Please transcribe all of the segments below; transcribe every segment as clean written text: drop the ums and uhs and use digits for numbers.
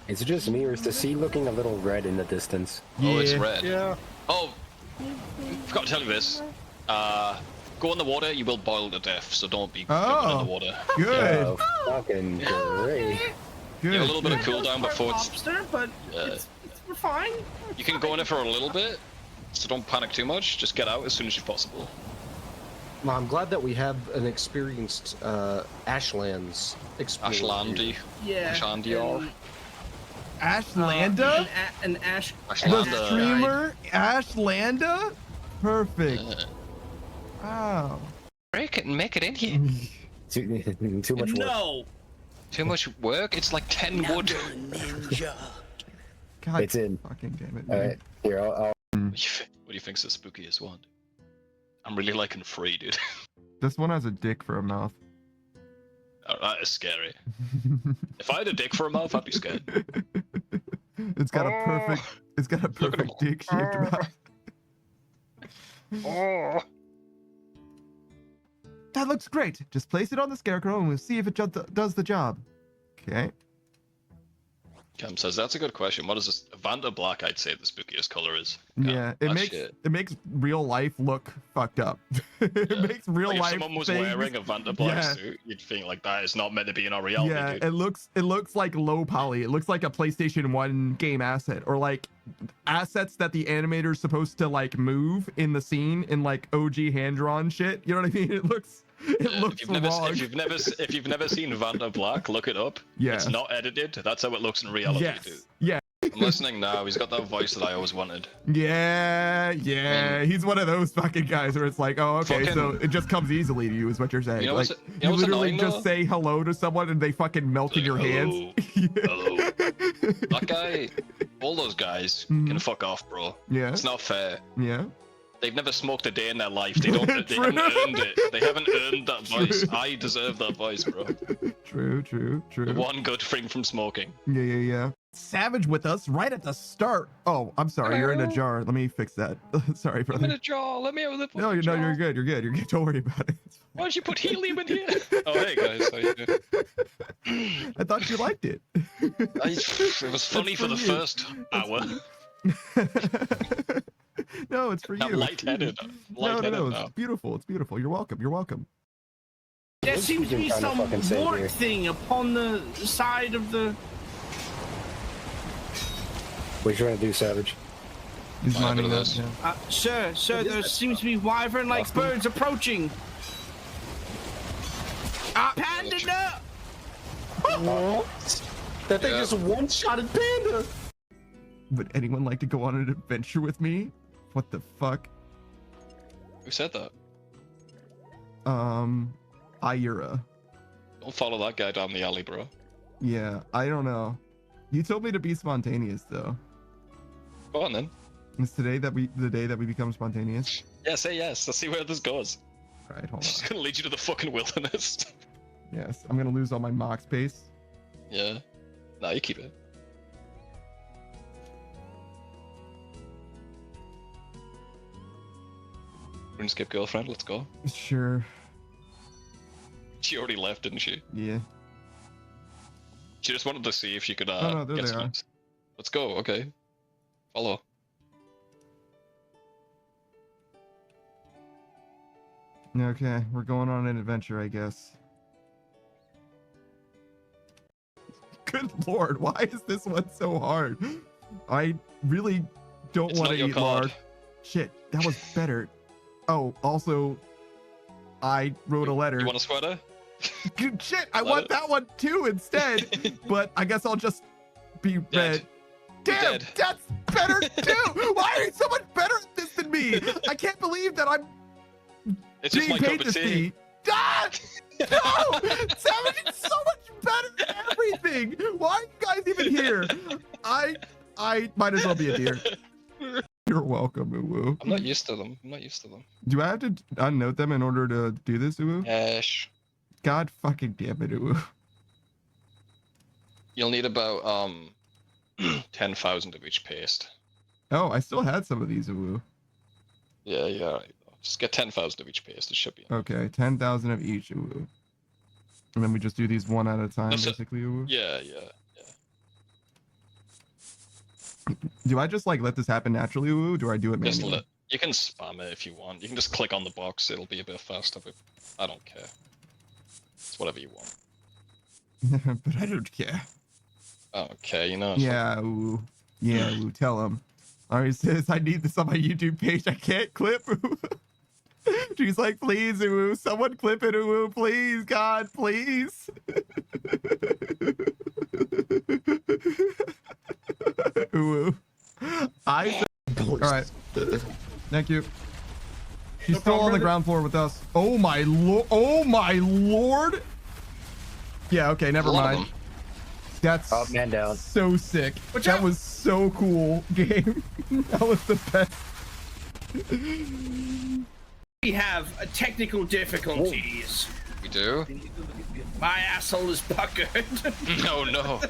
Is it just me, or is the sea looking a little red in the distance? Yeah. Oh, it's red. Yeah. Oh, forgot to tell you this. Go in the water, you will boil to death, so don't be jumping in the water. Good. Oh, fucking great. Good. You have a little bit of good. cooldown before it's... Lobster, but we're fine. You can go in it for a little bit, so don't panic too much. Just get out as soon as possible. Well, I'm glad that we have an experienced Ashlands explorer. Ashlandy. Yeah. Ashlandior. Ashlanda? An Ash. The Ashlanda. streamer? Ashlanda? Perfect. Wow. Break it and make it in here. Too much work. No. Too much work? It's like 10 wood. God, It's in. fucking damn it. Alright, here, I'll... What do you think's the spookiest one? I'm really liking 3, dude. This one has a dick for a mouth. Oh, that is scary. If I had a dick for a mouth, I'd be scared. It's got a perfect dick shaped mouth. That looks great. Just place it on the scarecrow and we'll see if it does the job. Okay. Cam says that's a good question. What is this? Vanta Black, I'd say the spookiest color is. Yeah, it makes real life look fucked up. It makes real like life. If someone was things... wearing a Vanta Black suit, you'd think like that is not meant to be in our reality. Yeah, dude. it looks like low poly. It looks like a PlayStation 1 game asset, or like assets that the animator's supposed to like move in the scene in like OG hand drawn shit. You know what I mean? It looks wrong. If you've never seen Vanta Black, look it up. Yeah. It's not edited. That's how it looks in reality, Yes. dude. Yeah. I'm listening now. He's got that voice that I always wanted. Yeah. He's one of those fucking guys where it's like, oh, okay, so it just comes easily to you, is what you're saying. You know like, you you literally annoying, just though? say hello to someone and they fucking melt in your hands. Hello. That guy, all those guys can fuck off, bro. Yeah. It's not fair. Yeah. They've never smoked a day in their life. They haven't earned it. They haven't earned that voice. I deserve that voice, bro. True. One good thing from smoking. Yeah. Savage with us right at the start. Oh, I'm sorry. You're in a jar. Let me fix that. Sorry, brother. I'm in a jar. Let me have the No, you're good. You're good. Don't worry about it. Why don't you put helium in here? Oh, hey guys, how you doing? I thought you liked it. It was funny for the first hour. No, it's for you. I'm lightheaded. No, Now. it's beautiful. It's beautiful. You're welcome. There seems to be some warp thing upon the side of the. What are you trying to do, Savage? He's minding this. us. Yeah. Sir, there seems to be wyvern-like birds approaching. Panda, no! That thing just one-shotted Panda! Would anyone like to go on an adventure with me? What the fuck? Who said that? Ira. Don't follow that guy down the alley, bro. Yeah, I don't know. You told me to be spontaneous, though. Go on then. Is today the day that we become spontaneous? Yeah, say yes. Let's see where this goes. All right, hold It's on. gonna lead you to the fucking wilderness. Yes, I'm gonna lose all my mock space. Yeah. Nah, you keep it. RuneScape girlfriend, let's go. Sure. She already left, didn't she? Yeah. She just wanted to see if she could no, there get they some. are. Let's go, okay. Follow. Okay, we're going on an adventure, I guess. Good lord, why is this one so hard? I really don't It's want not to your eat card. lard. Shit, that was better. Oh, also, I wrote a letter. You want a sweater? Good shit, I want that one too instead. But I guess I'll just be red. Damn, Dead. that's better too. Why are you so much better at this than me? I can't believe that I'm It's just being my paid cup this of tea. fee. Ah! No! Savage is so much better at everything. Why are you guys even here? I might as well be a deer. You're welcome, Uwu. I'm not used to them. Do I have to unnote them in order to do this, Uwu? Ash. God fucking damn it, Uwu. You'll need about 10,000 of each paste. Oh, I still had some of these, Uwu. Yeah. Just get 10,000 of each paste. It should be. Okay, 10,000 of each, Uwu. And then we just do these one at a time, That's it. basically, Uwu. Yeah. Do I just like let this happen naturally, or do I do it manually? You can spam it if you want. You can just click on the box. It'll be a bit faster, but I don't care. It's whatever you want. But I don't care. I don't care, you know. Yeah, ooh. Yeah, ooh, tell him. Alright, says I need this on my YouTube page. I can't clip. Ooh. She's like, please, ooh, someone clip it, ooh, please, God, please. Ooh. All right. Thank you. She's still on the ground floor with us. Oh my lord! Oh my lord! Yeah. Okay. Never mind. That's man down. So sick. That was so cool. Game. That was the best. We have technical difficulties. We do? My asshole is puckered. No, no.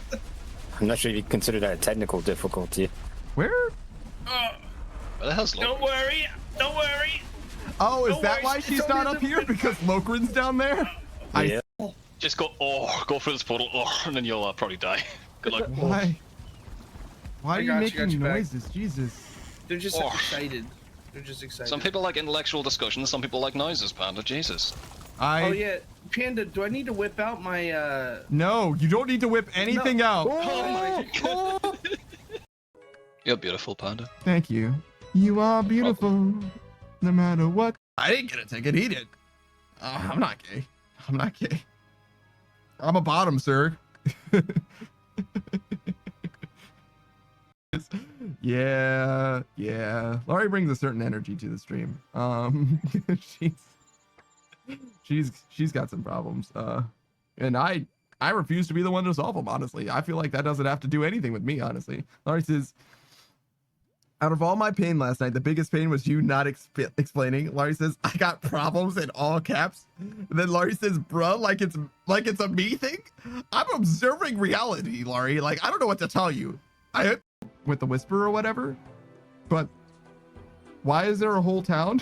I'm not sure you consider that a technical difficulty. Where? Where the hell's Don't worry. Don't worry. Oh, is Don't that worry, why it's she's only not up here? Because Lokrin's down there? Yeah. Just go through this portal, and then you'll probably die. Good luck. Why? Why are you got making you back. noises? Jesus. They're just excited. They're just excited. Some people like intellectual discussions, some people like noises, Panda. Jesus. Oh yeah, Panda, do I need to whip out my No, you don't need to whip anything out. Oh my god. You're beautiful, Panda. Thank you. You are beautiful, no matter what. I didn't get a ticket, he did. I'm not gay. I'm not gay. I'm a bottom, sir. Yeah. Laurie brings a certain energy to the stream. She's got some problems. And I refuse to be the one to solve them, honestly. I feel like that doesn't have to do anything with me, honestly. Laurie says, out of all my pain last night, the biggest pain was you not explaining. Laurie says, I got problems in all caps. And then Laurie says, bruh, like it's a me thing. I'm observing reality, Laurie. Like, I don't know what to tell you. With the whisper or whatever, but why is there a whole town?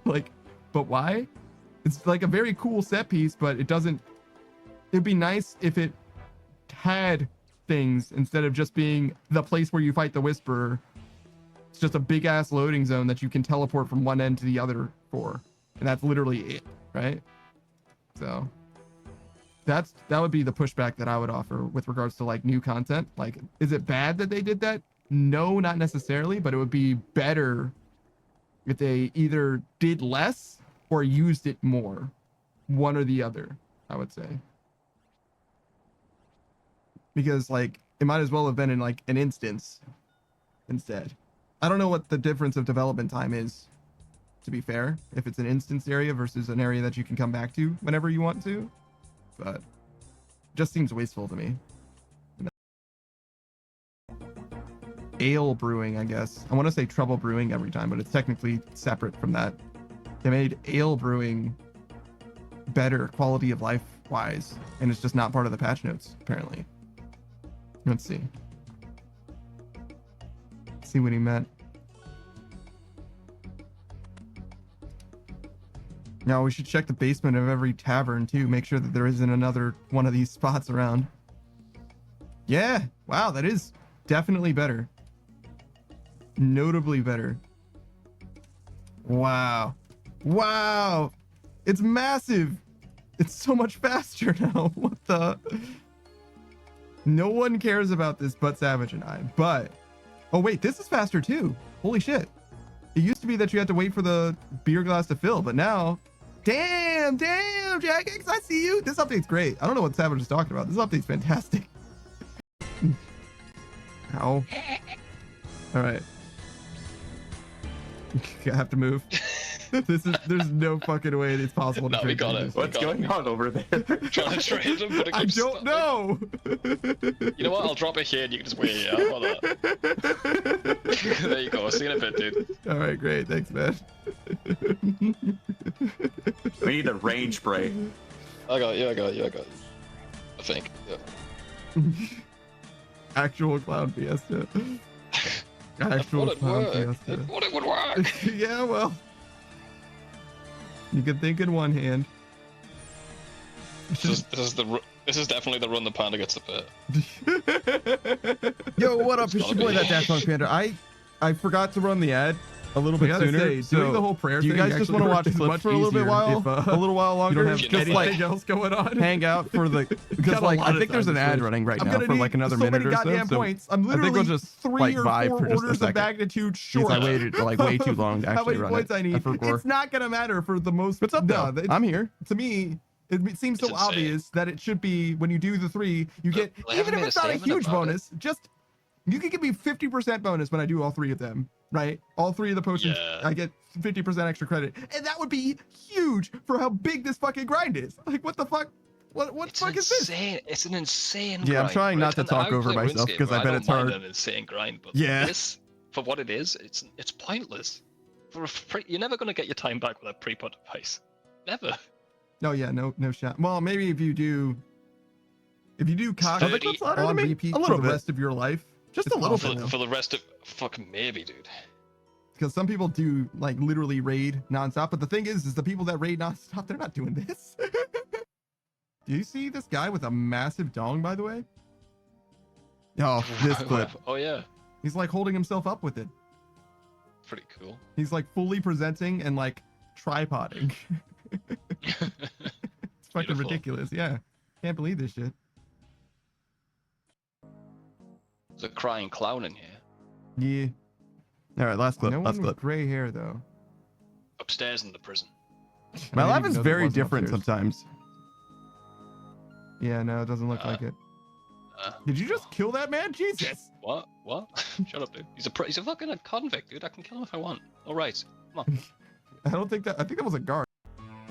Like, but why? It's like a very cool set piece, but it'd be nice if it had things instead of just being the place where you fight the whisperer. It's just a big ass loading zone that you can teleport from one end to the other for, and that's literally it, right? So that would be the pushback that I would offer with regards to like new content. Like, is it bad that they did that? No, not necessarily, but it would be better if they either did less or used it more, one or the other, I would say. Because like it might as well have been in like an instance instead. I don't know what the difference of development time is, to be fair, if it's an instance area versus an area that you can come back to whenever you want to, but it just seems wasteful to me. Ale brewing, I guess. I want to say trouble brewing every time, but it's technically separate from that. They made ale brewing better quality of life wise, and it's just not part of the patch notes, apparently. Let's see. Let's see what he meant. Now we should check the basement of every tavern too, make sure that there isn't another one of these spots around. Yeah, wow, that is definitely better. Notably better. Wow. Wow. It's massive. It's so much faster now. What the? No one cares about this but Savage and I. But, oh wait, this is faster too. Holy shit. It used to be that you had to wait for the beer glass to fill, but now, damn, Jagex, I see you. This update's great. I don't know what Savage is talking about. This update's fantastic. Ow. All right. I have to move. There's no fucking way it's possible to no, we got it. What's going on over there? Trying to trade him, but I don't know. You know what? I'll drop it here and you can just wait it out. Hold on. There you go. See you in a bit, dude. All right, great. Thanks, man. We need the range spray. I got you. I think. Yeah. Actual clown fiesta. Actual clown fiesta. What it would work. Yeah, well. You can think in one hand. This is the This is definitely the run the panda gets the pit. Yo, what up? It's It's your gotta boy, be. that Daft Punk Panda. I forgot to run the ad a little bit gotta sooner. say, so doing the whole prayer do you thing guys just actually want to watch is clips much for a little bit easier while, if, a little while longer? You don't have You just know like anything else going on. hang out for the because Got a like lot I of think there's time an to ad sleep. running right I'm now gonna for need like another so minute many or so. goddamn So points. I'm I think literally we'll just 3 like or vibe 4 for just a orders of second. magnitude Since short. I waited like way too long to How actually many run points it. I need? F4. It's not gonna matter for the most. What's up though? I'm here. To me, it seems It's so insane. obvious that it should be when you do the 3, you get they even haven't if made it's a not a statement huge about it. bonus, just you can give me 50% bonus when I do all 3 of them, right? All 3 of the potions, Yeah. I get 50% extra credit, and that would be huge for how big this fucking grind is. Like, what the fuck? What It's fuck is this? insane. It's an insane Yeah, I'm grind, trying not right? to And talk I over play myself, RuneScape, 'cause I right? bet don't it's mind hard. an insane grind, but Yeah. this, for what it is, it's pointless. You're never gonna get your time back with a pre-put device. Never. Oh yeah, no shot. Well, maybe if you do cock Are the clips louder on than me? repeat A for little the bit. rest of your life, Just it's a little possible. bit. For the rest of fucking maybe, dude. Because some people do like literally raid nonstop, but the thing is the people that raid nonstop, they're not doing this. Do you see this guy with a massive dong, by the way? Oh, this clip. Oh yeah, He's like holding himself up with it. pretty cool. He's like fully presenting and like tripoding. It's fucking Beautiful. ridiculous. Yeah. Can't believe this shit. There's a crying clown in here. Yeah. All right, last clip. No last one clip. with gray hair though. Upstairs in the prison. My I didn't life even is know there very was one different upstairs. sometimes. Yeah, no, it doesn't look like it. Did you just kill that man? Jesus. What? What? Shut up, dude. He's a fucking convict, dude. I can kill him if I want. All right, come on. I think that was a guard.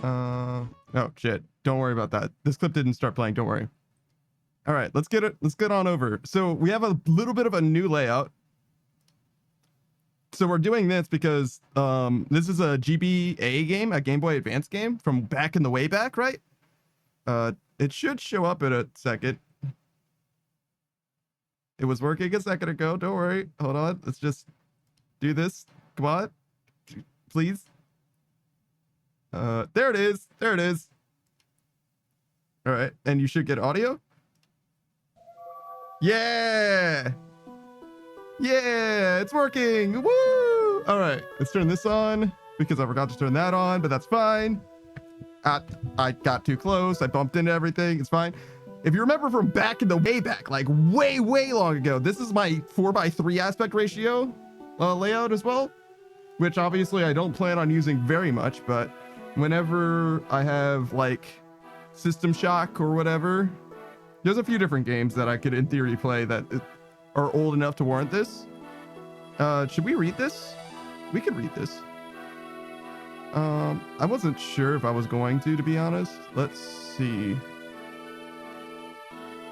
Oh shit! Don't worry about that. This clip didn't start playing. Don't worry. All right, let's get on over. So we have a little bit of a new layout. So we're doing this because this is a GBA game, a Game Boy Advance game from back in the way back, right? It should show up in a second. It was working a second ago. Don't worry. Hold on. Let's just do this. Come on. Please. There it is. There it is. All right. And you should get audio. Yeah. Yeah. It's working. Woo. All right. Let's turn this on because I forgot to turn that on, but that's fine. I got too close. I bumped into everything. It's fine. If you remember from back in the way back, like way long ago, this is my 4:3 aspect ratio layout as well, which obviously I don't plan on using very much, but whenever I have like System Shock or whatever, there's a few different games that I could in theory play that are old enough to warrant this. Should we read this? We could read this. I wasn't sure if I was going to be honest. Let's see.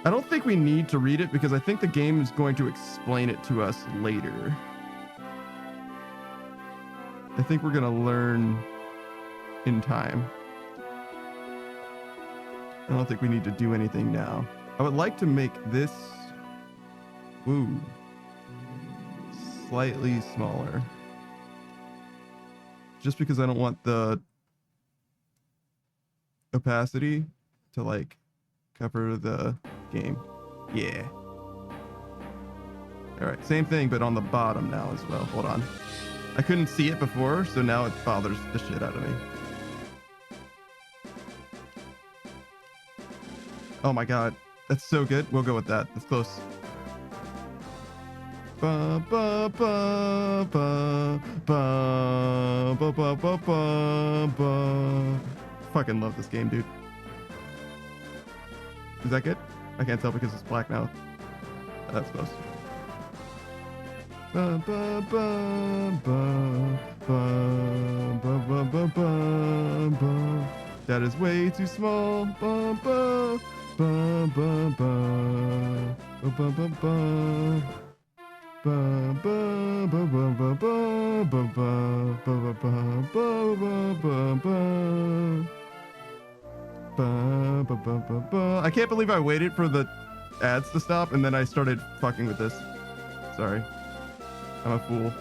I don't think we need to read it because I think the game is going to explain it to us later. I think we're going to learn in time. I don't think we need to do anything now. I would like to make this slightly smaller. Just because I don't want the opacity to like cover the game. Yeah. All right, same thing, but on the bottom now as well. Hold on. I couldn't see it before, so now it bothers the shit out of me. Oh my god, that's so good. We'll go with that. That's close. Ba ba ba ba ba ba ba ba ba ba. Fucking love this game, dude. Is that good? I can't tell because it's black now. That's close. Ba ba ba ba ba ba ba ba ba ba. That is way too small. Ba ba ba ba ba ba ba ba ba. Ba ba ba ba ba ba ba ba ba ba ba ba ba. Ba, ba, ba, ba, ba. I can't believe I waited for the ads to stop and then I started fucking with this. Sorry. I'm a fool.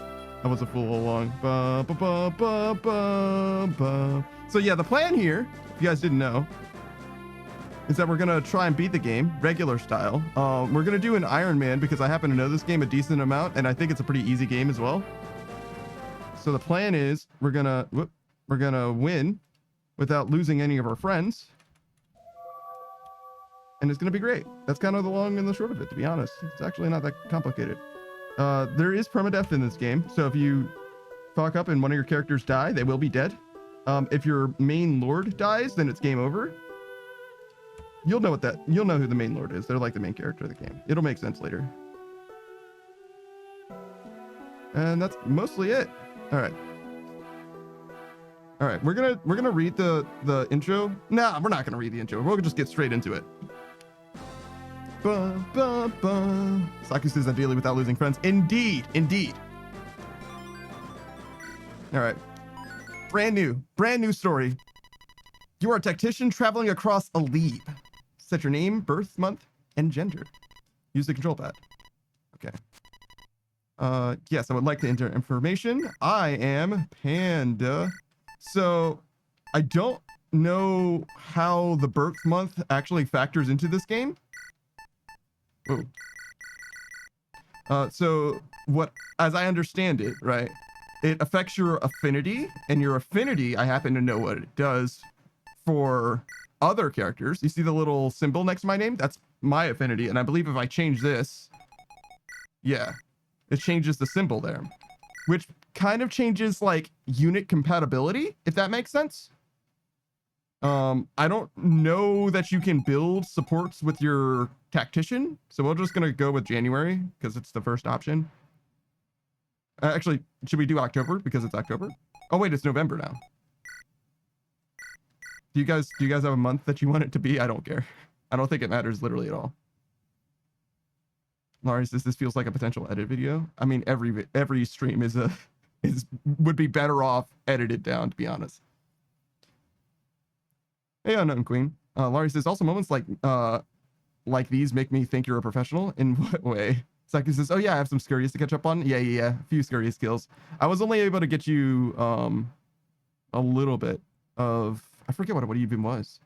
I was a fool all along. Ba, ba, ba, ba, ba, ba. So yeah, the plan here, if you guys didn't know, is that we're gonna try and beat the game regular style. We're gonna do an Ironman because I happen to know this game a decent amount, and I think it's a pretty easy game as well. So the plan is we're gonna win without losing any of our friends, and it's gonna be great. That's kind of the long and the short of it, to be honest. It's actually not that complicated. There is permadeath in this game, so if you fuck up and one of your characters die, they will be dead. If your main lord dies, then it's game over. You'll know who the main lord is. They're like the main character of the game. It'll make sense later. And that's mostly it. All right. We're gonna read the intro. Nah, we're not gonna read the intro. We'll just get straight into it. Saku says ideally without losing friends. Indeed. All right. Brand new story. You are a tactician traveling across Eliwood. Set your name, birth month, and gender. Use the control pad. Okay. Yes, I would like to enter information. I am Panda. So I don't know how the birth month actually factors into this game. Whoa. So what, as I understand it, right? It affects your affinity, and your affinity, I happen to know what it does for other characters. You see the little symbol next to my name? That's my affinity, and I believe if I change this, yeah, it changes the symbol there, which kind of changes like unit compatibility, if that makes sense. I don't know that you can build supports with your tactician, so we're just gonna go with January because it's the first option. Actually, should we do October because it's October? Oh wait, it's November now. Do you guys have a month that you want it to be? I don't care. I don't think it matters literally at all. Laurie says this feels like a potential edit video. I mean, every stream would be better off edited down, to be honest. Hey, Unknown Queen. Laurie says also moments like these make me think you're a professional. In what way? Saku says, oh yeah, I have some scurries to catch up on. Yeah. A few scurry skills. I was only able to get you a little bit of, I forget what it even was.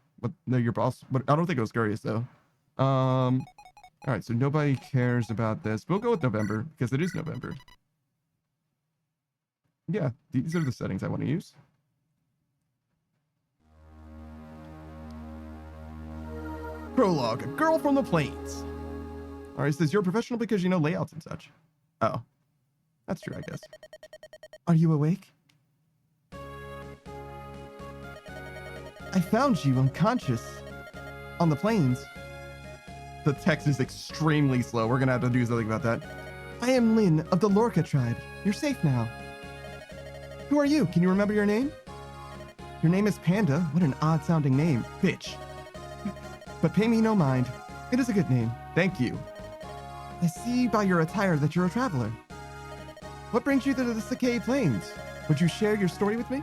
No, your boss, but I don't think it was scurrious though. All right, so nobody cares about this. We'll go with November because it is November. Yeah, these are the settings I want to use. Prologue, a girl from the plains. All right, says you're a professional because you know layouts and such. Oh, that's true, I guess. Are you awake? I found you unconscious on the plains. The text is extremely slow. We're gonna have to do something about that. I am Lynn of the Lorca tribe. You're safe now. Who are you? Can you remember your name? Your name is Panda. What an odd sounding name. Bitch. But pay me no mind. It is a good name. Thank you. I see by your attire that you're a traveler. What brings you to the Sakai Plains? Would you share your story with me?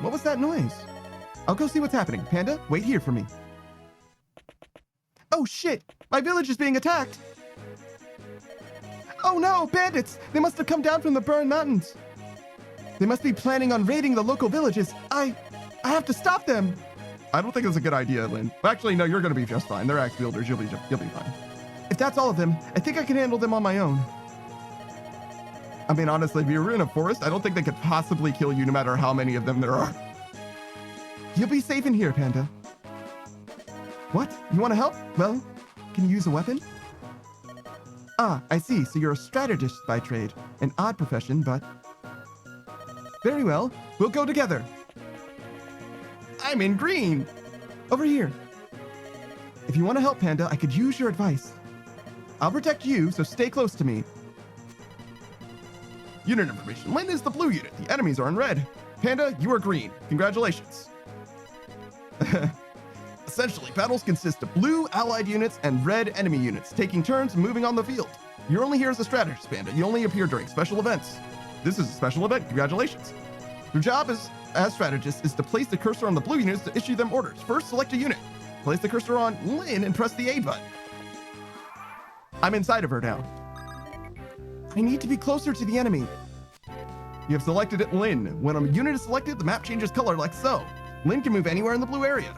What was that noise? I'll go see what's happening. Panda, wait here for me. Oh shit! My village is being attacked! Oh no, bandits! They must have come down from the Burn Mountains. They must be planning on raiding the local villages. I have to stop them! I don't think that's a good idea, Lynn. Actually, no, you're gonna be just fine. They're axe wielders. You'll be fine. If that's all of them, I think I can handle them on my own. I mean, honestly, if you're in a forest, I don't think they could possibly kill you no matter how many of them there are. You'll be safe in here, Panda. What? You want to help? Well, can you use a weapon? Ah, I see. So you're a strategist by trade. An odd profession, but... Very well. We'll go together. I'm in green. Over here. If you want to help, Panda, I could use your advice. I'll protect you, so stay close to me. Unit information. Lynn is the blue unit. The enemies are in red. Panda, you are green. Congratulations. Essentially, battles consist of blue allied units and red enemy units, taking turns moving on the field. You're only here as a strategist, Panda. You only appear during special events. This is a special event. Congratulations. Your job as strategist is to place the cursor on the blue units to issue them orders. First, select a unit. Place the cursor on Lynn and press the A button. I'm inside of her now. I need to be closer to the enemy. You have selected it, Lynn. When a unit is selected, the map changes color like so. Lynn can move anywhere in the blue area.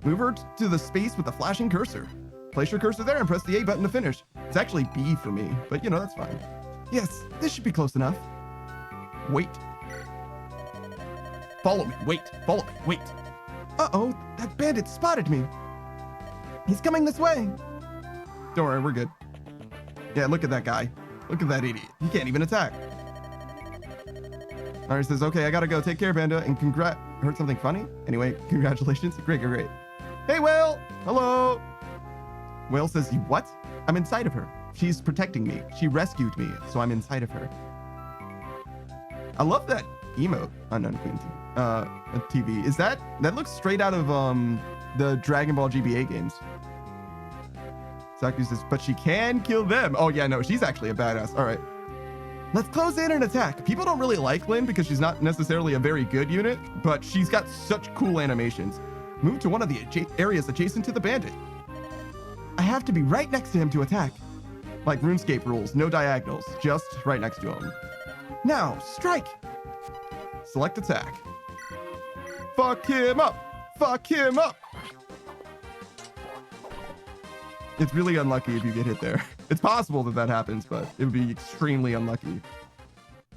Move her to the space with the flashing cursor. Place your cursor there and press the A button to finish. It's actually B for me, but you know, that's fine. Yes, this should be close enough. Wait. Follow me, wait, follow me, wait. Uh-oh, that bandit spotted me. He's coming this way. Don't worry, we're good. Yeah, look at that guy. Look at that idiot. He can't even attack. Ari says, okay, I gotta go. Take care, Panda, and heard something funny? Anyway, congratulations. Great. Hey, Whale! Hello! Whale says, you what? I'm inside of her. She's protecting me. She rescued me, so I'm inside of her. I love that emote on Unqueen TV. Is that looks straight out of the Dragon Ball GBA games. Saku says, but she can kill them. Oh yeah, no, she's actually a badass. All right. Let's close in and attack. People don't really like Lyn because she's not necessarily a very good unit, but she's got such cool animations. Move to one of the areas adjacent to the bandit. I have to be right next to him to attack. Like RuneScape rules, no diagonals, just right next to him. Now, strike. Select attack. Fuck him up. Fuck him up. It's really unlucky if you get hit there. It's possible that happens, but it would be extremely unlucky.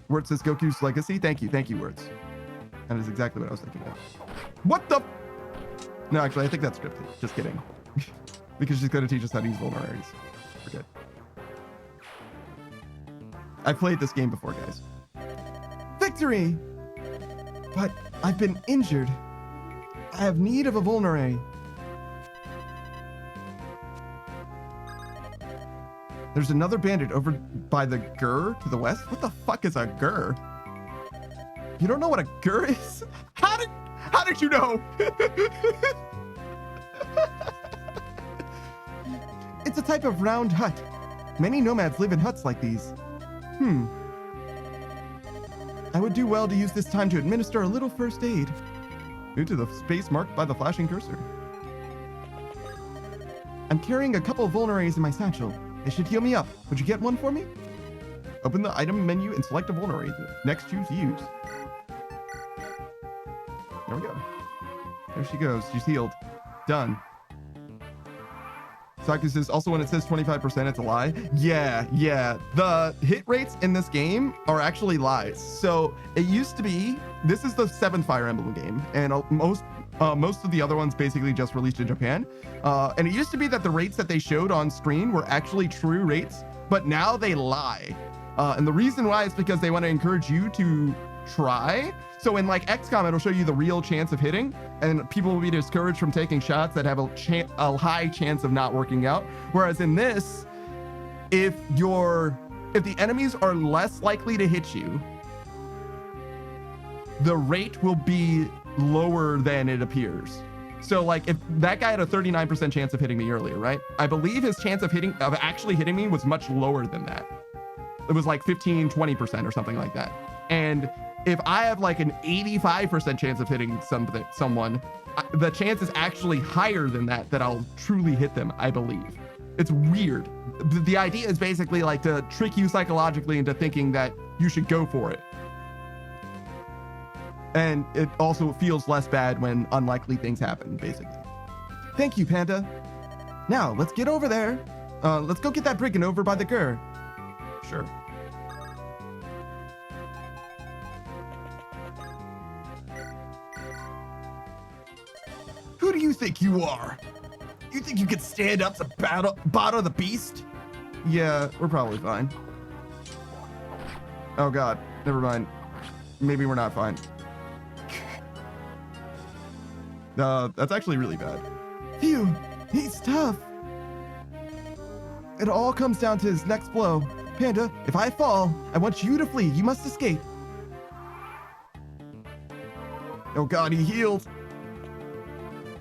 Word says Goku's legacy. Thank you, Words. That is exactly what I was thinking of. What the? No, actually, I think that's scripted. Just kidding. Because she's going to teach us how to use vulneraries. We're good. I've played this game before, guys. Victory! But I've been injured. I have need of a vulnerary. There's another bandit over by the Gur to the west. What the fuck is a Gur? You don't know what a Gur is? How did you know? It's a type of round hut. Many nomads live in huts like these. I would do well to use this time to administer a little first aid. Move to the space marked by the flashing cursor. I'm carrying a couple of vulneraries in my satchel. They should heal me up. Would you get one for me? Open the item menu and select a vulnerary. Next, choose use. There we go. There she goes. She's healed. Done. Saku says, also when it says 25%, it's a lie. Yeah. The hit rates in this game are actually lies. So it used to be, this is the 7th Fire Emblem game, and most of the other ones basically just released in Japan. And it used to be that the rates that they showed on screen were actually true rates, but now they lie. And the reason why is because they want to encourage you to try. So in like XCOM, it'll show you the real chance of hitting, and people will be discouraged from taking shots that have a high chance of not working out. Whereas in this, if the enemies are less likely to hit you, the rate will be lower than it appears. So like if that guy had a 39% chance of hitting me earlier, right? I believe his chance of actually hitting me was much lower than that. It was like 15-20% or something like that. And if I have like an 85% chance of hitting someone, the chance is actually higher than that I'll truly hit them, I believe. It's weird. The idea is basically like to trick you psychologically into thinking that you should go for it. And it also feels less bad when unlikely things happen, basically. Thank you, Panda. Now, let's get over there. Let's go get that brigand over by the Gur. Sure. Who do you think you are? You think you can stand up to battle the beast? Yeah, we're probably fine. Oh god, never mind. Maybe we're not fine. That's actually really bad. Phew, he's tough. It all comes down to his next blow. Panda, if I fall, I want you to flee. You must escape. Oh god, he healed.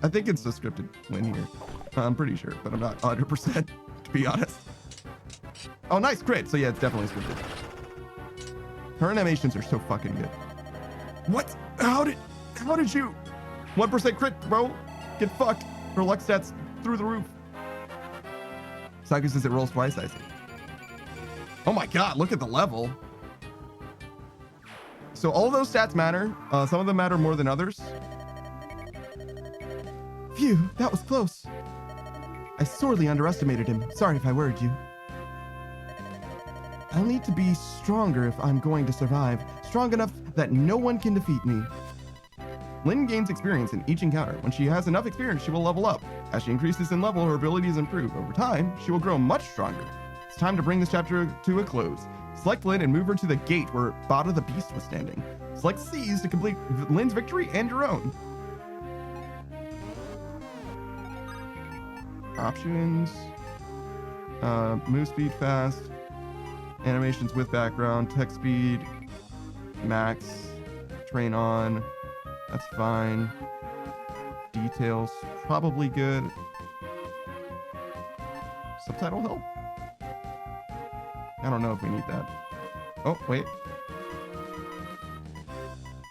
I think it's a scripted win here. I'm pretty sure, but I'm not 100% to be honest. Oh, nice crit. So yeah, it's definitely scripted. Her animations are so fucking good. What? How did you? 1% crit, bro. Get fucked. Her luck stats through the roof. Saku says it rolls twice, I see. Oh my god, look at the level. So all those stats matter. Some of them matter more than others. Phew, that was close. I sorely underestimated him. Sorry if I worried you. I'll need to be stronger if I'm going to survive. Strong enough that no one can defeat me. Lynn gains experience in each encounter. When she has enough experience, she will level up. As she increases in level, her abilities improve. Over time, she will grow much stronger. It's time to bring this chapter to a close. Select Lynn and move her to the gate where Bada the Beast was standing. Select C's to complete Lynn's victory and your own. Options. Move speed fast. Animations with background. Text speed. Max. Train on. That's fine. Details. Probably good. Subtitle help? I don't know if we need that. Oh, wait.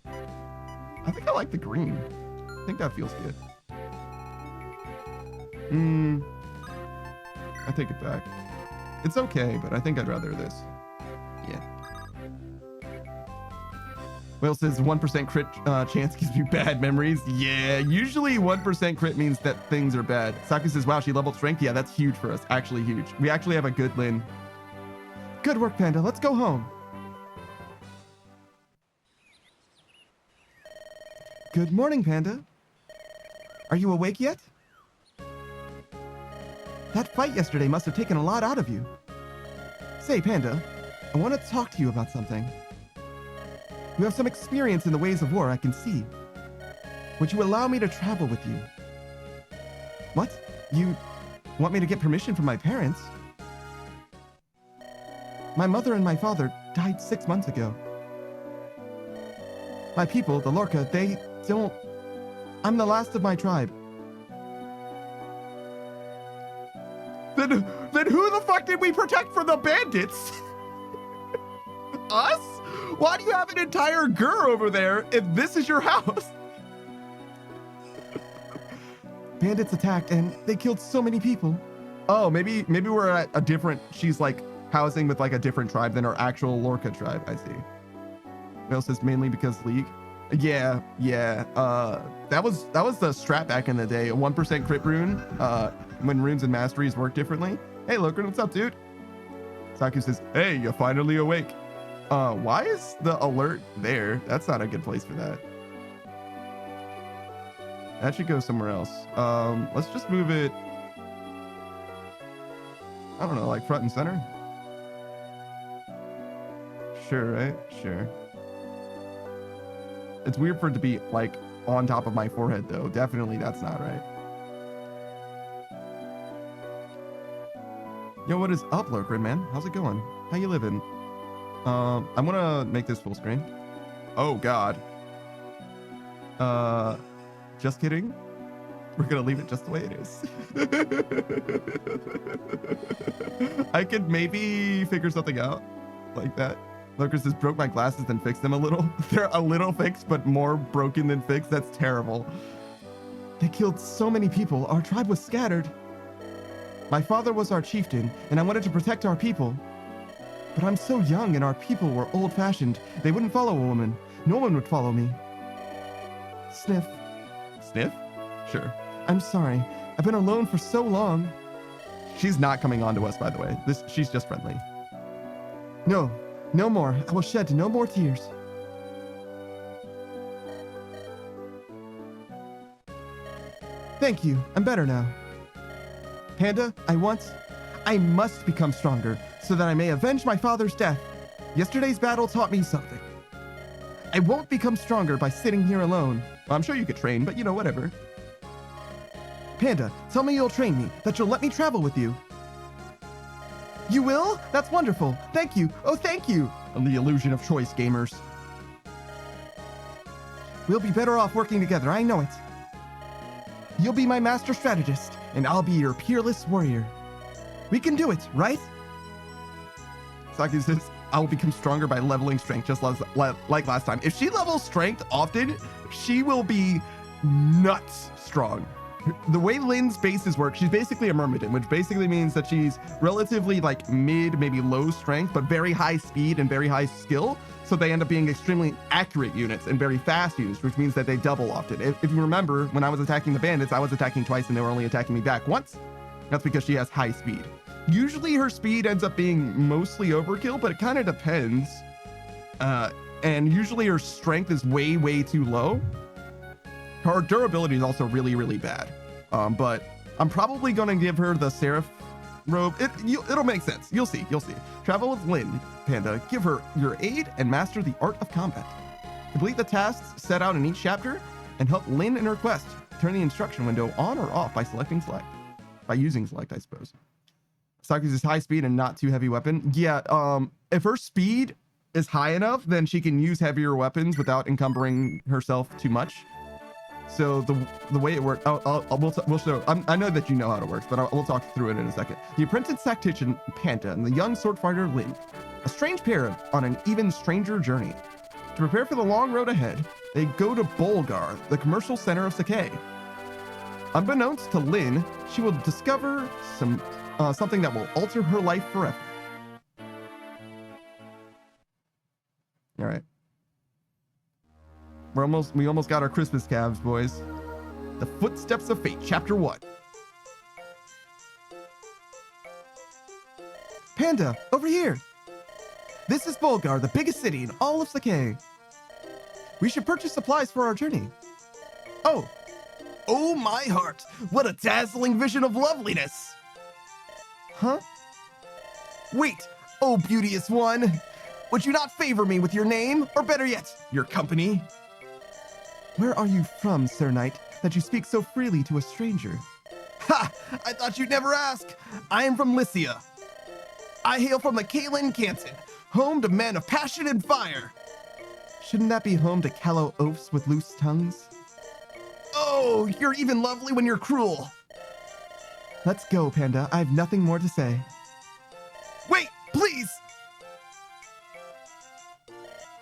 I think I like the green. I think that feels good. I take it back. It's okay, but I think I'd rather this. Yeah. Whale says 1% crit chance gives me bad memories. Yeah, usually 1% crit means that things are bad. Saku says, wow, she leveled strength. Yeah, that's huge for us. Actually huge. We actually have a good Lynn. Good work, Panda. Let's go home. Good morning, Panda. Are you awake yet? That fight yesterday must have taken a lot out of you. Say, Panda, I want to talk to you about something. You have some experience in the ways of war, I can see. Would you allow me to travel with you? What? You want me to get permission from my parents? My mother and my father died 6 months ago. My people, the Lorca, they don't... I'm the last of my tribe. Then who the fuck did we protect from the bandits? Us? Why do you have an entire Gur over there if this is your house? Bandits attacked and they killed so many people. Oh, maybe we're at a different... She's like housing with like a different tribe than our actual Lorca tribe. I see. Whale says mainly because League. Yeah. That was the strat back in the day. A 1% crit rune. When runes and masteries work differently. Hey, Logan, what's up, dude? Saku says, hey, you're finally awake. Why is the alert there? That's not a good place for that. That should go somewhere else. Let's just move it. I don't know, like front and center. Sure, right? Sure. It's weird for it to be like on top of my forehead though. Definitely that's not right. Yo, what is up, Lurkrin, man? How's it going? How you living? I'm gonna make this full screen. Oh God. Just kidding. We're gonna leave it just the way it is. I could maybe figure something out like that. Lurker says, broke my glasses then fixed them a little. They're a little fixed, but more broken than fixed. That's terrible. They killed so many people. Our tribe was scattered. My father was our chieftain, and I wanted to protect our people. But I'm so young, and our people were old-fashioned. They wouldn't follow a woman. No one would follow me. Sniff. Sniff? Sure. I'm sorry. I've been alone for so long. She's not coming on to us, by the way. She's just friendly. No. No more. I will shed no more tears. Thank you. I'm better now. Panda, I must become stronger so that I may avenge my father's death. Yesterday's battle taught me something. I won't become stronger by sitting here alone. Well, I'm sure you could train, but you know, whatever. Panda, tell me you'll train me, that you'll let me travel with you. You will? That's wonderful. Thank you. Oh, thank you. And the illusion of choice, gamers. We'll be better off working together, I know it. You'll be my master strategist, and I'll be your peerless warrior. We can do it, right? Saki says, I will become stronger by leveling strength, just like last time. If she levels strength often, she will be nuts strong. the way Lynn's bases work, she's basically a myrmidon, which basically means that she's relatively like mid, maybe low strength, but very high speed and very high skill. So they end up being extremely accurate units and very fast units, which means that they double often. If you remember, when I was attacking the bandits, I was attacking twice and they were only attacking me back once. That's because she has high speed. Usually her speed ends up being mostly overkill, but it kind of depends. And usually her strength is way, way too low. Her durability is also really, really bad. But I'm probably going to give her the Seraph robe. It'll make sense. You'll see. Travel with Lynn, Panda. Give her your aid and master the art of combat. Complete the tasks set out in each chapter and help Lynn in her quest. Turn the instruction window on or off by selecting select. By using select, I suppose. Saku's high speed and not too heavy weapon. Yeah, if her speed is high enough, then she can use heavier weapons without encumbering herself too much. So the way it works, we'll show. I know that you know how it works, but we'll talk through it in a second. The apprentice tactician Panta and the young sword fighter Lynn, a strange pair on an even stranger journey. To prepare for the long road ahead, they go to Bolgar, the commercial center of Sakai. Unbeknownst to Lynn, she will discover something that will alter her life forever. All right. We almost got our Christmas calves, boys. The Footsteps of Fate, Chapter 1. Panda, over here. This is Bolgar, the biggest city in all of Sakai. We should purchase supplies for our journey. Oh my heart, what a dazzling vision of loveliness. Huh? Wait, oh beauteous one. Would you not favor me with your name, or better yet, your company? Where are you from, Sir Knight, that you speak so freely to a stranger? Ha! I thought you'd never ask. I am from Lycia. I hail from the Kalen Canton, home to men of passion and fire. Shouldn't that be home to callow oafs with loose tongues? Oh, you're even lovely when you're cruel. Let's go, Panda. I have nothing more to say. Wait, please!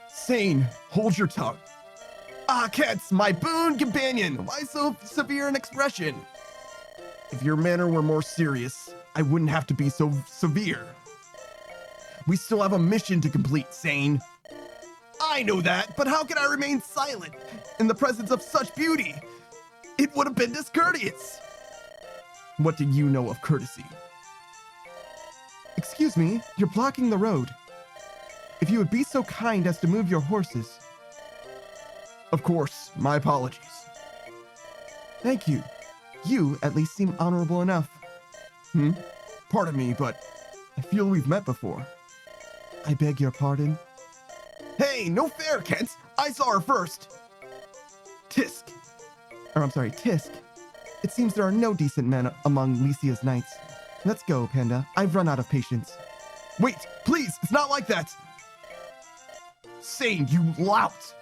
Sane, hold your tongue. Ah, Kets, my boon companion. Why so severe an expression? If your manner were more serious, I wouldn't have to be so severe. We still have a mission to complete, Sane. I know that, but how can I remain silent in the presence of such beauty? It would have been discourteous. What do you know of courtesy? Excuse me, you're blocking the road. If you would be so kind as to move your horses. Of course, my apologies. Thank you. You at least seem honorable enough. Pardon me, but I feel we've met before. I beg your pardon. Hey, no fair, Kent. I saw her first. Tisk. It seems there are no decent men among Lycia's knights. Let's go, Panda. I've run out of patience. Wait, please, it's not like that. Sane, you lout.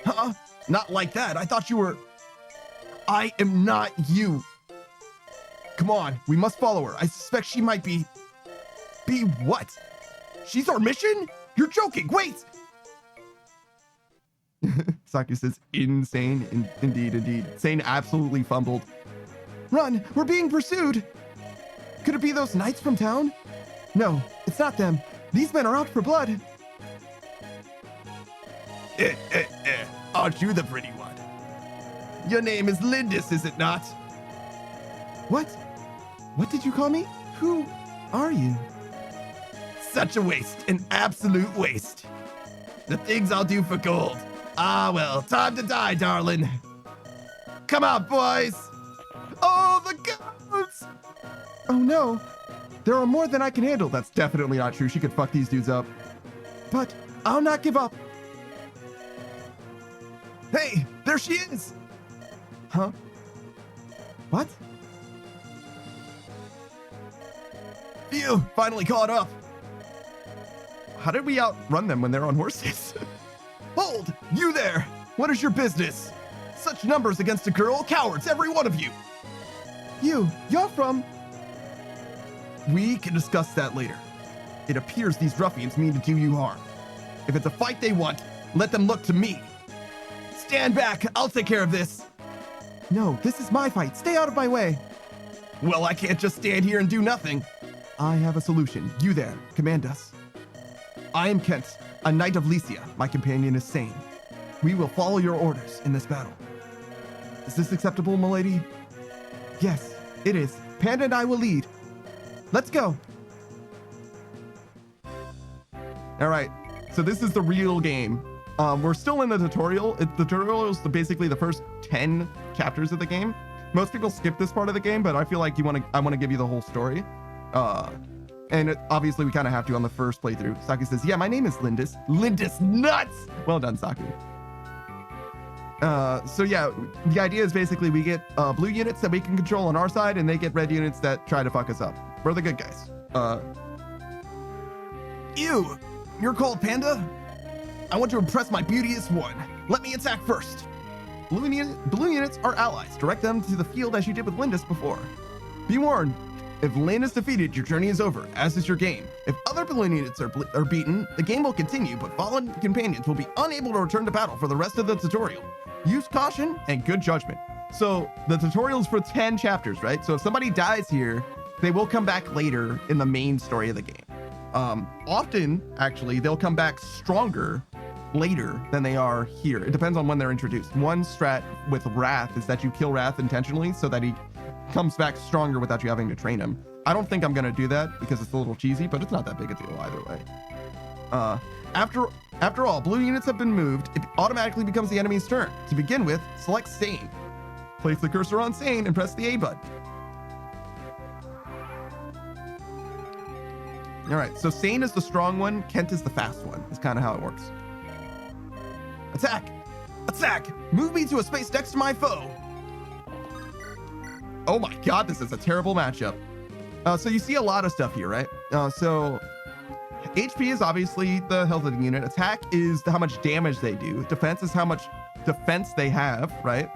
Huh? Not like that. I thought you were... I am not you. Come on, we must follow her. I suspect she might be... Be what? She's our mission? You're joking. Wait! Saku says, insane. Indeed. Sane absolutely fumbled. Run! We're being pursued! Could it be those knights from town? No, it's not them. These men are out for blood. Aren't you the pretty one? Your name is Lindis, is it not? What? What did you call me? Who are you? Such a waste, an absolute waste. The things I'll do for gold. Ah, well, time to die, darling. Come on, boys. Oh, the goats! Oh no, there are more than I can handle. That's definitely not true. She could fuck these dudes up. But I'll not give up. Hey, there she is! Huh? What? Phew, finally caught up. How did we outrun them when they're on horses? Hold! You there! What is your business? Such numbers against a girl? Cowards, every one of you! You're from... We can discuss that later. It appears these ruffians mean to do you harm. If it's a fight they want, let them look to me. Stand back, I'll take care of this. No, this is my fight. Stay out of my way. Well, I can't just stand here and do nothing. I have a solution. You there, command us. I am Kent, a knight of Lycia. My companion is Sane. We will follow your orders in this battle. Is this acceptable, milady? Yes, it is. Panda and I will lead. Let's go. All right, so this is the real game. We're still in the tutorial. The tutorial is basically the first 10 chapters of the game. Most people skip this part of the game, but I feel like I want to give you the whole story. Obviously we kind of have to on the first playthrough. Saki says, yeah, my name is Lindis. Lindis nuts! Well done, Saki. So yeah, the idea is basically we get blue units that we can control on our side, and they get red units that try to fuck us up. We're the good guys. Ew, you're called Panda? I want to impress my beauteous one. Let me attack first. Blue units are allies. Direct them to the field as you did with Lindis before. Be warned, if Lane is defeated, your journey is over, as is your game. If other blue units are beaten, the game will continue, but fallen companions will be unable to return to battle for the rest of the tutorial. Use caution and good judgment. So the tutorial is for 10 chapters, right? So if somebody dies here, they will come back later in the main story of the game. Often, actually, they'll come back stronger later than they are here. It depends on when they're introduced. One strat with Wrath is that you kill Wrath intentionally so that he comes back stronger without you having to train him. I don't think I'm going to do that because it's a little cheesy, but it's not that big a deal either way. After all, blue units have been moved, it automatically becomes the enemy's turn. To begin with, select Sane. Place the cursor on Sane and press the A button. All right, so Sane is the strong one, Kent is the fast one. That's kind of how it works. Attack! Attack! Move me to a space next to my foe. Oh my god, this is a terrible matchup. So you see a lot of stuff here, right? So HP is obviously the health of the unit. Attack is how much damage they do. Defense is how much defense they have, right?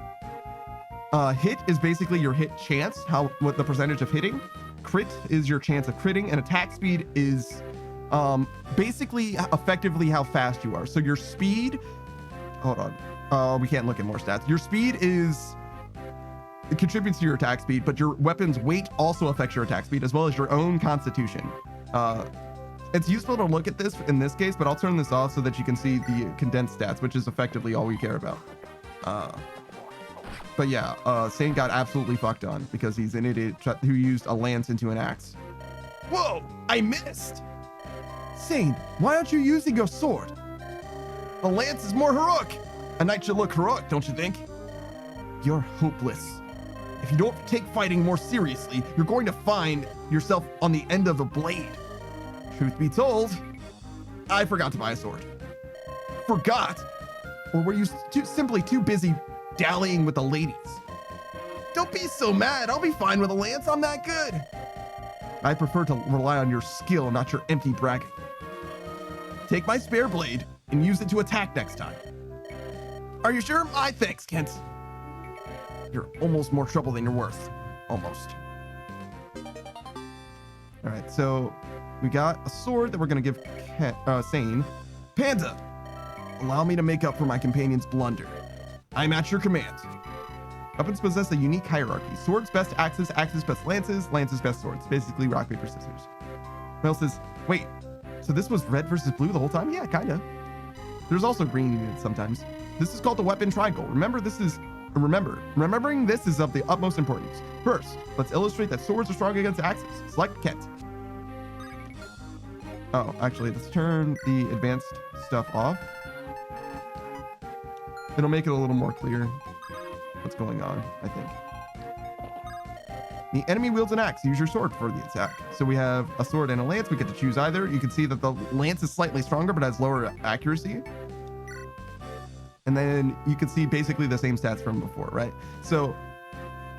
Hit is basically your hit chance, what the percentage of hitting. Crit is your chance of critting, and attack speed is basically effectively how fast you are. So your speed, hold on, we can't look at more stats. Your speed it contributes to your attack speed, but your weapon's weight also affects your attack speed, as well as your own constitution. It's useful to look at this in this case, but I'll turn this off so that you can see the condensed stats, which is effectively all we care about. But yeah, Sane got absolutely fucked on because he's an idiot who used a lance into an axe. Whoa, I missed! Sane, why aren't you using your sword? The lance is more heroic. A knight should look heroic, don't you think? You're hopeless. If you don't take fighting more seriously, you're going to find yourself on the end of the blade. Truth be told, I forgot to buy a sword. Forgot? Or were you simply too busy dallying with the ladies? Don't be so mad. I'll be fine with a lance. I'm that good. I prefer to rely on your skill, not your empty bragging. Take my spare blade and use it to attack next time. Are you sure? Thanks, Kent. You're almost more trouble than you're worth. Almost. All right, so we got a sword that we're going to give Sane. Panda, allow me to make up for my companion's blunder. I'm at your command. Weapons possess a unique hierarchy. Swords best axes, axes best lances, lances best swords. Basically rock, paper, scissors. Mel says, wait, so this was red versus blue the whole time? Yeah, kind of. There's also green units sometimes. This is called the weapon triangle. Remembering this is of the utmost importance. First, let's illustrate that swords are strong against axes. Select Kent. Oh, actually, let's turn the advanced stuff off. It'll make it a little more clear what's going on, I think. The enemy wields an axe. Use your sword for the attack. So we have a sword and a lance. We get to choose either. You can see that the lance is slightly stronger, but has lower accuracy. And then you can see basically the same stats from before, right? So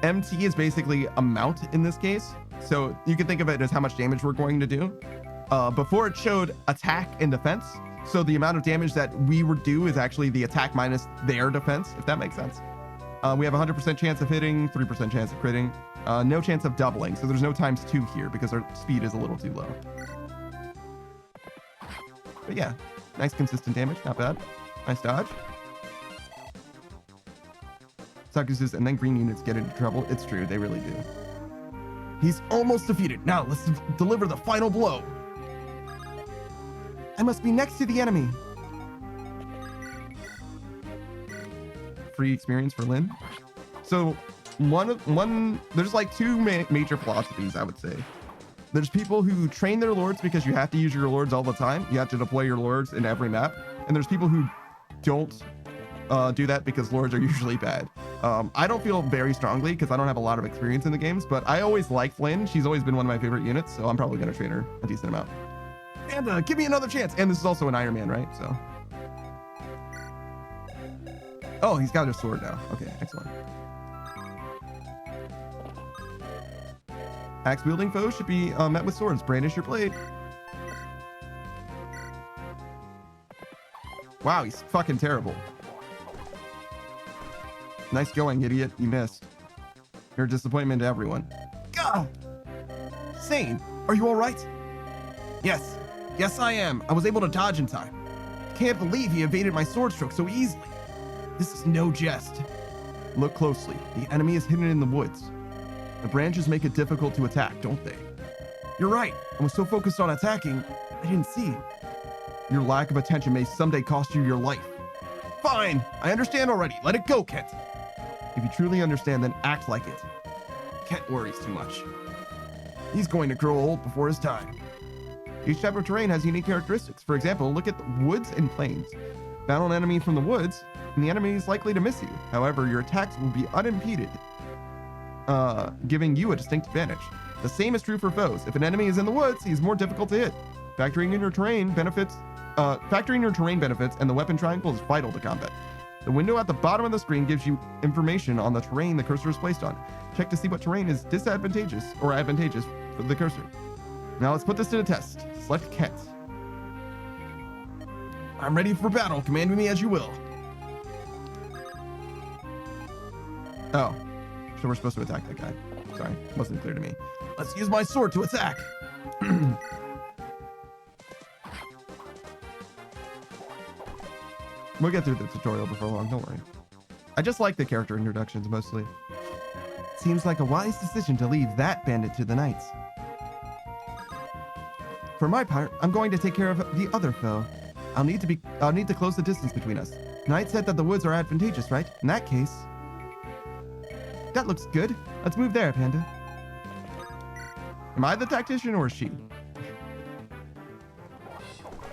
MT is basically amount in this case. So you can think of it as how much damage we're going to do. Before it showed attack and defense. So the amount of damage that we would do is actually the attack minus their defense, if that makes sense. We have a 100% chance of hitting, 3% chance of critting, no chance of doubling. So there's no ×2 here because our speed is a little too low. But yeah, nice consistent damage, not bad. Nice dodge. Saku says, and then green units get into trouble. It's true, they really do. He's almost defeated. Now let's deliver the final blow. I must be next to the enemy. Free experience for Lynn. So there's like two major philosophies, I would say. There's people who train their lords because you have to use your lords all the time. You have to deploy your lords in every map. And there's people who don't do that because lords are usually bad. I don't feel very strongly because I don't have a lot of experience in the games, but I always liked Lynn. She's always been one of my favorite units, so I'm probably going to train her a decent amount. And give me another chance. And this is also an Ironman, right? So. Oh, he's got a sword now. Okay, excellent. Axe-wielding foes should be met with swords. Brandish your blade. Wow, he's fucking terrible. Nice going, idiot. You missed. You're a disappointment to everyone. Gah! Sane, are you all right? Yes. Yes, I am. I was able to dodge in time. Can't believe he evaded my sword stroke so easily. This is no jest. Look closely. The enemy is hidden in the woods. The branches make it difficult to attack, don't they? You're right. I was so focused on attacking, I didn't see. Your lack of attention may someday cost you your life. Fine. I understand already. Let it go, Kent. If you truly understand, then act like it. Kent worries too much. He's going to grow old before his time. Each type of terrain has unique characteristics. For example, look at the woods and plains. Battle an enemy from the woods, and the enemy is likely to miss you. However, your attacks will be unimpeded, giving you a distinct advantage. The same is true for foes. If an enemy is in the woods, he's more difficult to hit. Factoring in your terrain benefits and the weapon triangle is vital to combat. The window at the bottom of the screen gives you information on the terrain the cursor is placed on. Check to see what terrain is disadvantageous or advantageous for the cursor. Now let's put this to the test. Select Kent. I'm ready for battle. Command me as you will. Oh, so we're supposed to attack that guy. Sorry, wasn't clear to me. Let's use my sword to attack. We'll get through the tutorial before long, don't worry. I just like the character introductions mostly. Seems like a wise decision to leave that bandit to the knights. For my part, I'm going to take care of the other foe. I'll need to close the distance between us. Knight said that the woods are advantageous, right? In that case, that looks good. Let's move there, Panda. Am I the tactician or she?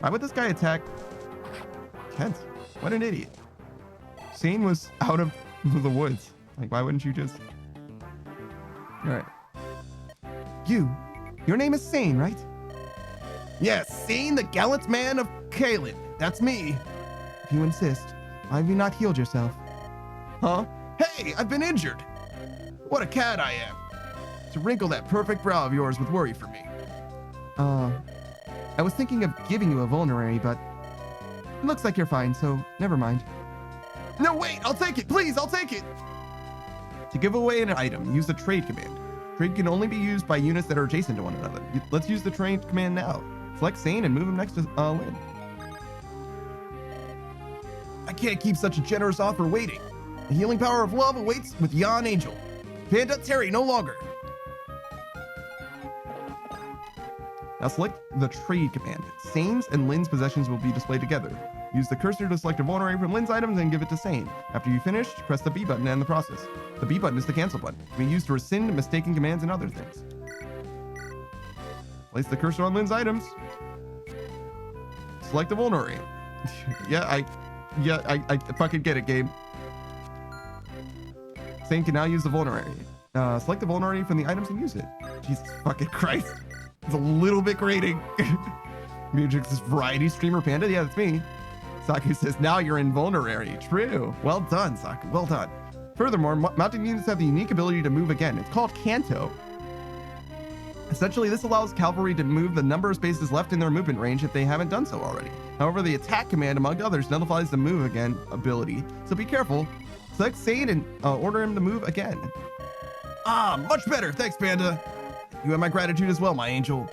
Why would this guy attack Kent? What an idiot. Sane was out of the woods. Like, why wouldn't you just... All right. Your name is Sane, right? Yes, Sane, the gallant man of Kalen. That's me. If you insist, why have you not healed yourself? Huh? Hey, I've been injured. What a cat I am. To wrinkle that perfect brow of yours with worry for me. I was thinking of giving you a vulnerary, but it looks like you're fine, so never mind. No, wait, I'll take it. Please, I'll take it. To give away an item, use the trade command. Trade can only be used by units that are adjacent to one another. Let's use the trade command now. Select Sane and move him next to Lynn. I can't keep such a generous offer waiting. The healing power of love awaits with Yon Angel. Panda, tarry no longer. Now select the trade command. Sane's and Lynn's possessions will be displayed together. Use the cursor to select a vulnerary from Lynn's items and give it to Sane. After you finish, press the B button to end the process. The B button is the cancel button. It can be used to rescind mistaken commands and other things. Place the cursor on Lynn's items. Select the vulnerary. I fucking get it, Gabe. Sane can now use the vulnerary. Select the vulnerary from the items and use it. Jesus fucking Christ. It's a little bit grating. Mujix is variety streamer Panda. Yeah, that's me. Saku says, now you're invulnerary. True. Well done, Saku. Well done. Furthermore, mounted units have the unique ability to move again. It's called Canto. Essentially, this allows cavalry to move the number of spaces left in their movement range if they haven't done so already. However, the attack command, among others, nullifies the move again ability, so be careful. Select Sane and order him to move again. Ah, much better. Thanks, Panda. You have my gratitude as well, my angel.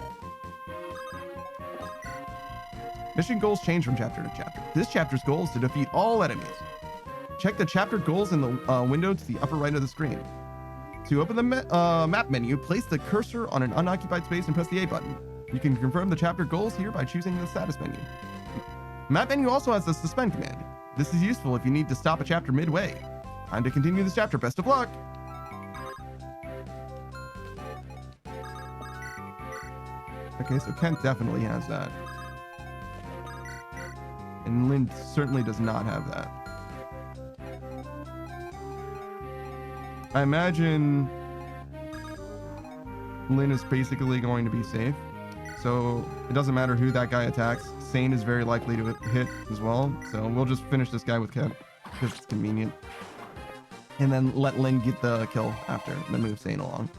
Mission goals change from chapter to chapter. This chapter's goal is to defeat all enemies. check the chapter goals in the window to the upper right of the screen. To open the map menu, place the cursor on an unoccupied space and press the A button. You can confirm the chapter goals here by choosing the status menu. Map menu also has the suspend command. This is useful if you need to stop a chapter midway. Time to continue this chapter. Best of luck. Okay, so Kent definitely has that. And Lynn certainly does not have that. I imagine Lynn is basically going to be safe. So it doesn't matter who that guy attacks. Sane is very likely to hit as well. So we'll just finish this guy with Kent because it's convenient. And then let Lynn get the kill after, and then move Sane along.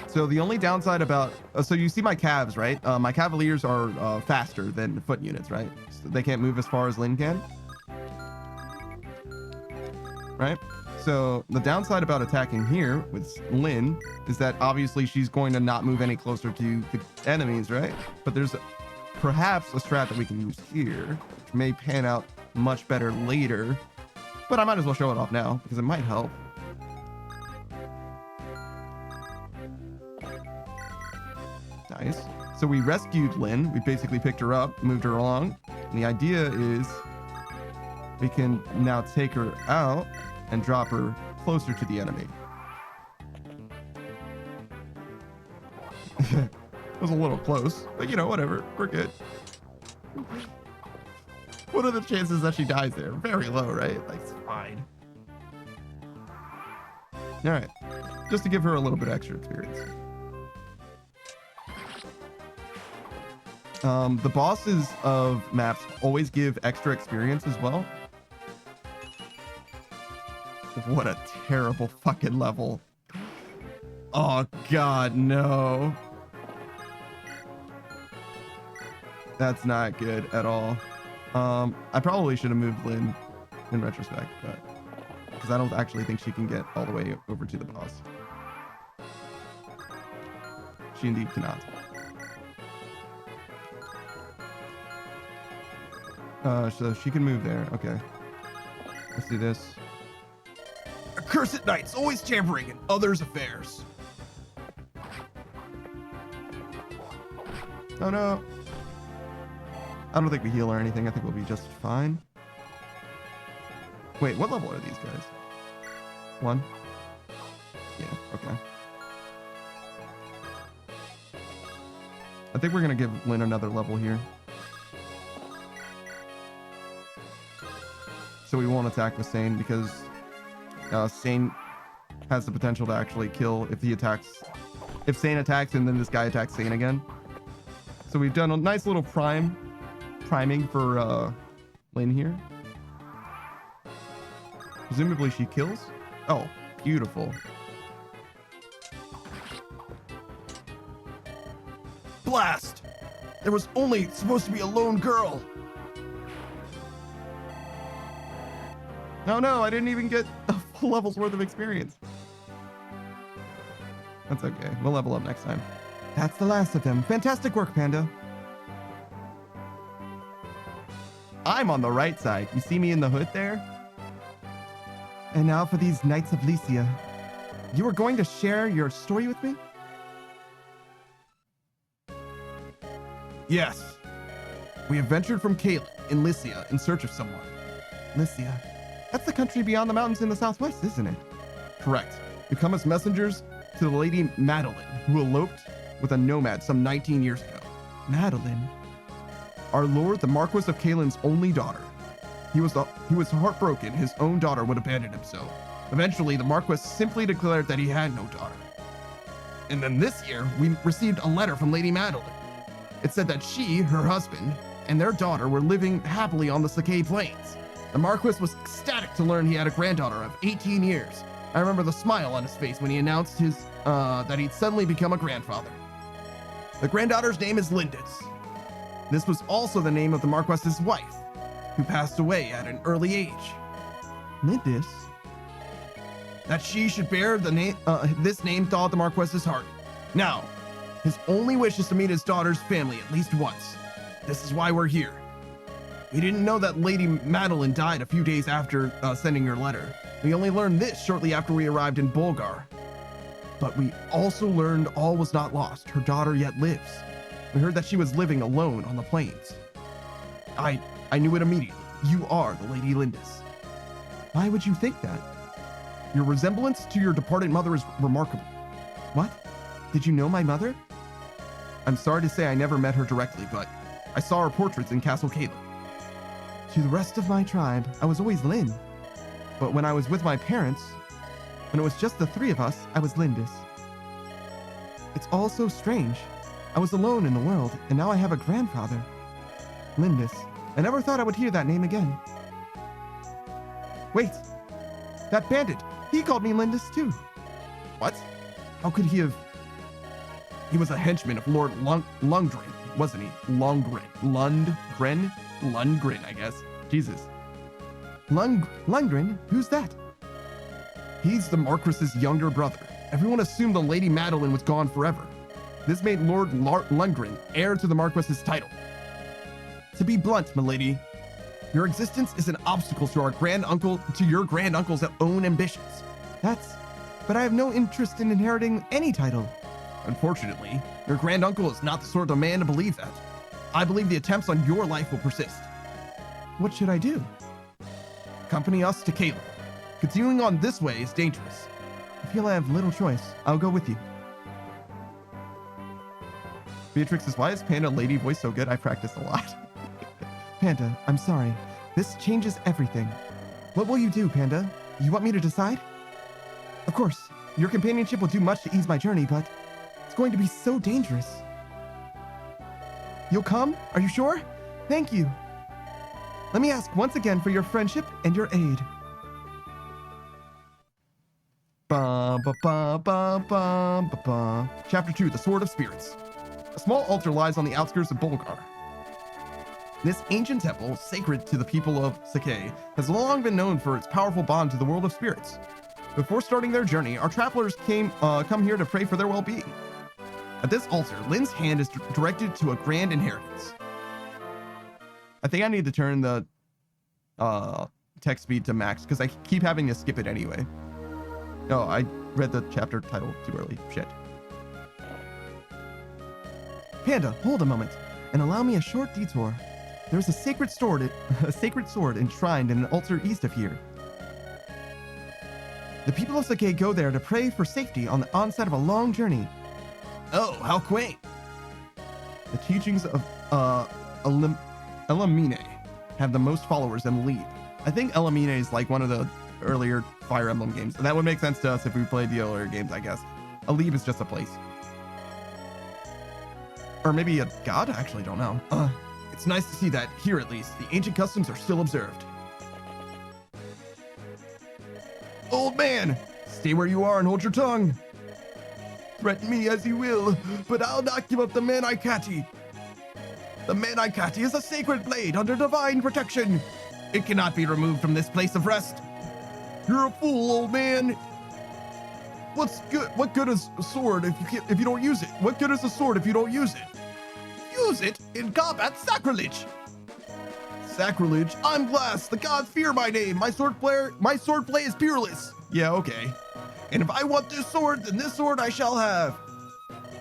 So the only downside about, so you see my calves, right? My cavaliers are faster than foot units, right? So they can't move as far as Lynn can. Right? So the downside about attacking here with Lynn is that obviously she's going to not move any closer to the enemies, right? But there's perhaps a strat that we can use here, which may pan out much better later. But I might as well show it off now because it might help. Nice. So we rescued Lynn. We basically picked her up, moved her along. And the idea is we can now take her out and drop her closer to the enemy. It was a little close, but you know, whatever. We're good. What are the chances that she dies there? Very low, right? Like, it's fine. All right. Just to give her a little bit extra experience. The bosses of maps always give extra experience as well. What a terrible fucking level. Oh god, no. That's not good at all. I probably should have moved Lynn in retrospect, but because I don't actually think she can get all the way over to the boss. She indeed cannot. So she can move there. Okay. Let's do this. Accursed knights, always tampering in others' affairs. Oh no. I don't think we heal or anything. I think we'll be just fine. Wait, what level are these guys? 1? Yeah, okay. I think we're gonna give Lynn another level here. So we won't attack with Sane because Sane has the potential to actually kill if he attacks. If Sane attacks and then this guy attacks Sane again. So we've done a nice little priming for Lynn here. Presumably she kills. Oh, beautiful. Blast! There was only supposed to be a lone girl. No, I didn't even get a full level's worth of experience. That's okay. We'll level up next time. That's the last of them. Fantastic work, Panda. I'm on the right side. You see me in the hood there? And now for these Knights of Lycia. You were going to share your story with me? Yes. We have ventured from Caelin in Lycia in search of someone. Lycia. That's the country beyond the mountains in the southwest, isn't it? Correct. We come as messengers to the Lady Madeline, who eloped with a nomad some 19 years ago. Madeline? Our lord, the Marquis of Caelin's only daughter. He was heartbroken his own daughter would abandon him so. Eventually, the Marquis simply declared that he had no daughter. And then this year, we received a letter from Lady Madeline. It said that she, her husband, and their daughter were living happily on the Sakai Plains. The Marquis was ecstatic to learn he had a granddaughter of 18 years. I remember the smile on his face when he announced that he'd suddenly become a grandfather. The granddaughter's name is Lindis. This was also the name of the Marquis's wife, who passed away at an early age. Lindis? That she should bear the name, this name thawed the Marquis's heart. Now, His only wish is to meet his daughter's family at least once. This is why we're here. We didn't know that Lady Madeline died a few days after sending your letter. We only learned this shortly after we arrived in Bulgar. But we also learned all was not lost. Her daughter yet lives. We heard that she was living alone on the plains. I knew it immediately. You are the Lady Lindis. Why would you think that? Your resemblance to your departed mother is remarkable. What? Did you know my mother? I'm sorry to say I never met her directly, but I saw her portraits in Castle Caleb. To the rest of my tribe, I was always Lynn. But when I was with my parents, when it was just the three of us, I was Lindis. It's all so strange. I was alone in the world, and now I have a grandfather. Lindis. I never thought I would hear that name again. Wait. That bandit. He called me Lindis too. What? How could he have... He was a henchman of Lord Lundgren, wasn't he? Lundgren, I guess. Jesus. Lundgren? Who's that? He's the Marquis's younger brother. Everyone assumed the Lady Madeline was gone forever. This made Lord Lundgren heir to the Marquis's title. To be blunt, milady, your existence is an obstacle to your granduncle's own ambitions. But I have no interest in inheriting any title. Unfortunately, your granduncle is not the sort of man to believe that. I believe the attempts on your life will persist. What should I do? Accompany us to Caleb. Continuing on this way is dangerous. I feel I have little choice. I'll go with you. Beatrix says, why is Panda lady voice so good? I practiced a lot. Panda, I'm sorry. This changes everything. What will you do, Panda? You want me to decide? Of course. Your companionship will do much to ease my journey, but it's going to be so dangerous. You'll come? Are you sure? Thank you. Let me ask once again for your friendship and your aid. Chapter 2, The Sword of Spirits. A small altar lies on the outskirts of Bulgar. This ancient temple, sacred to the people of Sakai, has long been known for its powerful bond to the world of spirits. Before starting their journey, our travelers come here to pray for their well-being. At this altar, Lynn's hand is directed to a grand inheritance. I think I need to turn the text speed to max because I keep having to skip it anyway. No, I read the chapter title too early. Shit. Panda, hold a moment and allow me a short detour. There's a sacred sword enshrined in an altar east of here. The people of Sakai go there to pray for safety on the onset of a long journey. Oh, how quaint. The teachings of Elimine have the most followers in the lead. I think Elimine is like one of the earlier Fire Emblem games. And that would make sense to us if we played the earlier games, I guess. Alib is just a place. Or maybe a god? I actually don't know. It's nice to see that, here at least, the ancient customs are still observed. Old man, stay where you are and hold your tongue. Threaten me as you will, but I'll not give up the Manaikati. The Manaikati is a sacred blade under divine protection. It cannot be removed from this place of rest. You're a fool, old man. What good is a sword if you don't use it? What good is a sword if you don't use it? Use it in combat? Sacrilege! Sacrilege? I'm Glass. The gods fear my name. My swordplay is peerless. Yeah, okay. And if I want this sword, then this sword I shall have.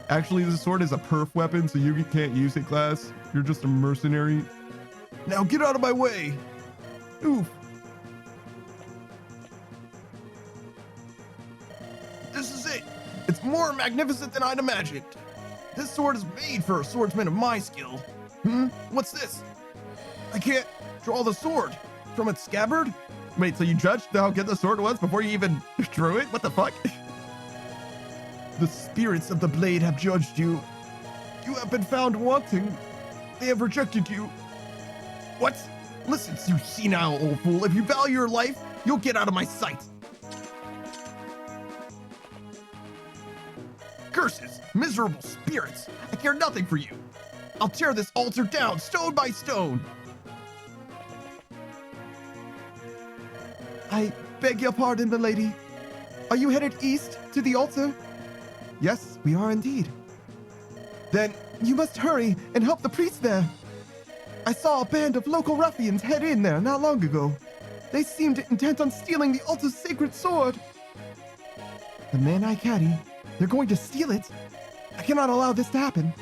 Actually, this sword is a perf weapon, so you can't use it, Glass. You're just a mercenary. Now get out of my way. Oof. This is it. It's more magnificent than I'd imagined. This sword is made for a swordsman of my skill. What's this? I can't draw the sword from its scabbard. Wait, so you judged how good the sword was before you even drew it? What the fuck? The spirits of the blade have judged you. You have been found wanting. They have rejected you. What? Listen, you senile old fool. If you value your life, you'll get out of my sight. Curses, miserable spirits. I care nothing for you. I'll tear this altar down, stone by stone. I beg your pardon, milady. Are you headed east to the altar? Yes, we are indeed. Then you must hurry and help the priest there. I saw a band of local ruffians head in there not long ago. They seemed intent on stealing the altar's sacred sword. The man I caddy, they're going to steal it. I cannot allow this to happen.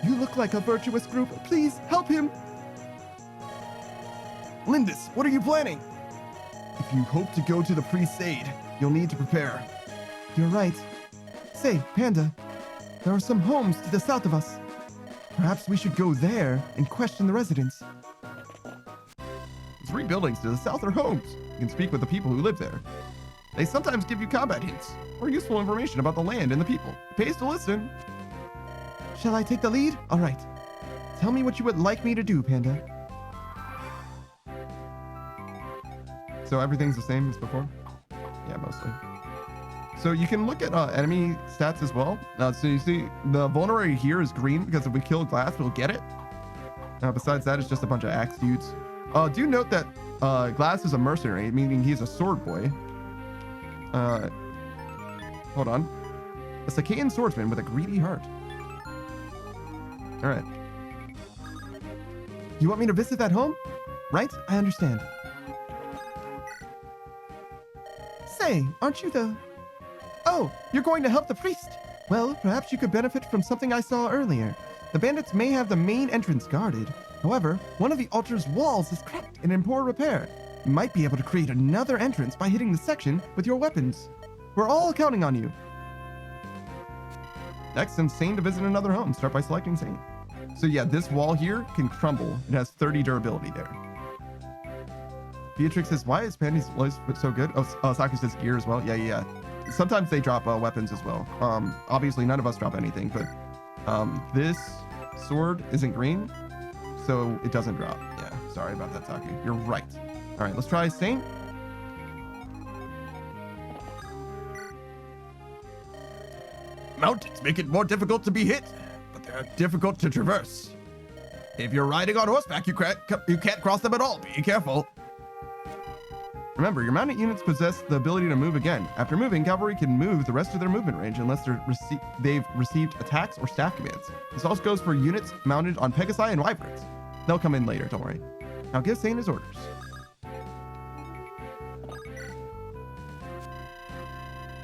You look like a virtuous group. Please help him. Lindis, what are you planning? If you hope to go to the priest's aid, you'll need to prepare. You're right. Say, Panda, there are some homes to the south of us. Perhaps we should go there and question the residents. 3 buildings to the south are homes. You can speak with the people who live there. They sometimes give you combat hints or useful information about the land and the people. It pays to listen. Shall I take the lead? All right. Tell me what you would like me to do, Panda. So everything's the same as before? Yeah, mostly. So you can look at enemy stats as well. So you see the vulnerability here is green because if we kill Glass, we'll get it. Besides that, it's just a bunch of axe dudes. Do note that Glass is a mercenary, meaning he's a sword boy. Hold on. A Sakaean swordsman with a greedy heart. All right. You want me to visit that home? Right? I understand. Say, aren't you the... Oh, you're going to help the priest. Well, perhaps you could benefit from something I saw earlier. The bandits may have the main entrance guarded. However, one of the altar's walls is cracked and in poor repair. You might be able to create another entrance by hitting the section with your weapons. We're all counting on you. Next, send Sane to visit another home. Start by selecting Sane. So yeah, this wall here can crumble. It has 30 durability there. Beatrix says, why is Pandy's life so good? Oh, Saku says gear as well. Yeah. Sometimes they drop weapons as well. Obviously, none of us drop anything, but this sword isn't green, so it doesn't drop. Yeah, sorry about that, Saku. You're right. All right, let's try Sane. Mountains make it more difficult to be hit, but they're difficult to traverse. If you're riding on horseback, you can't cross them at all. Be careful. Remember, your mounted units possess the ability to move again. After moving, cavalry can move the rest of their movement range unless they've received attacks or staff commands. This also goes for units mounted on Pegasi and Wyverns. They'll come in later, don't worry. Now give Sane his orders.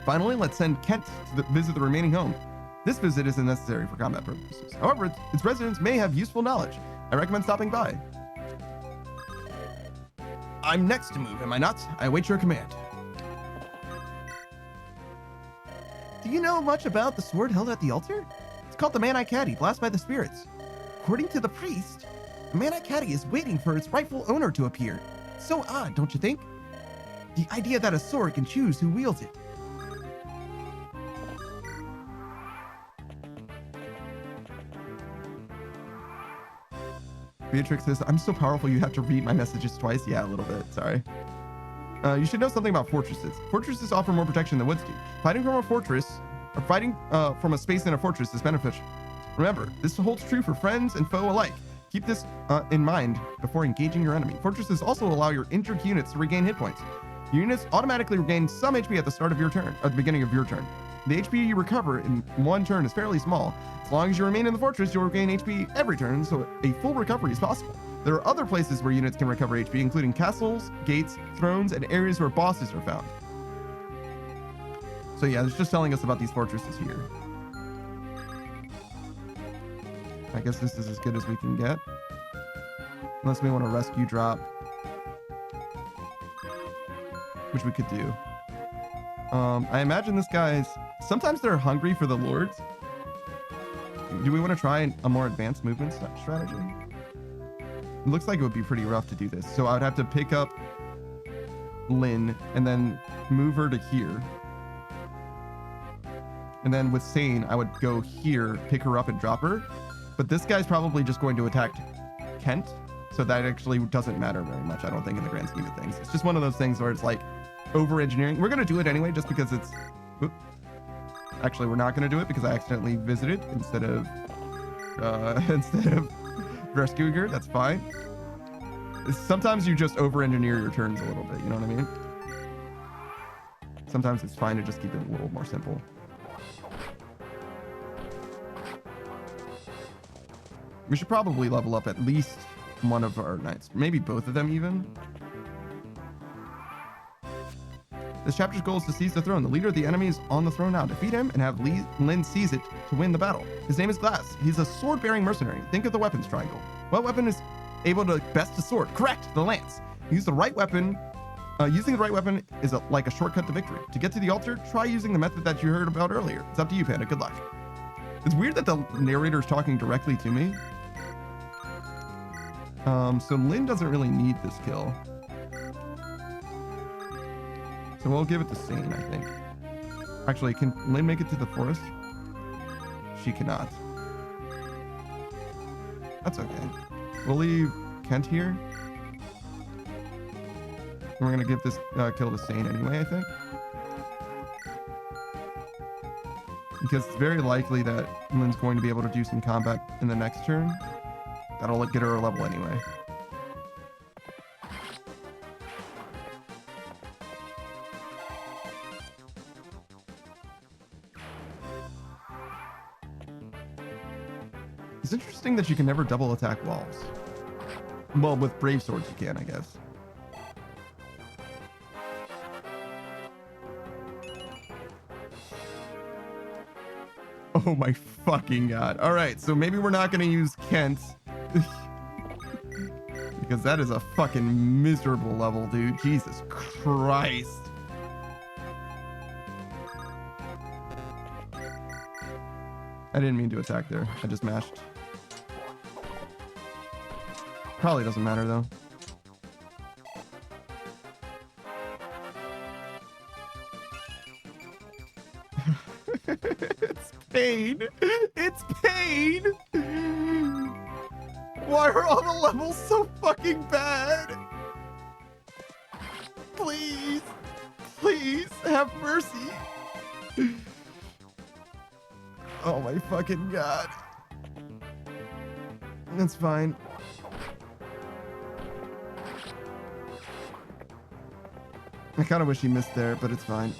Finally, let's send Kent to visit the remaining home. This visit isn't necessary for combat purposes. However, its residents may have useful knowledge. I recommend stopping by. I'm next to move, am I not? I await your command. Do you know much about the sword held at the altar? It's called the Man I Caddy, blessed by the spirits. According to the priest, the Man I Caddy is waiting for its rightful owner to appear. So odd, don't you think? The idea that a sword can choose who wields it. Beatrix says, I'm so powerful you have to read my messages twice. Yeah, a little bit. Sorry. You should know something about fortresses. Fortresses offer more protection than woods do. Fighting from a fortress, or fighting from a space in a fortress is beneficial. Remember, this holds true for friends and foe alike. Keep this in mind before engaging your enemy. Fortresses also allow your injured units to regain hit points. Your units automatically regain some HP at the start of your turn, at the beginning of your turn. The HP you recover in one turn is fairly small. As long as you remain in the fortress, you'll regain HP every turn, so a full recovery is possible. There are other places where units can recover HP, including castles, gates, thrones, and areas where bosses are found. So yeah, it's just telling us about these fortresses here. I guess this is as good as we can get. Unless we want to rescue drop. Which we could do. I imagine this guy's... Sometimes they're hungry for the lords. Do we want to try a more advanced movement strategy? It looks like it would be pretty rough to do this. So I would have to pick up Lynn and then move her to here. And then with Sane, I would go here, pick her up and drop her. But this guy's probably just going to attack Kent. So that actually doesn't matter very much, I don't think, in the grand scheme of things. It's just one of those things where it's like over-engineering. We're going to do it anyway just because it's... Oop. Actually, we're not going to do it because I accidentally visited instead of rescuing her. That's fine. Sometimes you just over-engineer your turns a little bit, you know what I mean? Sometimes it's fine to just keep it a little more simple. We should probably level up at least one of our knights, maybe both of them even. This chapter's goal is to seize the throne. The leader of the enemy is on the throne now. Defeat him and have Lin seize it to win the battle. His name is Glass. He's a sword-bearing mercenary. Think of the weapons triangle. What weapon is able to best a sword? Correct, the lance. Use the right weapon. Using the right weapon is like a shortcut to victory. To get to the altar, try using the method that you heard about earlier. It's up to you, Panda. Good luck. It's weird that the narrator is talking directly to me. So Lin doesn't really need this kill. So we'll give it to Sane, I think. Actually, can Lin make it to the forest? She cannot. That's okay. We'll leave Kent here. We're gonna give this kill to Sane anyway, I think. Because it's very likely that Lin's going to be able to do some combat in the next turn. That'll get her a level anyway. It's interesting that you can never double attack walls. Well, with brave swords you can, I guess. Oh my fucking god. All right, so maybe we're not going to use Kent. Because that is a fucking miserable level, dude. Jesus Christ. I didn't mean to attack there. I just mashed. Probably doesn't matter though. It's pain. It's pain. Why are all the levels so fucking bad? Please. Please have mercy. Oh my fucking god. That's fine. I kind of wish he missed there, but it's fine.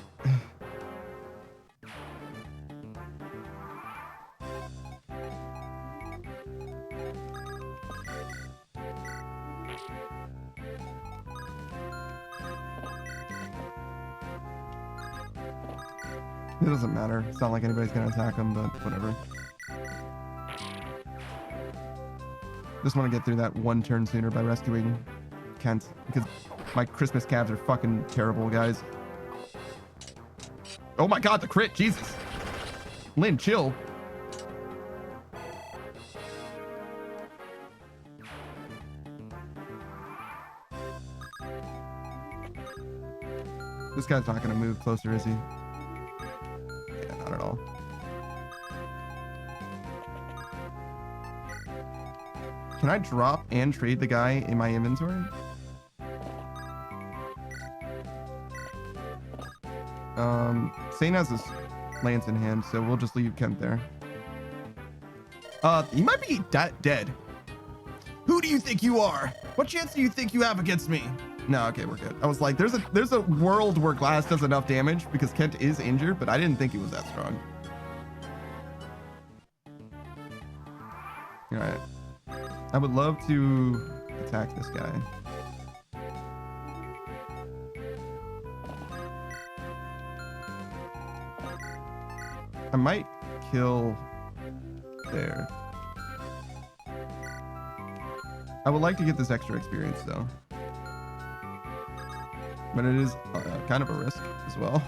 It doesn't matter. It's not like anybody's gonna attack him, but whatever. Just want to get through that one turn sooner by rescuing Kent, because my Christmas calves are fucking terrible, guys. Oh my god, the crit! Jesus! Lin, chill. This guy's not gonna move closer, is he? Yeah, not at all. Can I drop and trade the guy in my inventory? Sane has his lance in hand, so we'll just leave Kent there. He might be dead. Who do you think you are? What chance do you think you have against me? No, okay, we're good. I was like, there's a world where Glass does enough damage because Kent is injured, but I didn't think he was that strong. All right. I would love to attack this guy. I might kill there. I would like to get this extra experience though. But it is kind of a risk as well.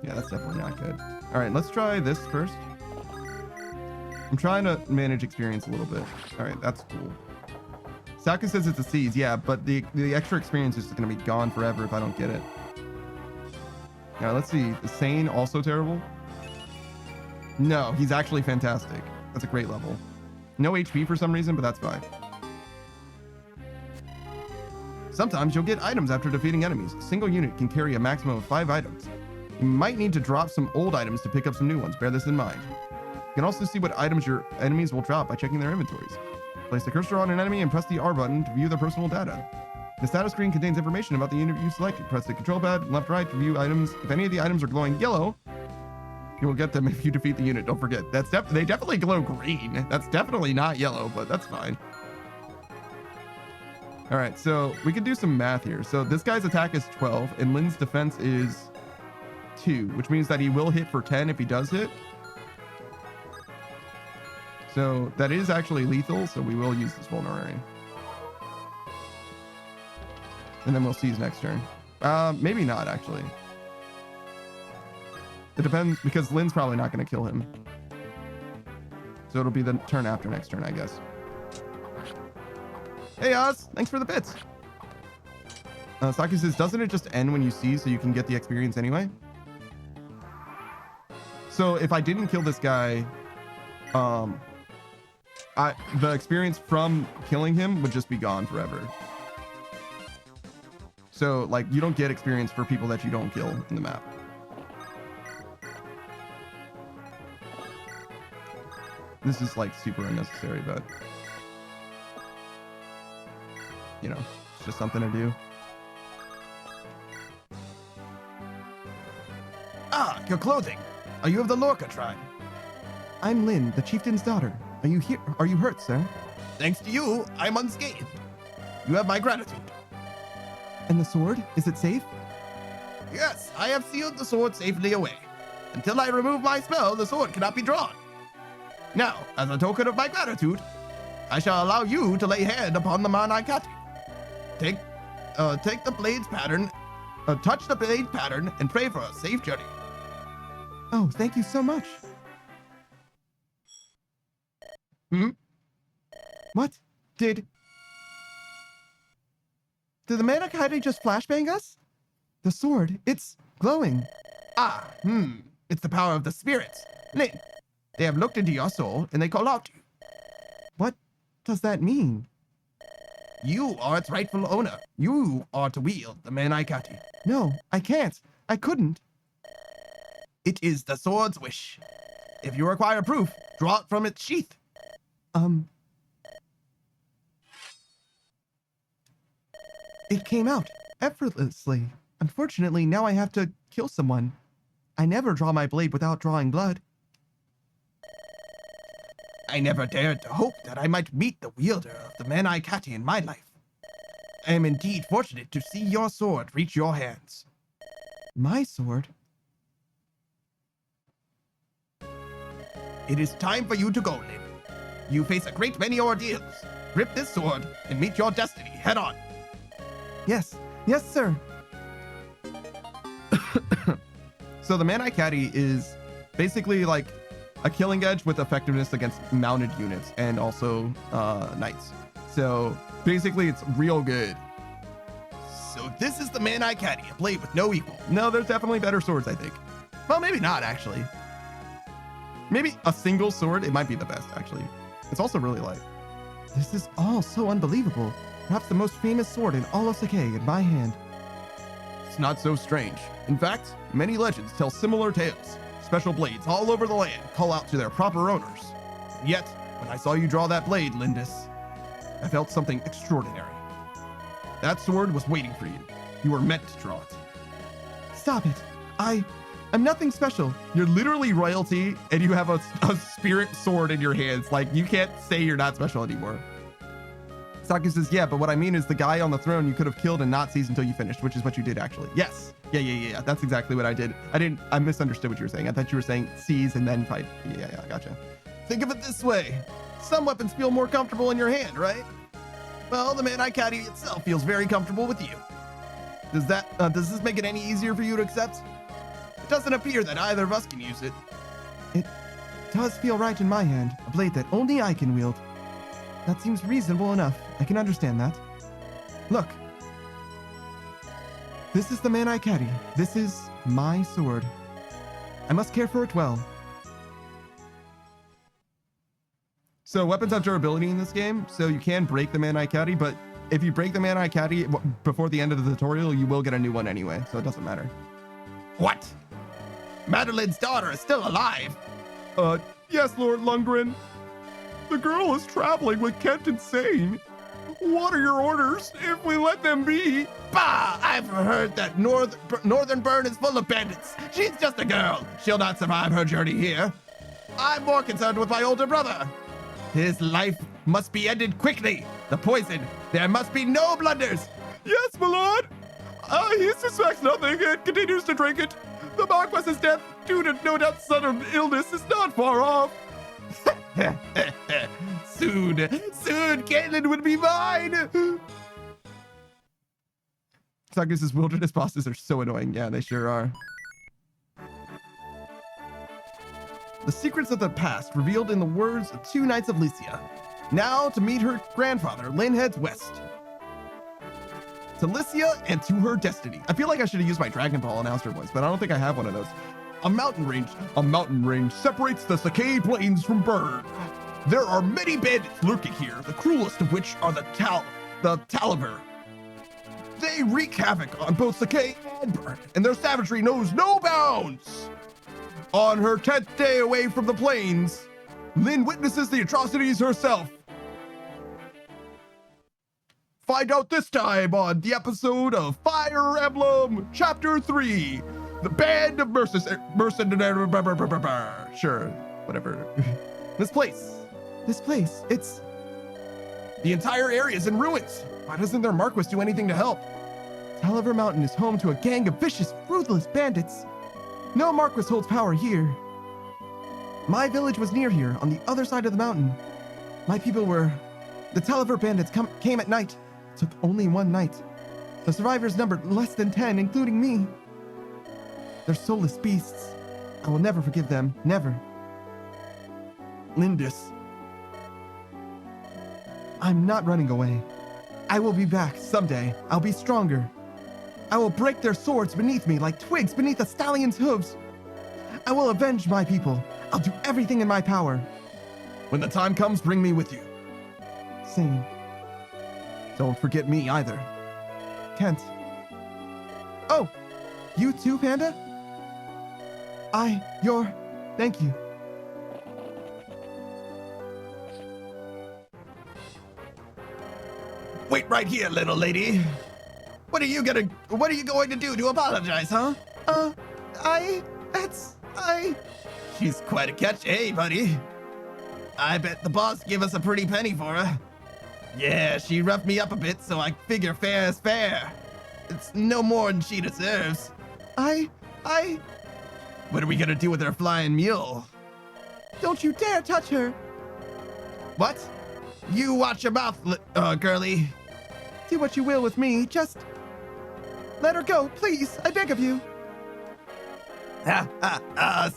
Yeah, that's definitely not good. All right, let's try this first. I'm trying to manage experience a little bit. All right, that's cool. Saka says it's a seize. Yeah, but the extra experience is going to be gone forever if I don't get it. All right, let's see. Is Sane also terrible? No, he's actually fantastic. That's a great level. No HP for some reason, but that's fine. Sometimes you'll get items after defeating enemies. A single unit can carry a maximum of 5 items. You might need to drop some old items to pick up some new ones. Bear this in mind. You can also see what items your enemies will drop by checking their inventories. Place the cursor on an enemy and press the R button to view their personal data. The status screen contains information about the unit you selected. Press the control pad left right to view items. If any of the items are glowing yellow, You will get them if you defeat the unit. Don't forget. They definitely glow green. That's definitely not yellow, but that's fine. All right, so we can do some math here. So this guy's attack is 12 and Lynn's defense is 2, which means that he will hit for 10 if he does hit. So that is actually lethal, so we will use this vulnerary. And then we'll seize next turn. Maybe not, actually. It depends, because Lynn's probably not going to kill him. So it'll be the turn after next turn, I guess. Hey, Oz! Thanks for the bits! Saki says, doesn't it just end when you seize so you can get the experience anyway? So if I didn't kill this guy, the experience from killing him would just be gone forever. So, like, you don't get experience for people that you don't kill in the map. This is, like, super unnecessary, but... you know, it's just something to do. Ah, your clothing! Are you of the Lorca tribe? I'm Lynn, the chieftain's daughter. Are you here? Are you hurt, sir? Thanks to you, I'm unscathed. You have my gratitude. And the sword? Is it safe? Yes, I have sealed the sword safely away. Until I remove my spell, the sword cannot be drawn. Now, as a token of my gratitude, I shall allow you to lay hand upon the Manaikati. Take the blade's pattern, touch the blade pattern, and pray for a safe journey. Oh, thank you so much. What? Did the Manaikati just flashbang us? The sword, it's glowing. It's the power of the spirits. Lynn, they have looked into your soul and they call out to you. What does that mean? You are its rightful owner. You are to wield the Manaikati. No, I can't. I couldn't. It is the sword's wish. If you require proof, draw it from its sheath. It came out effortlessly. Unfortunately, now I have to kill someone. I never draw my blade without drawing blood. I never dared to hope that I might meet the wielder of the Manaikati in my life. I am indeed fortunate to see your sword reach your hands. My sword? It is time for you to go, Lynn. You face a great many ordeals. Grip this sword and meet your destiny head on. Yes, yes, sir. So the Manaikati is basically like a killing edge with effectiveness against mounted units and also knights. So basically it's real good. So this is the Manaikati, a blade with no equal. No, there's definitely better swords, I think. Well, maybe not, actually. Maybe a single sword, it might be the best, actually. It's also really light. This is all so unbelievable. Perhaps the most famous sword in all of Sakai in my hand. It's not so strange. In fact, many legends tell similar tales. Special blades all over the land call out to their proper owners. And yet, when I saw you draw that blade, Lindis, I felt something extraordinary. That sword was waiting for you. You were meant to draw it. Stop it. I'm nothing special. You're literally royalty, and you have a spirit sword in your hands. Like, you can't say you're not special anymore. Saki says, yeah, but what I mean is the guy on the throne you could have killed and not seized until you finished, which is what you did, actually. Yes. Yeah. That's exactly what I did. I misunderstood what you were saying. I thought you were saying seize and then fight. Yeah, gotcha. Think of it this way. Some weapons feel more comfortable in your hand, right? Well, the Manaikati itself feels very comfortable with you. Does this make it any easier for you to accept? It doesn't appear that either of us can use it. It does feel right in my hand, a blade that only I can wield. That seems reasonable enough. I can understand that. Look. This is the Manaikati. This is my sword. I must care for it well. So weapons have durability in this game, so you can break the Manaikati, but if you break the Manaikati before the end of the tutorial, you will get a new one anyway, so it doesn't matter. What? Madeline's daughter is still alive? Yes, Lord Lundgren. The girl is traveling with Kent Insane. What are your orders if we let them be? Bah! I've heard that Northern Burn is full of bandits. She's just a girl. She'll not survive her journey here. I'm more concerned with my older brother. His life must be ended quickly. The poison. There must be no blunders. Yes, my lord. He suspects nothing and continues to drink it. The Marquess's death, due to no doubt sudden illness, is not far off. Soon, Caitlin would be mine. Sagas' wilderness bosses are so annoying. Yeah, they sure are. The secrets of the past revealed in the words of 2 Knights of Lycia. Now to meet her grandfather, Lynn heads west. To Lycia and to her destiny. I feel like I should have used my Dragon Ball announcer voice, but I don't think I have one of those. A mountain range separates the Sakai Plains from Burn. There are many bandits lurking here, the cruelest of which are the Talaver. They wreak havoc on both Sakai and Burn, and their savagery knows no bounds. On her 10th day away from the plains, Lynn witnesses the atrocities herself. Find out this time on the episode of Fire Emblem Chapter 3, The Band of Mercenaries. Sure, whatever. This place, it's... The entire area is in ruins. Why doesn't their Marquis do anything to help? Talaver Mountain is home to a gang of vicious, ruthless bandits. No Marquis holds power here. My village was near here, on the other side of the mountain. My people were... The Talaver bandits came at night. Took only one night. The survivors numbered less than 10, including me. They're soulless beasts. I will never forgive them. Never. Lindis. I'm not running away. I will be back someday. I'll be stronger. I will break their swords beneath me like twigs beneath a stallion's hooves. I will avenge my people. I'll do everything in my power. When the time comes, bring me with you. Same. Don't forget me either. Kent. Oh, you too, Panda? Thank you. Wait right here, little lady. What are you going to do to apologize, huh? She's quite a catch, eh, buddy? I bet the boss gave us a pretty penny for her. Yeah, she roughed me up a bit, so I figure fair is fair. It's no more than she deserves. What are we gonna do with her flying mule? Don't you dare touch her. What? You watch your mouth, girlie. Do what you will with me, just let her go, please, I beg of you.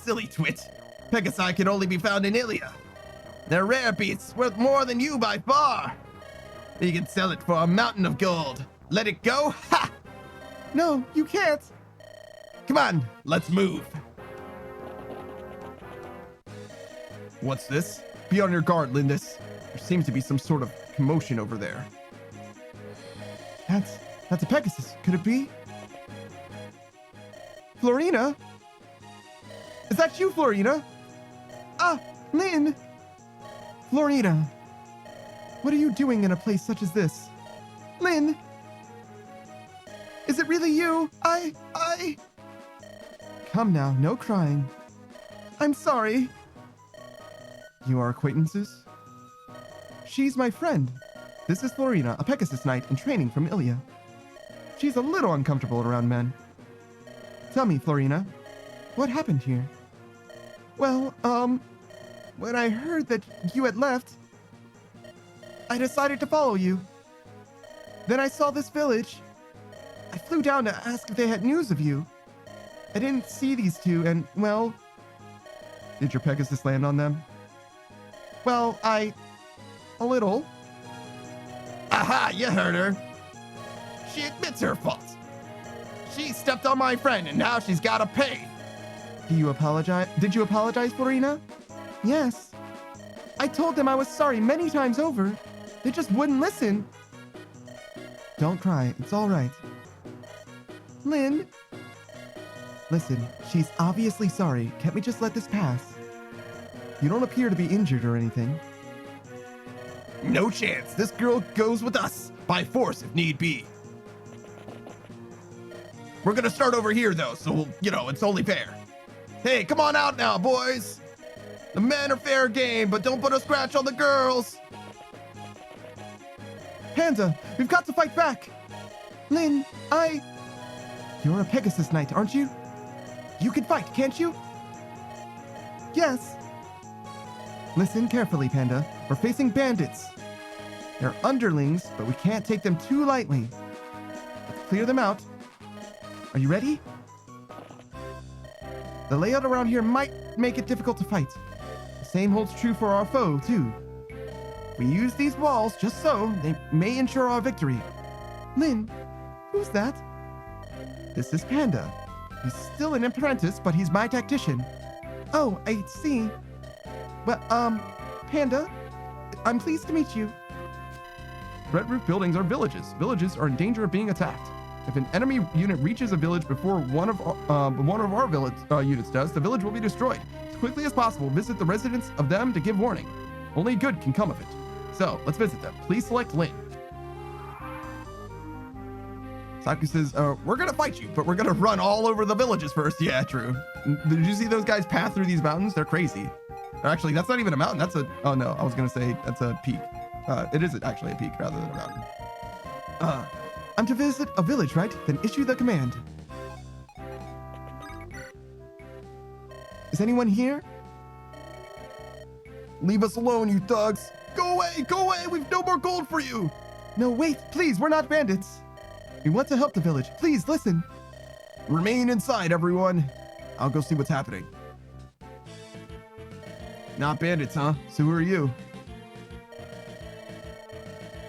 Silly twit. Pegasi can only be found in Ilia. They're rare beasts, worth more than you by far. You can sell it for a mountain of gold. Let it go? Ha! No, you can't. Come on, let's move. What's this? Be on your guard, Lindis. There seems to be some sort of commotion over there. That's a Pegasus. Could it be? Florina? Is that you, Florina? Ah, Lynn! Florina, what are you doing in a place such as this? Lynn! Is it really you? Come now, no crying. I'm sorry. You are acquaintances? She's my friend. This is Florina, a Pegasus Knight in training from Ilia. She's a little uncomfortable around men. Tell me, Florina, what happened here? Well, when I heard that you had left, I decided to follow you. Then I saw this village. I flew down to ask if they had news of you. I didn't see these two, and, well... Did your Pegasus land on them? Well, a little. Aha, you heard her. She admits her fault. She stepped on my friend, and now she's gotta pay. Did you apologize, Florina? Yes. I told them I was sorry many times over. They just wouldn't listen. Don't cry, it's all right. Lynn? Listen, she's obviously sorry. Can't we just let this pass? You don't appear to be injured or anything. No chance. This girl goes with us, by force if need be. We're gonna start over here though, so, you know, it's only fair. Hey, come on out now, boys. The men are fair game, but don't put a scratch on the girls. Panda, we've got to fight back. Lynn, You're a Pegasus Knight, aren't you? You can fight, can't you? Yes. Listen carefully, Panda. We're facing bandits. They're underlings, but we can't take them too lightly. Let's clear them out. Are you ready? The layout around here might make it difficult to fight. The same holds true for our foe, too. We use these walls just so they may ensure our victory. Lynn, who's that? This is Panda. He's still an apprentice, but he's my tactician. Oh, I see. Well, Panda, I'm pleased to meet you. Red roof buildings are villages. Villages are in danger of being attacked. If an enemy unit reaches a village before one of our village units does, the village will be destroyed. As quickly as possible, visit the residents of them to give warning. Only good can come of it. So, let's visit them. Please select Lynn. Saku says, we're gonna fight you, but we're gonna run all over the villages first. Yeah, true. Did you see those guys pass through these mountains? They're crazy. Actually, that's not even a mountain. That's a, oh no, I was gonna say that's a peak. It is actually a peak rather than a mountain. I'm to visit a village, right? Then issue the command. Is anyone here? Leave us alone, you thugs. Go away, go away. We've no more gold for you. No, wait, please, we're not bandits. We want to help the village. Please, listen. Remain inside, everyone. I'll go see what's happening. Not bandits, huh? So who are you?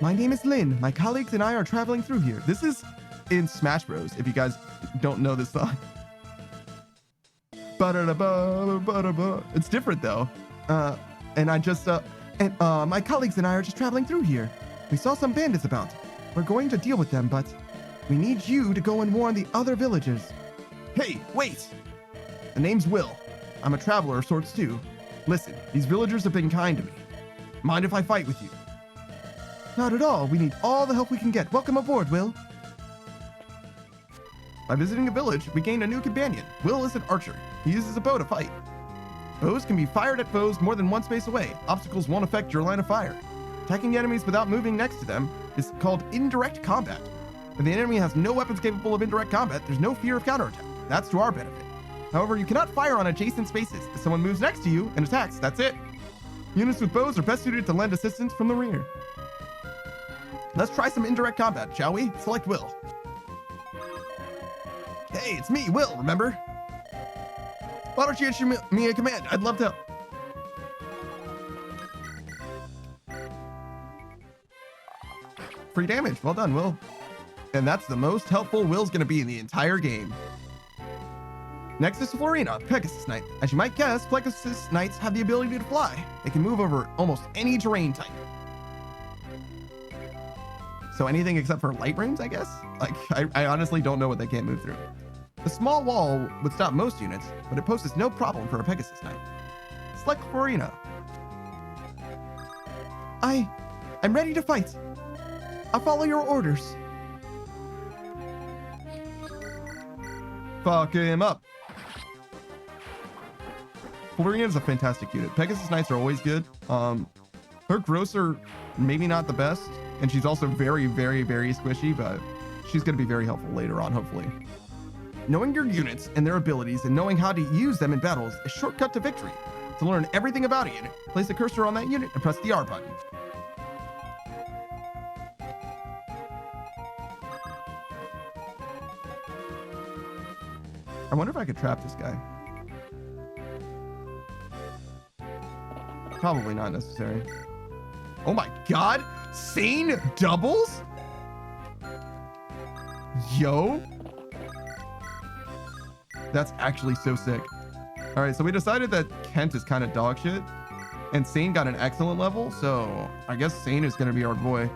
My name is Lynn. My colleagues and I are traveling through here. This is in Smash Bros, if you guys don't know this song. It's different, though. And I just, my colleagues and I are just traveling through here. We saw some bandits about. We're going to deal with them, but we need you to go and warn the other villagers. Hey, wait! The name's Will. I'm a traveler of sorts, too. Listen, these villagers have been kind to me. Mind if I fight with you? Not at all. We need all the help we can get. Welcome aboard, Will. By visiting a village, we gain a new companion. Will is an archer. He uses a bow to fight. Bows can be fired at foes more than one space away. Obstacles won't affect your line of fire. Attacking enemies without moving next to them is called indirect combat. When the enemy has no weapons capable of indirect combat, there's no fear of counterattack. That's to our benefit. However, you cannot fire on adjacent spaces. If someone moves next to you and attacks, that's it. Units with bows are best suited to lend assistance from the rear. Let's try some indirect combat, shall we? Select Will. Hey, it's me, Will, remember? Why don't you issue me a command? I'd love to help. Free damage. Well done, Will. And that's the most helpful Will's going to be in the entire game. Next is Florina, Pegasus Knight. As you might guess, Pegasus Knights have the ability to fly. They can move over almost any terrain type. So anything except for light rooms, I guess? Like, I honestly don't know what they can't move through. The small wall would stop most units, but it poses no problem for a Pegasus Knight. Select Florina. I'm ready to fight. I'll follow your orders. Fuck him up. Florina is a fantastic unit. Pegasus Knights are always good. Her growths are maybe not the best, and she's also very, very, very squishy, but she's going to be very helpful later on, hopefully. Knowing your units and their abilities and knowing how to use them in battles is a shortcut to victory. To learn everything about a unit, place the cursor on that unit and press the R button. I wonder if I could trap this guy. Probably not necessary. Oh my god! Sane doubles? Yo! That's actually so sick. All right, so we decided that Kent is kind of dog shit, and Sane got an excellent level, so I guess Sane is going to be our boy.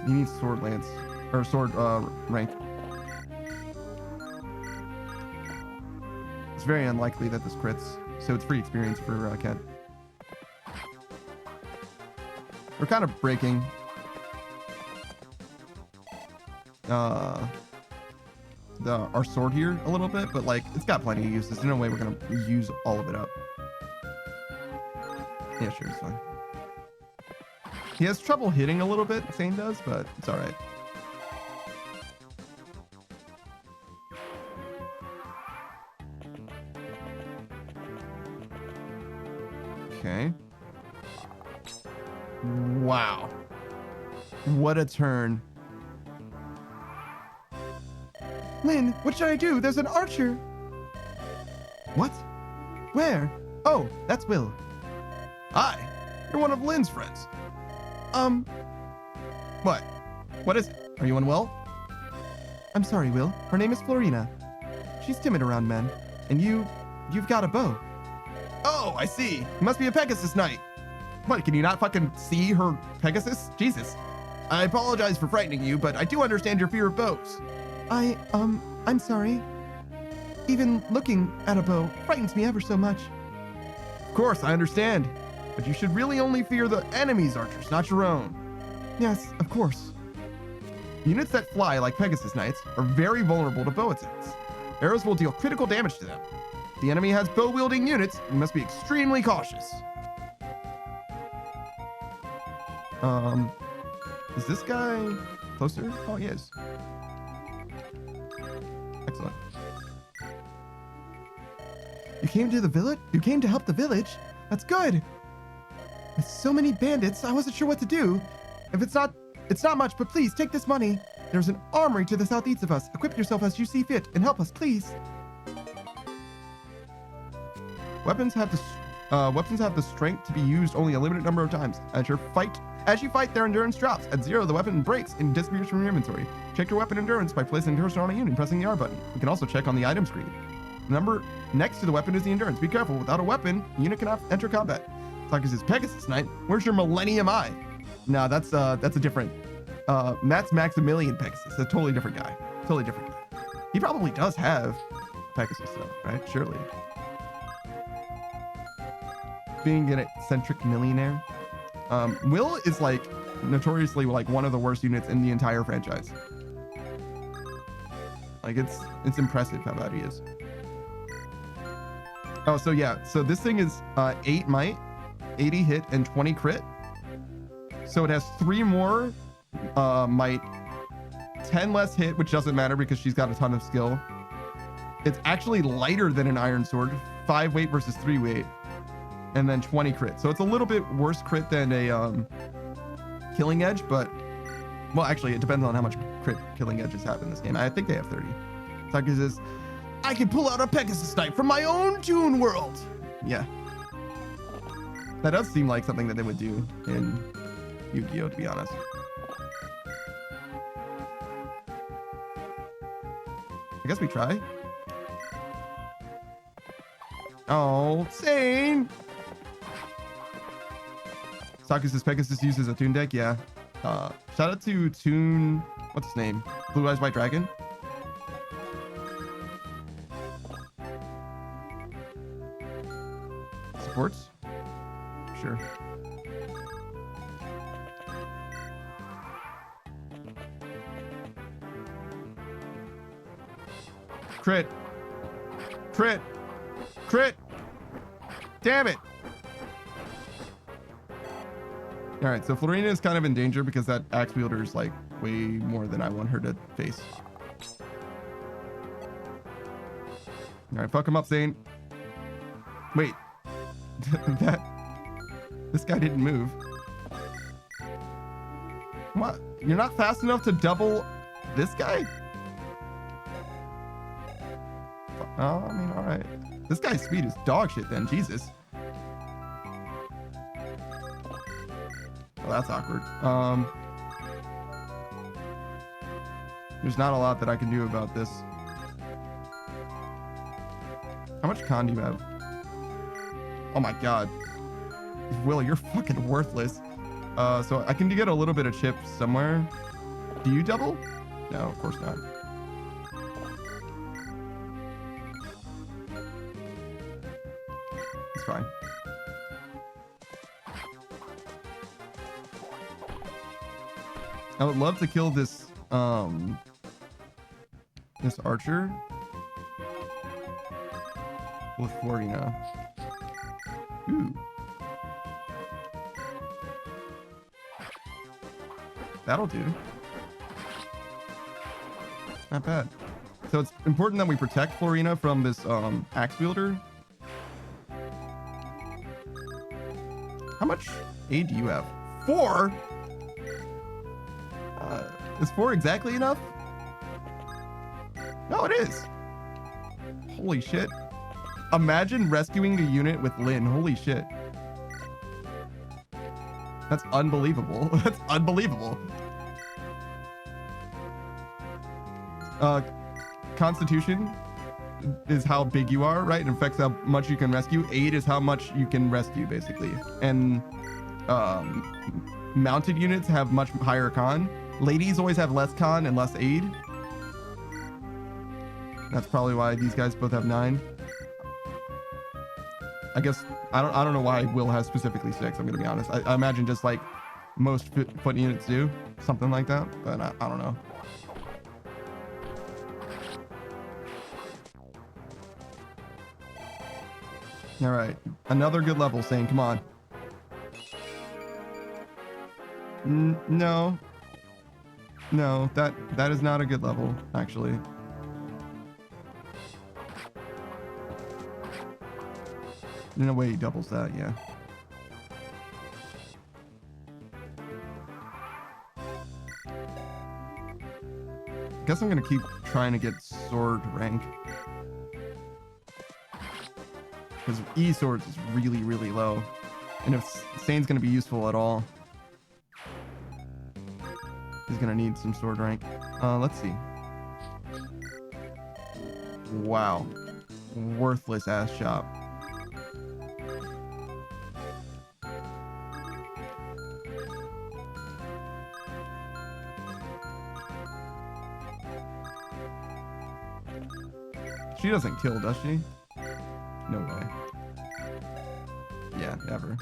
He needs sword lance, or sword rank. It's very unlikely that this crits. so it's free experience for Kent. We're kind of breaking our sword here a little bit, but like it's got plenty of uses. There's no way we're gonna use all of it up. Yeah, sure, it's fine. He has trouble hitting a little bit, Sane does, but it's all right. Okay. Wow. What a turn. Lynn, what should I do? There's an archer. What? Where? Oh, that's Will. Hi. You're one of Lynn's friends. What? What is it? Are you unwell? I'm sorry, Will. Her name is Florina. She's timid around men. And you've got a bow. Oh, I see. It must be a Pegasus night. What, can you not fucking see her Pegasus? Jesus. I apologize for frightening you, but I do understand your fear of bows. I'm sorry. Even looking at a bow frightens me ever so much. Of course, I understand. But you should really only fear the enemy's archers, not your own. Yes, of course. Units that fly like Pegasus Knights are very vulnerable to bow attacks. Arrows will deal critical damage to them. If the enemy has bow-wielding units, you must be extremely cautious. Is this guy closer? Oh, he is. Excellent. You came to the village? You came to help the village? That's good. With so many bandits, I wasn't sure what to do. If it's not much, but please take this money. There's an armory to the southeast of us. Equip yourself as you see fit and help us, please. Weapons have the strength to be used only a limited number of times. As you fight, their endurance drops. At 0, the weapon breaks and disappears from your inventory. Check your weapon endurance by placing the cursor on a unit and pressing the R button. You can also check on the item screen. The number next to the weapon is the endurance. Be careful, without a weapon, the unit cannot enter combat. Tarkus is Pegasus Knight. Where's your Millennium Eye? No, that's a different. Matt's Maximilian Pegasus. A totally different guy. Totally different guy. He probably does have Pegasus though, right? Surely. Being an eccentric millionaire. Will is like notoriously like one of the worst units in the entire franchise. Like it's impressive how bad he is. Oh, so yeah, so this thing is 8 might, 80 hit, and 20 crit. So it has 3 more might, 10 less hit, which doesn't matter because she's got a ton of skill. It's actually lighter than an iron sword, 5 weight versus 3 weight, and then 20 crit. So it's a little bit worse crit than a killing edge, but well, actually, it depends on how much crit killing edges have in this game. I think they have 30. Tarkus says, I can pull out a Pegasus Knight from my own Toon World. Yeah. That does seem like something that they would do in Yu-Gi-Oh, to be honest. I guess we try. Oh, Sane! Tarkus says Pegasus uses a Toon deck. Yeah. Shout out to Toon... What's his name? Blue Eyes White Dragon. Supports? Sure. Crit. Crit. Crit. Damn it. All right, so Florina is kind of in danger because that axe wielder is like way more than I want her to face. All right, fuck him up, Zane. Wait. This guy didn't move. What? You're not fast enough to double this guy? Oh, I mean, all right. This guy's speed is dog shit then, Jesus. Well, that's awkward. There's not a lot that I can do about this. How much con do you have? Oh my god. Will, you're fucking worthless. So I can get a little bit of chip somewhere. Do you double? No, of course not. fine. I would love to kill this this archer with Florina. Ooh. That'll do. Not bad. So it's important that we protect Florina from this axe wielder. How much aid do you have? 4? Is 4 exactly enough? No, it is. Holy shit. Imagine rescuing a unit with Lynn. Holy shit. That's unbelievable. That's unbelievable. Constitution is how big you are, right? It affects how much you can rescue. Aid is how much you can rescue, basically. And mounted units have much higher con. Ladies always have less con and less aid. That's probably why these guys both have 9. I guess I don't know why Will has specifically 6. I'm gonna be honest. I imagine just like most foot units do, something like that. But I don't know. All right, another good level, Sane. Come on. No, that is not a good level, actually. In a way, he doubles that, yeah. Guess I'm gonna keep trying to get sword rank. Because E swords is really, really low. And if Sane's gonna be useful at all, he's gonna need some sword rank. Let's see. Wow. Worthless ass shop. She doesn't kill, does she? No way. Yeah, never.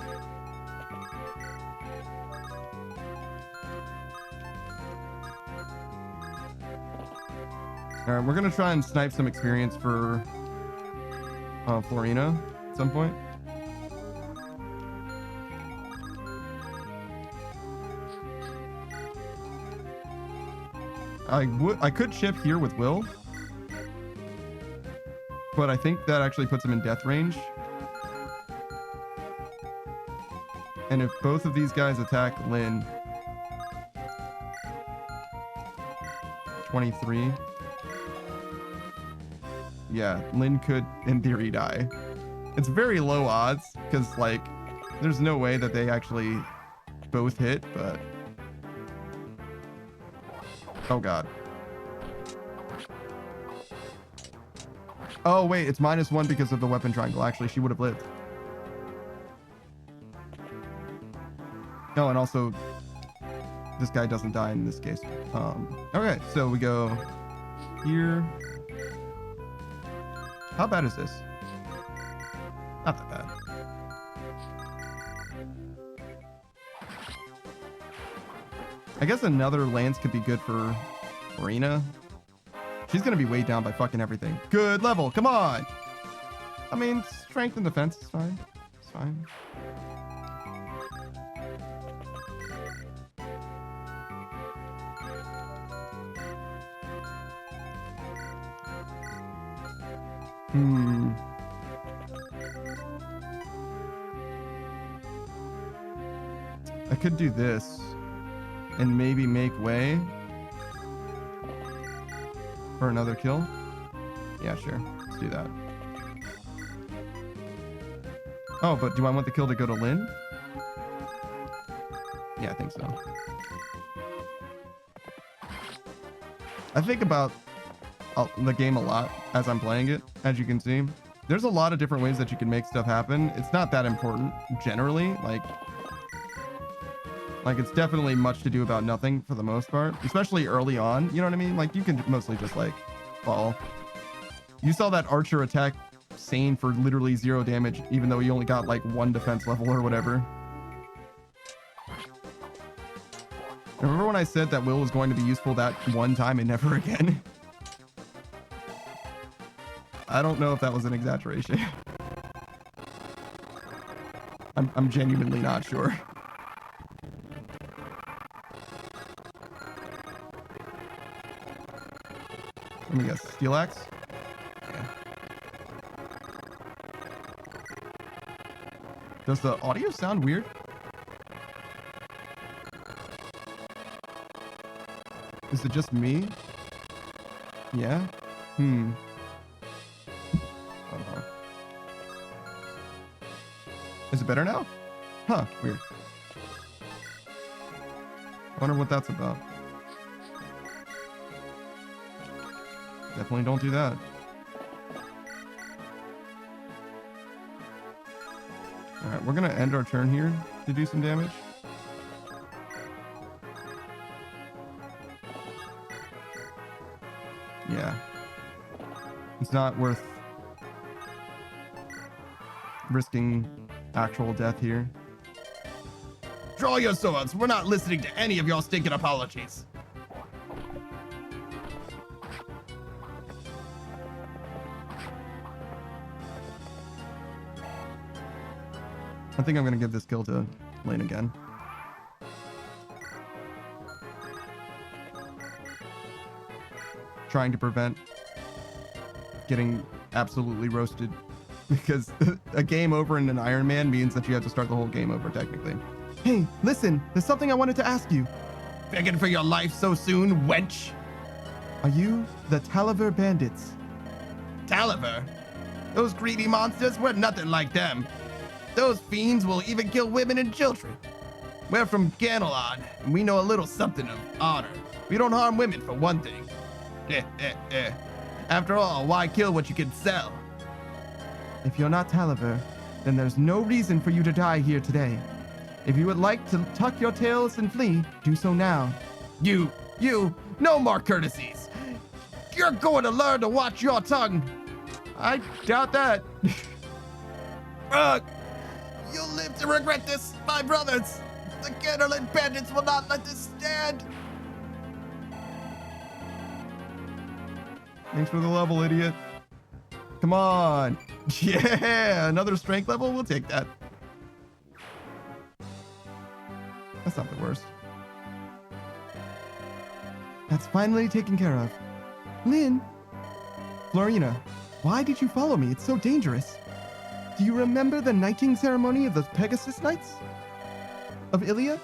Alright, we're gonna try and snipe some experience for Florina at some point. I could ship here with Will, but I think that actually puts him in death range. And if both of these guys attack Lynn, 23. Yeah, Lynn could, in theory, die. It's very low odds, because, like, there's no way that they actually both hit, but... Oh, God. Oh, wait, it's -1 because of the weapon triangle. Actually, she would have lived. No, and also, this guy doesn't die in this case. Okay, so we go here. How bad is this? Not that bad. I guess another lance could be good for Marina. She's gonna be weighed down by fucking everything. Good level, come on! I mean, strength and defense is fine. It's fine. I could do this and maybe make way for another kill. Yeah, sure. Let's do that. Oh, but do I want the kill to go to Lynn? Yeah, I think so. I think about the game a lot as I'm playing it, as you can see. There's a lot of different ways that you can make stuff happen. It's not that important generally. Like it's definitely much to do about nothing for the most part, especially early on. You know what I mean? Like you can mostly just like fall. You saw that archer attack Sane for literally 0 damage, even though he only got like 1 defense level or whatever. Remember when I said that Will was going to be useful that one time and never again? I don't know if that was an exaggeration. I'm genuinely not sure. Let me guess. Steel Axe? Yeah. Does the audio sound weird? Is it just me? Yeah? I don't know. Is it better now? Huh, weird. I wonder what that's about. Definitely don't do that. Alright, we're gonna end our turn here to do some damage. Yeah. It's not worth risking actual death here. Draw your swords. We're not listening to any of your stinking apologies. I think I'm gonna give this kill to Lane again. Trying to prevent getting absolutely roasted, because a game over in an Ironman means that you have to start the whole game over technically. Hey, listen, there's something I wanted to ask you. Begging for your life so soon, wench? Are you the Talaver Bandits? Talaver? Those greedy monsters, we're nothing like them. Those fiends will even kill women and children. We're from Ganelon, and we know a little something of honor. We don't harm women, for one thing. After all, why kill what you can sell? If you're not Talaver, then there's no reason for you to die here today. If you would like to tuck your tails and flee, do so now. You, no more courtesies. You're going to learn to watch your tongue. I doubt that. You'll live to regret this, my brothers. The Ganelon bandits will not let this stand. Thanks for the level, idiot. Come on. Yeah, another strength level? We'll take that. That's not the worst. That's finally taken care of. Lynn. Florina, why did you follow me? It's so dangerous. Do you remember the knighting ceremony of the Pegasus Knights? Of Ilia?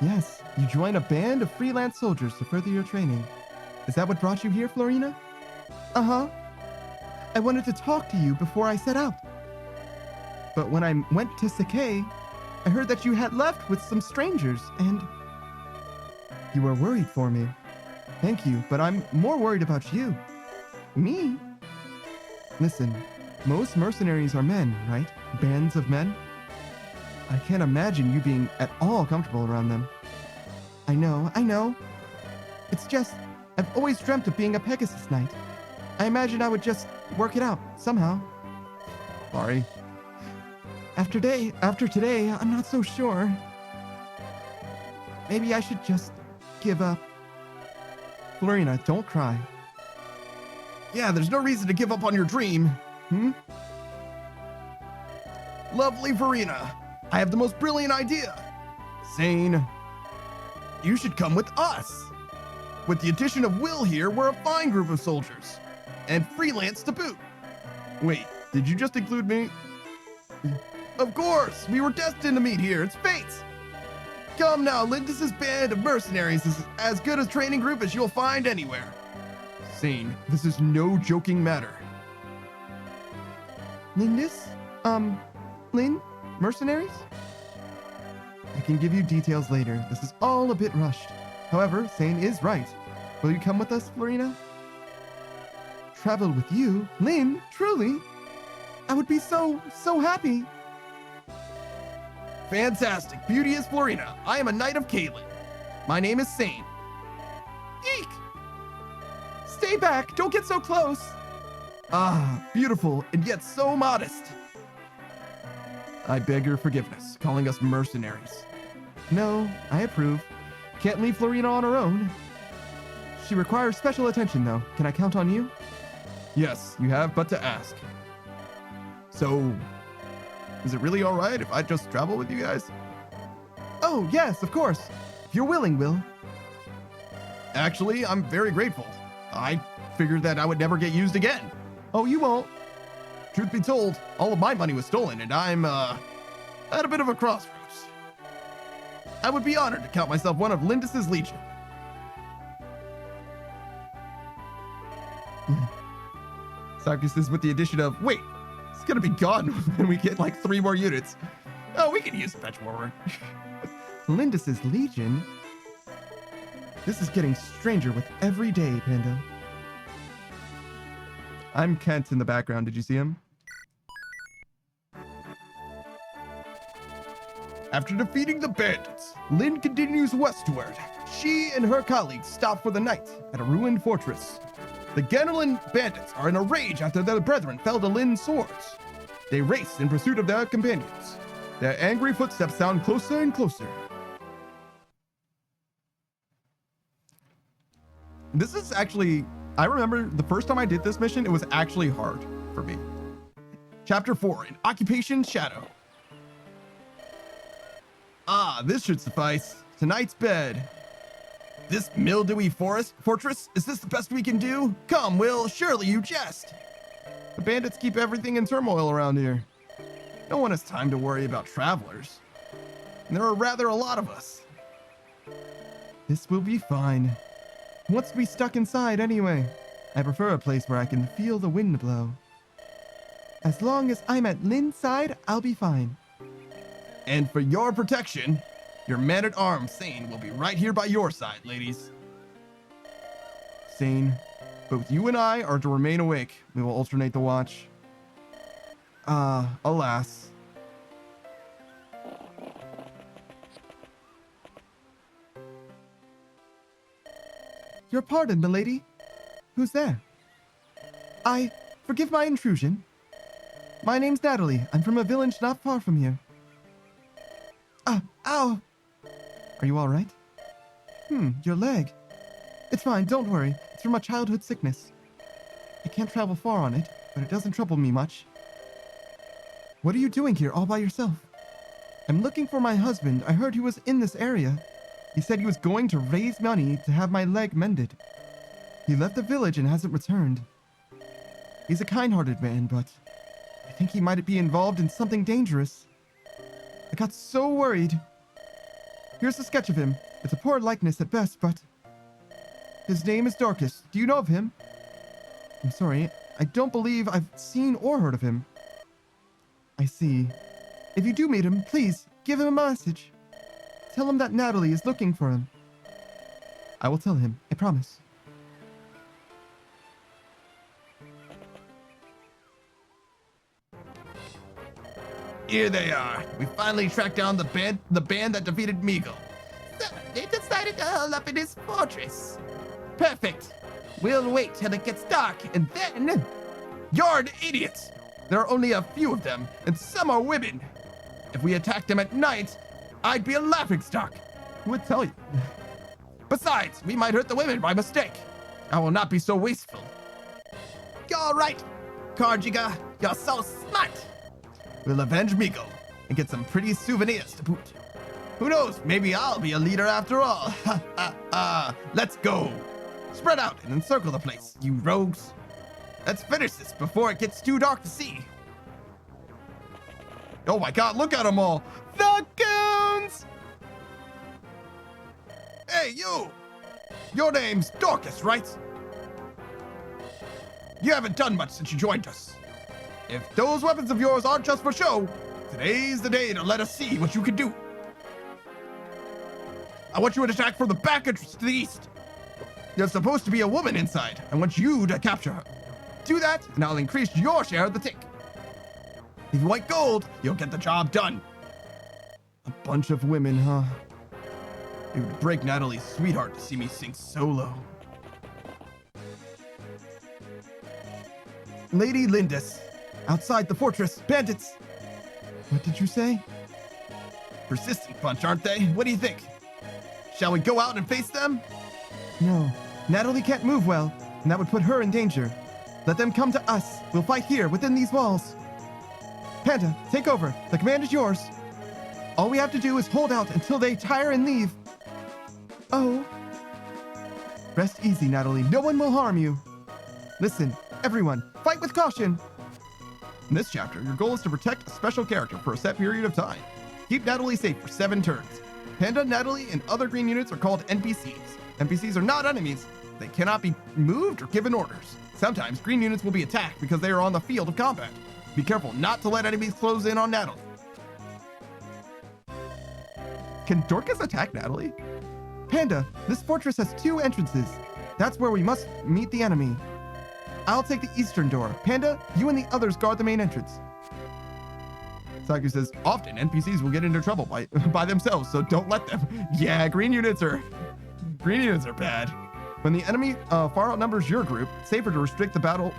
Yes, you joined a band of freelance soldiers to further your training. Is that what brought you here, Florina? Uh-huh. I wanted to talk to you before I set out. But when I went to Sakai, I heard that you had left with some strangers, and you were worried for me. Thank you, but I'm more worried about you. Me? Listen, most mercenaries are men, right? Bands of men. I can't imagine you being at all comfortable around them. I know. It's just, I've always dreamt of being a Pegasus Knight. I imagine I would just work it out, somehow. Sorry. After today, I'm not so sure. Maybe I should just give up. Florina, don't cry. Yeah, there's no reason to give up on your dream. Lovely Verena, I have the most brilliant idea. Zane, you should come with us. With the addition of Will here, we're a fine group of soldiers. And freelance to boot. Wait, did you just include me? Of course, we were destined to meet here. It's fate. Come now, Lindis's band of mercenaries is as good a training group as you'll find anywhere. Zane, this is no joking matter. Lindis? Lynn? Mercenaries? I can give you details later. This is all a bit rushed. However, Zane is right. Will you come with us, Florina? Travel with you? Lynn, truly? I would be so happy. Fantastic. Beauty is Florina. I am a knight of Caelin. My name is Zane. Eek! Stay back. Don't get so close. Ah, beautiful and yet so modest. I beg your forgiveness, calling us mercenaries. No, I approve. Can't leave Florina on her own. She requires special attention, though. Can I count on you? Yes, you have but to ask. So, is it really all right if I just travel with you guys? Oh, yes, of course. If you're willing, Will. Actually, I'm very grateful. I figured that I would never get used again. Oh, you won't. Truth be told, all of my money was stolen, and I'm, at a bit of a crossroads. I would be honored to count myself one of Lindis's legion. Sarkis is with the addition of, wait, it's gonna be gone when we get like 3 more units. Oh, we can use fetch forward. Lindis's legion? This is getting stranger with every day, Panda. I'm Kent in the background. Did you see him? After defeating the bandits, Lynn continues westward. She and her colleagues stop for the night at a ruined fortress. The Ganelin bandits are in a rage after their brethren fell to Lynn's swords. They race in pursuit of their companions. Their angry footsteps sound closer and closer. This is actually, I remember the first time I did this mission, it was actually hard for me. Chapter 4, in Occupation Shadow. Ah, this should suffice. Tonight's bed. This mildewy fortress? Is this the best we can do? Come, Will, surely you jest. The bandits keep everything in turmoil around here. No one has time to worry about travelers. And there are rather a lot of us. This will be fine. What's to be stuck inside anyway? I prefer a place where I can feel the wind blow. As long as I'm at Lynn's side, I'll be fine. And for your protection, your man-at-arms, Sane, will be right here by your side, ladies. Sane, both you and I are to remain awake. We will alternate the watch. Alas. Your pardon, milady. Who's there? Forgive my intrusion. My name's Natalie. I'm from a village not far from here. Ow! Are you all right? Your leg. It's fine, don't worry. It's from a childhood sickness. I can't travel far on it, but it doesn't trouble me much. What are you doing here all by yourself? I'm looking for my husband. I heard he was in this area. He said he was going to raise money to have my leg mended. He left the village and hasn't returned. He's a kind-hearted man, but I think he might be involved in something dangerous. I got so worried. Here's a sketch of him. It's a poor likeness at best, but his name is Dorcas. Do you know of him? I'm sorry, I don't believe I've seen or heard of him. I see. If you do meet him, please give him a message. Tell him that Natalie is looking for him. I will tell him, I promise. Here they are. We finally tracked down the band that defeated Meagle. So they decided to hole up in his fortress. Perfect. We'll wait till it gets dark, and then... You're an idiot! There are only a few of them, and some are women. If we attacked them at night, I'd be a laughingstock. Who would tell you? Besides, we might hurt the women by mistake. I will not be so wasteful. You're right, Karjiga. You're so smart. We'll avenge Meagle and get some pretty souvenirs to boot. Who knows, maybe I'll be a leader after all. Let's go. Spread out and encircle the place, you rogues. Let's finish this before it gets too dark to see. Oh my god, look at them all. The goons! Hey, you! Your name's Dorcas, right? You haven't done much since you joined us. If those weapons of yours aren't just for show, today's the day to let us see what you can do. I want you to attack from the back entrance to the east. There's supposed to be a woman inside. I want you to capture her. Do that, and I'll increase your share of the tick. If you want gold, you'll get the job done. A bunch of women, huh? It would break Natalie's sweetheart to see me sing solo. Lady Lindis. Outside the fortress, bandits. What did you say? Persistent bunch, aren't they? What do you think? Shall we go out and face them? No. Natalie can't move well, and that would put her in danger. Let them come to us. We'll fight here within these walls. Panda, take over. The command is yours. All we have to do is hold out until they tire and leave. Oh. Rest easy, Natalie. No one will harm you. Listen, everyone, fight with caution. In this chapter, your goal is to protect a special character for a set period of time. Keep Natalie safe for 7 turns. Panda, Natalie, and other green units are called NPCs. NPCs are not enemies. They cannot be moved or given orders. Sometimes green units will be attacked because they are on the field of combat. Be careful not to let enemies close in on Natalie. Can Dorcas attack Natalie? Panda, this fortress has 2 entrances. That's where we must meet the enemy. I'll take the eastern door. Panda, you and the others guard the main entrance. Saku says, often NPCs will get into trouble by themselves, so don't let them. Yeah, green units are bad. When the enemy far outnumbers your group, it's safer to restrict the battle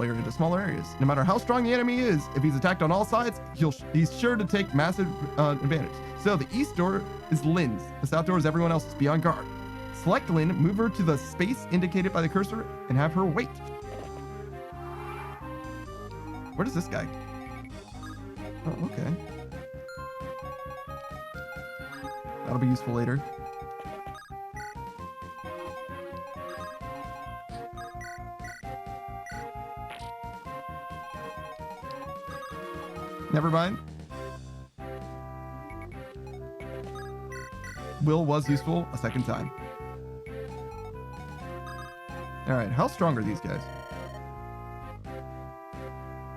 area to smaller areas. No matter how strong the enemy is, if he's attacked on all sides, he's sure to take massive advantage. So the east door is Lynn's. The south door is everyone else's. Be on guard. Select Lynn, move her to the space indicated by the cursor, and have her wait. Where does this guy? Oh, okay. That'll be useful later. Never mind. Will was useful a second time. All right, how strong are these guys?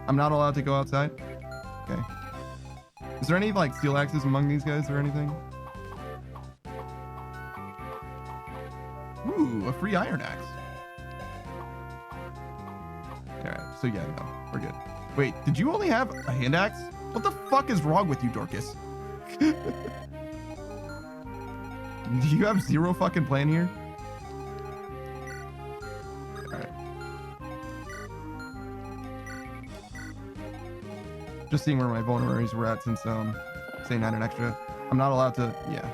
I'm not allowed to go outside? Okay. Is there any, like, steel axes among these guys or anything? Ooh, a free iron axe. Alright, so yeah, no, we're good. Wait, did you only have a hand axe? What the fuck is wrong with you, Dorcas? Do you have zero fucking plan here? Alright. Just seeing where my vulneraries were at since saying that an extra. I'm not allowed to, yeah.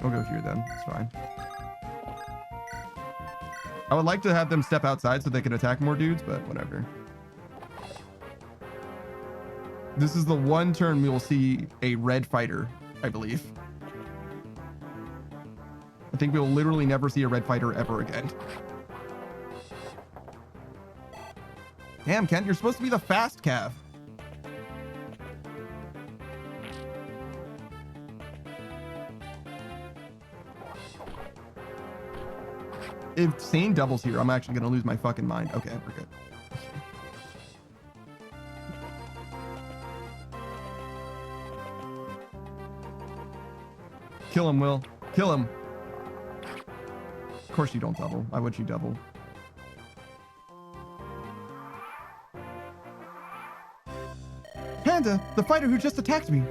We'll go here then, it's fine. I would like to have them step outside so they can attack more dudes, but whatever. This is the one turn we will see a red fighter, I believe. I think we will literally never see a red fighter ever again. Damn, Kent, you're supposed to be the fast cav. If Sane doubles here, I'm actually going to lose my fucking mind. Okay, we're good. Kill him, Will. Kill him. Of course you don't double. Why would you double? Panda, the fighter who just attacked me.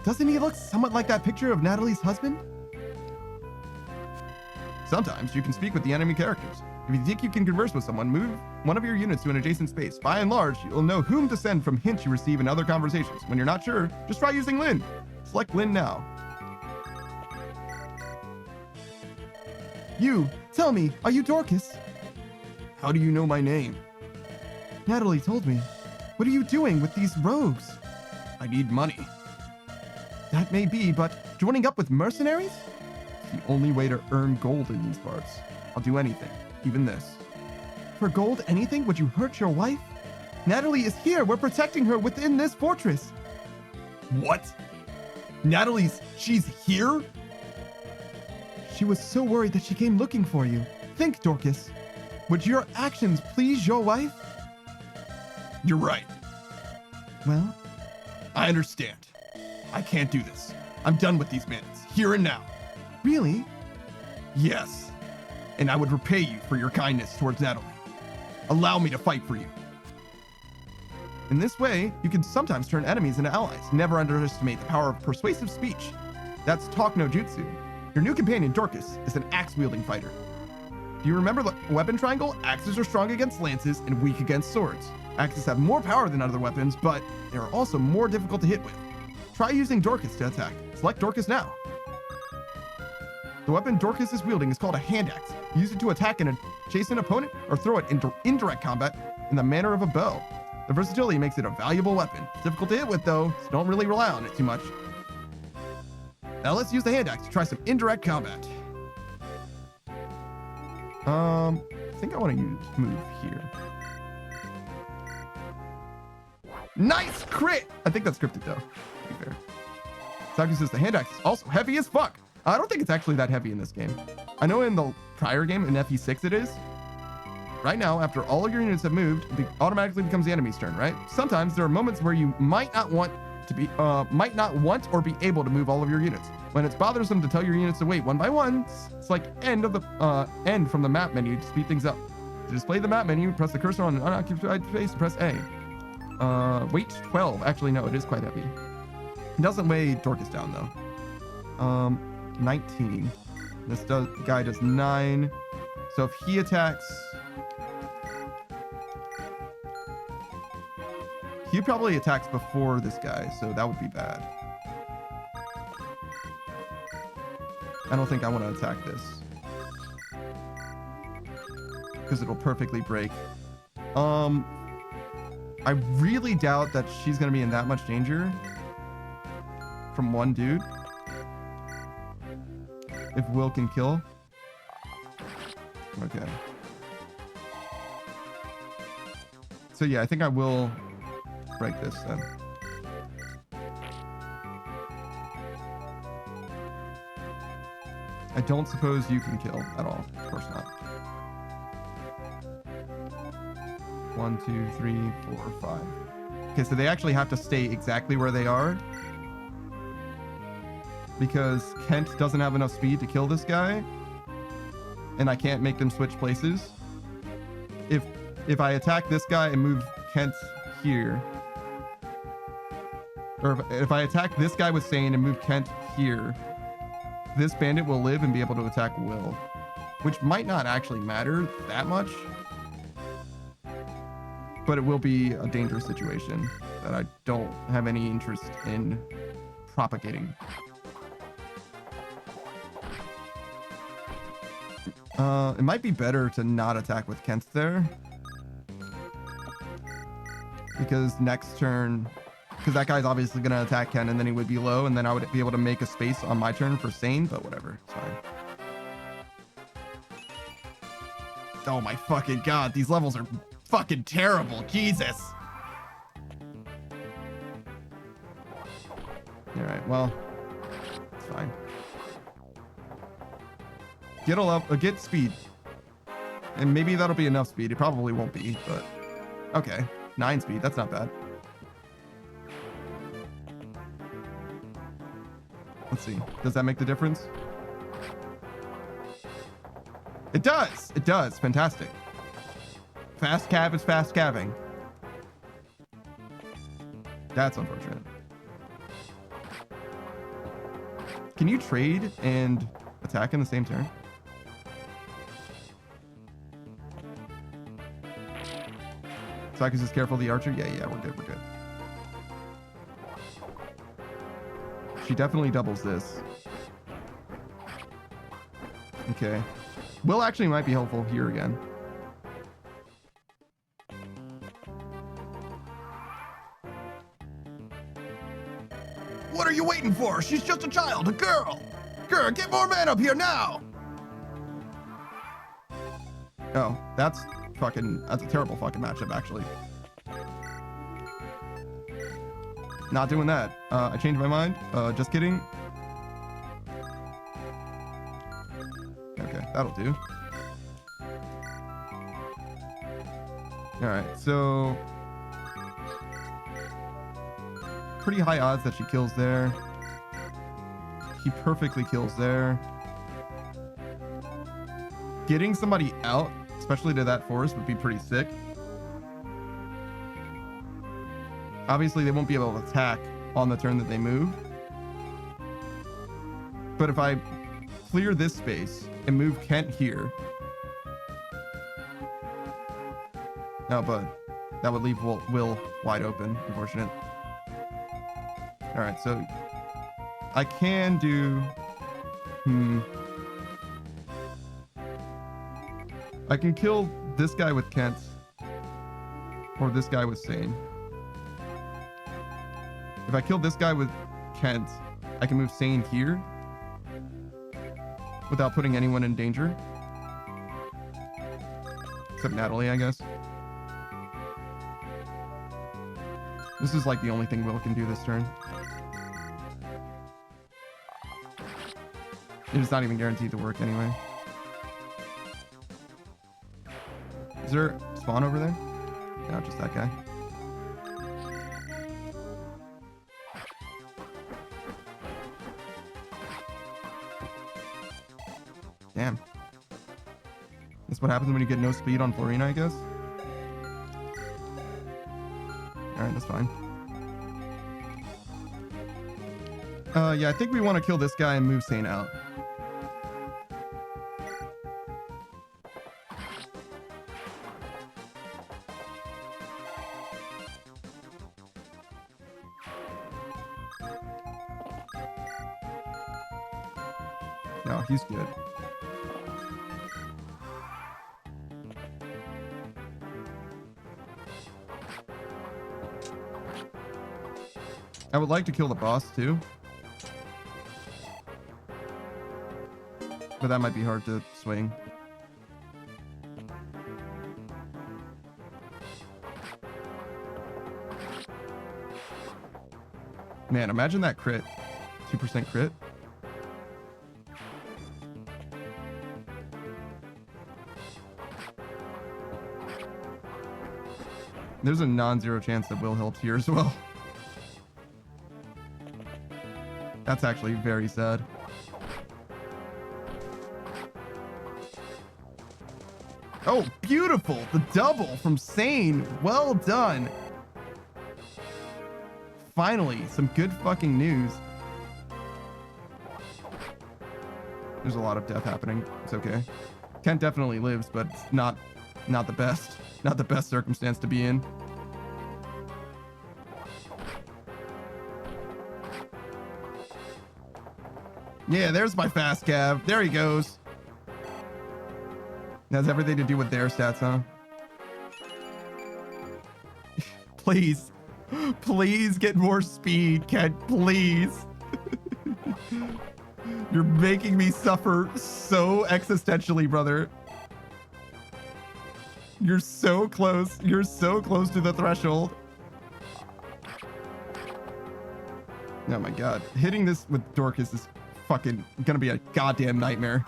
Doesn't he look somewhat like that picture of Natalie's husband? Sometimes you can speak with the enemy characters. If you think you can converse with someone, move one of your units to an adjacent space. By and large, you'll know whom to send from hints you receive in other conversations. When you're not sure, just try using Lynn. Select Lynn now. You, tell me, are you Dorcas? How do you know my name? Natalie told me. What are you doing with these rogues? I need money. That may be, but joining up with mercenaries? The only way to earn gold in these parts. I'll do anything, even this. For gold, anything? Would you hurt your wife? Natalie is here. We're protecting her within this fortress. What? She's here? She was so worried that she came looking for you. Think, Dorcas. Would your actions please your wife? You're right. Well, I understand. I can't do this. I'm done with these bandits, here and now. Really? Yes. And I would repay you for your kindness towards Natalie. Allow me to fight for you. In this way, you can sometimes turn enemies into allies. Never underestimate the power of persuasive speech. That's talk no jutsu. Your new companion, Dorcas, is an axe-wielding fighter. Do you remember the weapon triangle? Axes are strong against lances and weak against swords. Axes have more power than other weapons, but they are also more difficult to hit with. Try using Dorcas to attack. Select Dorcas now. The weapon Dorcas is wielding is called a hand axe. Use it to attack an adjacent opponent or throw it into indirect combat in the manner of a bow. The versatility makes it a valuable weapon. It's difficult to hit with though, so don't really rely on it too much. Now let's use the hand axe to try some indirect combat. I think I want to move here. Nice crit! I think that's scripted though, to be fair. Saki says the hand axe is also heavy as fuck. I don't think it's actually that heavy in this game. I know in the prior game in FE6 it is. Right now, after all of your units have moved, it automatically becomes the enemy's turn, right? Sometimes there are moments where you might not want or be able to move all of your units. When it's bothersome to tell your units to wait one by one, it's like end from the map menu to speed things up. To display the map menu, press the cursor on an unoccupied space and press A. Weight 12. Actually, no, it is quite heavy. It doesn't weigh Dorcas down though. 19. This guy does 9. So if he attacks, he probably attacks before this guy, so that would be bad. I don't think I want to attack this because it'll perfectly break. I really doubt that she's going to be in that much danger from one dude. If Will can kill. Okay. So yeah, I think I will break this then. I don't suppose you can kill at all. Of course not. 1, 2, 3, 4, 5. Okay, so they actually have to stay exactly where they are, because Kent doesn't have enough speed to kill this guy, and I can't make them switch places. If I attack this guy and move Kent here, or if I attack this guy with Sane and move Kent here, this bandit will live and be able to attack Will, which might not actually matter that much, but it will be a dangerous situation that I don't have any interest in propagating. It might be better to not attack with Kent there, because next turn, because that guy's obviously going to attack Kent and then he would be low, and then I would be able to make a space on my turn for Sane, but whatever, it's fine. Oh my fucking god, these levels are fucking terrible, Jesus. Alright, well, it's fine. Get speed. And maybe that'll be enough speed. It probably won't be, but okay. 9 speed, that's not bad. Let's see. Does that make the difference? It does. It does. Fantastic. Fast cav is fast calving. That's unfortunate. Can you trade and attack in the same turn? Sakus is careful, the archer? Yeah, we're good, we're good. She definitely doubles this. Okay. Will actually might be helpful here again. What are you waiting for? She's just a child, a girl. Girl, get more men up here now. Oh, that's a terrible fucking matchup, actually. Not doing that. I changed my mind. Just kidding. Okay, that'll do. Alright, so pretty high odds that she kills there. He perfectly kills there. Getting somebody out, especially to that forest, would be pretty sick. Obviously, they won't be able to attack on the turn that they move. But if I clear this space and move Kent here, No, but that would leave Will wide open. Unfortunate. All right, so I can do. I can kill this guy with Kent, or this guy with Sane. If I kill this guy with Kent, I can move Sane here without putting anyone in danger. Except Natalie, I guess. This is like the only thing Will can do this turn. It's not even guaranteed to work anyway. Is there spawn over there? No, just that guy. Damn. That's what happens when you get no speed on Florina, I guess. Alright, that's fine. Yeah, I think we want to kill this guy and move Sane out. No, he's good. I would like to kill the boss too. But that might be hard to swing. Man, imagine that crit. 2% crit. There's a non-zero chance that Will helps here as well. That's actually very sad. Oh, beautiful! The double from Sane. Well done. Finally, some good fucking news. There's a lot of death happening. It's okay. Kent definitely lives, but it's not the best. Not the best circumstance to be in. Yeah, there's my fast cav. There he goes. That has everything to do with their stats, huh? Please. Please get more speed, Kent. Please. You're making me suffer so existentially, brother. You're so close. You're so close to the threshold. Oh my god. Hitting this with Dorcas is fucking gonna be a goddamn nightmare.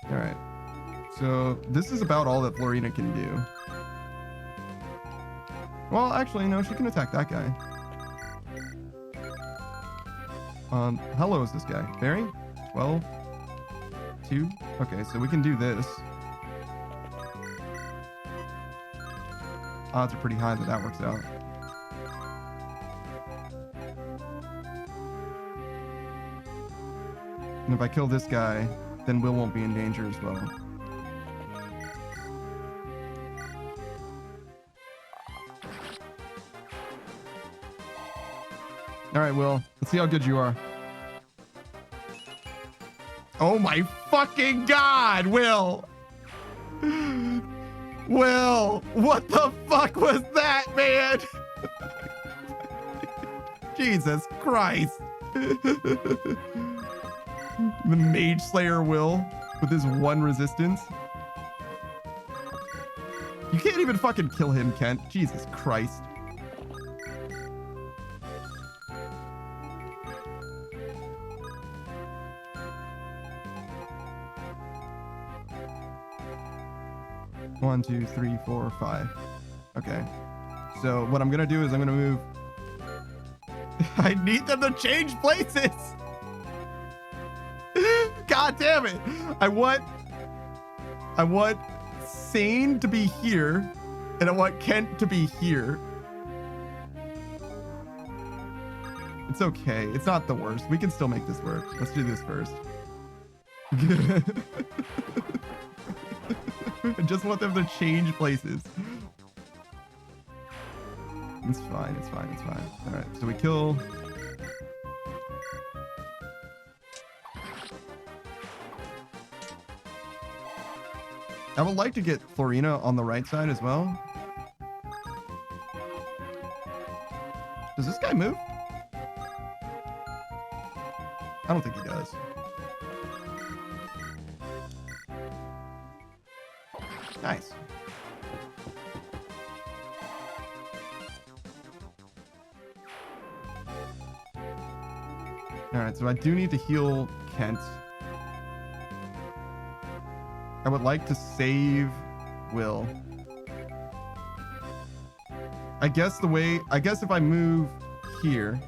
Alright. So this is about all that Florina can do. Well, actually, no, she can attack that guy. How low is this guy? Barry? 12? 2? Okay, so we can do this. Odds are pretty high that that works out. And if I kill this guy, then Will won't be in danger as well. All right, Will. Let's see how good you are. Oh my fucking god, Will! Will, what the fuck was that, man? Jesus Christ. The Mage Slayer Will with his 1 resistance. You can't even fucking kill him, Kent. Jesus Christ. One, 2, 3, 4, 5. Okay. So what I'm gonna do is I'm gonna move. I need them to change places. God damn it. I want Sane to be here, and I want Kent to be here. It's okay. It's not the worst. We can still make this work. Let's do this first. I just want them to change places. It's fine, it's fine, it's fine. All right, so we kill. I would like to get Florina on the right side as well. Does this guy move? I don't think he does. Nice. All right, so I do need to heal Kent. I would like to save Will. I guess if I move here,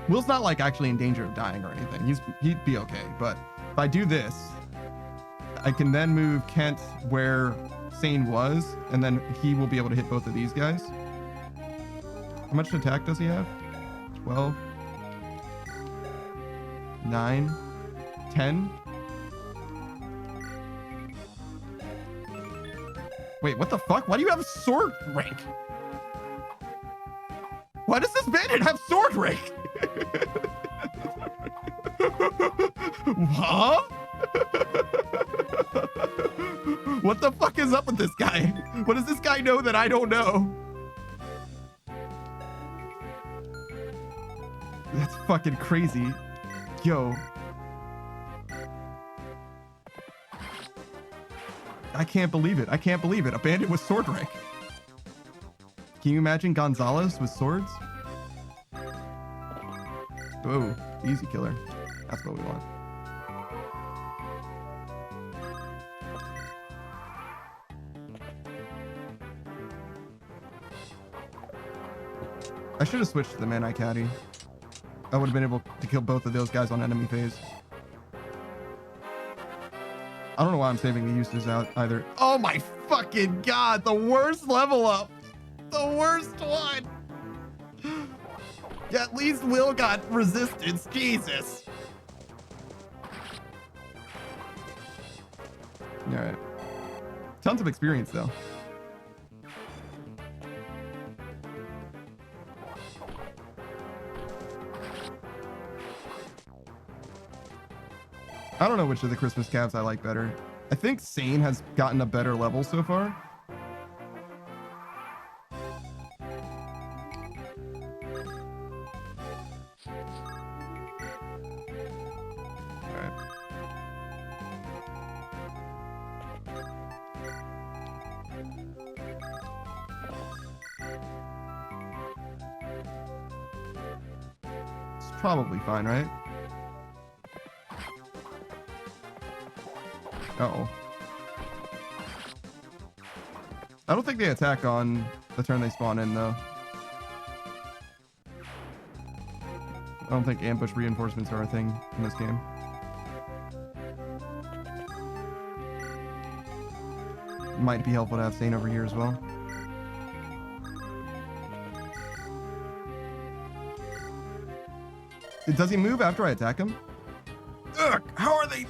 Will's not like actually in danger of dying or anything. He'd be okay. But if I do this, I can then move Kent where Sane was, and then he will be able to hit both of these guys. How much attack does he have? 12, 9, 10. Wait, what the fuck? Why do you have a sword rank? Why does this bandit have sword rank? Huh? What the fuck is up with this guy? What does this guy know that I don't know? That's fucking crazy. Yo. I can't believe it. I can't believe it. A bandit with sword rank. Can you imagine Gonzalez with swords? Oh, easy killer. That's what we want. I should have switched to the Manai Caddy. I would have been able to kill both of those guys on enemy phase. I don't know why I'm saving the uses out either. Oh my fucking god, the worst level up. The worst one. At least Will got resistance, Jesus. All right. Tons of experience though. I don't know which of the Christmas calves I like better. I think Sane has gotten a better level so far. Alright. It's probably fine, right? Uh-oh. I don't think they attack on the turn they spawn in, though. I don't think ambush reinforcements are a thing in this game. Might be helpful to have Sane over here as well. Does he move after I attack him? Ugh, how are they?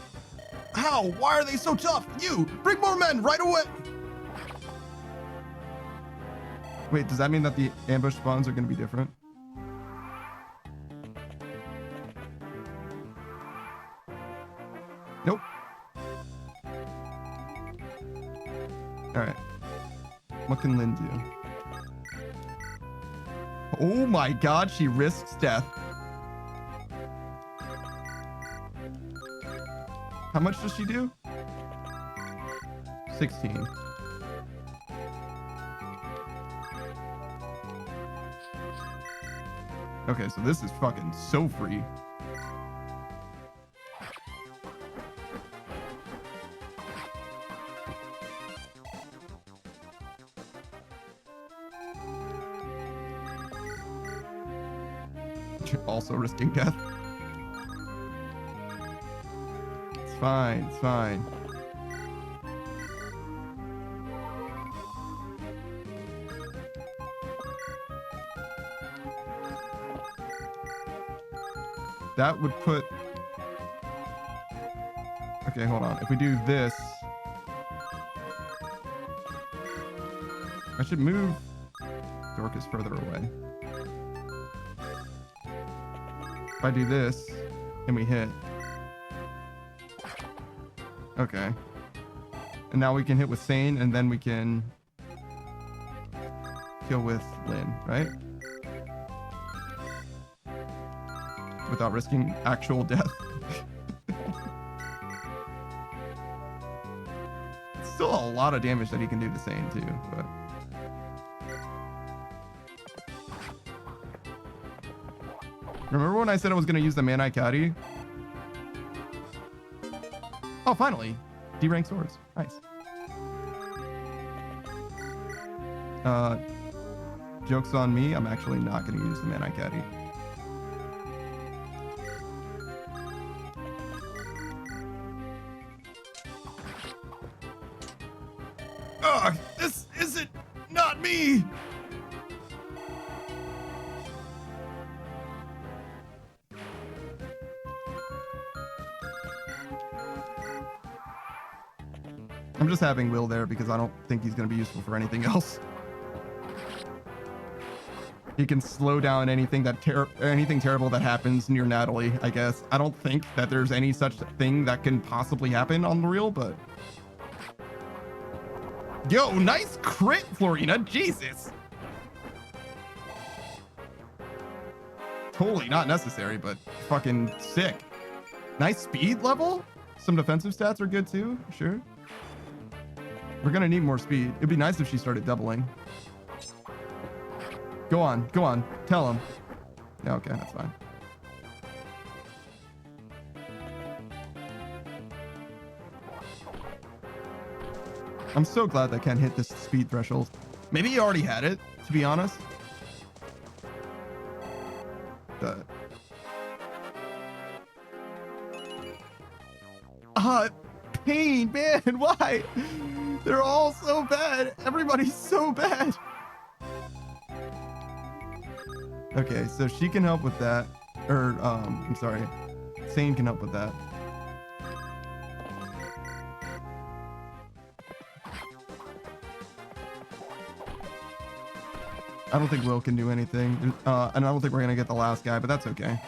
How? Why are they so tough? You! Bring more men right away! Wait, does that mean that the ambush spawns are going to be different? Nope. Alright. What can Lynn do? Oh my god, she risks death. How much does she do? 16. Okay, so this is fucking so free. Also risking death. It's fine, it's fine. That would put Okay, hold on. If we do this, I should move Dorcas further away. If I do this and we hit. Okay. And now we can hit with Sane, and then we can kill with Lynn, right? Without risking actual death. It's still a lot of damage that he can do to Sane too, but. Remember when I said I was going to use the Manai Caddy? Oh, finally. D-rank swords. Nice. Joke's on me. I'm actually not going to use the Manai Caddy. Ugh, this isn't not me. I'm just having Will there because I don't think he's going to be useful for anything else. He can slow down anything anything terrible that happens near Natalie, I guess. I don't think that there's any such thing that can possibly happen on the real, but... Yo, nice crit, Florina. Jesus. Totally not necessary, but fucking sick. Nice speed level. Some defensive stats are good too, sure. We're gonna need more speed. It'd be nice if she started doubling. Go on, tell him. Yeah, okay, that's fine. I'm so glad that Ken hit this speed threshold. Maybe he already had it, to be honest. But... pain, man, why? They're all so bad. Everybody's so bad. Okay, so she can help with that. Or, I'm sorry. Sane can help with that. I don't think Will can do anything. And I don't think we're going to get the last guy, but that's okay.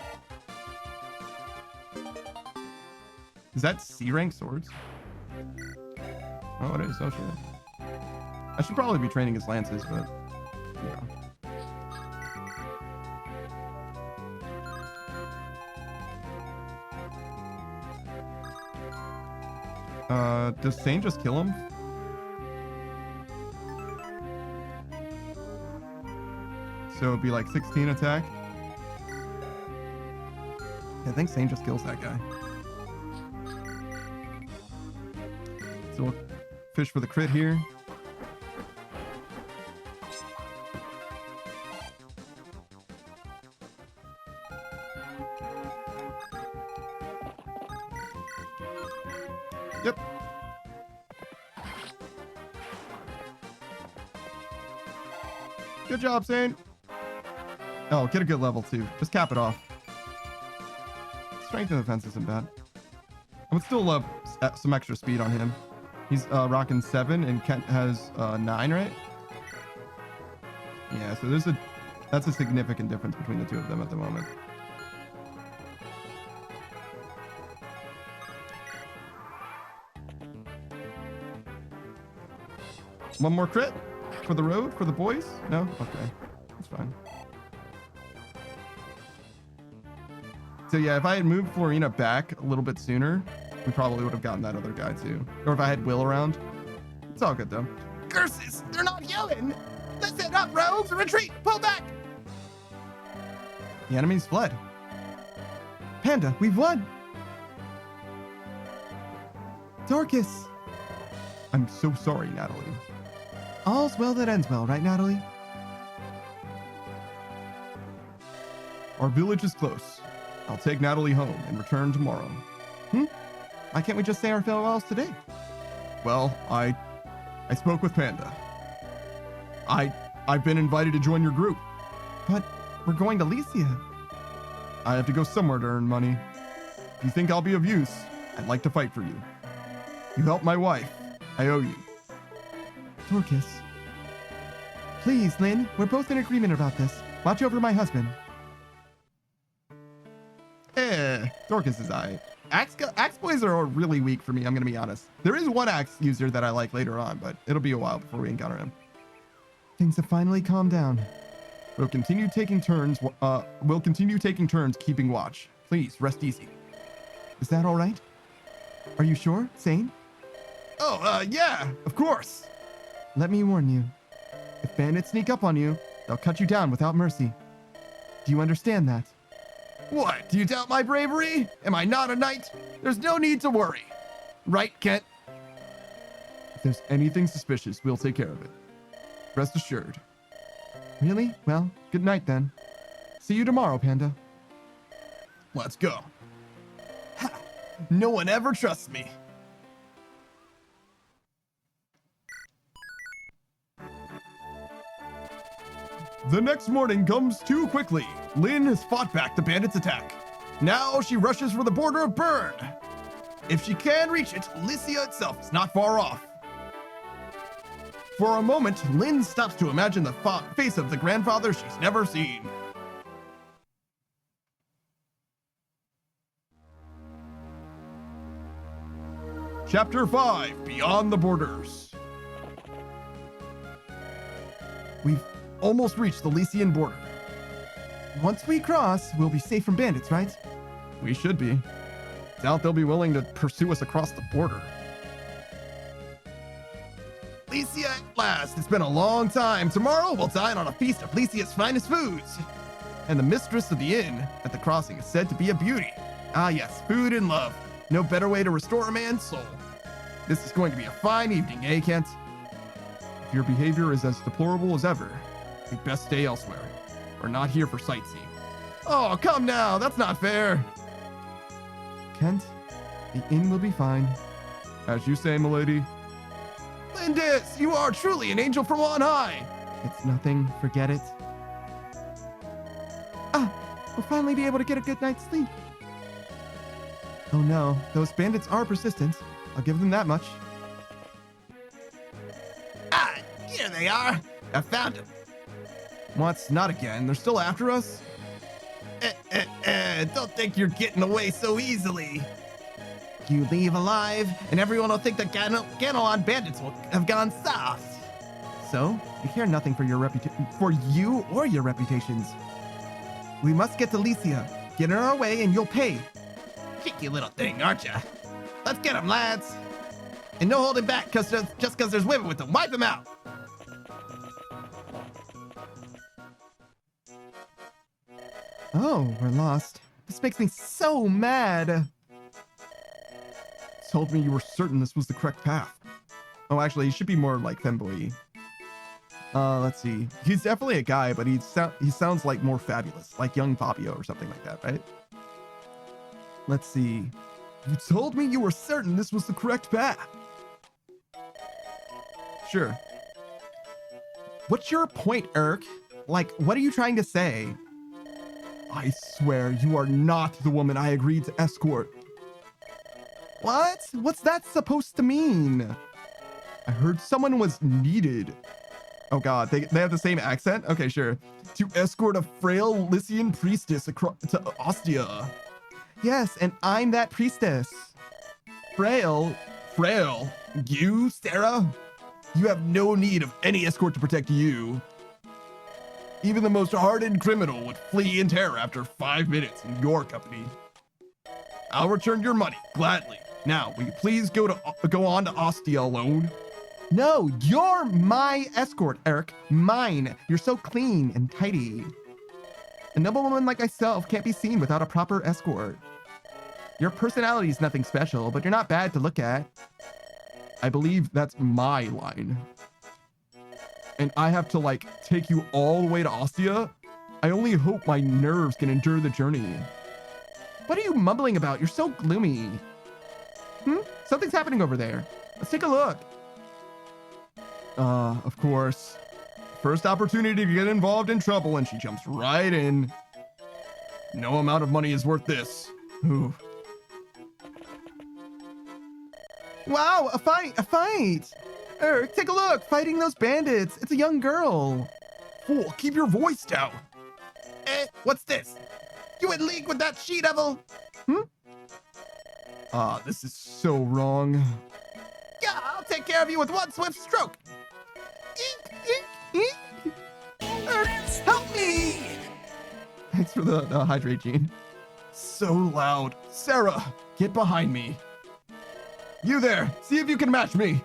Is that C-rank swords? Oh, it is. Oh, shit. I should probably be training his lances, but... yeah. Does Sane just kill him? So it'd be like 16 attack. I think Sane just kills that guy. So we'll fish for the crit here. Yep. Good job, Sane. Oh, get a good level too. Just cap it off. Strength and defense isn't bad. I would still love some extra speed on him. He's rocking 7 and Kent has 9, right? Yeah, so that's a significant difference between the two of them at the moment. One more crit for the road, for the boys? No? Okay, that's fine. So yeah, if I had moved Florina back a little bit sooner, we probably would have gotten that other guy too. Or if I had Will around. It's all good though. Curses! They're not yelling! Listen up, rogues! Retreat! Pull back! The enemy's fled. Panda, we've won! Dorcas! I'm so sorry, Natalie. All's well that ends well, right, Natalie? Our village is close. I'll take Natalie home and return tomorrow. Why can't we just say our farewells today? Well, I spoke with Panda. I've been invited to join your group. But we're going to Lycia. I have to go somewhere to earn money. If you think I'll be of use, I'd like to fight for you. You helped my wife. I owe you. Dorcas. Please, Lynn, we're both in agreement about this. Watch over my husband. Dorcas is I. Axe boys are really weak for me, I'm gonna be honest. There is one axe user that I like later on, but it'll be a while before we encounter him. Things have finally calmed down. We'll continue taking turns keeping watch. Please, rest easy. Is that all right? Are you sure, Sane? Oh, yeah, of course. Let me warn you. If bandits sneak up on you, they'll cut you down without mercy. Do you understand that? What, do you doubt my bravery? Am I not a knight? There's no need to worry. Right, Kent? If there's anything suspicious, we'll take care of it. Rest assured. Really? Well, good night then. See you tomorrow, Panda. Let's go. Ha! No one ever trusts me. The next morning comes too quickly. Lynn has fought back the bandits' attack. Now she rushes for the border of Burn. If she can reach it, Lycia itself is not far off. For a moment, Lynn stops to imagine the face of the grandfather she's never seen. Chapter 5, Beyond the Borders. We've almost reached the Lycian border. Once we cross, we'll be safe from bandits, right? We should be. Doubt they'll be willing to pursue us across the border. Lycia at last. It's been a long time. Tomorrow we'll dine on a feast of Lycia's finest foods. And the mistress of the inn at the crossing is said to be a beauty. Ah yes, food and love. No better way to restore a man's soul. This is going to be a fine evening, eh, Kent? If your behavior is as deplorable as ever, you'd best stay elsewhere. We're not here for sightseeing. Oh, come now. That's not fair. Kent, the inn will be fine. As you say, milady. Lindis, you are truly an angel from on high. It's nothing. Forget it. Ah, we'll finally be able to get a good night's sleep. Oh no, those bandits are persistent. I'll give them that much. Ah, here they are. I found them. What? Not again. They're still after us? Don't think you're getting away so easily. You leave alive, and everyone will think the Ganelon bandits will have gone soft. So, we care nothing for you or your reputations. We must get to Lycia. Get in our way and you'll pay. Cheeky little thing, aren't ya? Let's get him, lads. And no holding back just because there's women with them. Wipe them out. Oh, we're lost. This makes me so mad. Told me you were certain this was the correct path. Oh, actually, he should be more like femboy. Let's see. He's definitely a guy, but he sounds like more fabulous, like young Fabio or something like that, right? Let's see. You told me you were certain this was the correct path. Sure. What's your point, Urk? Like, what are you trying to say? I swear you are not the woman I agreed to escort. What? What's that supposed to mean? I heard someone was needed. Oh god, they have the same accent? Okay, sure. To escort a frail Lycian priestess across to Ostia. Yes, and I'm that priestess. Frail? Frail? You, Sarah? You have no need of any escort to protect you. Even the most hardened criminal would flee in terror after 5 minutes in your company. I'll return your money, gladly. Now, will you please go on to Ostia alone? No, you're my escort, Eric. Mine. You're so clean and tidy. A noble woman like myself can't be seen without a proper escort. Your personality is nothing special, but you're not bad to look at. I believe that's my line. And I have to, like, take you all the way to Ostia? I only hope my nerves can endure the journey. What are you mumbling about? You're so gloomy. Something's happening over there. Let's take a look. Of course. First opportunity to get involved in trouble, and she jumps right in. No amount of money is worth this. Ooh. Wow, a fight, a fight. Take a look, fighting those bandits. It's a young girl. Fool, keep your voice down. What's this? You in league with that she-devil? Ah, this is so wrong. Yeah, I'll take care of you with one swift stroke. Help me! Thanks for the hydrate, Gene. So loud. Sarah, get behind me. You there, see if you can match me.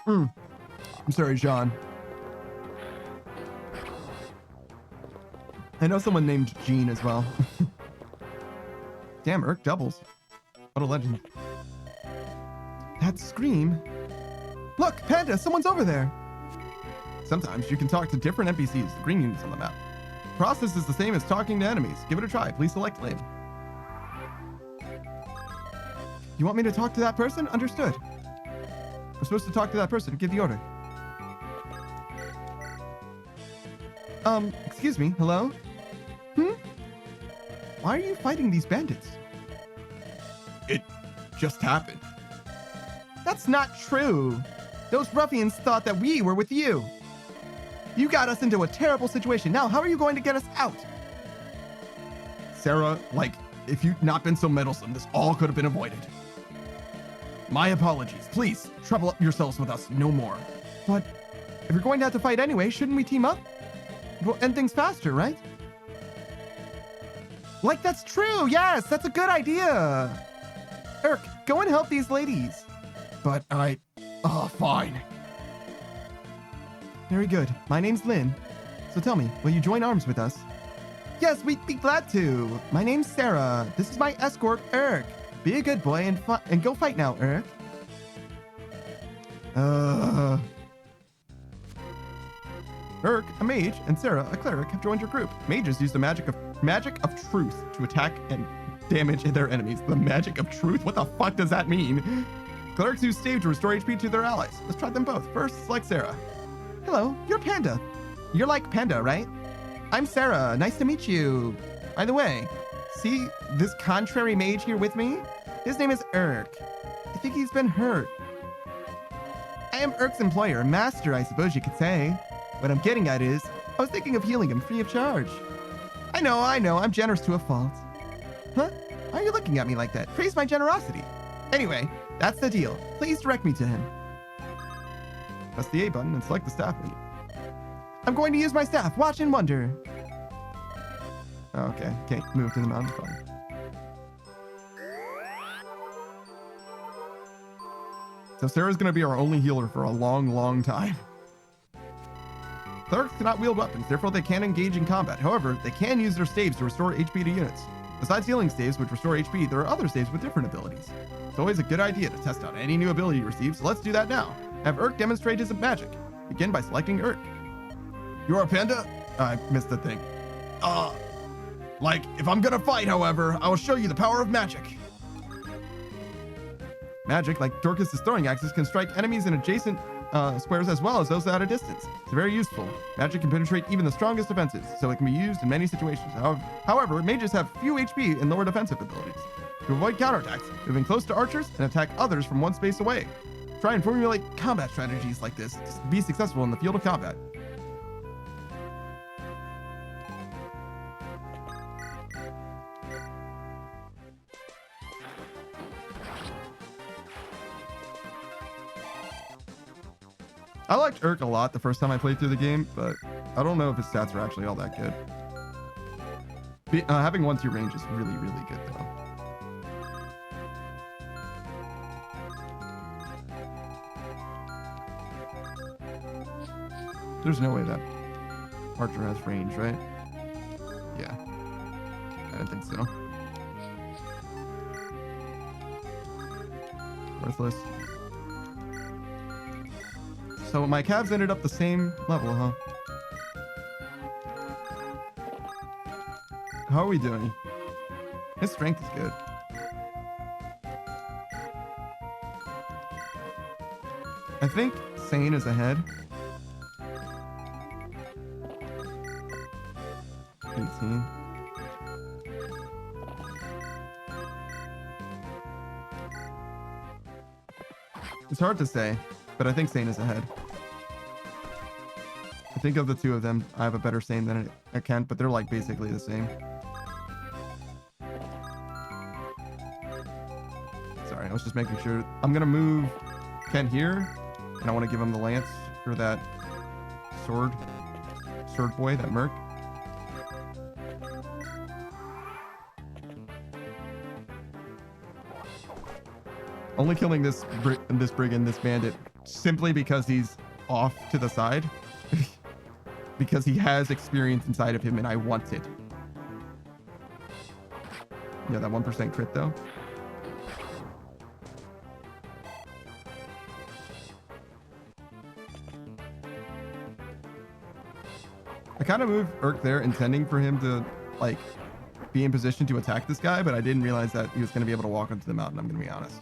I'm sorry, Jean. I know someone named Gene as well. Damn, Urk doubles. What a legend. That scream. Look, Panda, someone's over there. Sometimes you can talk to different NPCs, the green units on the map. The process is the same as talking to enemies. Give it a try. Please select lane. You want me to talk to that person? Understood. We're supposed to talk to that person. Give the order. Excuse me. Hello? Why are you fighting these bandits? It just happened. That's not true. Those ruffians thought that we were with you. You got us into a terrible situation. Now, how are you going to get us out? Sarah, like, if you'd not been so meddlesome, this all could have been avoided. My apologies. Please, trouble up yourselves with us no more. But if you're going to have to fight anyway, shouldn't we team up? We'll end things faster, right? Like, that's true. Yes, that's a good idea. Urk, go and help these ladies. But fine. Very good. My name's Lynn. So tell me, will you join arms with us? Yes, we'd be glad to. My name's Sarah. This is my escort, Urk. Be a good boy and go fight now, Urk. Urk, a mage, and Sarah, a cleric, have joined your group. Mages use the magic of truth to attack and damage their enemies. The magic of truth? What the fuck does that mean? Clerics use stave to restore HP to their allies. Let's try them both. First, select Sarah. Hello, you're Panda. You're like Panda, right? I'm Sarah. Nice to meet you. By the way, see this contrary mage here with me? His name is Urk. I think he's been hurt. I am Urk's employer, master, I suppose you could say. What I'm getting at is, I was thinking of healing him free of charge. I know, I'm generous to a fault. Huh? Why are you looking at me like that? Praise my generosity. Anyway, that's the deal. Please direct me to him. Press the A button and select the staff menu. I'm going to use my staff. Watch and wonder. Okay, can't move to the mountain. Fine. So Sarah's going to be our only healer for a long, long time. Clerics cannot wield weapons, therefore they can't engage in combat. However, they can use their staves to restore HP to units. Besides healing staves, which restore HP, there are other staves with different abilities. It's always a good idea to test out any new ability you receive, so let's do that now. Have Urk demonstrate his magic. Begin by selecting Urk. You're a panda? I missed the thing. Like, if I'm gonna fight, however, I will show you the power of magic. Magic, like Dorcas' throwing axes, can strike enemies in adjacent squares as well as those at a distance. It's very useful. Magic can penetrate even the strongest defenses, so it can be used in many situations. However, mages have few HP and lower defensive abilities. To avoid counterattacks, moving close to archers and attack others from one space away. Try and formulate combat strategies like this to be successful in the field of combat. I liked Urk a lot the first time I played through the game, but I don't know if his stats are actually all that good. Having 1-2 range is really, really good though. There's no way that Archer has range, right? Yeah. I don't think so. Worthless. So my calves ended up the same level, huh? How are we doing? His strength is good. I think Sane is ahead. 18. hard to say, but I think Sane is ahead. I think of the two of them, I have a better Sane than I Kent, but they're like basically the same. Sorry, I was just making sure. I'm gonna move Kent here, and I want to give him the lance for that sword boy, that merc. Only killing this brigand, this bandit, simply because he's off to the side. Because he has experience inside of him and I want it. Yeah, that 1% crit though. I kind of moved Urk there intending for him to like be in position to attack this guy, but I didn't realize that he was going to be able to walk onto the mountain, I'm going to be honest.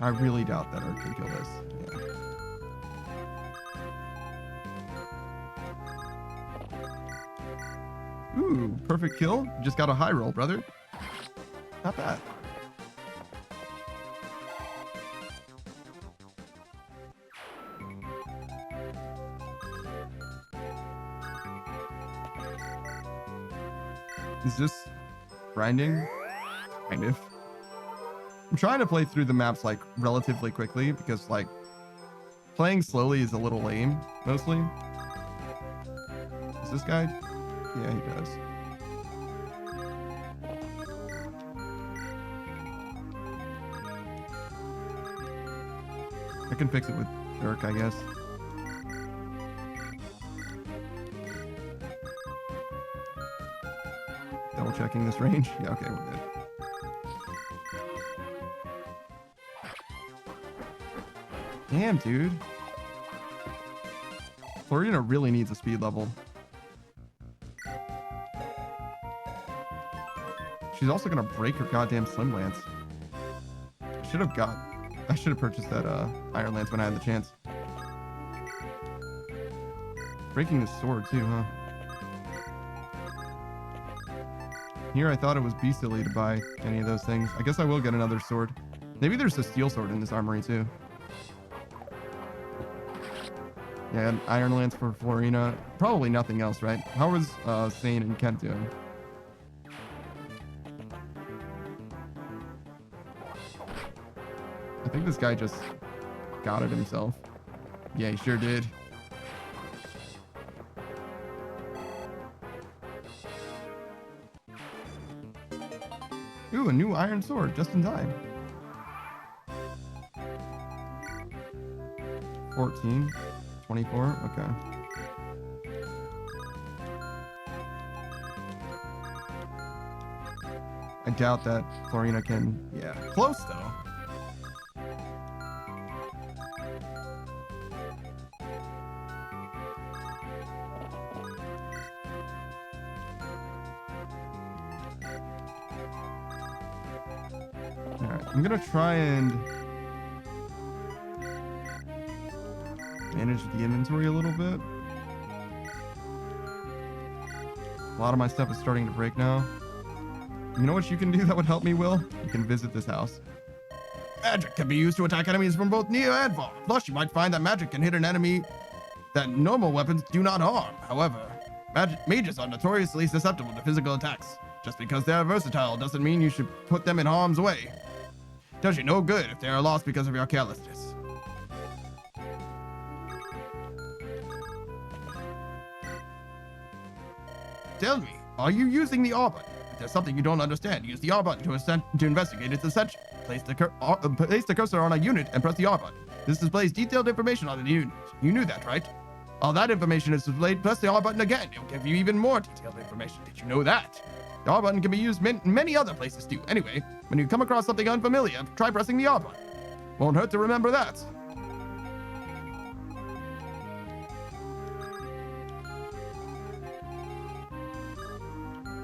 I really doubt that Urk can kill this. Yeah. Ooh, perfect kill. Just got a high roll, brother. Not bad. Is this grinding? Kind of. I'm trying to play through the maps like relatively quickly because like playing slowly is a little lame mostly. Is this guy? Yeah, he does. I can fix it with Urk, I guess. Double checking this range. Yeah, okay, we're good. Damn, dude. Florina really needs a speed level. She's also gonna break her goddamn Slim Lance. I should have purchased that Iron Lance when I had the chance. Breaking the sword too, huh? Here I thought it was be silly to buy any of those things. I guess I will get another sword. Maybe there's a steel sword in this armory too. Yeah, an Iron Lance for Florina. Probably nothing else, right? How was Sane and Kent doing? I think this guy just got it himself. Yeah, he sure did. Ooh, a new iron sword, just in time. 14. 24? Okay. I doubt that Florina can... Yeah. Close, though. Alright, I'm gonna try and... manage the inventory a little bit. A lot of my stuff is starting to break now. You know what you can do that would help me, Will? You can visit this house. Magic can be used to attack enemies from both near and far. Plus, you might find that magic can hit an enemy that normal weapons do not harm. However, mages are notoriously susceptible to physical attacks. Just because they are versatile doesn't mean you should put them in harm's way. Does you no good if they are lost because of your carelessness. Tell me, are you using the R button? If there's something you don't understand, use the R button to investigate its essential. Place the cursor on a unit and press the R button. This displays detailed information on the unit. You knew that, right? All that information is displayed. Press the R button again. It'll give you even more detailed information. Did you know that? The R button can be used in many other places too. Anyway, when you come across something unfamiliar, try pressing the R button. Won't hurt to remember that.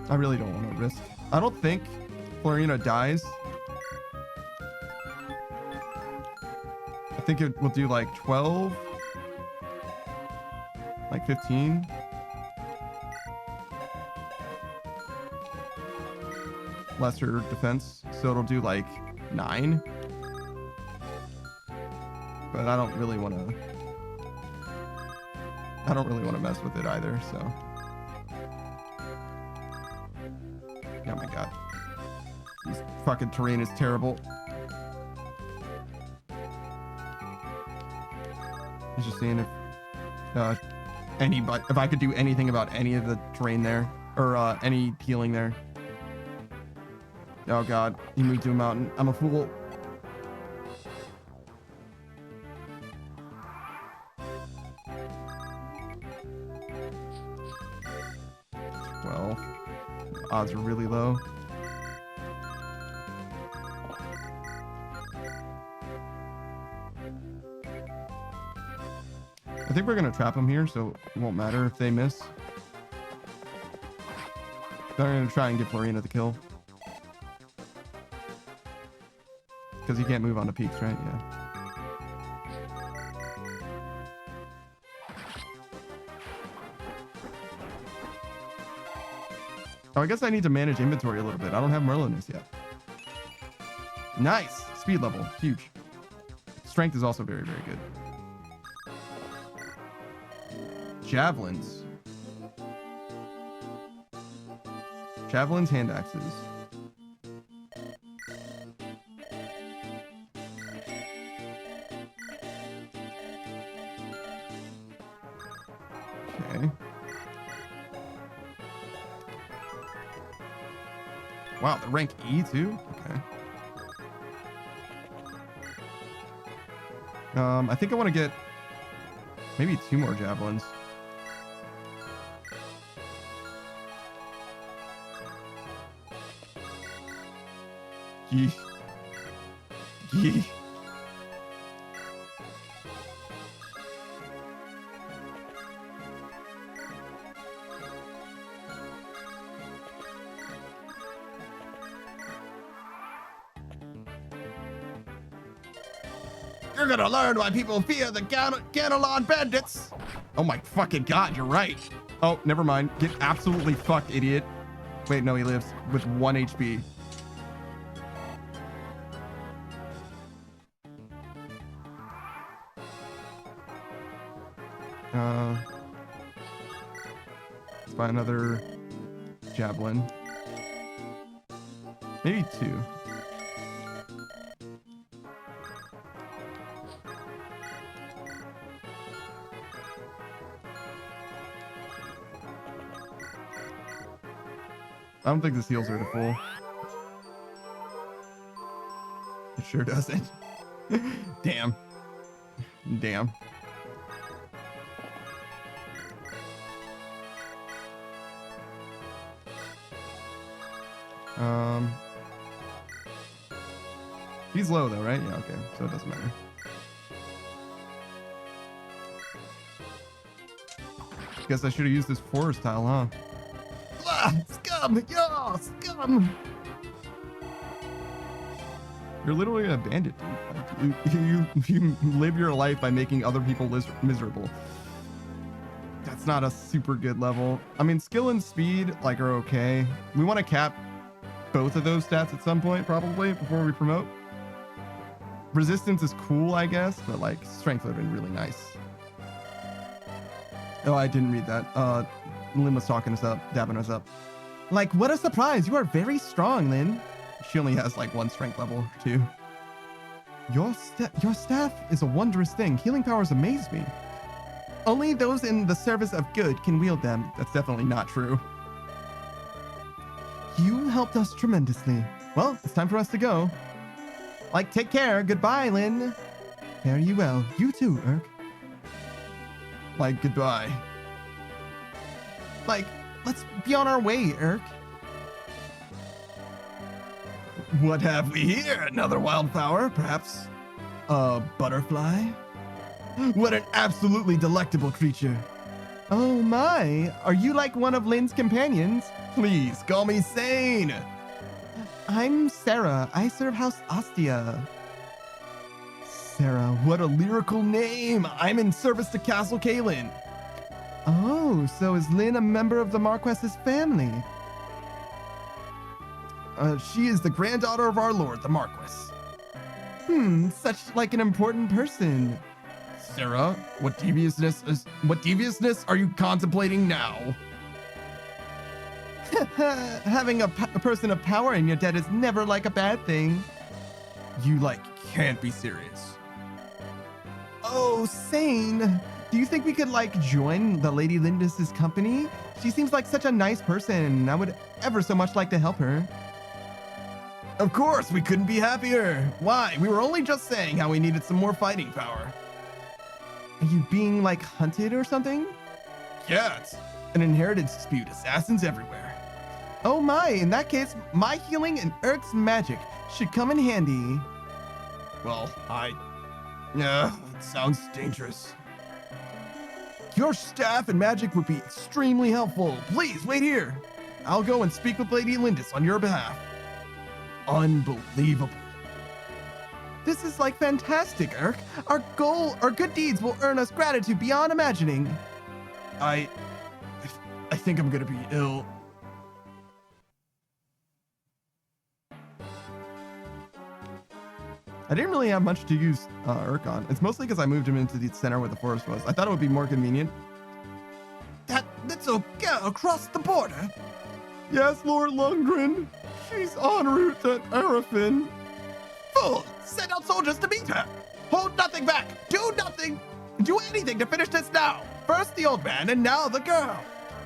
I really don't want to risk. I don't think Florina dies. I think it will do like 12, like 15. lesser defense, so it'll do like 9. But I don't really want to. I don't really want to mess with it either. So. Oh my god. This fucking terrain is terrible. He's just seeing if if I could do anything about any of the terrain there, or any healing there. Oh god, he moved to a mountain. I'm a fool. Well, odds are really low. I think we're gonna trap them here, so it won't matter if they miss. They're gonna try and get Florina the kill. Because he can't move on the peaks, right? Yeah. Oh, I guess I need to manage inventory a little bit. I don't have Merlinus yet. Nice! Speed level. Huge. Strength is also very, very good. Javelins. Javelins, hand axes. Okay. Wow, the rank E too? Okay. I think I want to get maybe 2 more javelins. Yee. Yee. You're gonna learn why people fear the Ganelon bandits. Oh my fucking god, you're right. Oh, never mind. Get absolutely fucked, idiot. Wait, no, he lives with 1 HP. Let's buy another javelin. Maybe 2. I don't think this heals her to full. It sure doesn't. Damn. Damn. He's low though, right? Yeah, okay. So it doesn't matter. Guess I should have used this forest tile, huh? Ah, scum! Yeah, scum! You're literally a bandit, dude. You live your life by making other people miserable. That's not a super good level. I mean, skill and speed like are okay. We want to cap both of those stats at some point, probably, before we promote. Resistance is cool, I guess, but like strength would have been really nice. Oh, I didn't read that. Lynn was talking us up, dabbing us up. Like, what a surprise! You are very strong, Lynn. She only has like 1 strength level or 2. Your staff is a wondrous thing. Healing powers amaze me. Only those in the service of good can wield them. That's definitely not true. You helped us tremendously. Well, it's time for us to go. Like, take care. Goodbye, Lynn. Fare you well. You too, Urk. Like, goodbye. Like, let's be on our way, Urk. What have we here? Another wildflower, perhaps a butterfly? What an absolutely delectable creature. Oh my, are you like one of Lynn's companions? Please, call me Sane. I'm Sarah. I serve House Ostia. Sarah, what a lyrical name. I'm in service to Castle Kaelin. Oh, so is Lynn a member of the Marquess's family? She is the granddaughter of our lord, the Marquis. Such like an important person. Sarah, what deviousness are you contemplating now? Having a person of power in your debt is never like a bad thing. You can't be serious. Oh, sane. Do you think we could join the Lady Lindis's company? She seems like such a nice person. I would ever so much like to help her. Of course, we couldn't be happier. Why? We were only just saying how we needed some more fighting power. Are you being hunted or something? Yeah, it's an inheritance dispute. Assassins everywhere. Oh my, in that case, my healing and Eric's magic should come in handy. Well, it sounds dangerous. Your staff and magic would be extremely helpful. Please, wait here. I'll go and speak with Lady Lindis on your behalf. Unbelievable. This is fantastic, Eric. Our good deeds will earn us gratitude beyond imagining. I think I'm gonna be ill. I didn't really have much to use Urk on. It's mostly because I moved him into the center where the forest was. I thought it would be more convenient. That little girl across the border? Yes, Lord Lundgren. She's en route to Arafin. Fool! Send out soldiers to meet her! Hold nothing back! Do nothing! Do anything to finish this now! First the old man, and now the girl.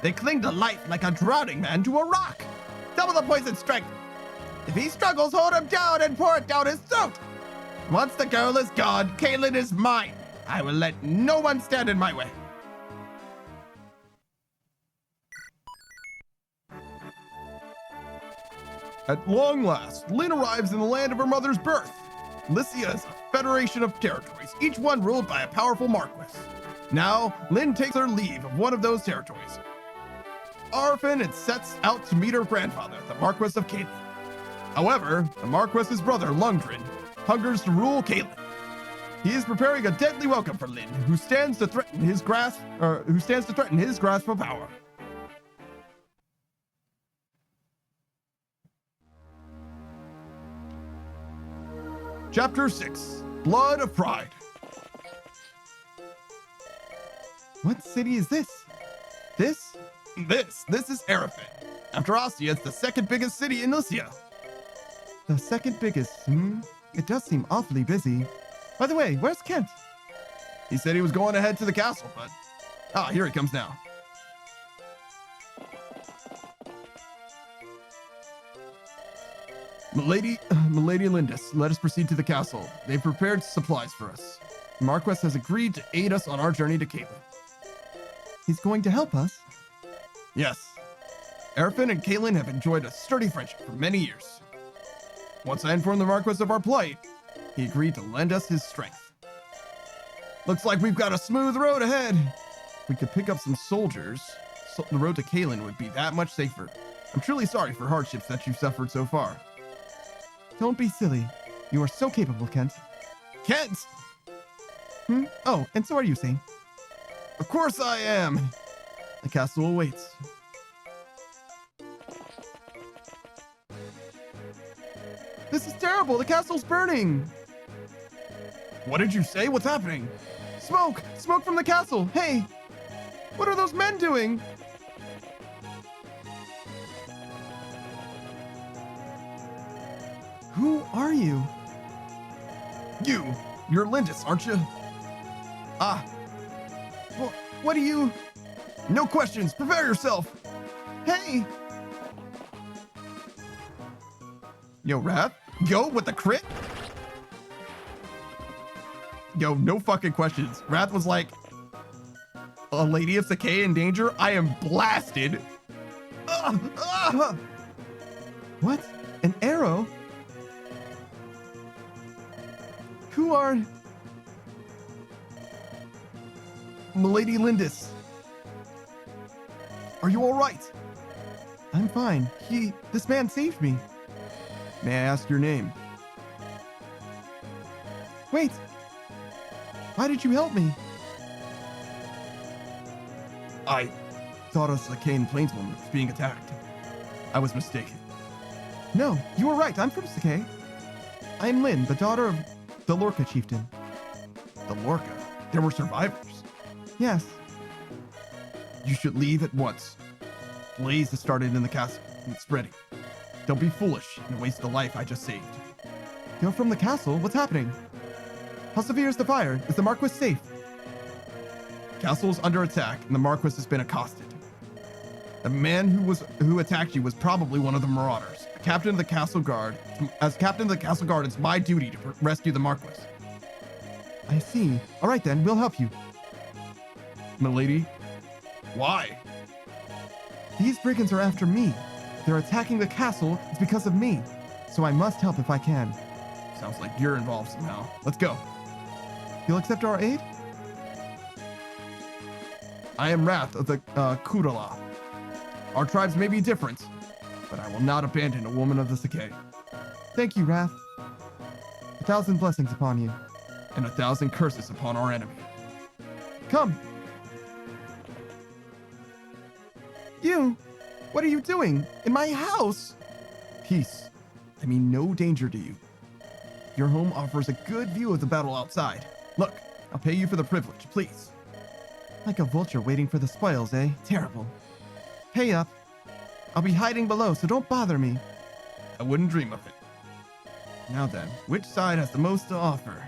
They cling to life like a drowning man to a rock. Double the poison strength. If he struggles, hold him down and pour it down his throat. Once the girl is gone, Caitlin is mine. I will let no one stand in my way. At long last, Lynn arrives in the land of her mother's birth. Lycia is a federation of territories, each one ruled by a powerful marquis. Now, Lynn takes her leave of one of those territories. Arfin and sets out to meet her grandfather, the Marquis of Caitlin. However, the Marquis's brother, Lundgren, hungers to rule Caitlin. He is preparing a deadly welcome for Lynn, who stands to threaten his grasp of power. Chapter 6, Blood of Pride. What city is this? This is Arafin. After Ostia, it's the second biggest city in Lycia. The second biggest, It does seem awfully busy. By the way, where's Kent? He said he was going ahead to the castle, but... here he comes now. Milady Lindis, let us proceed to the castle. They've prepared supplies for us. The Marquis has agreed to aid us on our journey to Caitlin. He's going to help us? Yes. Arafin and Caitlin have enjoyed a sturdy friendship for many years. Once I informed the Marquis of our plight, he agreed to lend us his strength. Looks like we've got a smooth road ahead. If we could pick up some soldiers, the road to Caitlin would be that much safer. I'm truly sorry for hardships that you've suffered so far. Don't be silly. You are so capable, Kent. Kent! Oh, and so are you, Zane. Of course I am. The castle awaits. This is terrible. The castle's burning. What did you say? What's happening? Smoke! Smoke from the castle. Hey! What are those men doing? Who are you? You're Lindis, aren't you? Well, what do you... No questions, prepare yourself. Hey! Yo, Raph? Yo, with the crit? Yo, no fucking questions. Wrath was like, a Lady of Sakei in danger? I am blasted. What? An arrow? Who are... Milady Lindis. Are you all right? I'm fine. This man saved me. May I ask your name? Wait. Why did you help me? I thought a Sakane plainswoman was being attacked. I was mistaken. No, you were right. I'm from Sake. I am Lynn, the daughter of the Lorca chieftain. The Lorca. There were survivors. Yes. You should leave at once. Blaze has started in the castle, and it's spreading. Don't be foolish and waste the life I just saved. Go from the castle? What's happening? How severe is the fire? Is the Marquis safe? Castle is under attack, and the Marquis has been accosted. The man who attacked you was probably one of the marauders. Captain of the castle guard. As captain of the castle guard, it's my duty to rescue the Marquis. I see. All right then, we'll help you. Milady, why? These brigands are after me. They're attacking the castle. It's because of me. So I must help if I can. Sounds like you're involved somehow. Let's go. You'll accept our aid? I am Wrath of the Kudala. Our tribes may be different, but I will not abandon a woman of the Sake. Thank you, Wrath. 1,000 blessings upon you. And 1,000 curses upon our enemy. Come. You? What are you doing? In my house? Peace. I mean no danger to you. Your home offers a good view of the battle outside. Look, I'll pay you for the privilege, please. Like a vulture waiting for the spoils, eh? Terrible. Pay up. I'll be hiding below, so don't bother me. I wouldn't dream of it. Now then, which side has the most to offer?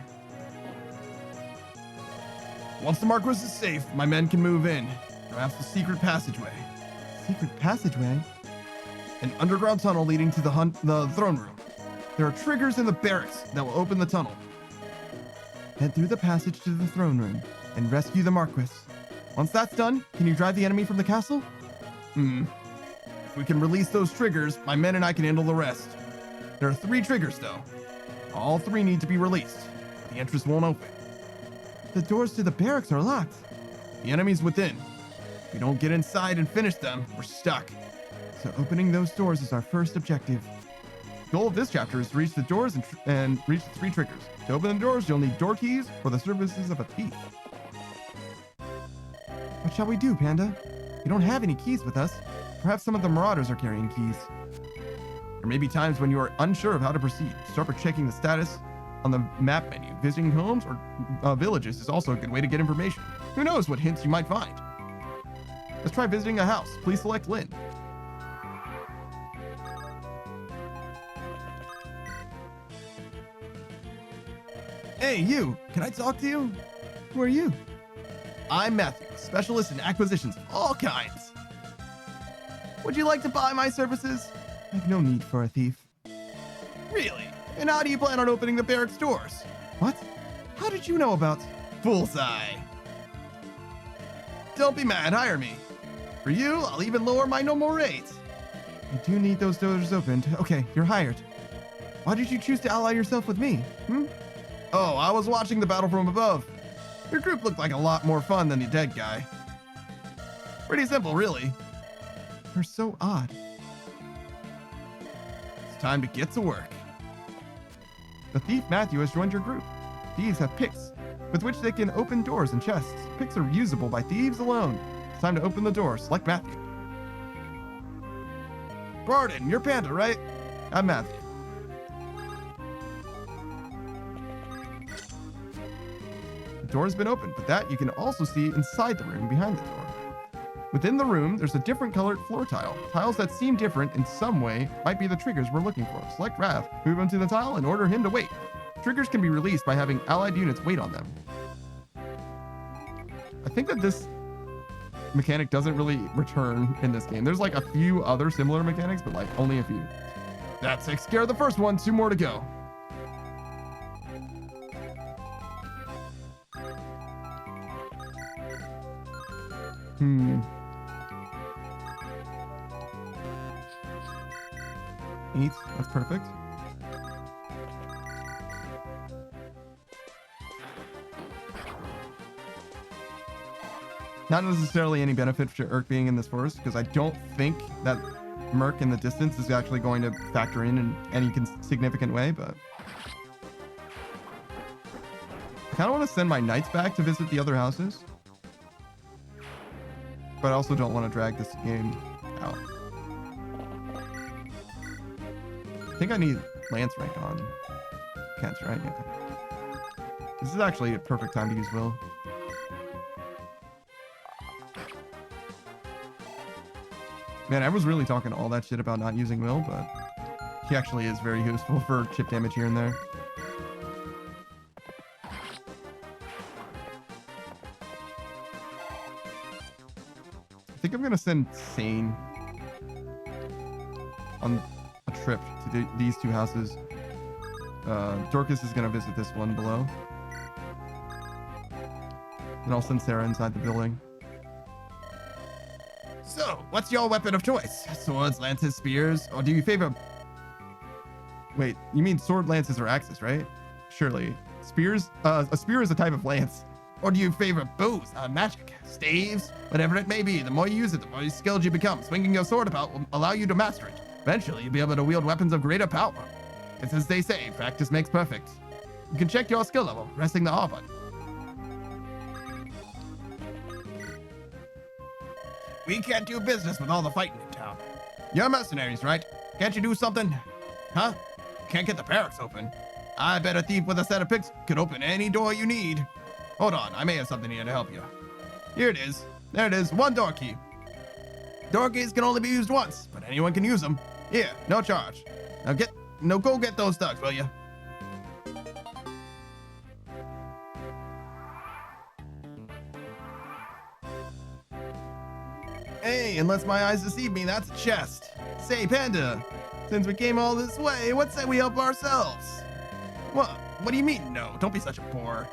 Once the Marquis is safe, my men can move in. Perhaps the secret passageway. Secret passageway? An underground tunnel leading to the throne room. There are triggers in the barracks that will open the tunnel. Head through the passage to the throne room and rescue the Marquis. Once that's done, can you drive the enemy from the castle? If we can release those triggers, my men and I can handle the rest. There are 3 triggers, though. All 3 need to be released. The entrance won't open. The doors to the barracks are locked. The enemy's within. If we don't get inside and finish them, we're stuck. So opening those doors is our first objective. The goal of this chapter is to reach the doors and reach the 3 triggers. To open the doors, you'll need door keys or the services of a thief. What shall we do, Panda? We don't have any keys with us. Perhaps some of the marauders are carrying keys. There may be times when you are unsure of how to proceed. Start by checking the status on the map menu. Visiting homes or villages is also a good way to get information. Who knows what hints you might find? Let's try visiting a house. Please select Lynn. Hey, you! Can I talk to you? Who are you? I'm Matthew, a specialist in acquisitions of all kinds. Would you like to buy my services? I have no need for a thief. Really? And how do you plan on opening the barracks doors? What? How did you know about... Bullseye. Don't be mad, hire me. For you, I'll even lower my normal rate. I do need those doors opened. Okay, you're hired. Why did you choose to ally yourself with me? Oh, I was watching the battle from above. Your group looked like a lot more fun than the dead guy. Pretty simple, really. You're so odd. It's time to get to work. The thief Matthew has joined your group. Thieves have picks, with which they can open doors and chests. Picks are usable by thieves alone. It's time to open the door. Select Matthew. Pardon, you're Panda, right? I'm Matthew. The door has been opened, but that you can also see inside the room behind the door. Within the room, there's a different colored floor tile. Tiles that seem different in some way might be the triggers we're looking for. Select Wrath, move him to the tile, and order him to wait. Triggers can be released by having allied units wait on them. I think that this mechanic doesn't really return in this game. There's like a few other similar mechanics, but like only a few. That takes care of the first one. 2 more to go. Neat. That's perfect. Not necessarily any benefit to Urk being in this forest, because I don't think that Merc in the distance is actually going to factor in any significant way, but... I kind of want to send my knights back to visit the other houses. But I also don't want to drag this game out. I think I need Lance rank on Kent's, right? Yeah. This is actually a perfect time to use Will. Man, I was really talking all that shit about not using Will, but he actually is very useful for chip damage here and there. I think I'm gonna send Sane on a trip to these two houses. Dorcas is gonna visit this one below. And I'll send Sarah inside the building. So, what's your weapon of choice? Swords, lances, spears, or do you favor... Wait, you mean sword, lances, or axes, right? Surely. Spears? A spear is a type of lance. Or do you favor bows, magic, staves, whatever it may be? The more you use it, the more skilled you become. Swinging your sword about will allow you to master it. Eventually, you'll be able to wield weapons of greater power. It's as they say, practice makes perfect. You can check your skill level, pressing the R button. We can't do business with all the fighting in town. You're mercenaries, right? Can't you do something? Huh? Can't get the barracks open. I bet a thief with a set of picks could open any door you need. Hold on, I may have something here to help you. Here it is. There it is, one door key. Door keys can only be used once, but anyone can use them. Here, no charge. Now go get those thugs, will you? Hey, unless my eyes deceive me, that's a chest. Say, Panda, since we came all this way, what say we help ourselves? What do you mean, no? Don't be such a bore.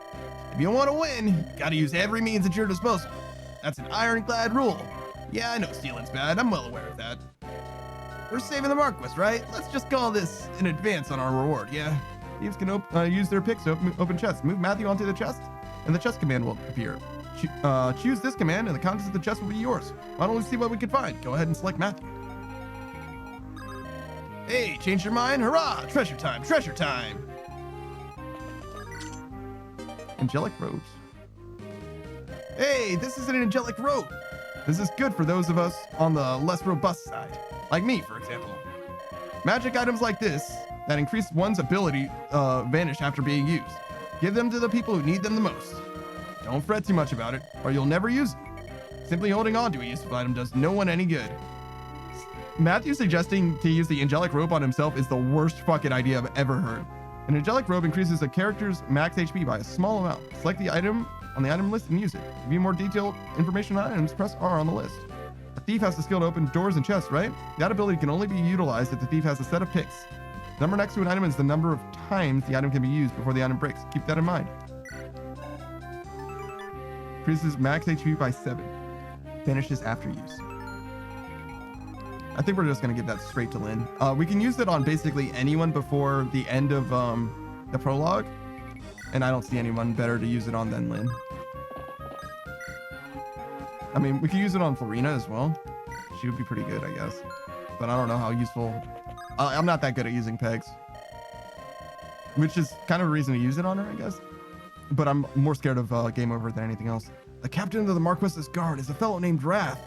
If you want to win, you gotta use every means at your disposal. That's an ironclad rule. Yeah, I know stealing's bad. I'm well aware of that. We're saving the Marquis, right? Let's just call this an advance on our reward, yeah? Thieves can use their picks to open chests. Move Matthew onto the chest, and the chest command will appear. Choose this command, and the contents of the chest will be yours. Why don't we see what we can find? Go ahead and select Matthew. Hey, change your mind? Hurrah! Treasure time! Treasure time! Angelic robes. Hey, this is an angelic robe. This is good for those of us on the less robust side, like me, for example. Magic items like this that increase one's ability vanish after being used. Give them to the people who need them the most. Don't fret too much about it, or you'll never use them. Simply holding on to a useful item does no one any good. Matthew suggesting to use the angelic robe on himself is the worst fucking idea I've ever heard. An angelic robe increases a character's max HP by a small amount. Select the item on the item list and use it. To view more detailed information on items, press R on the list. A thief has the skill to open doors and chests, right? That ability can only be utilized if the thief has a set of picks. The number next to an item is the number of times the item can be used before the item breaks. Keep that in mind. Increases max HP by 7. Vanishes after use. I think we're just going to give that straight to Lynn. We can use it on basically anyone before the end of the prologue. And I don't see anyone better to use it on than Lynn. I mean, we could use it on Florina as well. She would be pretty good, I guess. But I don't know how useful. I'm not that good at using pegs. Which is kind of a reason to use it on her, I guess. But I'm more scared of game over than anything else. The captain of the Marquis's guard is a fellow named Wrath.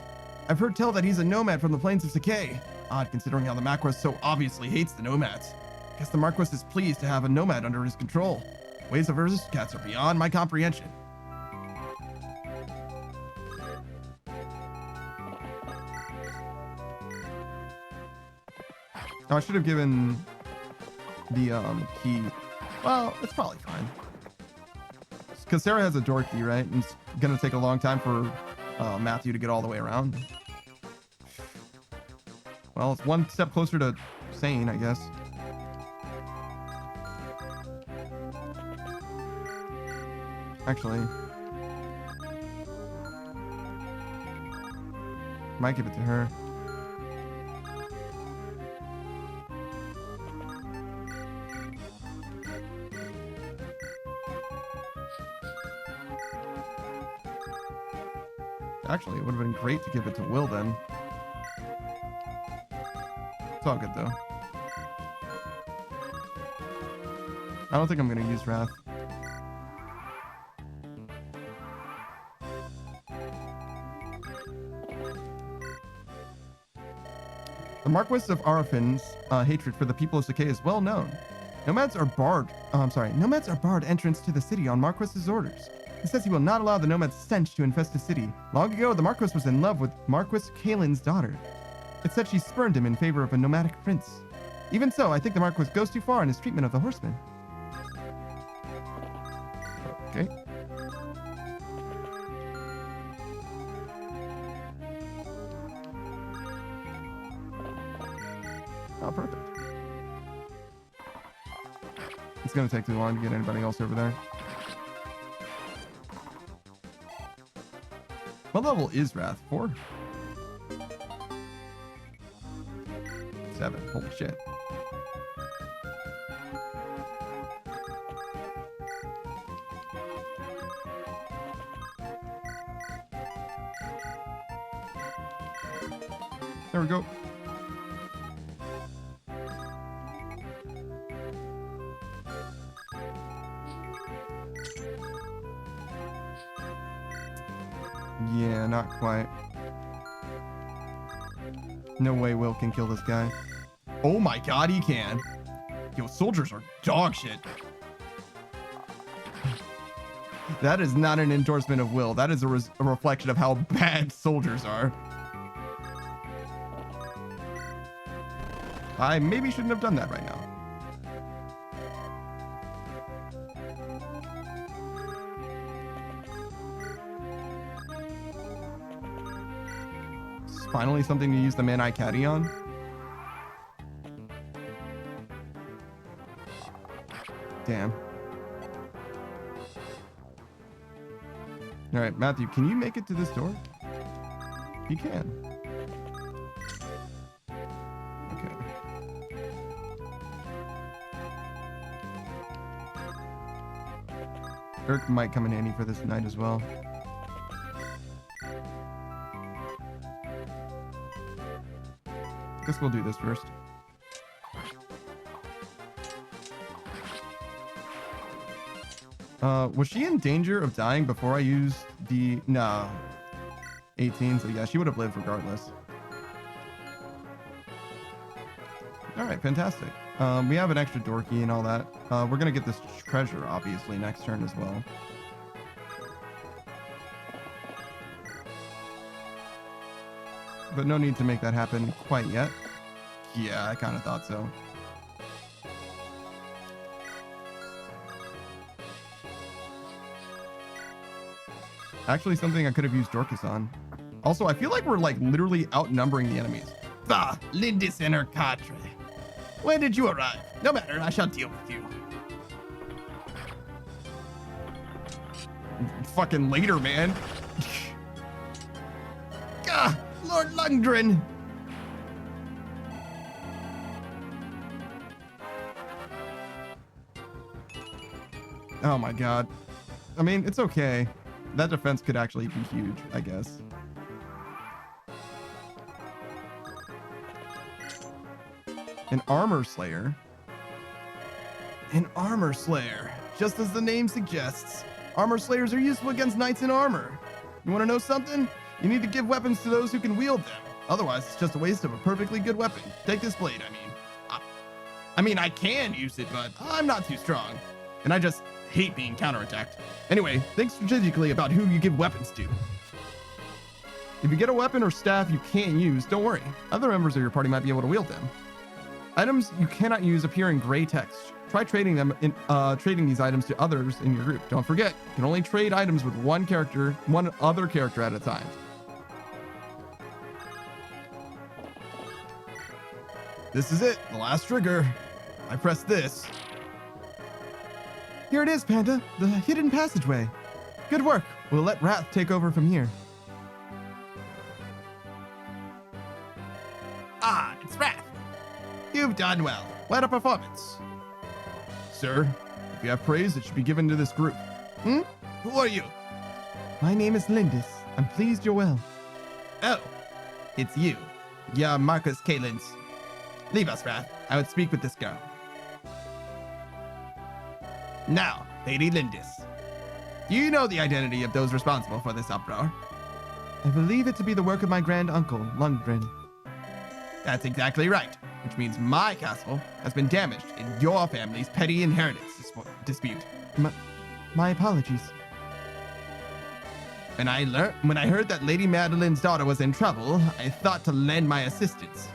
I've heard tell that he's a nomad from the plains of Decay. Odd, considering how the Marquis so obviously hates the nomads. Guess the Marquis is pleased to have a nomad under his control. Ways of Aristocats are beyond my comprehension. Oh, I should have given the key. Well, it's probably fine. Because Sarah has a door key, right? And it's gonna take a long time for Matthew to get all the way around. Well, it's one step closer to sane, I guess. Actually, might give it to her. Actually, it would have been great to give it to Will then. It's all good though. I don't think I'm gonna use Wrath. The Marquis of Arafin's hatred for the people of Sakei is well known. Nomads are barred entrance to the city on Marquis's orders. He says he will not allow the nomad's stench to infest the city. Long ago, the Marquis was in love with Marquis Kalin's daughter. It said she spurned him in favor of a nomadic prince. Even so, I think the Marquis goes too far in his treatment of the horsemen. Okay. Oh, perfect. It's gonna take too long to get anybody else over there. What level is Wrath? 4? 7. Holy shit. There we go. Yeah, not quite. No way Will can kill this guy. Oh my god, he can. Yo, soldiers are dog shit. That is not an endorsement of Will. That is a reflection of how bad soldiers are. I maybe shouldn't have done that right now. It's finally something to use the Man-Eye Caddy on. Damn. All right, Matthew, can you make it to this door? He can. Okay. Dirk might come in handy for this night as well. Guess we'll do this first. Was she in danger of dying before I used the... Nah. 18, so yeah, she would have lived regardless. Alright, fantastic. We have an extra door key and all that. We're gonna get this treasure, obviously, next turn as well. But no need to make that happen quite yet. Yeah, I kind of thought so. Actually, something I could have used Dorcas on. Also, I feel like we're like literally outnumbering the enemies. Ah, Lindis and her cadre. When did you arrive? No matter, I shall deal with you. Fucking later, man. Ah, Lord Lundgren. Oh my god. I mean, it's okay. That defense could actually be huge, I guess. An armor slayer. An armor slayer. Just as the name suggests, armor slayers are useful against knights in armor. You want to know something? You need to give weapons to those who can wield them. Otherwise, it's just a waste of a perfectly good weapon. Take this blade, I mean, I can use it, but I'm not too strong. And I just hate being counterattacked. Anyway, think strategically about who you give weapons to. If you get a weapon or staff you can't use, don't worry. Other members of your party might be able to wield them. Items you cannot use appear in gray text. Try trading these items to others in your group. Don't forget, you can only trade items with one other character at a time. This is it, the last trigger. I press this. Here it is, Panda, the hidden passageway. Good work. We'll let Wrath take over from here. Ah, it's Wrath. You've done well. What a performance. Sir, if you have praise, it should be given to this group. Who are you? My name is Lindis. I'm pleased you're well. Oh, it's you. You're Marcus Kalins. Leave us, Wrath. I would speak with this girl. Now, Lady Lindis, do you know the identity of those responsible for this uproar? I believe it to be the work of my grand uncle, Lundgren. That's exactly right, which means my castle has been damaged in your family's petty inheritance dispute. My apologies. When I heard that Lady Madeline's daughter was in trouble, I thought to lend my assistance.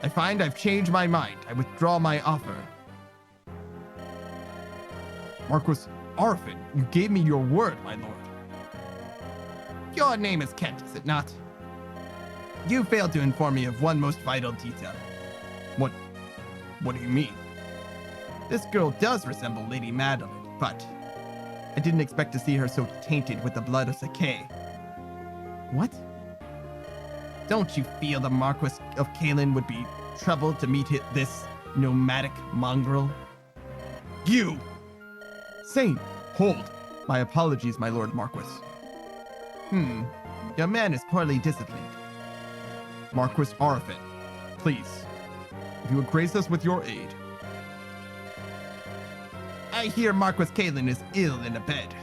I find I've changed my mind. I withdraw my offer. Marquis Arfin, you gave me your word, my lord. Your name is Kent, is it not? You failed to inform me of one most vital detail. What do you mean? This girl does resemble Lady Madeline, but I didn't expect to see her so tainted with the blood of Sakei. What? Don't you feel the Marquis of Kalen would be troubled to meet this nomadic mongrel? You! Sane, hold. My apologies, my lord Marquis. Your man is poorly disciplined. Marquis Arfin, please, if you would grace us with your aid. I hear Marquis Kalen is ill in a bed.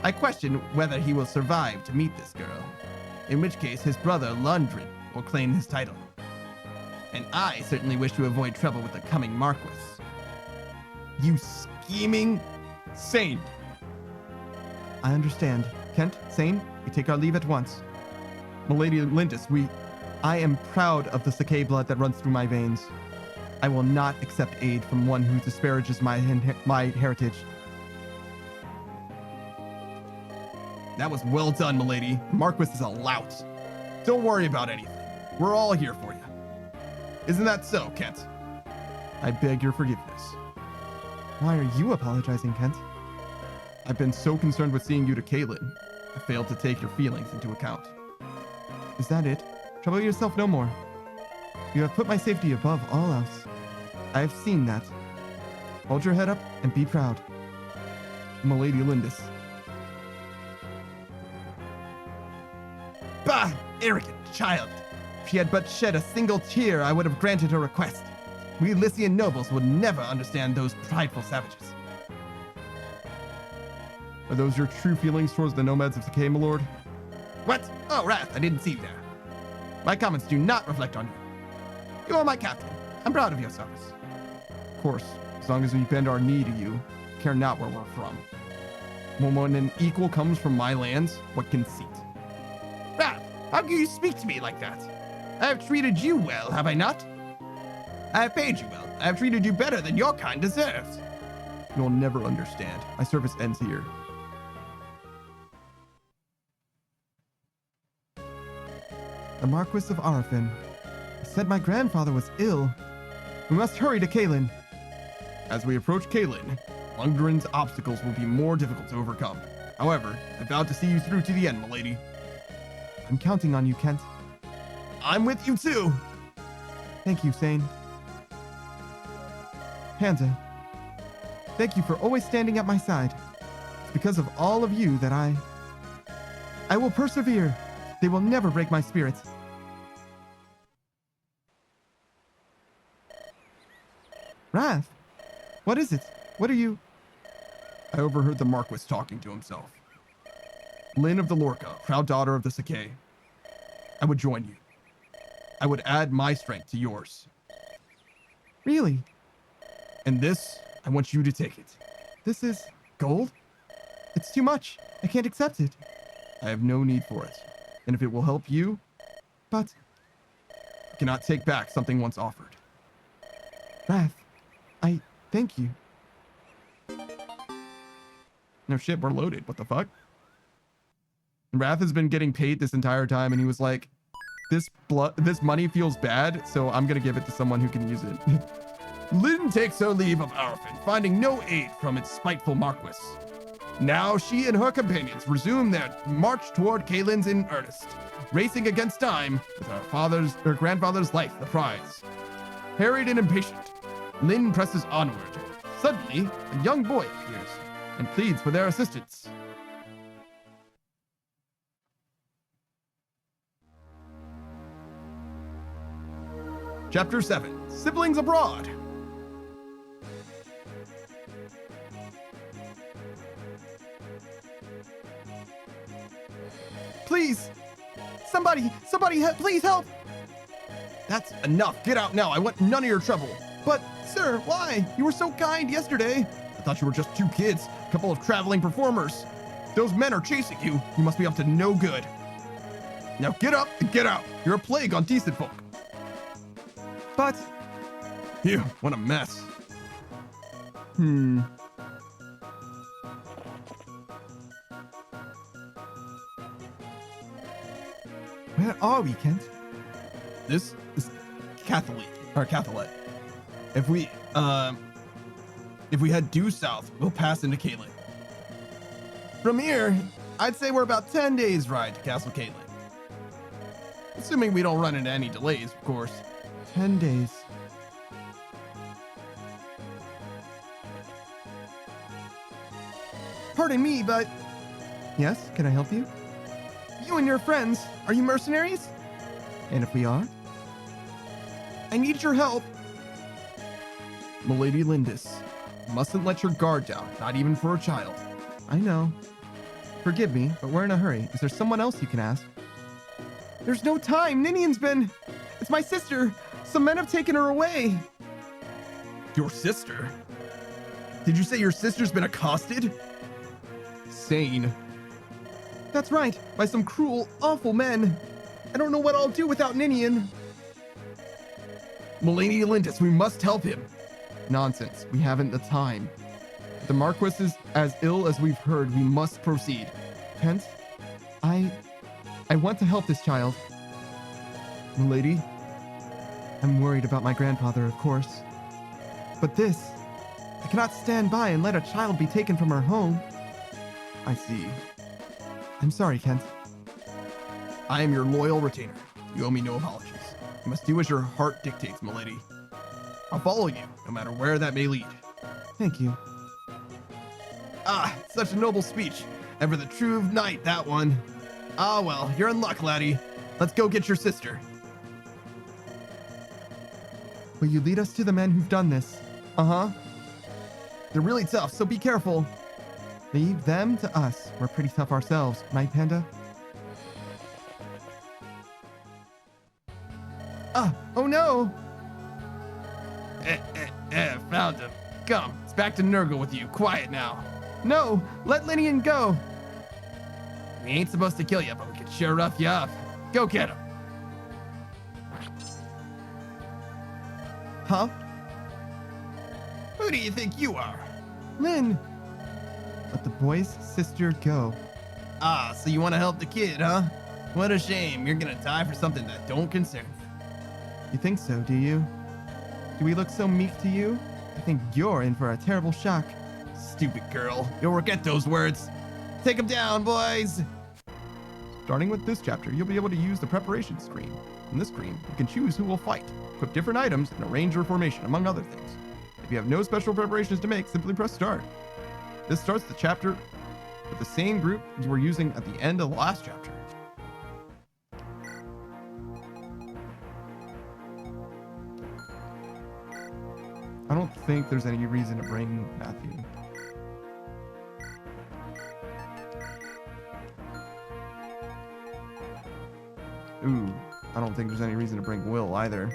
I question whether he will survive to meet this girl, in which case his brother Lundgren will claim his title. And I certainly wish to avoid trouble with the coming Marquis. You scheming Sane. I understand. Kent, Sane, we take our leave at once. Milady Lindis, I am proud of the Sakei blood that runs through my veins. I will not accept aid from one who disparages my heritage. That was well done, milady. Marquis is a lout. Don't worry about anything. We're all here for you. Isn't that so, Kent? I beg your forgiveness. Why are you apologizing, Kent? I've been so concerned with seeing you to Caitlin, I failed to take your feelings into account. Is that it? Trouble yourself no more. You have put my safety above all else. I have seen that. Hold your head up and be proud. Milady Lindis. Bah! Arrogant child! If she had but shed a single tear, I would have granted her request. We Lycian nobles would never understand those prideful savages. Are those your true feelings towards the nomads of Sakei, my lord? What? Oh, Wrath, I didn't see you there. My comments do not reflect on you. You are my captain. I'm proud of your service. Of course, as long as we bend our knee to you, care not where we're from. When an equal comes from my lands, what conceit? Wrath, how can you speak to me like that? I have treated you well, have I not? I have paid you well. I have treated you better than your kind deserves. You'll never understand. My service ends here. The Marquis of Arfin said my grandfather was ill. We must hurry to Caitlin. As we approach Caitlin, Lundgren's obstacles will be more difficult to overcome. However, I vow to see you through to the end, milady. I'm counting on you, Kent. I'm with you too. Thank you, Sane. Hansa, thank you for always standing at my side. It's because of all of you that I will persevere. They will never break my spirits. Wrath, what is it? What are you? I overheard the Marquis talking to himself. Lynn of the Lorca, proud daughter of the Sakei. I would join you. I would add my strength to yours. Really? And this, I want you to take it. This is gold? It's too much. I can't accept it. I have no need for it. And if it will help you, but I cannot take back something once offered. Wrath, I thank you. No shit, we're loaded. What the fuck? Wrath has been getting paid this entire time, and he was like, this money feels bad, so I'm gonna give it to someone who can use it. Lynn takes her leave of Arfin, finding no aid from its spiteful Marquis. Now she and her companions resume their march toward Caelin's in earnest, racing against time with her grandfather's life the prize. Harried and impatient, Lynn presses onward. Suddenly, a young boy appears and pleads for their assistance. Chapter 7, Siblings Abroad. Please! Somebody, please help! That's enough. Get out now. I want none of your trouble. But, sir, why? You were so kind yesterday. I thought you were just 2 kids, a couple of traveling performers. Those men are chasing you. You must be up to no good. Now get up and get out. You're a plague on decent folk. But, phew, what a mess. Where are we, Kent? This is Catholic, or Catholet. If we head due south, we'll pass into Caitlin. From here, I'd say we're about 10 days ride to Castle Caitlin. Assuming we don't run into any delays, of course. 10 days. Pardon me, but Yes, can I help you? you and your friends, are you mercenaries? And if we are? I need your help. Milady Lindis, mustn't let your guard down, not even for a child. I know. Forgive me, but we're in a hurry. Is there someone else you can ask? There's no time. Ninian's been... It's my sister. Some men have taken her away. Your sister? Did you say your sister's been accosted? Sane. That's right, by some cruel, awful men. I don't know what I'll do without Ninian. Milady Lindis, we must help him. Nonsense. We haven't the time. If the Marquis is as ill as we've heard, we must proceed. Kent, I want to help this child. Milady? I'm worried about my grandfather, of course. But this, I cannot stand by and let a child be taken from her home. I see. I'm sorry, Kent. I am your loyal retainer. You owe me no apologies. You must do as your heart dictates, milady. I'll follow you, no matter where that may lead. Thank you. Ah, such a noble speech. Ever the true knight, that one. Ah, well, you're in luck, laddie. Let's go get your sister. Will you lead us to the men who've done this? Uh-huh. They're really tough, so be careful. Leave them to us. We're pretty tough ourselves, right, Panda? Ah, oh no! Found him. Come, it's back to Nurgle with you. Quiet now. No, let Linian go. We ain't supposed to kill you, but we could sure rough you up. Go get him. Huh? Who do you think you are? Lynn! Let the boy's sister go. Ah, so you want to help the kid, huh? What a shame. You're gonna die for something that don't concern you. You think so, do you? Do we look so meek to you? I think you're in for a terrible shock. Stupid girl. You'll regret those words. Take him down, boys. Starting with this chapter, you'll be able to use the preparation screen. On this screen, you can choose who will fight, equip different items, and arrange your formation, among other things. If you have no special preparations to make, simply press start. This starts the chapter with the same group you were using at the end of the last chapter. I don't think there's any reason to bring Matthew. Ooh, I don't think there's any reason to bring Will either.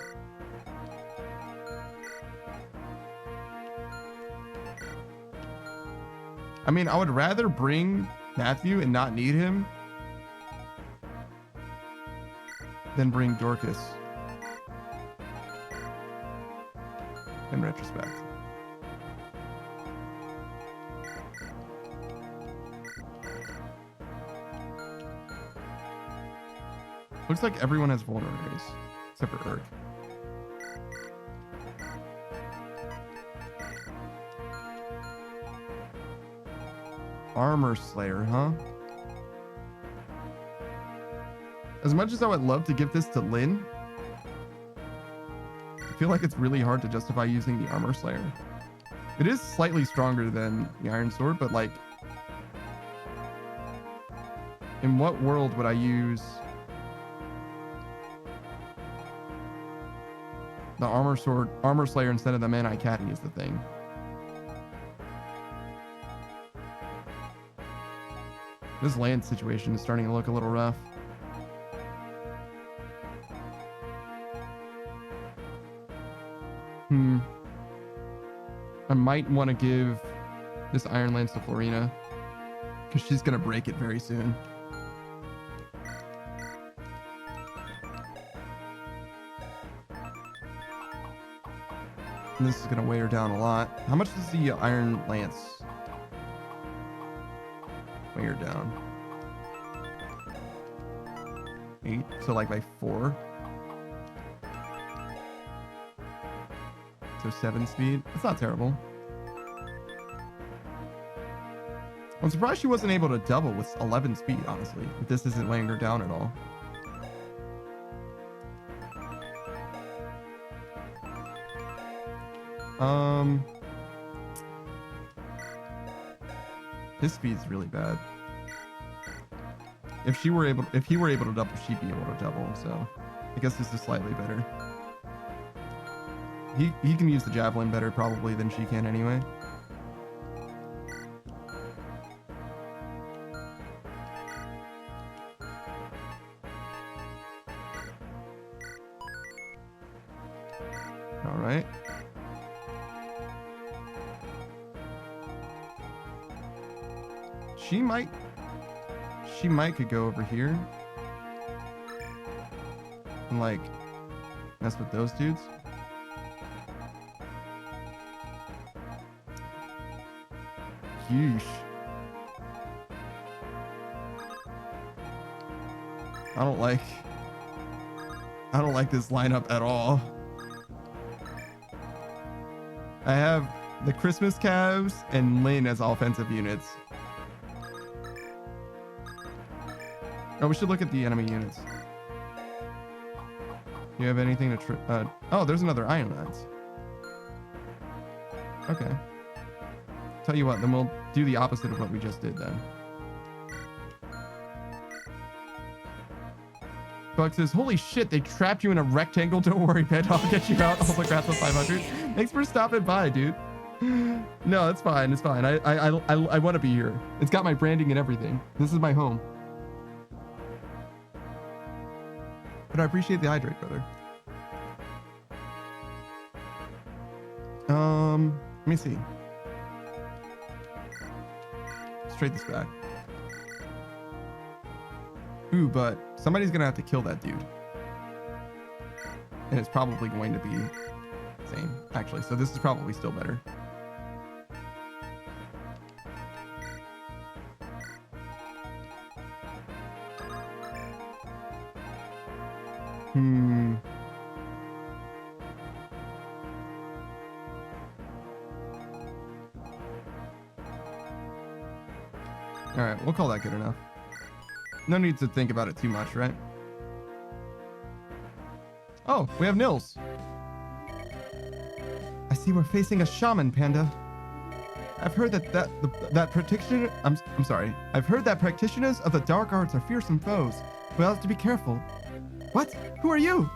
I mean, I would rather bring Matthew and not need him than bring Dorcas. In retrospect. Looks like everyone has vulnerables, except for Urk. Armor Slayer, huh? As much as I would love to give this to Lynn, I feel like it's really hard to justify using the Armor Slayer. It is slightly stronger than the Iron Sword, but like, in what world would I use the Armor Slayer instead of the Mana Caddy is the thing. This land situation is starting to look a little rough. might want to give this Iron Lance to Florina because she's going to break it very soon. And this is going to weigh her down a lot. How much does the Iron Lance weigh her down? 8, so like by 4. So 7 speed. That's not terrible. I'm surprised she wasn't able to double with 11 speed, honestly. But this isn't weighing her down at all. His speed's really bad. If he were able to double, she'd be able to double. So I guess this is slightly better. He can use the javelin better probably than she can anyway. All right. She might could go over here and like mess with those dudes. Yeesh. I don't like this lineup at all. I have the Christmas Cavs and Lynn as offensive units. Oh, we should look at the enemy units. You have anything to oh, there's another Iron Lance. Okay. Tell you what, then we'll do the opposite of what we just did then. Buck says, holy shit, they trapped you in a rectangle. Don't worry, Ben, I'll get you out. I'll look at the 500. Thanks for stopping by, dude. No, it's fine. It's fine. I want to be here. It's got my branding and everything. This is my home. But I appreciate the hydrate, brother. Let me see. Let's trade this back. Ooh, but somebody's gonna have to kill that dude. And it's probably going to be same, actually. So this is probably still better. All right, we'll call that good enough. No need to think about it too much, right? Oh, we have Nils. I see we're facing a shaman, Panda. I've heard that practitioner. I'm sorry. I've heard that practitioners of the dark arts are fearsome foes. We'll have to be careful. What? Who are you?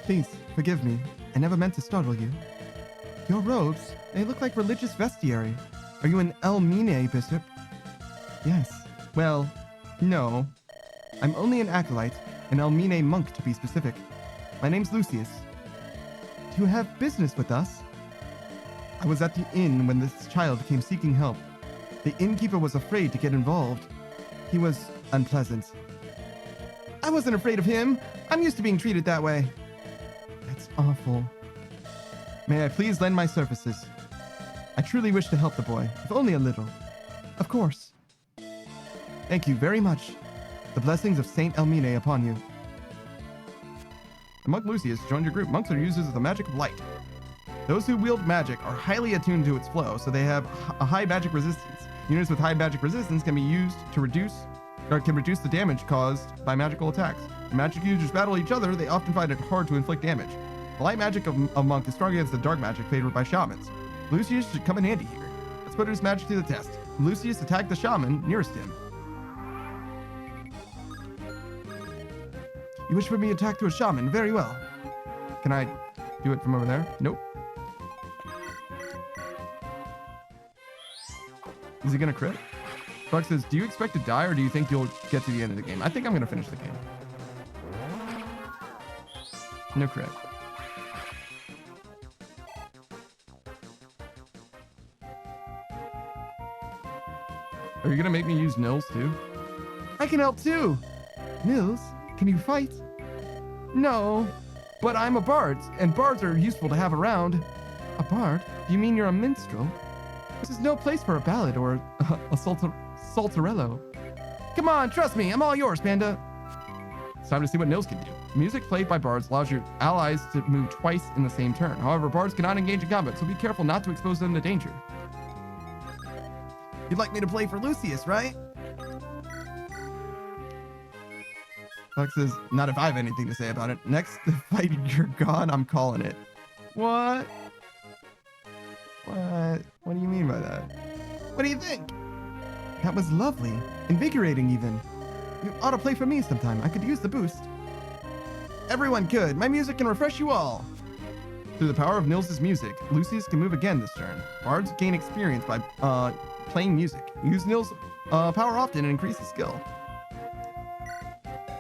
Please, forgive me. I never meant to startle you. Your robes, they look like religious vestiary. Are you an Elmine bishop? Yes. Well, no. I'm only an acolyte, an Elmine monk to be specific. My name's Lucius. Do you have business with us? I was at the inn when this child came seeking help. The innkeeper was afraid to get involved. He was unpleasant. I wasn't afraid of him. I'm used to being treated that way. That's awful. May I please lend my services? I truly wish to help the boy, if only a little. Of course. Thank you very much. The blessings of Saint Elmine upon you. The monk Lucius joined your group. Monks are users of the magic of light. Those who wield magic are highly attuned to its flow, so they have a high magic resistance. Units with high magic resistance can be used to reduce the damage caused by magical attacks. When magic users battle each other, they often find it hard to inflict damage. The light magic of monk is strong against the dark magic favored by shamans. Lucius should come in handy here. Let's put his magic to the test. Lucius attacked the shaman nearest him. You wish for me to attack to a shaman? Very well. Can I do it from over there? Nope. Is he gonna crit? Buck says, do you expect to die or do you think you'll get to the end of the game? I think I'm gonna finish the game. No crit. Are you gonna make me use Nils too? I can help too. Nils, can you fight? No, but I'm a bard, and bards are useful to have around. A bard? Do you mean you're a minstrel? This is no place for a ballad or a saltarello. Come on, trust me, I'm all yours, Panda. It's time to see what Nils can do. Music played by bards allows your allies to move twice in the same turn. However, bards cannot engage in combat, so be careful not to expose them to danger. You'd like me to play for Lucius, right? Fox says, not if I have anything to say about it. Next fight, you're gone, I'm calling it. What? What do you mean by that? What do you think? That was lovely. Invigorating, even. You ought to play for me sometime. I could use the boost. Everyone could. My music can refresh you all. Through the power of Nils' music, Lucius can move again this turn. Bards gain experience by playing music. Use Nils' power often and increase his skill.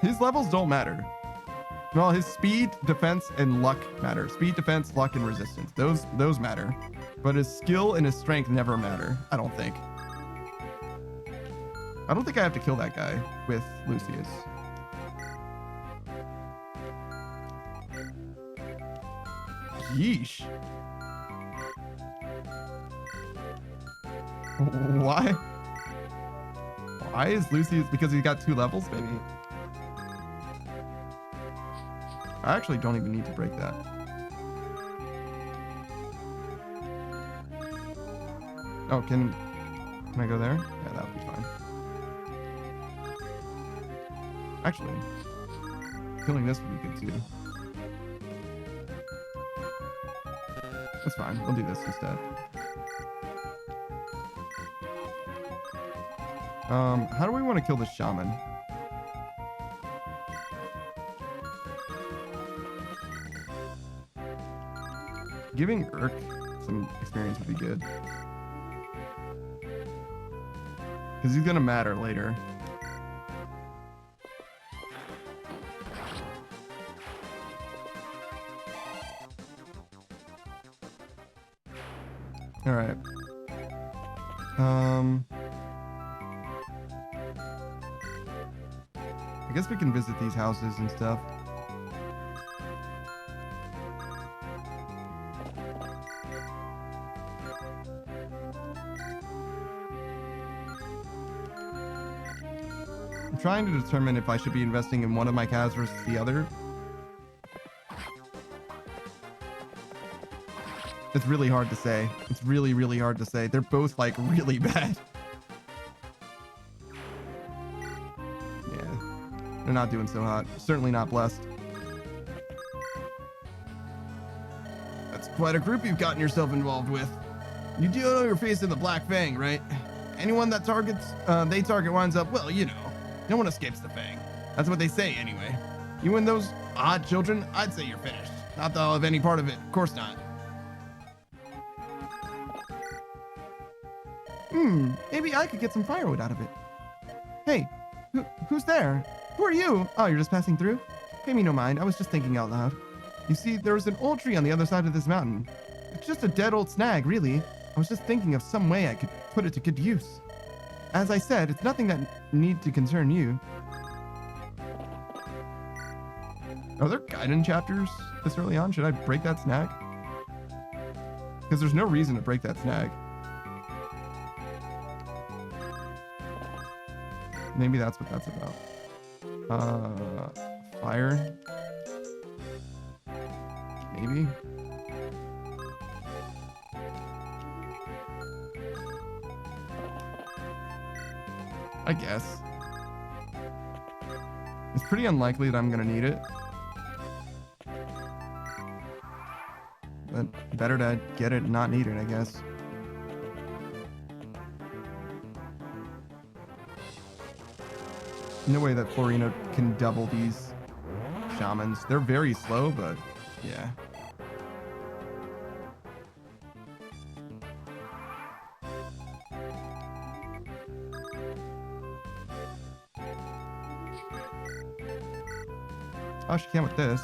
His levels don't matter. Well, his speed, defense, and luck matter. Speed, defense, luck, and resistance. Those matter. But his skill and his strength never matter, I don't think. I don't think I have to kill that guy with Lucius. Yeesh. Why? Why is Lucius? Because he got 2 levels, maybe? I actually don't even need to break that. Oh, can I go there? Yeah, that would be fine. Actually, killing this would be good too. That's fine. We'll do this instead. How do we want to kill this shaman? Giving Urk some experience would be good. Because he's gonna matter later. All right. I guess we can visit these houses and stuff. I'm trying to determine if I should be investing in one of my calves versus the other. It's really hard to say. It's really, really hard to say. They're both like really bad. Yeah. They're not doing so hot. Certainly not blessed. That's quite a group you've gotten yourself involved with. You do know you're facing the Black Fang, right? Anyone that they target winds up, well, you know. No one escapes the Fang. That's what they say anyway. You and those odd children, I'd say you're finished. Not that I'll have any part of it. Of course not. Maybe I could get some firewood out of it. Hey, who's there? Who are you? Oh, you're just passing through? Pay me no mind. I was just thinking out loud. You see, there's an old tree on the other side of this mountain. It's just a dead old snag, really. I was just thinking of some way I could put it to good use. As I said, it's nothing that need to concern you. Are there guidance chapters this early on? Should I break that snag? Because there's no reason to break that snag. Maybe that's what that's about. Fire. Maybe. I guess. It's pretty unlikely that I'm gonna need it. But better to get it and not need it, I guess. No way that Florina can double these shamans. They're very slow, but yeah. Oh, she can with this.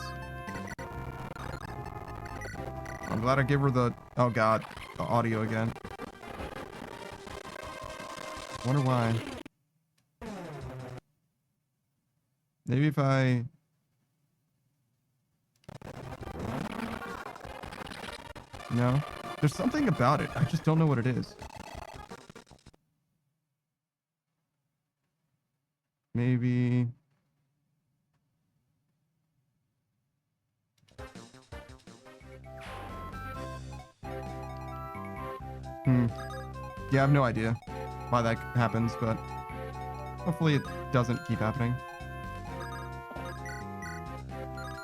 I'm glad I gave her the... Oh god, the audio again. Wonder why. Maybe if I... No? There's something about it. I just don't know what it is. Maybe... Yeah, I have no idea why that happens, but hopefully it doesn't keep happening.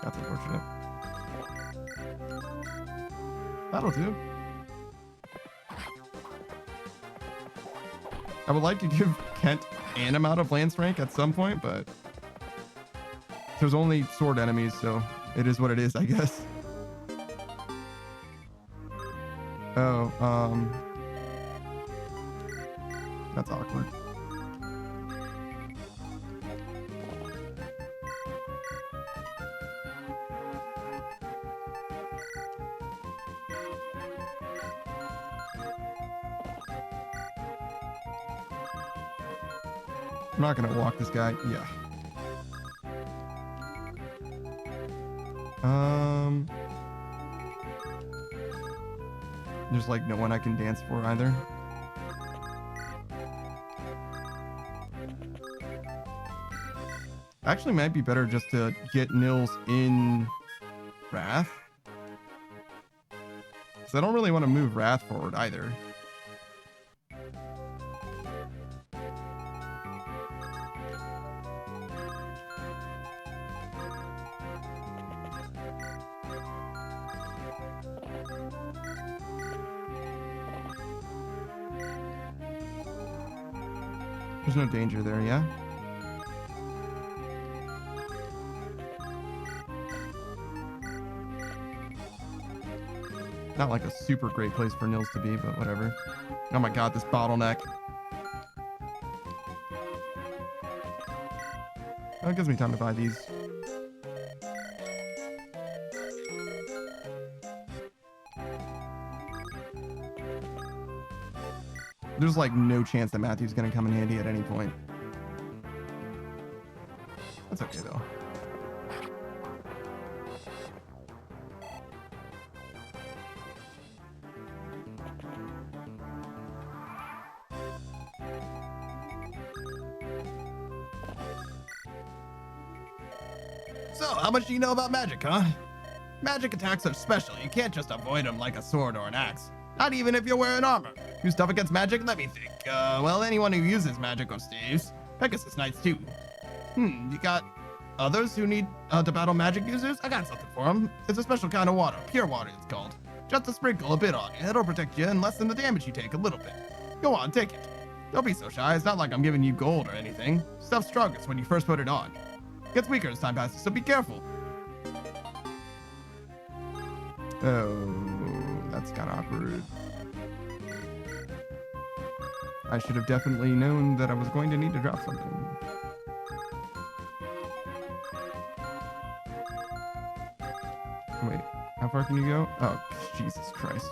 That's unfortunate. That'll do. I would like to give Kent an amount of lance rank at some point, but there's only sword enemies, so it is what it is, I guess. Oh, that's awkward. I'm not gonna walk this guy. Yeah. There's like no one I can dance for either. Actually, might be better just to get Nils in Wrath. Because I don't really want to move Wrath forward either. There's no danger there, yeah? Not like a super great place for Nils to be, but whatever. Oh my god, this bottleneck. Oh, it gives me time to buy these. There's like no chance that Matthew's gonna come in handy at any point. That's okay though. So, how much do you know about magic, huh? Magic attacks are special. You can't just avoid them like a sword or an axe. Not even if you're wearing armor. Who's tough against magic? Let me think. Well, anyone who uses magic or staves. Pegasus Knights, too. You got others who need to battle magic users? I got something for them. It's a special kind of water. Pure water, it's called. Just to sprinkle a bit on you. It'll protect you and lessen the damage you take a little bit. Go on, take it. Don't be so shy. It's not like I'm giving you gold or anything. Stuff's strongest when you first put it on. Gets weaker as time passes, so be careful. Oh, that's kind of awkward. I should have definitely known that I was going to need to drop something. Wait, how far can you go? Oh, Jesus Christ.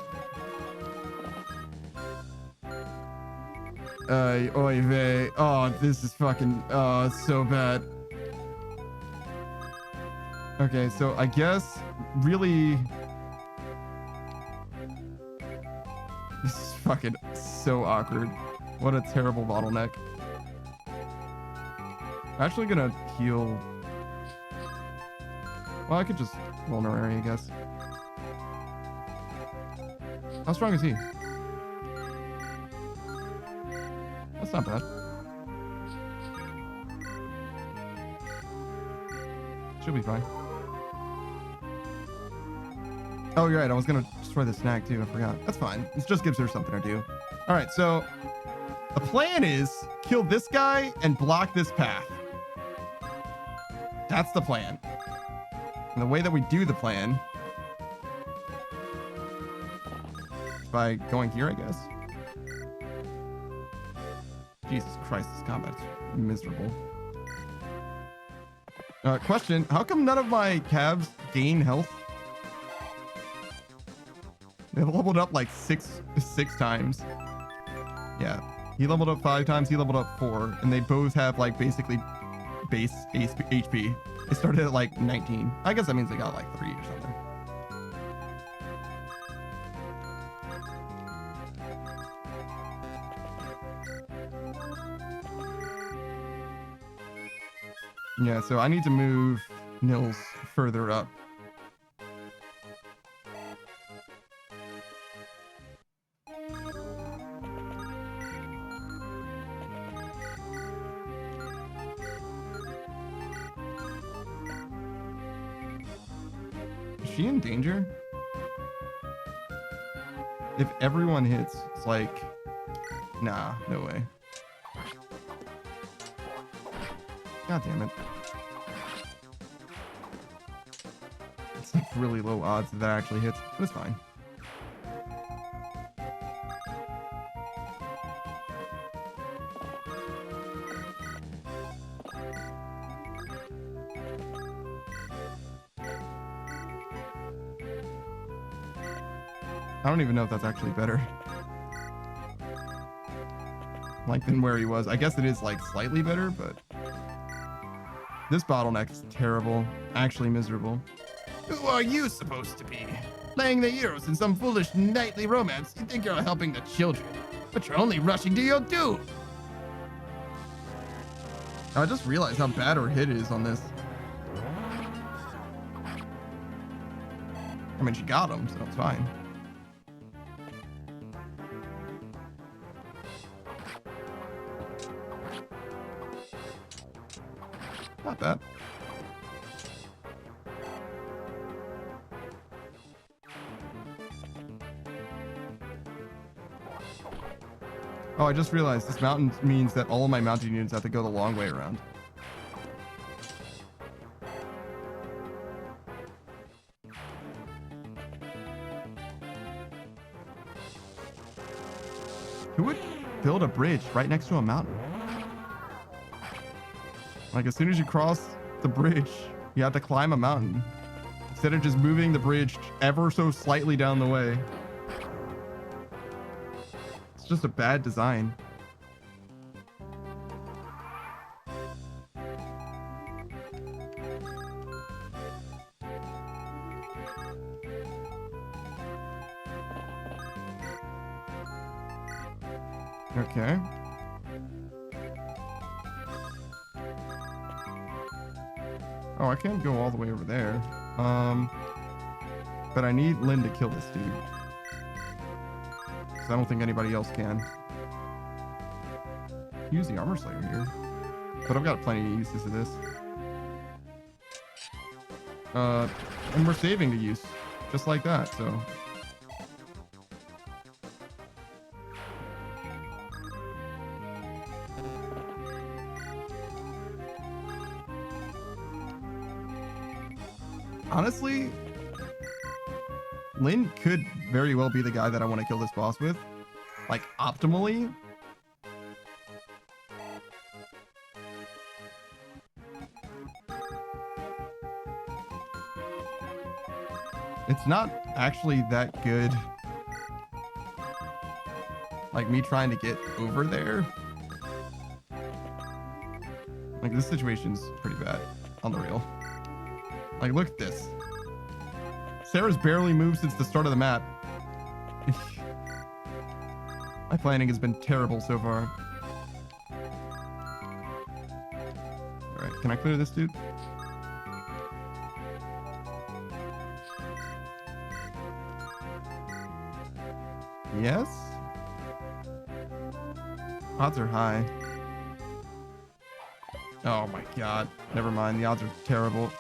Oy vey. Oh, this is fucking, so bad. Okay, so I guess really... This is fucking so awkward. What a terrible bottleneck. I'm actually gonna heal... Well, I could just vulnerary, I guess. How strong is he? That's not bad. Should be fine. Oh, you're right. I was gonna destroy the snag too. I forgot. That's fine. This just gives her something to do. All right. So the plan is kill this guy and block this path. That's the plan. And the way that we do the plan is by going here, I guess. Jesus Christ, this combat's miserable. Question: how come none of my calves gain health? They've leveled up like six times. Yeah, He leveled up 5 times, he leveled up 4, and they both have like basically base HP. They started at like 19. I guess that means they got like 3 or something. Yeah, so I need to move Nils further up. Is she in danger? If everyone hits, it's like, nah, no way. God damn it. It's like really low odds that actually hits, but it's fine. I don't even know if that's actually better. Like than where he was. I guess it is like slightly better, but this bottleneck is terrible. Actually miserable. Who are you supposed to be? Playing the heroes in some foolish nightly romance. You think you're helping the children, but you're only rushing to your doom. I just realized how bad our hit is on this. I mean, she got him, so it's fine. Not bad. Oh, I just realized this mountain means that all of my mountain units have to go the long way around. Who would build a bridge right next to a mountain? Like, as soon as you cross the bridge, you have to climb a mountain instead of just moving the bridge ever so slightly down the way. It's just a bad design. Okay. Oh, I can't go all the way over there. But I need Lynn to kill this dude. Because I don't think anybody else can. Use the armor slayer here. But I've got plenty of uses of this. And we're saving the use. Just like that, so. Honestly, Lynn could very well be the guy that I want to kill this boss with. Like, optimally. It's not actually that good. Like, me trying to get over there. Like, this situation's pretty bad on the real. Like, look at this. Sarah's barely moved since the start of the map. My planning has been terrible so far. Alright, can I clear this dude? Yes? Odds are high. Oh my god. Never mind, the odds are terrible.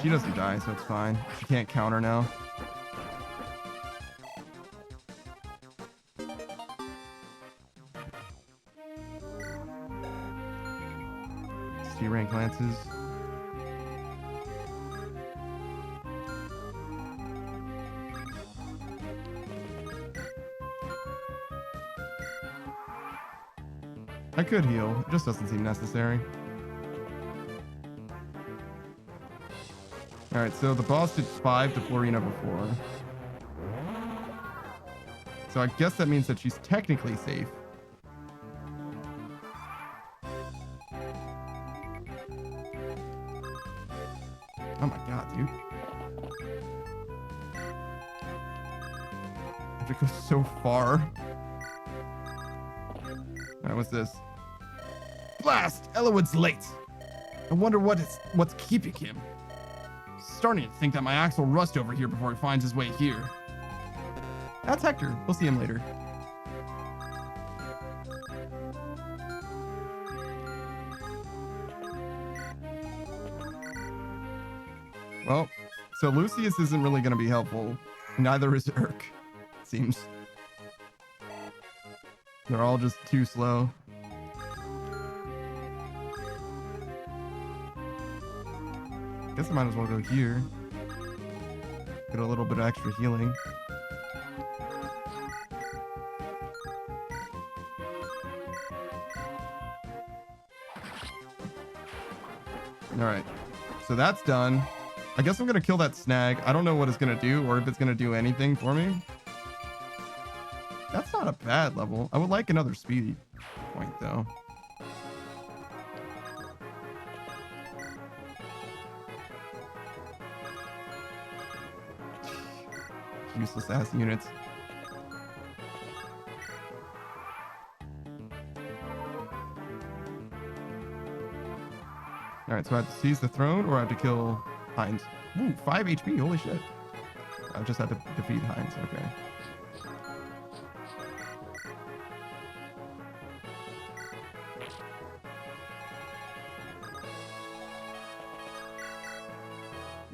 She doesn't die, so it's fine. She can't counter now. C-rank lances. I could heal. It just doesn't seem necessary. Alright, so the boss did 5 to Florina before. So I guess that means that she's technically safe. Oh my god, dude. I have to go so far. Alright, what's this? Blast! Eliwood's late. I wonder what's keeping him. Starting to think that my axe will rust over here before he finds his way here. That's Hector. We'll see him later. Well, so Lucius isn't really going to be helpful. Neither is Urk, it seems. They're all just too slow. Guess I might as well go here. Get a little bit of extra healing. Alright. So that's done. I guess I'm going to kill that snag. I don't know what it's going to do or if it's going to do anything for me. That's not a bad level. I would like another speed point, though. Useless ass units. Alright, so I have to seize the throne or I have to kill Heinz. Ooh, 5 HP, holy shit. I just had to defeat Heinz, okay.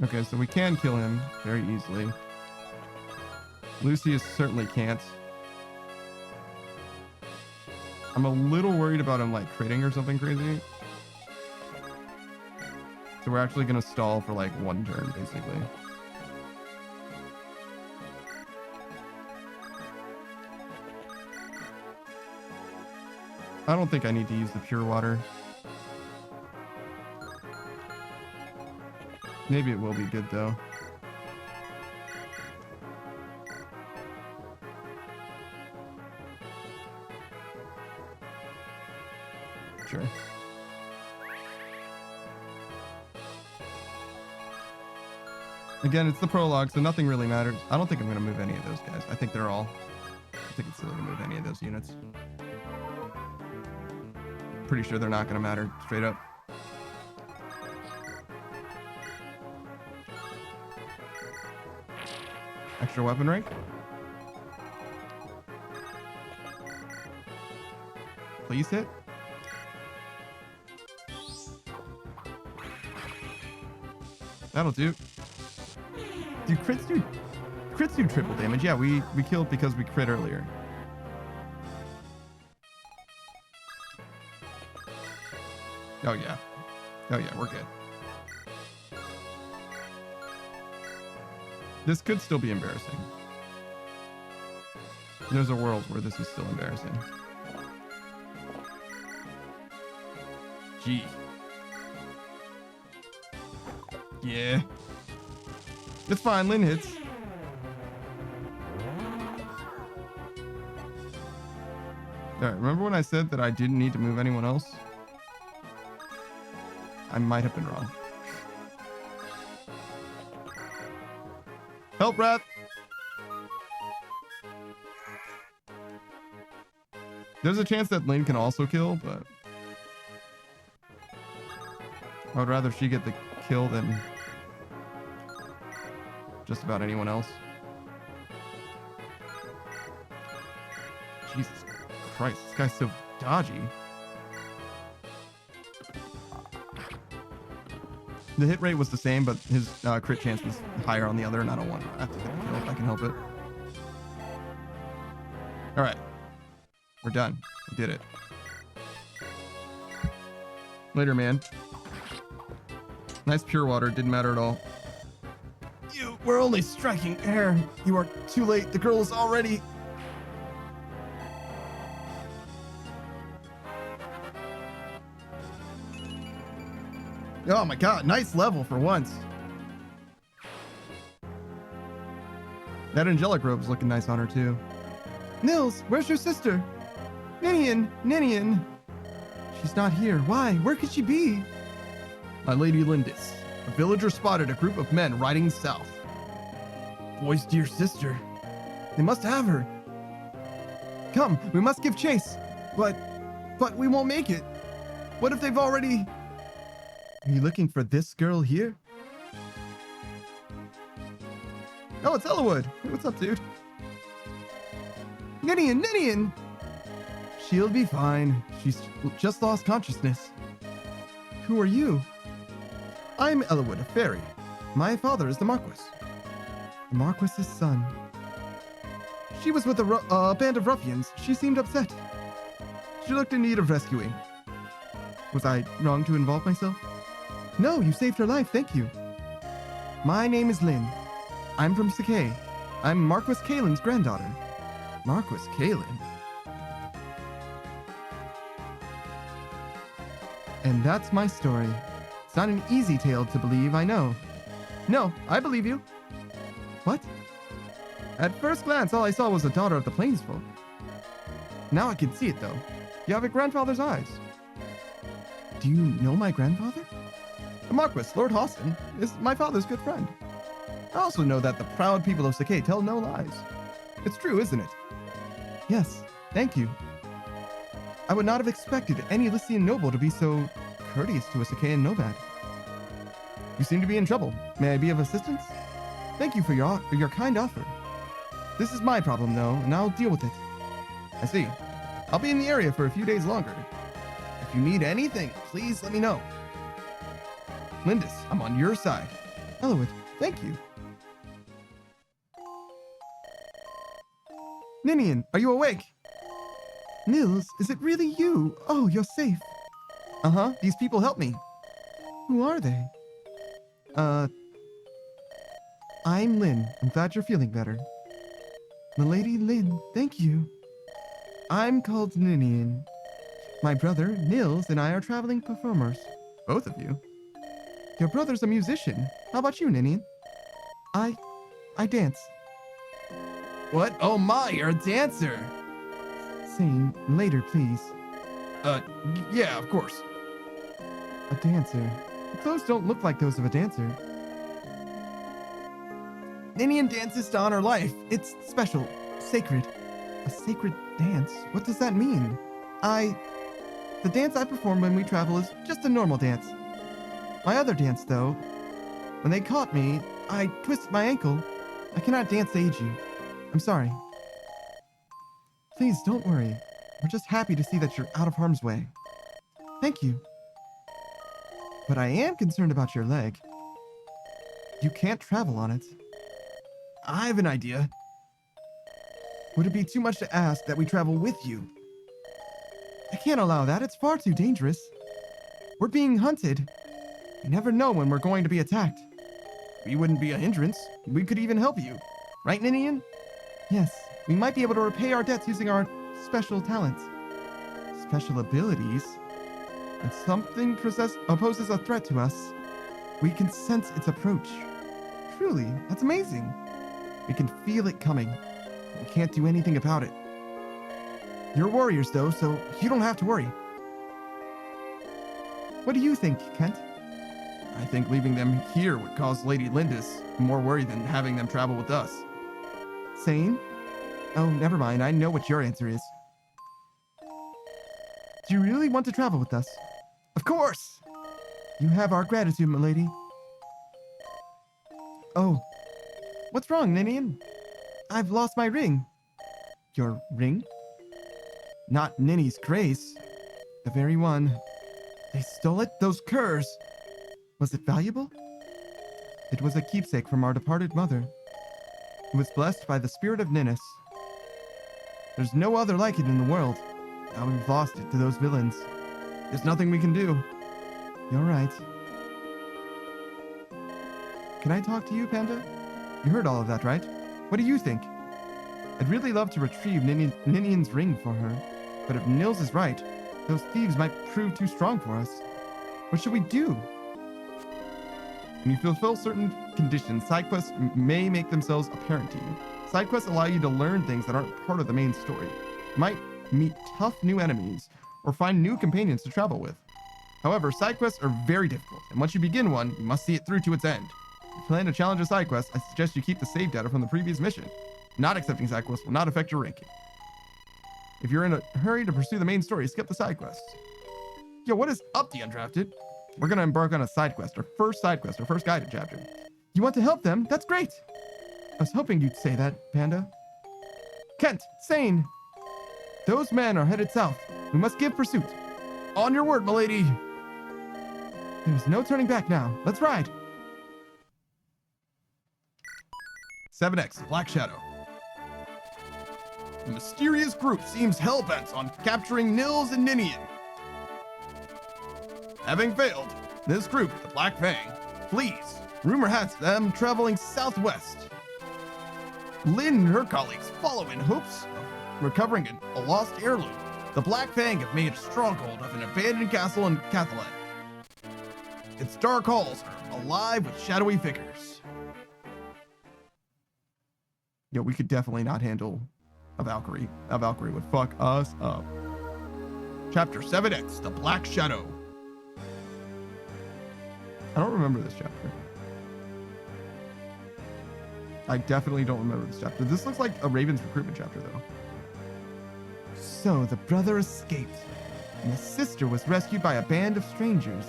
Okay, so we can kill him very easily. Lucius certainly can't. I'm a little worried about him like critting or something crazy. So we're actually going to stall for like 1 turn, basically. I don't think I need to use the pure water. Maybe it will be good though. Sure. Again, it's the prologue, so nothing really matters. I don't think I'm going to move any of those guys. I think they're all... I think it's silly to move any of those units. Pretty sure they're not going to matter, straight up. Extra weapon rank. Please hit. That'll do. Do crits do triple damage? Yeah, we killed because we crit earlier. Oh yeah. Oh yeah, we're good. This could still be embarrassing. There's a world where this is still embarrassing. Gee. Yeah. It's fine, Lynn hits. Alright, remember when I said that I didn't need to move anyone else? I might have been wrong. Help, Wrath! There's a chance that Lynn can also kill, but... I would rather she get the kill than just about anyone else. Jesus Christ, this guy's so dodgy. The hit rate was the same, but his crit chance was higher on the other, and I don't want to have to get the kill if I can help it. Alright. We're done. We did it. Later, man. Nice pure water. Didn't matter at all. You were only striking air. You are too late. The girl is already... Oh my god, nice level for once. That angelic robe's looking nice on her too. Nils, where's your sister? Ninian, Ninian. She's not here. Why? Where could she be? My Lady Lindis, a villager spotted a group of men riding south. Boy's dear sister. They must have her. Come, we must give chase. But we won't make it. What if they've already... Are you looking for this girl here? Oh, it's Eliwood. Hey, what's up, dude? Ninian, Ninian! She'll be fine. She's just lost consciousness. Who are you? I'm Eliwood, a fairy. My father is the Marquis. The Marquis's son. She was with a band of ruffians. She seemed upset. She looked in need of rescuing. Was I wrong to involve myself? No, you saved her life, thank you. My name is Lynn. I'm from Sakai. I'm Marquis Kalen's granddaughter. Marquis Kalen? And that's my story. It's not an easy tale to believe, I know. No, I believe you. What? At first glance, all I saw was a daughter of the Plainsfolk. Now I can see it, though. You have a grandfather's eyes. Do you know my grandfather? The Marquis, Lord Hostin, is my father's good friend. I also know that the proud people of Sakai tell no lies. It's true, isn't it? Yes, thank you. I would not have expected any Lycian noble to be so courteous to a Sakaean nomad. You seem to be in trouble. May I be of assistance? Thank you for your kind offer. This is my problem, though, and I'll deal with it. I see. I'll be in the area for a few days longer. If you need anything, please let me know. Lindis, I'm on your side. Eliwood, thank you. Ninian, are you awake? Nils, is it really you? Oh, you're safe. Uh-huh, these people helped me. Who are they? I'm Lynn. I'm glad you're feeling better. Milady Lynn, thank you. I'm called Ninian. My brother, Nils, and I are traveling performers. Both of you? Your brother's a musician. How about you, Ninian? I dance. What? Oh my, you're a dancer. Sing later, please. Yeah, of course. A dancer. Your clothes don't look like those of a dancer. Ninian dances to honor life. It's special. Sacred. A sacred dance? What does that mean? The dance I perform when we travel is just a normal dance. My other dance, though, when they caught me, I twisted my ankle. I cannot dance to aid you. I'm sorry. Please don't worry. We're just happy to see that you're out of harm's way. Thank you. But I am concerned about your leg. You can't travel on it. I have an idea. Would it be too much to ask that we travel with you? I can't allow that. It's far too dangerous. We're being hunted. We never know when we're going to be attacked. We wouldn't be a hindrance. We could even help you. Right, Ninian? Yes, we might be able to repay our debts using our special talents. Special abilities? When something opposes a threat to us, we can sense its approach. Truly, that's amazing. We can feel it coming. We can't do anything about it. You're warriors, though, so you don't have to worry. What do you think, Kent? I think leaving them here would cause Lady Lindis more worry than having them travel with us. Sane? Oh, never mind. I know what your answer is. Do you really want to travel with us? Of course! You have our gratitude, milady. Oh. What's wrong, Ninian? I've lost my ring. Your ring? Not Ninny's grace. The very one. They stole it? Those curs! Was it valuable? It was a keepsake from our departed mother. It was blessed by the spirit of Ninnis. There's no other like it in the world. Now we've lost it to those villains. There's nothing we can do. You're right. Can I talk to you, Panda? You heard all of that, right? What do you think? I'd really love to retrieve Ninian's ring for her, but if Nils is right, those thieves might prove too strong for us. What should we do? When you fulfill certain conditions, side quests may make themselves apparent to you. Side quests allow you to learn things that aren't part of the main story. You might meet tough new enemies or find new companions to travel with. However, side quests are very difficult, and once you begin one, you must see it through to its end. If you plan to challenge a side quest, I suggest you keep the save data from the previous mission. Not accepting side quests will not affect your ranking. If you're in a hurry to pursue the main story, skip the side quests. Yo, what is up, the Undrafted? We're gonna embark on a side quest, our first side quest, our first guided chapter. You want to help them? That's great! I was hoping you'd say that, Panda. Kent, Sane! Those men are headed south. We must give pursuit. On your word, milady! There's no turning back now. Let's ride! 7X, Black Shadow. A mysterious group seems hell-bent on capturing Nils and Ninian. Having failed, this group, the Black Fang, flees. Rumor has them traveling southwest. Lynn and her colleagues follow in hopes of recovering a lost heirloom. The Black Fang have made a stronghold of an abandoned castle in Cathalan. Its dark halls are alive with shadowy figures. Yo, we could definitely not handle a Valkyrie. A Valkyrie would fuck us up. Chapter 7X, The Black Shadow. I don't remember this chapter. I definitely don't remember this chapter. This looks like a Raven's recruitment chapter, though. So, the brother escaped, and the sister was rescued by a band of strangers.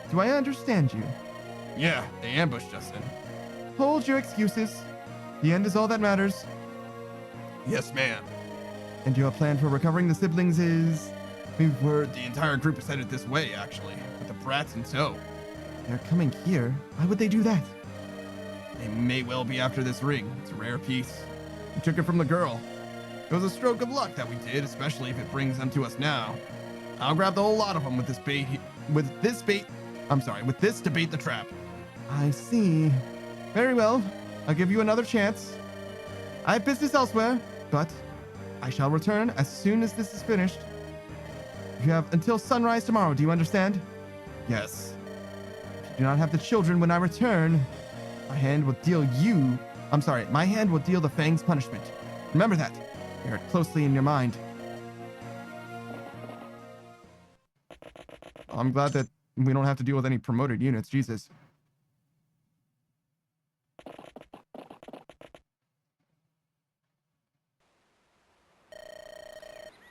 Do I understand you? Yeah, they ambushed us and... Hold your excuses. The end is all that matters. Yes, ma'am. And your plan for recovering the siblings is... We've heard the entire group is headed this way, actually, with the brats in tow. They're coming here. Why would they do that? They may well be after this ring. It's a rare piece. We took it from the girl. It was a stroke of luck that we did, especially if it brings them to us now. I'll grab the whole lot of them with this bait. With this to bait the trap. I see. Very well. I'll give you another chance. I have business elsewhere, but I shall return as soon as this is finished. You have until sunrise tomorrow. Do you understand? Yes. If you do not have the children when I return, my hand will deal the Fang's punishment. Remember that. Bear it closely in your mind. I'm glad that we don't have to deal with any promoted units. Jesus.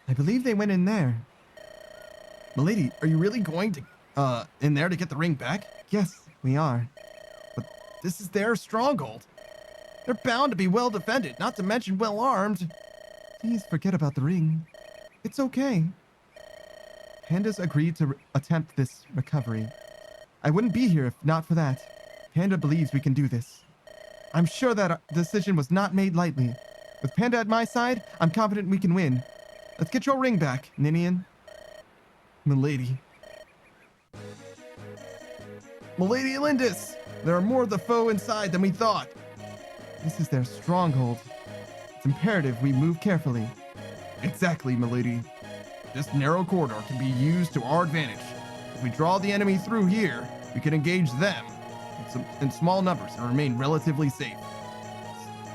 I believe they went in there. Milady, are you really going to, in there to get the ring back? Yes, we are. But this is their stronghold. They're bound to be well defended, not to mention well armed. Please forget about the ring. It's okay. Panda's agreed to attempt this recovery. I wouldn't be here if not for that. Panda believes we can do this. I'm sure that our decision was not made lightly. With Panda at my side, I'm confident we can win. Let's get your ring back, Ninian. Milady. Milady Lindis! There are more of the foe inside than we thought. This is their stronghold. It's imperative we move carefully. Exactly, milady. This narrow corridor can be used to our advantage. If we draw the enemy through here, we can engage them in small numbers and remain relatively safe.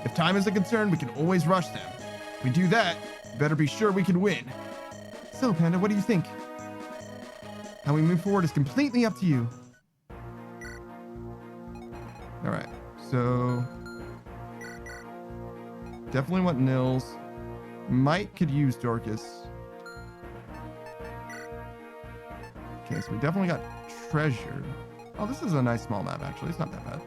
If time is a concern, we can always rush them. If we do that, we better be sure we can win. So, Panda, what do you think? How we move forward is completely up to you. All right, so... Definitely want Nils. Might could use Dorcas. Okay, so we definitely got treasure. Oh, this is a nice small map, actually. It's not that bad.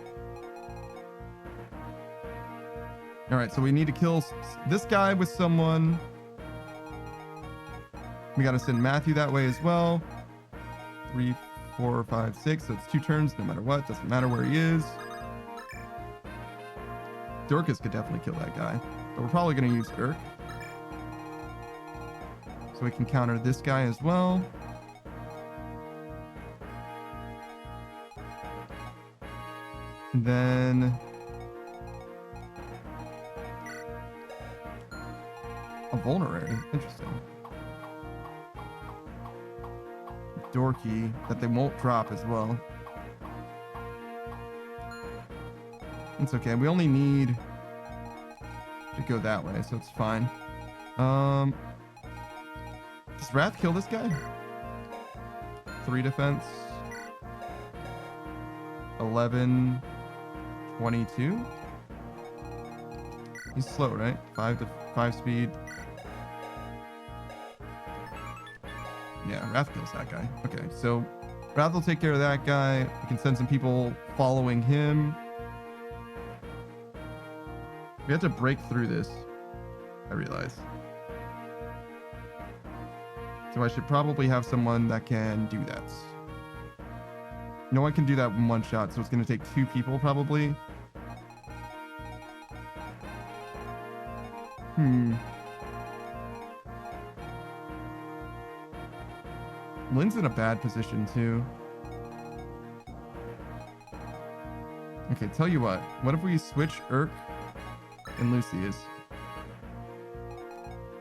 All right, so we need to kill this guy with someone. We got to send Matthew that way as well. 3, 4, 5, 6. So it's 2 turns no matter what. Doesn't matter where he is. Dorcas could definitely kill that guy. But we're probably going to use Urk. So we can counter this guy as well. And then... a vulnerary. Interesting. Dorky that they won't drop as well. It's okay. We only need to go that way, so it's fine. Does Wrath kill this guy? 3 defense. 11, 22. He's slow, right? 5 speed. Yeah, Wrath kills that guy. Okay, so Wrath will take care of that guy. We can send some people following him. We have to break through this, I realize. So I should probably have someone that can do that. No one can do that in one shot, so it's going to take 2 people probably. Lynn's in a bad position too. Okay, tell you what if we switch Urk and Lucius?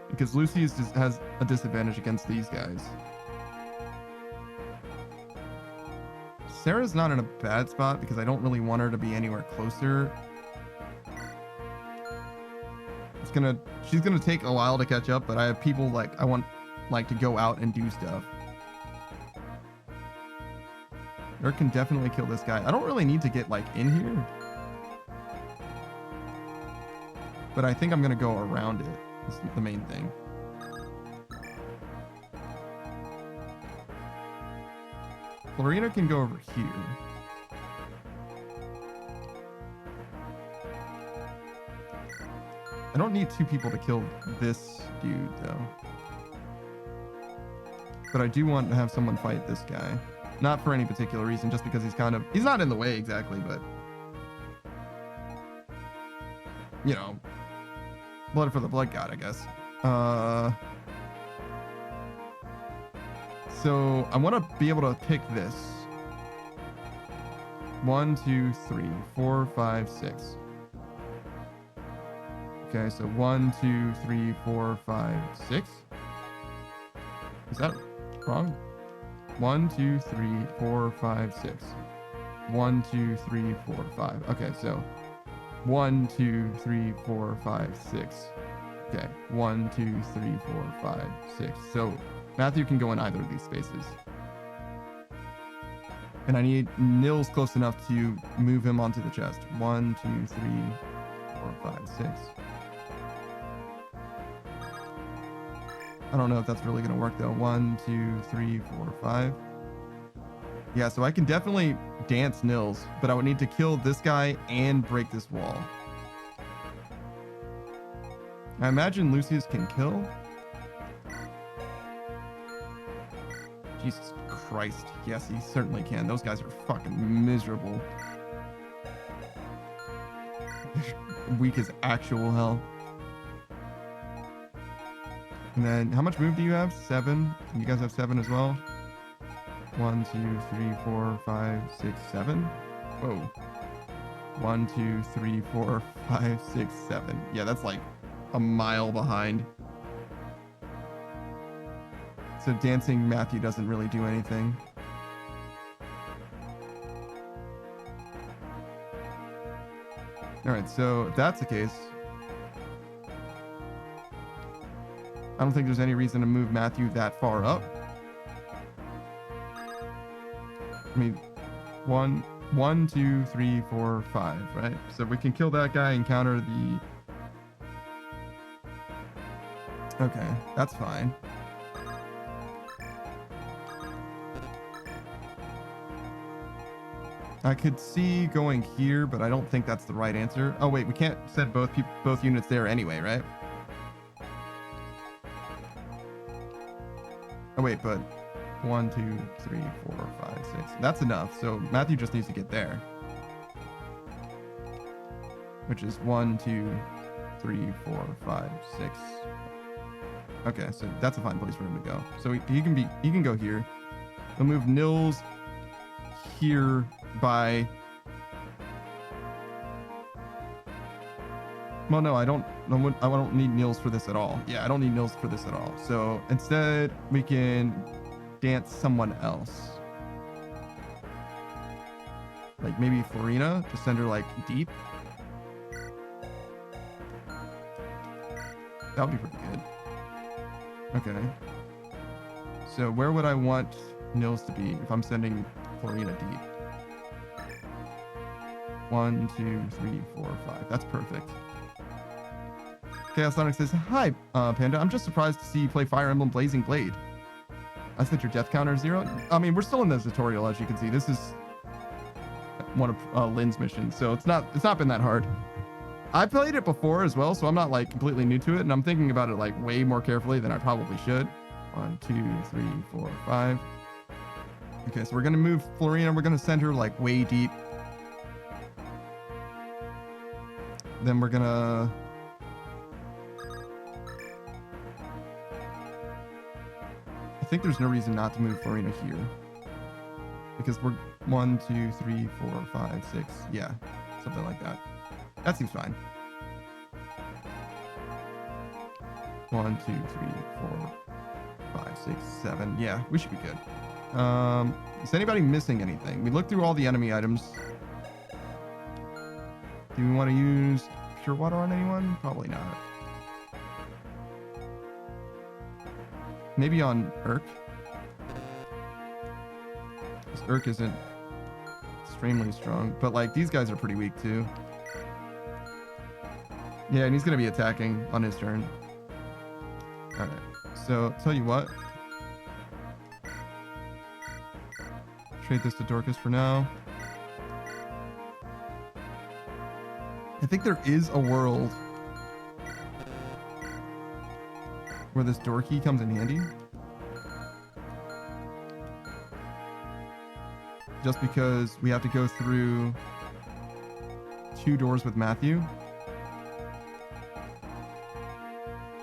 Because Lucius just has a disadvantage against these guys. Sarah's not in a bad spot because I don't really want her to be anywhere closer. She's gonna take a while to catch up, but I have people I want to go out and do stuff. Urk can definitely kill this guy. I don't really need to get in here. But I think I'm gonna go around it. That's the main thing. Florina can go over here. I don't need 2 people to kill this dude, though. But I do want to have someone fight this guy. Not for any particular reason, just because he's not in the way exactly, but... You know, blood for the blood god, I guess. So I want to be able to pick this. 1, 2, 3, 4, 5, 6. Okay, so 1, 2, 3, 4, 5, 6. Is that wrong? 1, 2, 3, 4, 5, 6. 1, 2, 3, 4, 5. Okay, so 1, 2, 3, 4, 5, 6. Okay, 1, 2, 3, 4, 5, 6. So Matthew can go in either of these spaces. And I need Nils close enough to move him onto the chest. 1, 2, 3, 4, 5, 6. I don't know if that's really going to work though. 1, 2, 3, 4, 5. Yeah, so I can definitely dance Nils, but I would need to kill this guy and break this wall. I imagine Lucius can kill. Jesus Christ. Yes, he certainly can. Those guys are fucking miserable. Weak as actual hell. And then, how much move do you have? 7. And you guys have 7 as well? 1, 2, 3, 4, 5, 6, 7. Whoa. 1, 2, 3, 4, 5, 6, 7. Yeah, that's like a mile behind. So dancing Matthew doesn't really do anything. Alright, so if that's the case, I don't think there's any reason to move Matthew that far up. I mean, 1, 2, 3, 4, 5, right? So we can kill that guy and counter the... Okay, that's fine. I could see going here, but I don't think that's the right answer. Oh wait, we can't set both units there anyway, right? Oh wait, but 1, 2, 3, 4, 5, 6. That's enough. So Matthew just needs to get there. Which is 1, 2, 3, 4, 5, 6. Okay, so that's a fine place for him to go. So he can go here. We'll move Nils here by... Well, no, I don't need Nils for this at all. Yeah, I don't need Nils for this at all. So instead, we can dance someone else. Like maybe Florina, just send her like deep. That would be pretty good. Okay. So where would I want Nils to be if I'm sending Florina deep? 1, 2, 3, 4, 5. That's perfect. Chaos Sonic says, hi, Panda. I'm just surprised to see you play Fire Emblem Blazing Blade. I said your death counter is 0. I mean, we're still in the tutorial, as you can see. This is one of Lynn's missions, so it's not been that hard. I played it before as well, so I'm not like completely new to it, and I'm thinking about it like way more carefully than I probably should. 1, 2, 3, 4, 5. Okay, so we're gonna move Florina. We're gonna send her like way deep. Then we're gonna. I think there's no reason not to move Florina here. Because we're 1, 2, 3, 4, 5, 6. Yeah, something like that. That seems fine. 1, 2, 3, 4, 5, 6, 7. Yeah, we should be good. Is anybody missing anything? We looked through all the enemy items. Do we want to use pure water on anyone? Probably not. Maybe on Urk. This Urk isn't extremely strong, but like these guys are pretty weak too. Yeah, and he's gonna be attacking on his turn. Alright, so tell you what. Trade this to Dorcas for now. I think there is a world where this door key comes in handy. Just because we have to go through 2 doors with Matthew.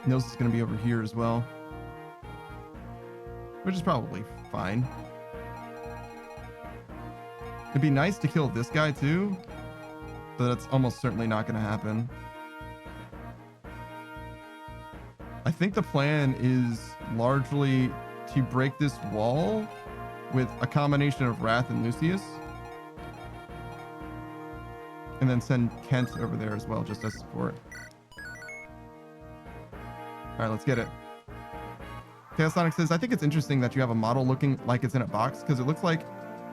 Nils is going to be over here as well. Which is probably fine. It'd be nice to kill this guy too. But that's almost certainly not going to happen. I think the plan is largely to break this wall with a combination of Wrath and Lucius. And then send Kent over there as well, just as support. Alright, let's get it. Chaos Sonic says, I think it's interesting that you have a model looking like it's in a box, because it looks like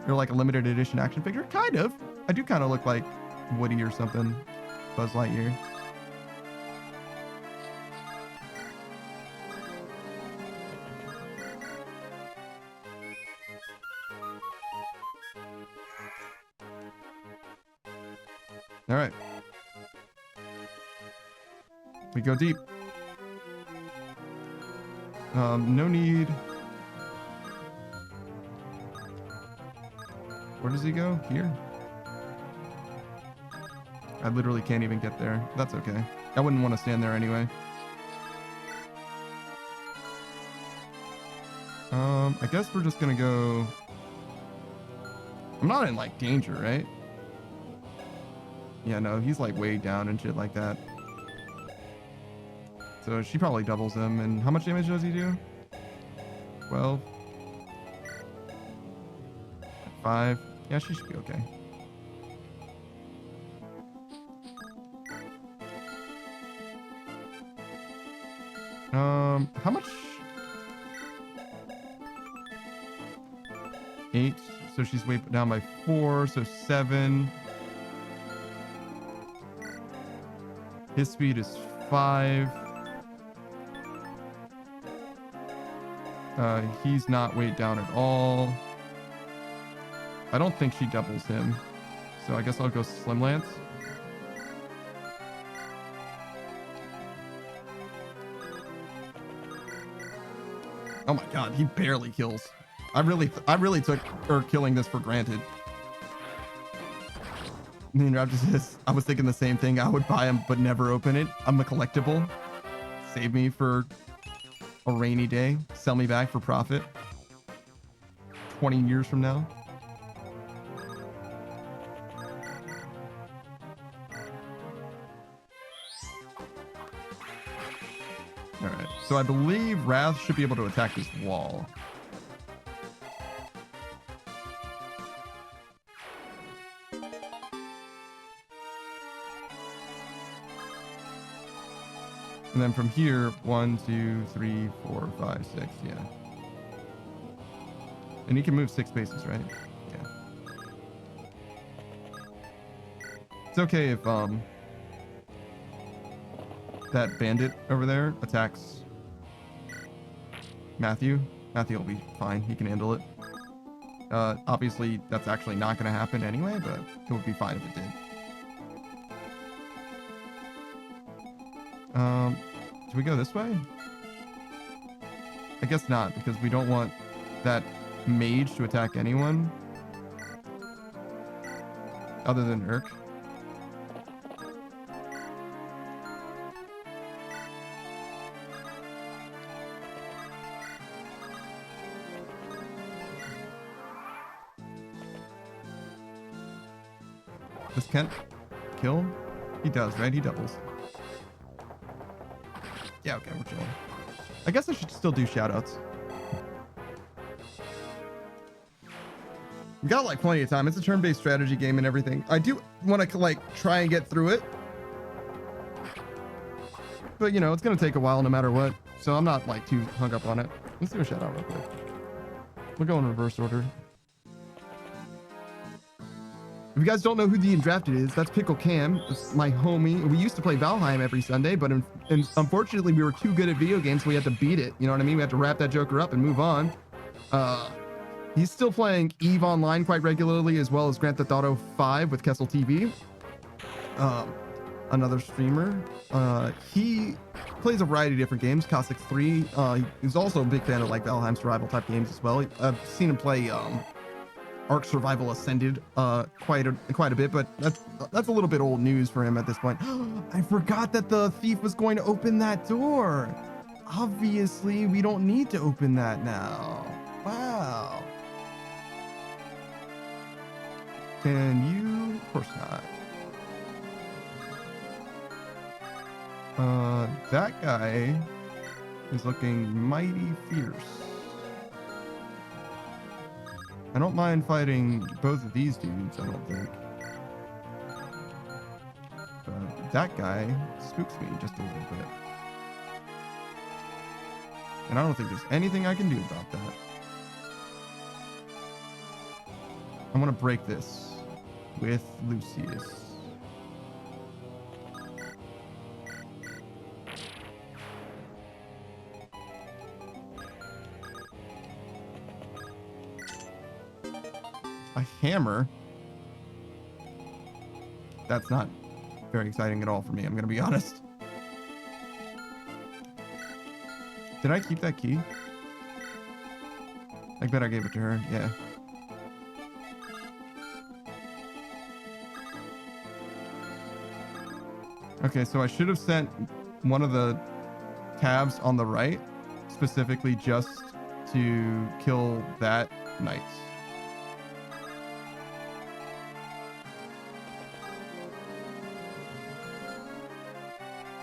you're like a limited edition action figure. Kind of. I do kind of look like Woody or something. Buzz Lightyear. All right. We go deep. No need. Where does he go? Here? I literally can't even get there. That's okay. I wouldn't want to stand there anyway. I guess we're just gonna go. I'm not in like danger, right? Yeah, no, he's like way down and shit like that. So she probably doubles him. And how much damage does he do? 12. 5. Yeah, she should be okay. How much? 8. So she's way down by 4. So 7. His speed is 5. He's not weighed down at all. I don't think she doubles him. So I guess I'll go Slim Lance. Oh my god, he barely kills. I really took her killing this for granted. Mean Raptor says, I was thinking the same thing. I would buy him but never open it. I'm a collectible. Save me for a rainy day. Sell me back for profit. 20 years from now. Alright, so I believe Wrath should be able to attack this wall. And And then from here, 1, 2, 3, 4, 5, 6. Yeah. And he can move 6 spaces, right? Yeah. It's okay if that bandit over there attacks Matthew. Matthew will be fine. He can handle it. Obviously, that's actually not going to happen anyway, but it would be fine if it did. Do we go this way? I guess not, because we don't want that mage to attack anyone other than Urk. Does Kent kill? He does, right? He doubles. Yeah, okay, we're chilling. I guess I should still do shoutouts. We got like plenty of time. It's a turn-based strategy game and everything. I do want to like try and get through it. But you know, it's going to take a while no matter what. So I'm not like too hung up on it. Let's do a shoutout real quick. We'll go in reverse order. If you guys don't know who the Undrafted is, that's Pickle Cam. That's my homie. We used to play Valheim every Sunday, but unfortunately we were too good at video games, so we had to beat it. You know what I mean? We had to wrap that joker up and move on. He's still playing EVE Online quite regularly, as well as Grand Theft Auto 5 with Kessel TV. Another streamer. He plays a variety of different games. Cossack 3. He's also a big fan of like Valheim survival type games as well. I've seen him play Ark Survival Ascended quite a bit, but that's a little bit old news for him at this point. I forgot that the thief was going to open that door. Obviously, we don't need to open that now. Wow. Can you? Of course not. That guy is looking mighty fierce. I don't mind fighting both of these dudes, I don't think. But that guy spooks me just a little bit. And I don't think there's anything I can do about that. I want to break this with Lucius. A hammer? That's not very exciting at all for me, I'm gonna be honest. Did I keep that key? I bet I gave it to her, yeah. Okay, so I should have sent one of the tabs on the right specifically just to kill that knight.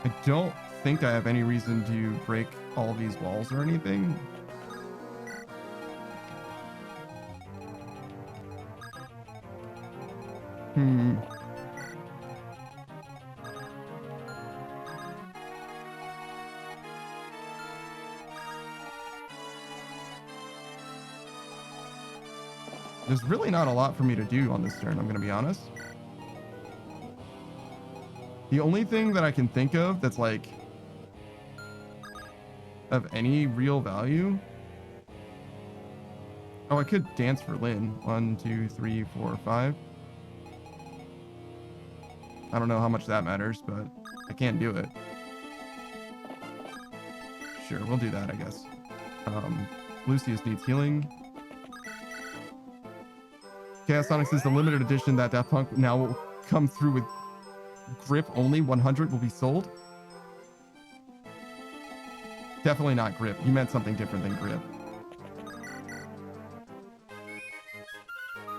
I don't think I have any reason to break all these walls or anything. There's really not a lot for me to do on this turn, I'm gonna be honest. The only thing that I can think of that's like of any real value. Oh, I could dance for Lynn. 1, 2, 3, 4, 5. I don't know how much that matters, but I can't do it. Sure, we'll do that, I guess. Lucius needs healing. Chaos Sonics is the limited edition that Daft Punk now will come through with grip only. 100 will be sold. Definitely not grip. You meant something different than grip.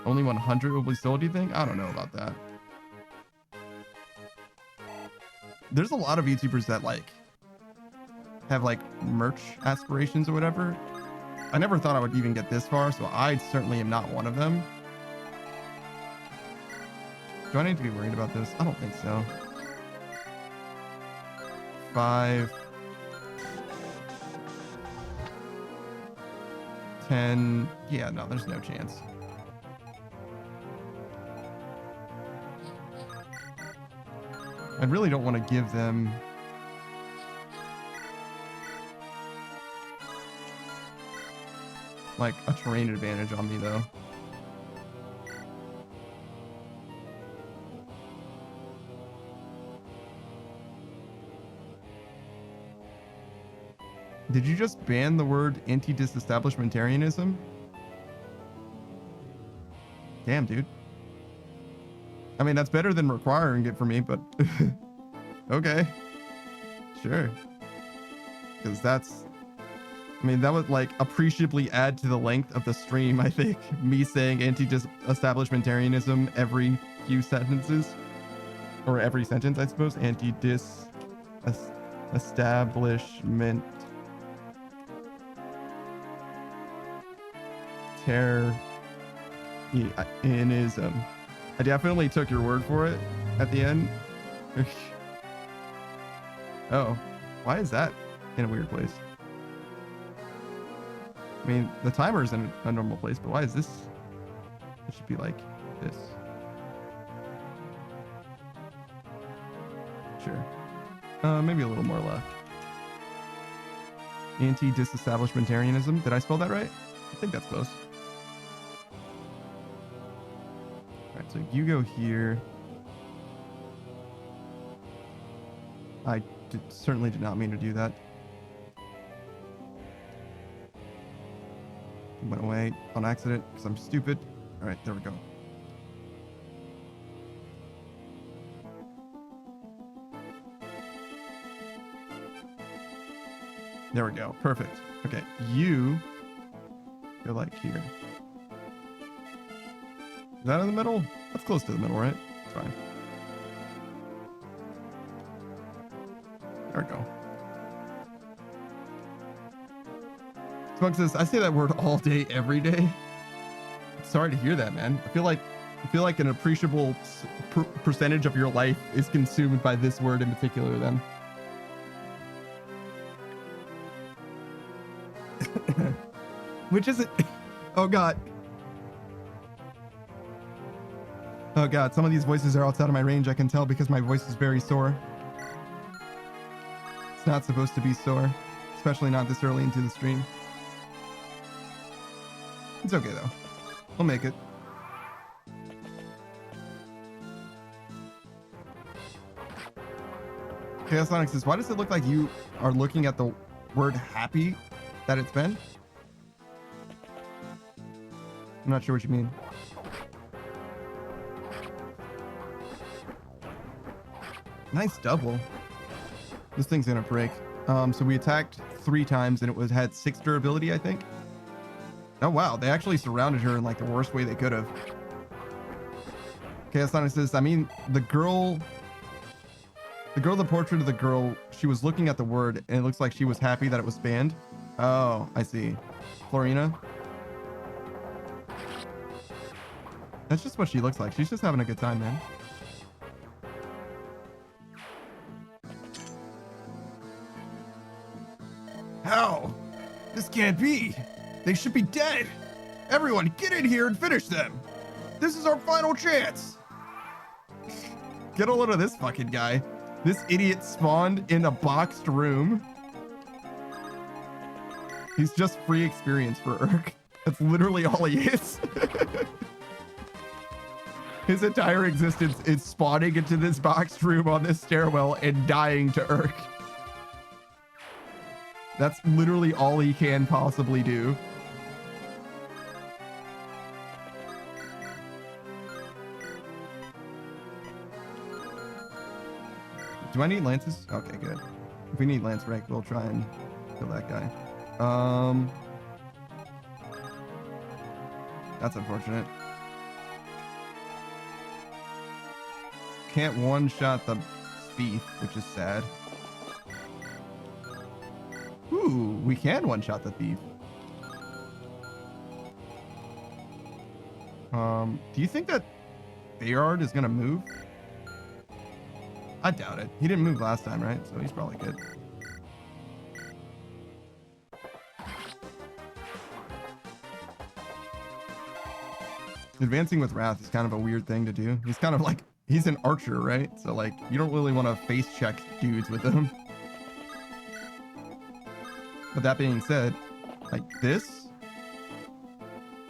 Only 100 will be sold, do you think? I don't know about that. There's a lot of YouTubers that like have like merch aspirations or whatever. I never thought I would even get this far, so I certainly am not one of them. Do I need to be worried about this? I don't think so. 5, 10. Yeah, no, there's no chance. I really don't want to give them like a terrain advantage on me though. Did you just ban the word anti-disestablishmentarianism? Damn, dude. I mean, that's better than requiring it for me, but okay. Sure. Because that's, I mean, that would like appreciably add to the length of the stream, I think. Me saying anti-establishmentarianism every few sentences. Or every sentence, I suppose. Anti-establishment. Terrorism. I definitely took your word for it at the end. Oh, why is that in a weird place? I mean, the timer's in a normal place, but why is this? It should be like this. Sure. Maybe a little more left. Anti-disestablishmentarianism. Did I spell that right? I think that's close. So you go here. I certainly did not mean to do that. It went away on accident because I'm stupid. All right, there we go. There we go. Perfect. Okay, you go like here. Is that in the middle? That's close to the middle, right? It's fine. There we go. Smug says, I say that word all day, every day. Sorry to hear that, man. I feel like an appreciable percentage of your life is consumed by this word in particular then. Which is it? Oh God. Oh God, some of these voices are outside of my range. I can tell because my voice is very sore. It's not supposed to be sore, especially not this early into the stream. It's okay though. We'll make it. Chaos Sonic says, why does it look like you are looking at the word happy that it's been? I'm not sure what you mean. Nice double. This thing's gonna break. So we attacked 3 times and it had 6 durability, I think. Oh wow, they actually surrounded her in like the worst way they could have. Okay, Sonic says, I mean, the portrait of the girl, she was looking at the word and it looks like she was happy that it was banned. Oh, I see. Florina. That's just what she looks like. She's just having a good time, man. How? This can't be. They should be dead. Everyone, get in here and finish them. This is our final chance. Get a load of this fucking guy. This idiot spawned in a boxed room. He's just free experience for Urk. That's literally all he is. His entire existence is spawning into this boxed room on this stairwell and dying to Urk. That's literally all he can possibly do. Do I need lances? Okay, good. If we need lance break, we'll try and kill that guy. That's unfortunate. Can't one-shot the thief, which is sad. Ooh, we can one-shot the thief. Do you think that Bayard is gonna move? I doubt it. He didn't move last time, right? So he's probably good. Advancing with Wrath is kind of a weird thing to do. He's kind of like, he's an archer, right? So like, you don't really want to face check dudes with him. But that being said, like this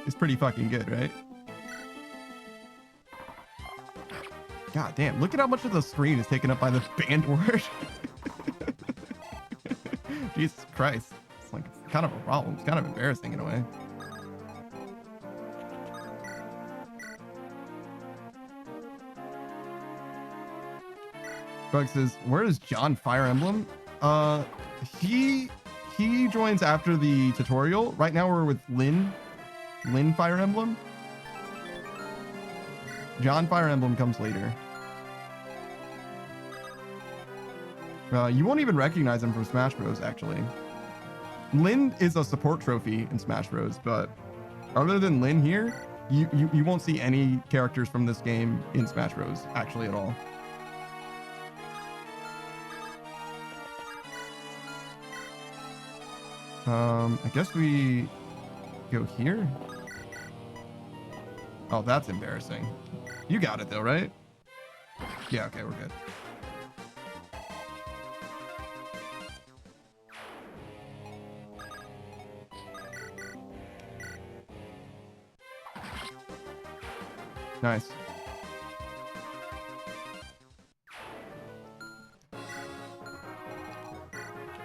is pretty fucking good, right? God damn, look at how much of the screen is taken up by the banned word. Jesus Christ. It's like, it's kind of a problem. It's kind of embarrassing in a way. Bug says, where is John Fire Emblem? He joins after the tutorial. Right now we're with Lynn Fire Emblem. John Fire Emblem comes later. You won't even recognize him from Smash Bros. Actually. Lynn is a support trophy in Smash Bros. But other than Lynn here, you won't see any characters from this game in Smash Bros. Actually at all. I guess we go here. Oh, that's embarrassing. You got it though, right? Yeah, okay, we're good. Nice.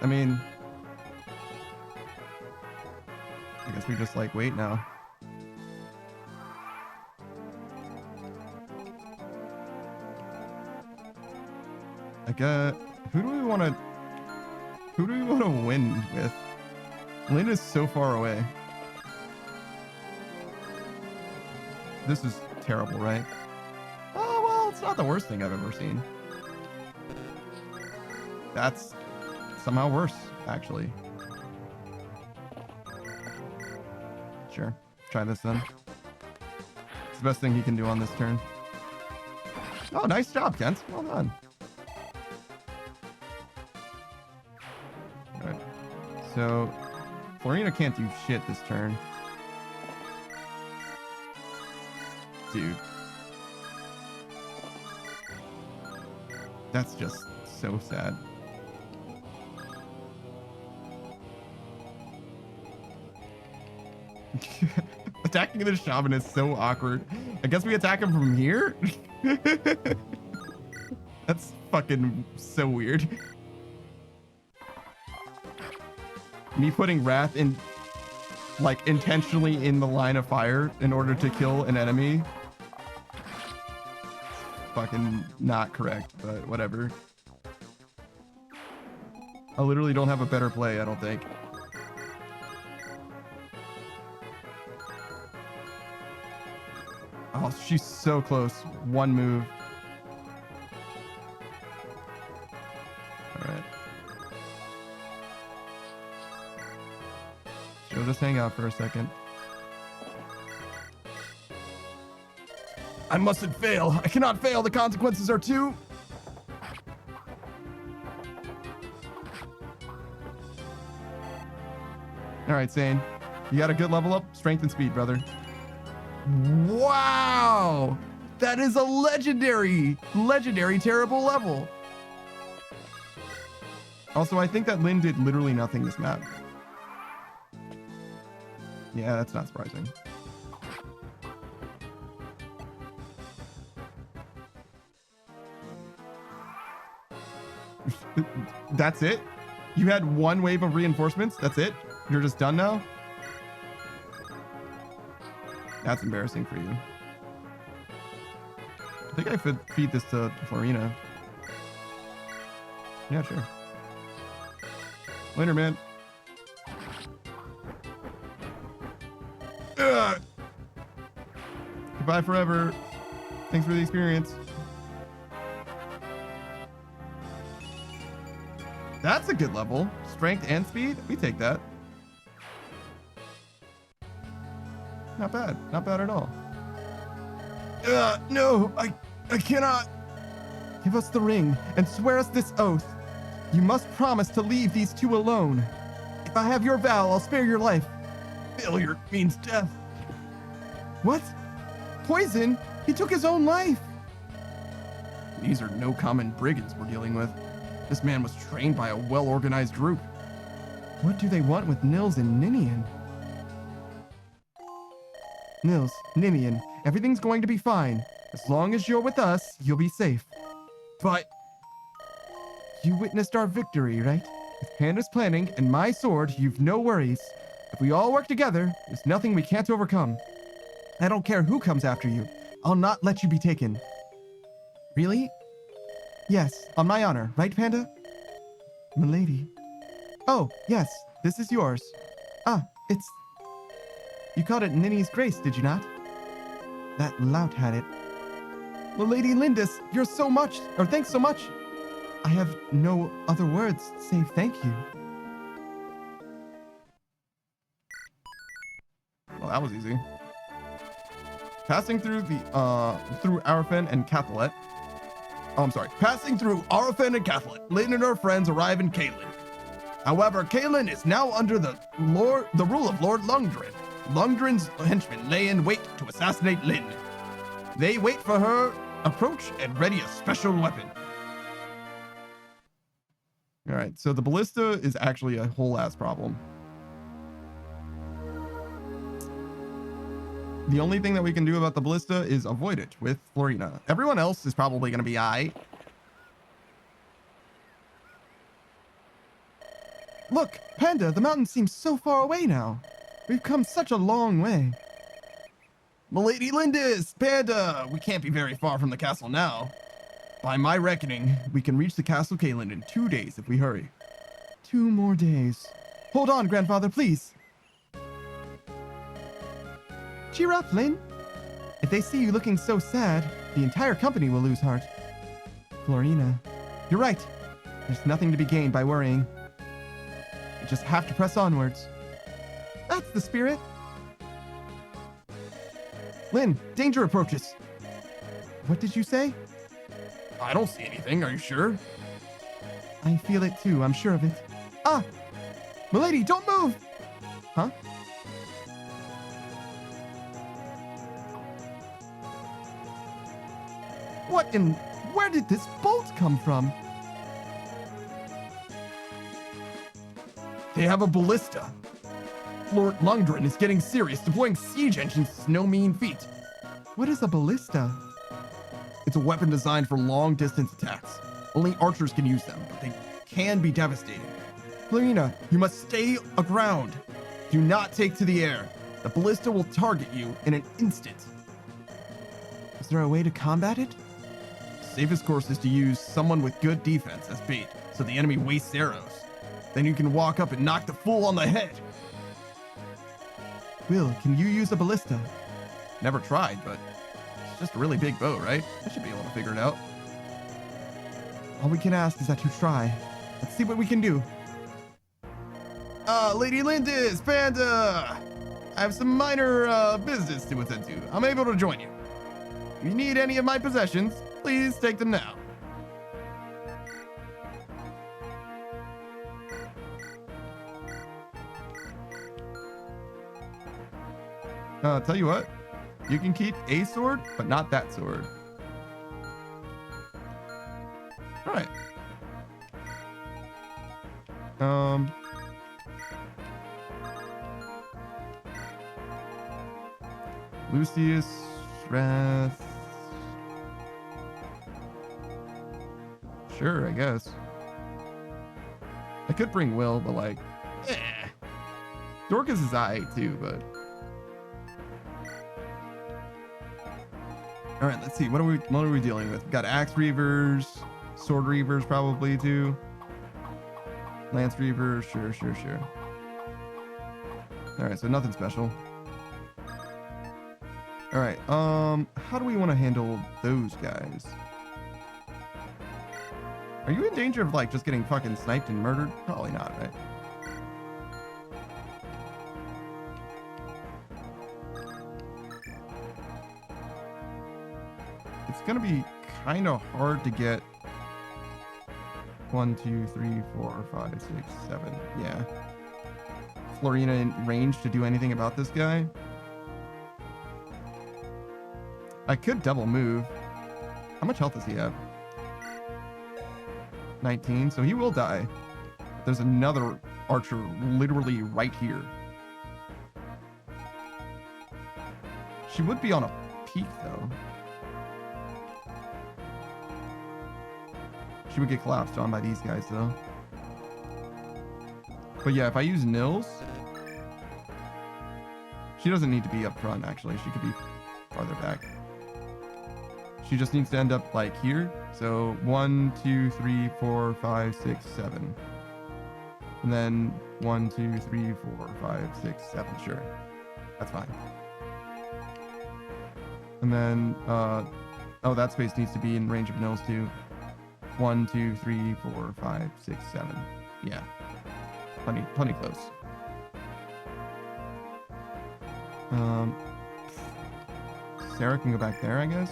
I mean, I guess we just like wait now. I got, who do we want to win with? Lynn is so far away. This is terrible, right? Oh, well, it's not the worst thing I've ever seen. That's somehow worse, actually. Sure. Try this then. It's the best thing he can do on this turn. Oh, nice job, Kent. Well done. Alright. So, Florina can't do shit this turn. Dude. That's just so sad. Attacking the shaman is so awkward. I guess we attack him from here? That's fucking so weird. Me putting Wrath in, like, intentionally in the line of fire in order to kill an enemy. Fucking not correct, but whatever. I literally don't have a better play, I don't think. Oh, she's so close. One move. All right. She'll just hang out for a second. I mustn't fail. I cannot fail. The consequences are too... All right, Zane. You got a good level up? Strength and speed, brother. Wow! That is a legendary terrible level. Also, I think that Lynn did literally nothing this map. Yeah, that's not surprising. That's it? You had one wave of reinforcements? That's it? You're just done now? That's embarrassing for you. I think I could feed this to Florina. Yeah, sure. Later, man. Ugh. Goodbye forever. Thanks for the experience. That's a good level. Strength and speed? We take that. Not bad. Not bad at all. No, I cannot. Give us the ring and swear us this oath. You must promise to leave these two alone. If I have your vow, I'll spare your life. Failure means death. What? Poison? He took his own life. These are no common brigands we're dealing with. This man was trained by a well-organized group. What do they want with Nils and Ninian? Nils, Ninian, everything's going to be fine. As long as you're with us, you'll be safe. But you witnessed our victory, right? With Panda's planning and my sword, you've no worries. If we all work together, there's nothing we can't overcome. I don't care who comes after you. I'll not let you be taken. Really? Yes, on my honor, right, Panda? Milady. Oh, yes, this is yours. Ah, it's... You called it Ninny's Grace, did you not? That lout had it. Milady Lindis, you're so much, or thanks so much. I have no other words save thank you. Well, that was easy. Passing through the, through Arafen and Cathalet. Oh, I'm sorry. Passing through Arafen and Cathalet, Lynn and her friends arrive in Caelin. However, Caelin is now under the rule of Lord Lungdren. Lungdren's henchmen lay in wait to assassinate Lynn. They wait for her approach and ready a special weapon. All right, so the ballista is actually a whole ass problem. The only thing that we can do about the ballista is avoid it with Florina. Everyone else is probably going to be aight. Look, Panda, the mountain seems so far away now. We've come such a long way. Milady Lindis, Panda, we can't be very far from the castle now. By my reckoning, we can reach the Castle Caelin in 2 days if we hurry. 2 more days. Hold on, grandfather, please. Cheer up, Lynn. If they see you looking so sad, the entire company will lose heart. Florina, you're right. There's nothing to be gained by worrying. You just have to press onwards. That's the spirit. Lynn, danger approaches. What did you say? I don't see anything, are you sure? I feel it too, I'm sure of it. Ah! Milady, don't move! Huh? What in... Where did this bolt come from? They have a ballista. Lord Lungdren is getting serious. Deploying siege engines is no mean feat. What is a ballista? It's a weapon designed for long-distance attacks. Only archers can use them, but they can be devastating. Florina, you must stay aground. Do not take to the air. The ballista will target you in an instant. Is there a way to combat it? The safest course is to use someone with good defense as bait, so the enemy wastes arrows. Then you can walk up and knock the fool on the head. Will, can you use a ballista? Never tried, but it's just a really big bow, right? I should be able to figure it out. All we can ask is that you try. Let's see what we can do. Lady Lindis, Panda! I have some minor business to attend to. I'm able to join you. If you need any of my possessions, please take them now. Tell you what, you can keep a sword, but not that sword. All right. Lucius, Wrath. Sure, I guess. I could bring Will, but like, Dorcas is aight too, but. All right, let's see. What are we dealing with? We've got Axe Reavers, Sword Reavers probably too. Lance Reavers, sure. All right, so nothing special. All right, how do we want to handle those guys? Are you in danger of like just getting fucking sniped and murdered? Probably not, right? It's gonna be kind of hard to get 1, 2, 3, 4, 5, 6, 7. Yeah. Florina in range to do anything about this guy. I could double move. How much health does he have? 19, so he will die. There's another archer literally right here. She would be on a peak, though. She would get collapsed on by these guys, though. But yeah, if I use Nils, she doesn't need to be up front, actually. She could be farther back. She just needs to end up like here. So 1, 2, 3, 4, 5, 6, 7. And then 1, 2, 3, 4, 5, 6, 7. Sure. That's fine. And then, oh, that space needs to be in range of Nils too. 1, 2, 3, 4, 5, 6, 7. Yeah. Plenty close. Sarah can go back there, I guess.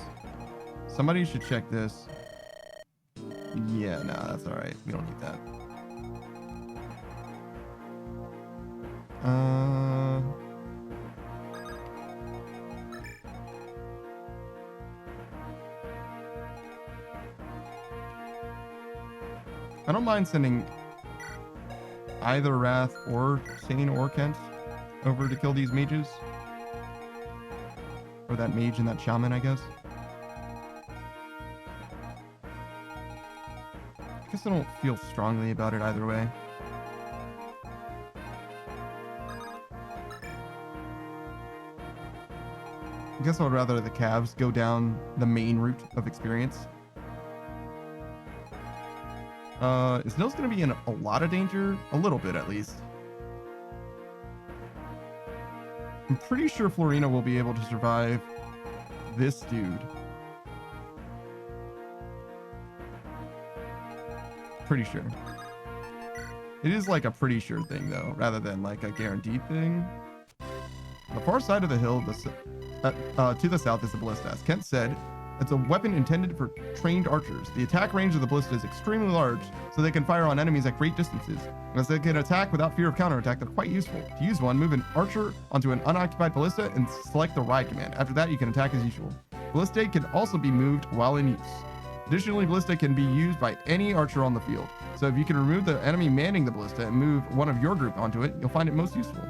Somebody should check this. Yeah, nah, that's all right. We don't need that. I don't mind sending either Wrath or Sane or Kent over to kill these mages. Or that mage and that shaman, I guess. I guess I don't feel strongly about it either way. I guess I would rather the Cavs go down the main route of experience. Is Nils going to be in a lot of danger? A little bit, at least. I'm pretty sure Florina will be able to survive this dude. Pretty sure. It is like a pretty sure thing, though, rather than like a guaranteed thing. On the far side of the hill, to the south is the ballista. As Kent said, it's a weapon intended for trained archers. The attack range of the ballista is extremely large, so they can fire on enemies at great distances. As they can attack without fear of counterattack, they're quite useful. To use one, move an archer onto an unoccupied ballista and select the ride command. After that, you can attack as usual. Ballista can also be moved while in use. Additionally, ballista can be used by any archer on the field. So if you can remove the enemy manning the ballista and move one of your group onto it, you'll find it most useful.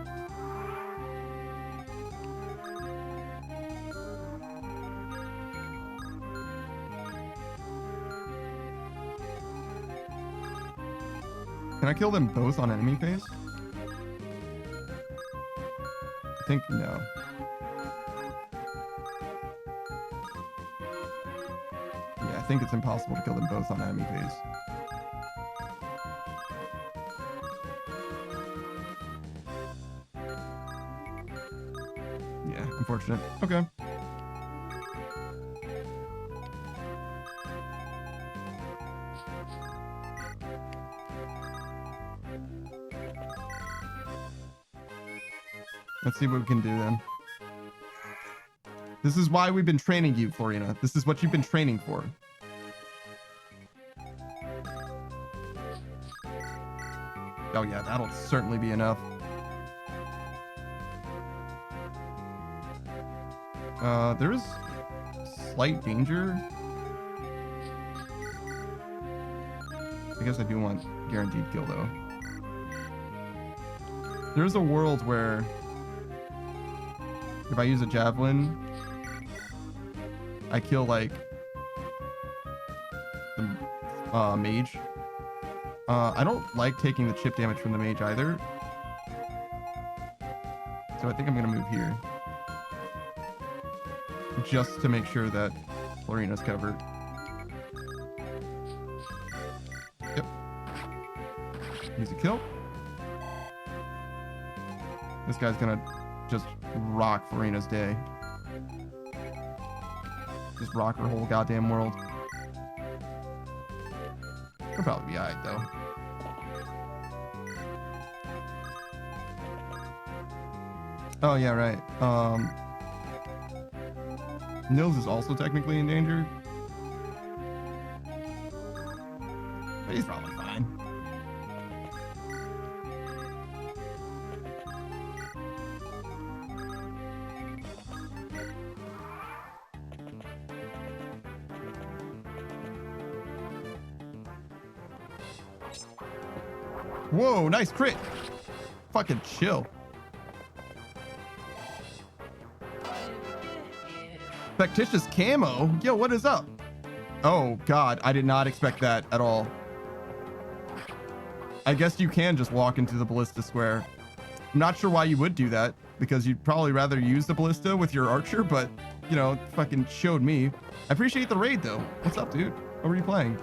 Can I kill them both on enemy phase? I think no. Yeah, I think it's impossible to kill them both on enemy phase. Yeah, unfortunate. Okay. Let's see what we can do then. This is why we've been training you, Florina. This is what you've been training for. Oh yeah, that'll certainly be enough. There is slight danger. I guess I do want guaranteed kill though. There's a world where if I use a javelin, I kill like the mage. I don't like taking the chip damage from the mage either. So I think I'm gonna move here. Just to make sure that Florina's covered. Yep. Use a kill. This guy's gonna just rock Florina's day. Just rock her whole goddamn world. He'll probably be alright though. Oh yeah, right. Nils is also technically in danger. But he's probably fine. Whoa, nice crit. Fucking chill. Factitious camo? Yo, what is up? Oh, God. I did not expect that at all. I guess you can just walk into the ballista square. I'm not sure why you would do that, because you'd probably rather use the ballista with your archer, but, you know, fucking showed me. I appreciate the raid, though. What's up, dude? What were you playing?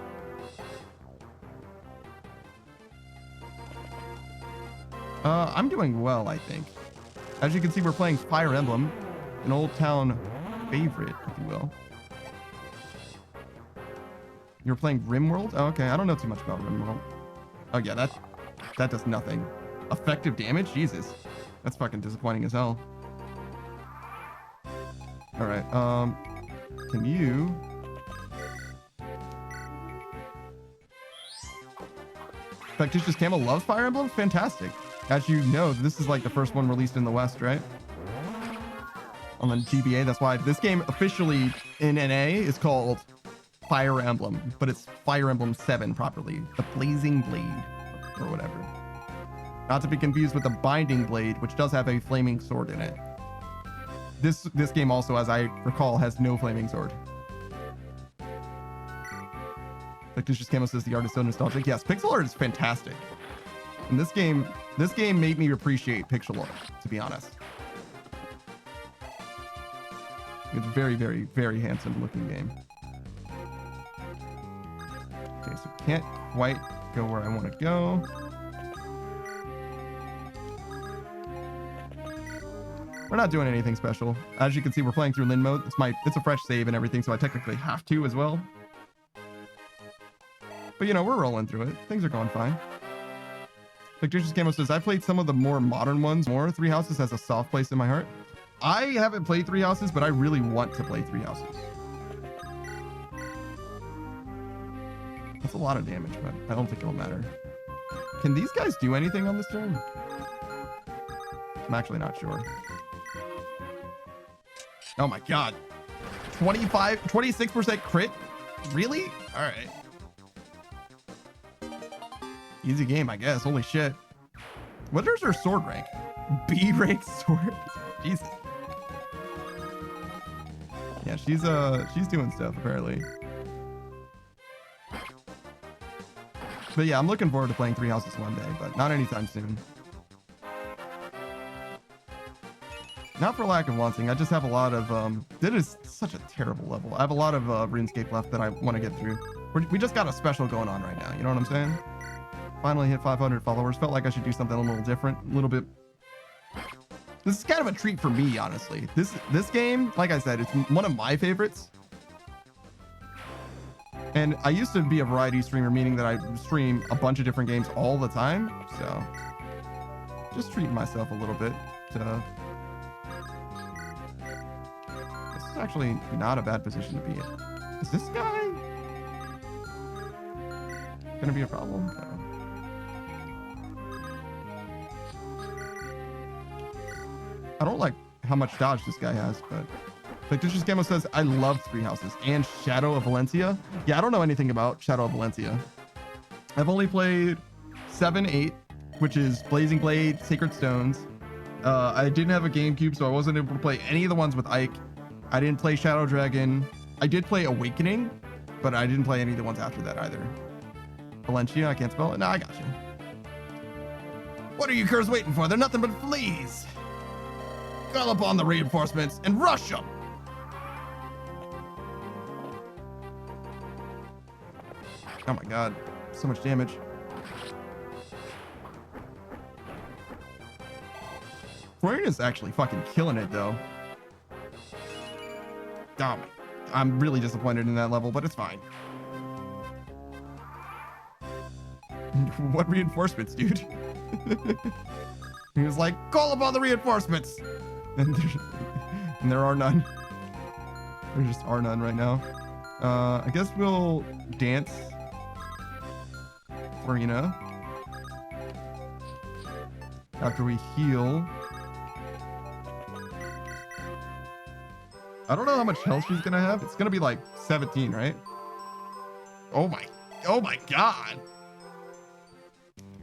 I'm doing well, I think. As you can see, we're playing Fire Emblem, an old town favorite, if you will. You're playing RimWorld? Oh, okay. I don't know too much about RimWorld. Oh, yeah, that does nothing. Effective damage? Jesus. That's fucking disappointing as hell. All right. Can you... Factitious Camo loves Fire Emblem? Fantastic. As you know, this is like the first one released in the West, right? On the GBA. That's why this game officially in NA is called Fire Emblem, but it's Fire Emblem 7 properly. The Blazing Blade, or whatever. Not to be confused with the Binding Blade, which does have a flaming sword in it. This game also, as I recall, has no flaming sword. Fictitious Camo says the art is so nostalgic. Yes, pixel art is fantastic. And this game made me appreciate pixel art, to be honest. It's a very, very, very handsome looking game. Okay, so can't quite go where I want to go. We're not doing anything special. As you can see, we're playing through Lin mode. It's a fresh save and everything, so I technically have to as well. But you know, we're rolling through it. Things are going fine. Fictitious Camo says, I played some of the more modern ones more. Three Houses has a soft place in my heart. I haven't played Three Houses, but I really want to play Three Houses. That's a lot of damage, but I don't think it'll matter. Can these guys do anything on this turn? I'm actually not sure. Oh my God. 26% crit? Really? All right. Easy game, I guess. Holy shit. What is her sword rank? B rank sword? Jesus. Yeah, she's doing stuff apparently. But yeah, I'm looking forward to playing Three Houses one day, but not anytime soon. Not for lack of wanting, I just have a lot of that is such a terrible level. I have a lot of RuneScape left that I want to get through. We just got a special going on right now, you know what I'm saying? Finally hit 500 followers. Felt like I should do something a little different, a little bit. This is kind of a treat for me, honestly. This game, like I said, it's one of my favorites. And I used to be a variety streamer, meaning that I stream a bunch of different games all the time. So just treating myself a little bit. This is actually not a bad position to be in. Is this guy gonna be a problem? No. I don't like how much dodge this guy has, but Fictitious Camo says, I love Three Houses and Shadow of Valencia. Yeah, I don't know anything about Shadow of Valencia. I've only played 7, 8, which is Blazing Blade, Sacred Stones. I didn't have a GameCube, so I wasn't able to play any of the ones with Ike. I didn't play Shadow Dragon. I did play Awakening, but I didn't play any of the ones after that either. Valencia, I can't spell it. No, I got you. What are you curs waiting for? They're nothing but fleas. Call upon the reinforcements and rush them. Oh my God, so much damage. Florian is actually fucking killing it though. Oh, I'm really disappointed in that level, but it's fine. What reinforcements, dude? He was like, call upon the reinforcements. And there are none. There just are none right now. I guess we'll dance Florina after we heal. I don't know how much health she's gonna have. It's gonna be like 17, right? Oh my God.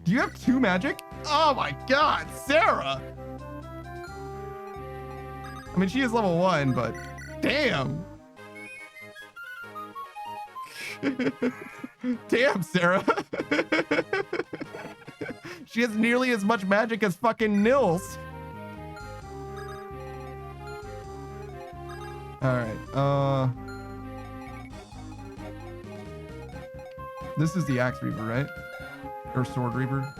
Do you have 2 magic? Oh my god, Sarah! I mean, she is level 1, but damn. Damn, Sarah. She has nearly as much magic as fucking Nils. All right. This is the Axe Reaver, right? Or Sword Reaver.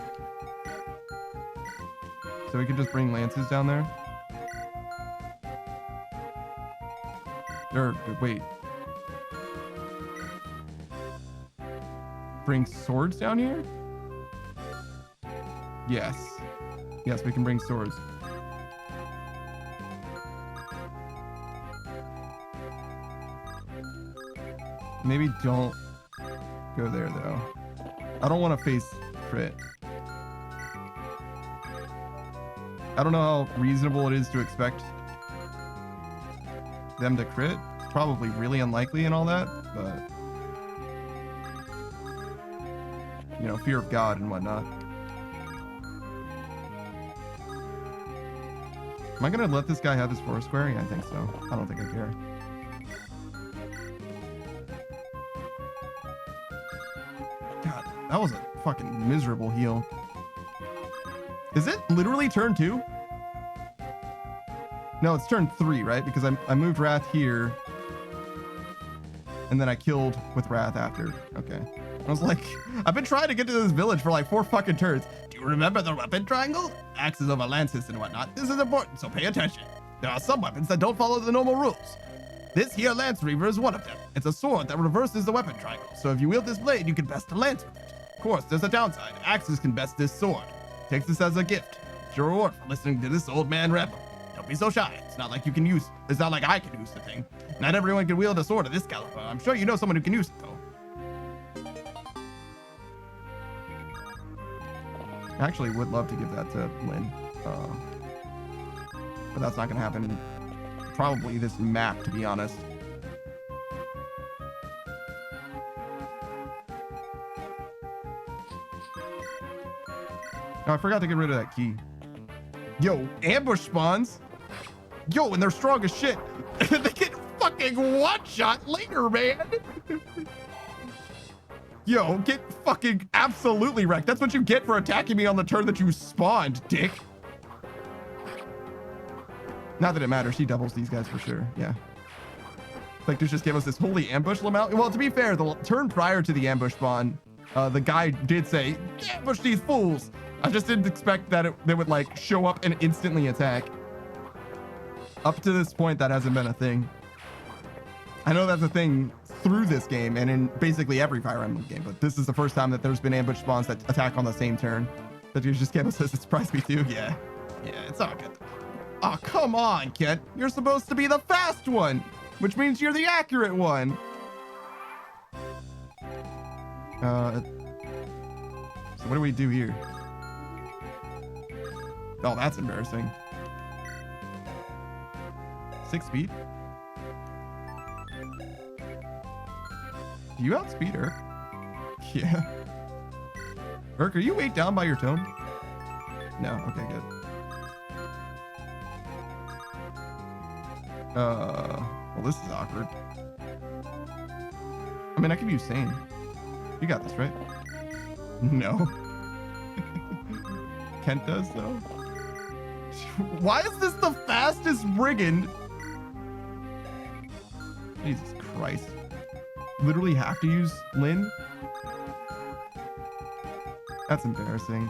So we could just bring lances down there. Or wait. Bring swords down here? Yes. Yes, we can bring swords. Maybe don't go there though. I don't want to face crit. I don't know how reasonable it is to expect them to crit. It's probably really unlikely and all that, but you know, fear of God and whatnot. Am I gonna let this guy have his forest square? Yeah, I think so. I don't think I care. God, that was a fucking miserable heal. Is it literally turn 2? No, it's turn 3, right? Because I moved Wrath here. And then I killed with Wrath after. Okay. I was like, I've been trying to get to this village for like 4 fucking turns. Do you remember the weapon triangle? Axes over lances and whatnot. This is important, so pay attention. There are some weapons that don't follow the normal rules. This here Lance Reaver is one of them. It's a sword that reverses the weapon triangle. So if you wield this blade, you can best a lance with it. Of course, there's a downside. Axes can best this sword. Takes this as a gift. It's your reward for listening to this old man rebel. Don't be so shy. It's not like I can use the thing. Not everyone can wield a sword of this caliber. I'm sure you know someone who can use it though. I actually would love to give that to Lynn. But that's not gonna happen. Probably this map, to be honest. Oh, I forgot to get rid of that key. Yo, ambush spawns. Yo, and they're strong as shit. They get fucking one-shot later, man. Yo, get fucking absolutely wrecked. That's what you get for attacking me on the turn that you spawned, dick. Not that it matters. She doubles these guys for sure. Yeah. Like, this just gave us this holy ambush amount. Well, to be fair, the turn prior to the ambush spawn, the guy did say, ambush these fools. I just didn't expect that they would like show up and instantly attack. Up to this point, that hasn't been a thing. I know that's a thing through this game and in basically every Fire Emblem game, but this is the first time that there's been ambush spawns that attack on the same turn. That you just gave us this surprise me too. Yeah, it's all good. Oh, come on, kid. You're supposed to be the fast one, which means you're the accurate one. So what do we do here? Oh, that's embarrassing. 6 speed? Do you outspeed Urk? Yeah. Urk, are you weighed down by your tome? No, okay, good. Well, this is awkward. I mean, I can use Sane. You got this, right? No. Kent does, though. Why is this the fastest brigand? Jesus Christ. Literally have to use Lynn? That's embarrassing.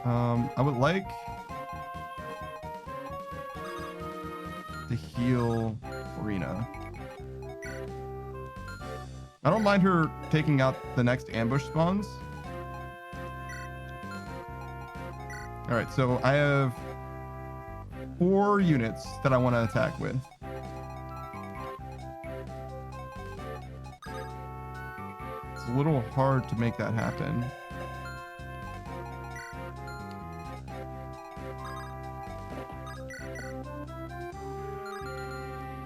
I would like to heal Farina. I don't mind her taking out the next ambush spawns. All right, so I have 4 units that I want to attack with. It's a little hard to make that happen.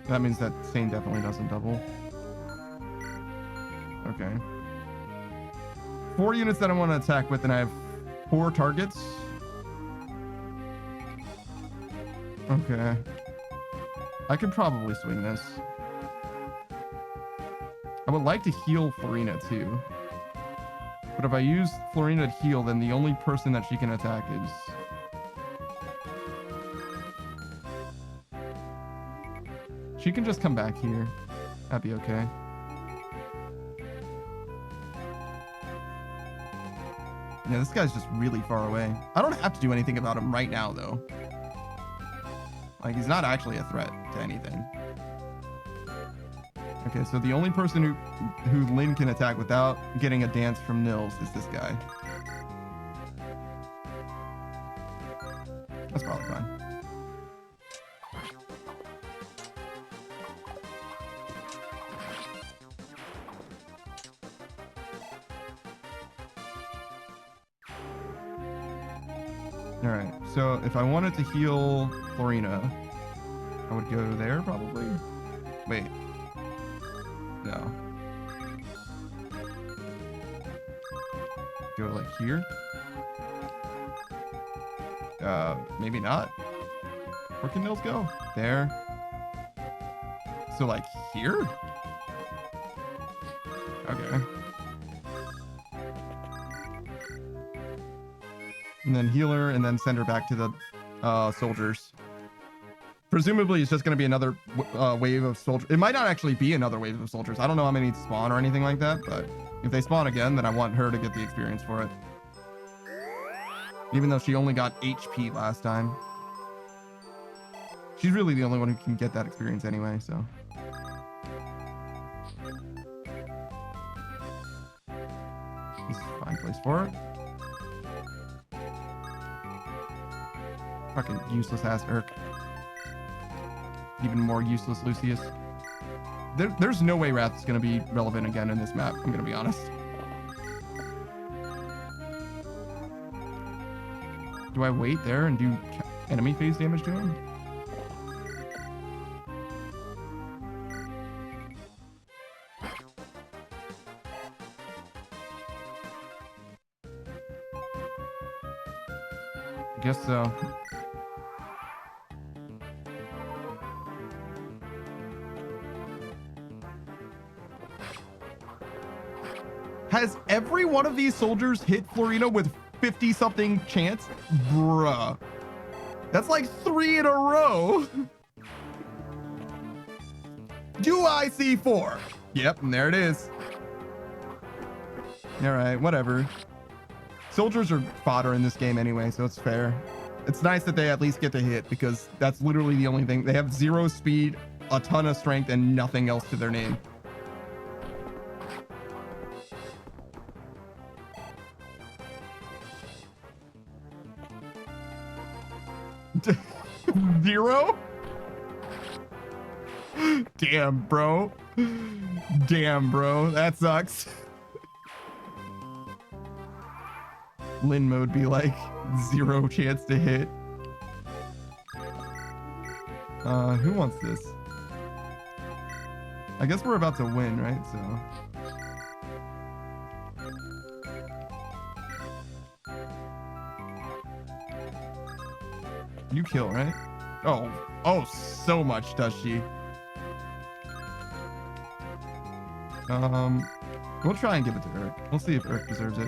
That means that Sane definitely doesn't double. Okay. 4 units that I want to attack with, and I have 4 targets. Okay. I could probably swing this. I would like to heal Florina too. But if I use Florina to heal, then the only person that she can attack is... She can just come back here. That'd be okay. Yeah, this guy's just really far away. I don't have to do anything about him right now, though. Like, he's not actually a threat to anything. Okay, so the only person who Lynn can attack without getting a dance from Nils is this guy. That's probably fine. All right, so if I wanted to heal Florina, I would go there probably. Wait. No. Go like here? Maybe not. Where can Nils go? There. So like here? Okay. And then heal her and then send her back to the soldiers. Presumably it's just going to be another wave of soldiers. It might not actually be another wave of soldiers. I don't know how many spawn or anything like that, but if they spawn again, then I want her to get the experience for it. Even though she only got HP last time. She's really the only one who can get that experience anyway, so. This is a fine place for it. Fucking useless ass Urk. Even more useless Lucius. There's no way Wrath is going to be relevant again in this map, I'm going to be honest. Do I wait there and do enemy phase damage to him? I guess so. Has every one of these soldiers hit Florina with 50-something chance? Bruh. That's like 3 in a row. Do I see 4? Yep, and there it is. All right, whatever. Soldiers are fodder in this game anyway, so it's fair. It's nice that they at least get to hit because that's literally the only thing. They have 0 speed, a ton of strength, and nothing else to their name. Zero? Damn, bro. Damn, bro. That sucks. Lin mode be like 0 chance to hit. Who wants this? I guess we're about to win, right? So. You kill, right? Oh, so much does she. We'll try and give it to Urk. We'll see if Urk deserves it.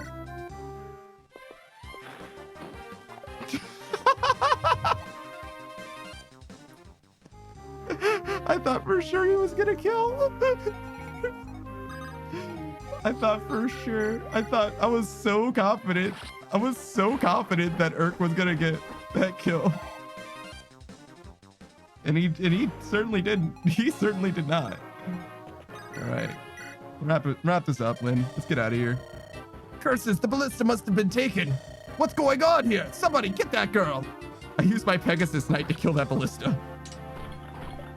I thought for sure he was gonna kill. I thought for sure. I was so confident. I was so confident that Urk was gonna get that kill. And he certainly didn't. He certainly did not. All right. Wrap this up, Lynn. Let's get out of here. Curses, the ballista must have been taken. What's going on here? Somebody get that girl. I used my Pegasus Knight to kill that ballista.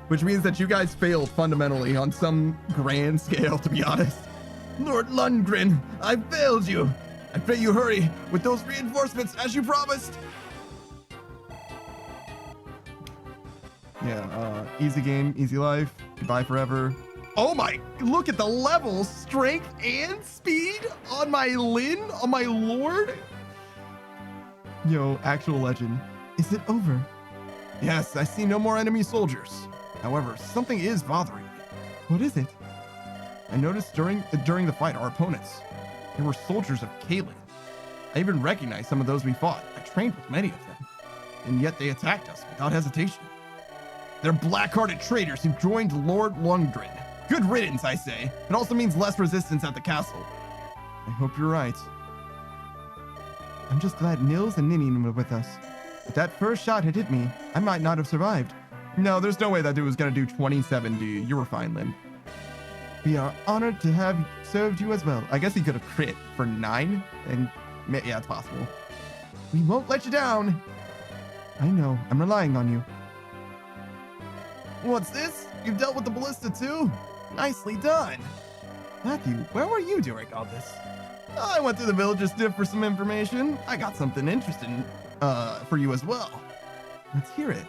Which means that you guys failed fundamentally on some grand scale, to be honest. Lord Lundgren, I failed you. I pray you hurry with those reinforcements as you promised. Yeah, easy game, easy life. Goodbye forever. Oh my, look at the levels, strength and speed on my Lin, on my Lord. Yo, actual legend. Is it over? Yes, I see no more enemy soldiers. However, something is bothering me. What is it? I noticed during the fight, our opponents, they were soldiers of Caitlyn. I even recognized some of those we fought. I trained with many of them, and yet they attacked us without hesitation. They're black-hearted traitors who joined Lord Lundgren. Good riddance, I say. It also means less resistance at the castle. I hope you're right. I'm just glad Nils and Ninian were with us. If that first shot had hit me, I might not have survived. No, there's no way that dude was gonna do 2070. You were fine, Lynn. We are honored to have served you as well. I guess he could have crit for 9, and yeah, it's possible. We won't let you down. I know, I'm relying on you. What's this? You've dealt with the ballista too? Nicely done. Matthew, where were you during all this? I went to the villager stiff for some information. I got something interesting for you as well. Let's hear it.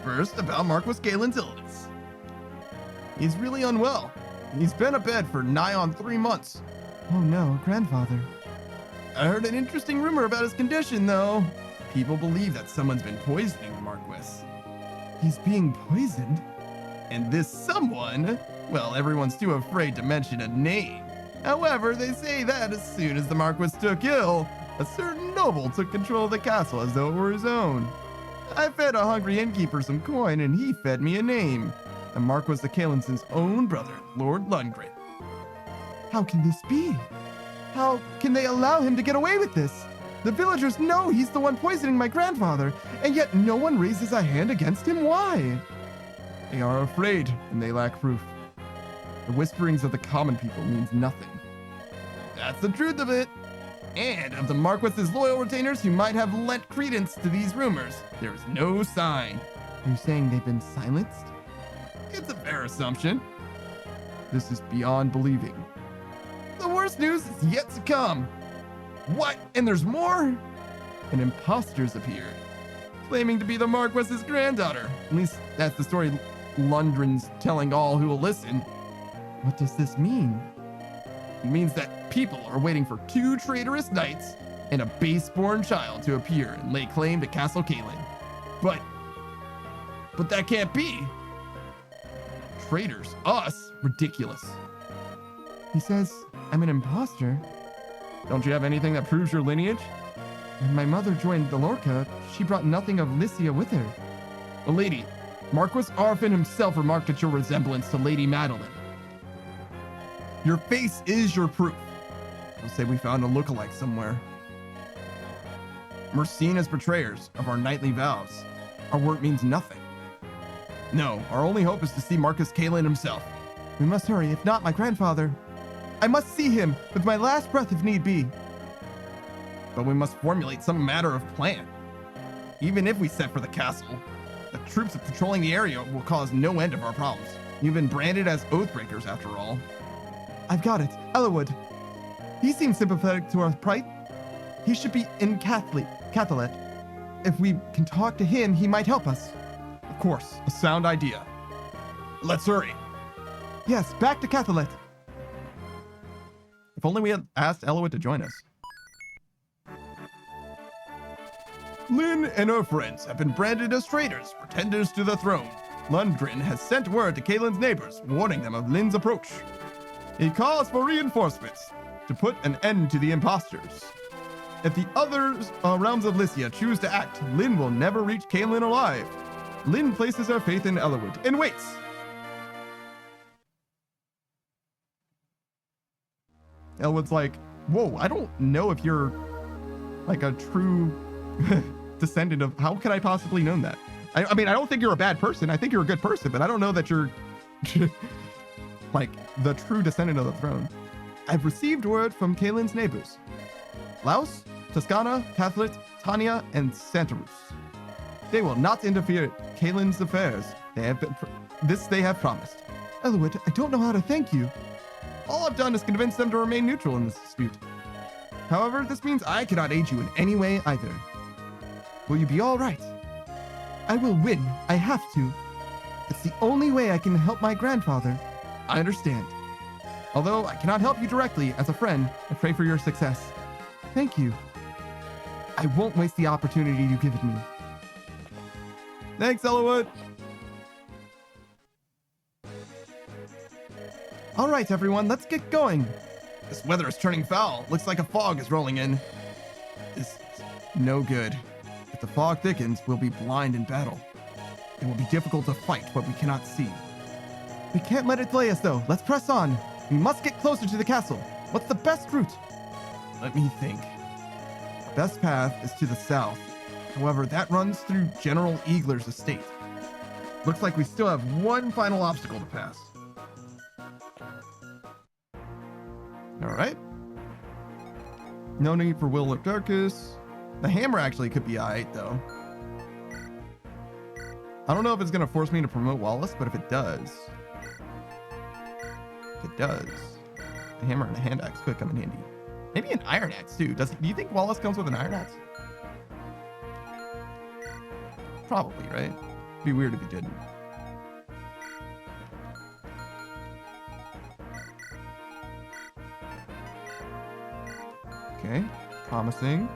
First, about Marquis Galen's illness. He's really unwell. He's been abed for nigh on 3 months. Oh no, grandfather. I heard an interesting rumor about his condition, though. People believe that someone's been poisoning the Marquis. He's being poisoned? And this someone, well, everyone's too afraid to mention a name. However, they say that as soon as the Marquis took ill, a certain noble took control of the castle as though it were his own. I fed a hungry innkeeper some coin, and he fed me a name. The Marquis of Kalenson's own brother, Lord Lundgren. How can this be? How can they allow him to get away with this? The villagers know he's the one poisoning my grandfather, and yet no one raises a hand against him. Why? They are afraid, and they lack proof. The whisperings of the common people means nothing. That's the truth of it. And of the Marquis's loyal retainers who might have lent credence to these rumors, there is no sign. You're saying they've been silenced? It's a fair assumption. This is beyond believing. The worst news is yet to come. What? And there's more? An imposter's appeared, claiming to be the Marquis's granddaughter. At least that's the story Lundgren's telling all who will listen. What does this mean? It means that people are waiting for 2 traitorous knights and a base-born child to appear and lay claim to Castle Caitlyn. But that can't be. Traitors? Us? Ridiculous. He says I'm an imposter. Don't you have anything that proves your lineage? When my mother joined the Lorca, she brought nothing of Lycia with her. A lady, Marquis Arfin himself remarked at your resemblance to Lady Madeline. Your face is your proof. I'll say we found a lookalike somewhere. We're seen as betrayers of our knightly vows. Our work means nothing. No, our only hope is to see Marcus Caitlyn himself. We must hurry, if not my grandfather. I must see him with my last breath if need be. But we must formulate some matter of plan. Even if we set for the castle, the troops patrolling the area will cause no end of our problems. You've been branded as oathbreakers after all. I've got it. Eliwood. He seems sympathetic to our plight. He should be in Cathalet. If we can talk to him, he might help us. Of course, a sound idea. Let's hurry. Yes, back to Cathalet. If only we had asked Eliwood to join us. Lynn and her friends have been branded as traitors, pretenders to the throne. Lundgren has sent word to Caitlyn's neighbors, warning them of Lynn's approach. He calls for reinforcements to put an end to the imposters. If the other realms of Lycia choose to act, Lynn will never reach Caitlyn alive. Lynn places her faith in Eliwood and waits. Eliwood's like, whoa, I don't know if you're like a true descendant of, how could I possibly know that? I mean, I don't think you're a bad person. I think you're a good person, but I don't know that you're like the true descendant of the throne. I've received word from Caitlyn's neighbors. Laos, Toscana, Catholic, Tanya, and Santarus. They will not interfere in Caitlyn's affairs. They have promised. Eliwood, I don't know how to thank you. All I've done is convince them to remain neutral in this dispute. However, this means I cannot aid you in any way either. Will you be all right? I will win. I have to. It's the only way I can help my grandfather. I understand. Although I cannot help you directly, as a friend, I pray for your success. Thank you. I won't waste the opportunity you've given me. Thanks, Eliwood. All right, everyone, let's get going. This weather is turning foul. Looks like a fog is rolling in. This is no good. If the fog thickens, we'll be blind in battle. It will be difficult to fight what we cannot see. We can't let it delay us, though. Let's press on. We must get closer to the castle. What's the best route? Let me think. The best path is to the south. However, that runs through General Eagler's estate. Looks like we still have one final obstacle to pass. All right. No need for Will of Darkus. The hammer actually could be alright, though. I don't know if it's going to force me to promote Wallace, but if it does... the hammer and a hand axe could come in handy. Maybe an iron axe, too. Do you think Wallace comes with an iron axe? Probably, right? It'd be weird if he didn't. Okay, promising.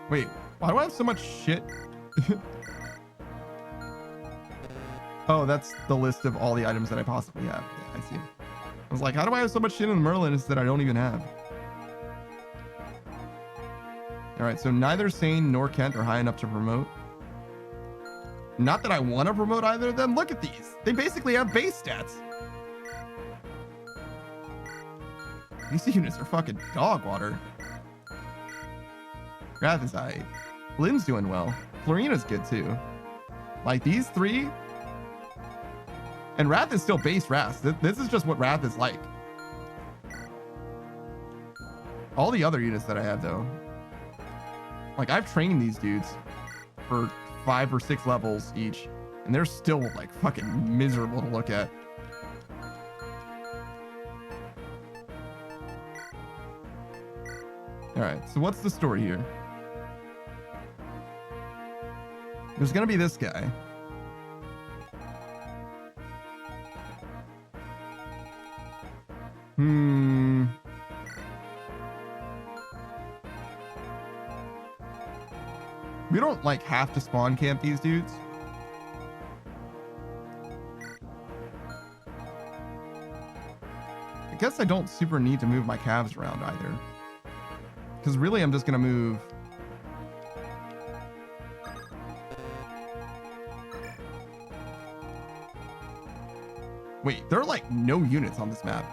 Wait, why do I have so much shit? Oh, that's the list of all the items that I possibly have. Yeah, I see. I was like, how do I have so much shit in the Merlins that I don't even have? All right, so neither Sane nor Kent are high enough to promote. Not that I want to promote either of them. Look at these. They basically have base stats. These units are fucking dog water. Wrath is aight. Lynn's doing well. Florina's good too. Like these three. And Wrath is still base Wrath. This is just what Wrath is like. All the other units that I have though. Like I've trained these dudes for 5 or 6 levels each. And they're still like fucking miserable to look at. All right, so what's the story here? There's gonna be this guy. We don't like have to spawn camp these dudes. I guess I don't super need to move my calves around either. Because really, I'm just going to move... Wait, there are like no units on this map.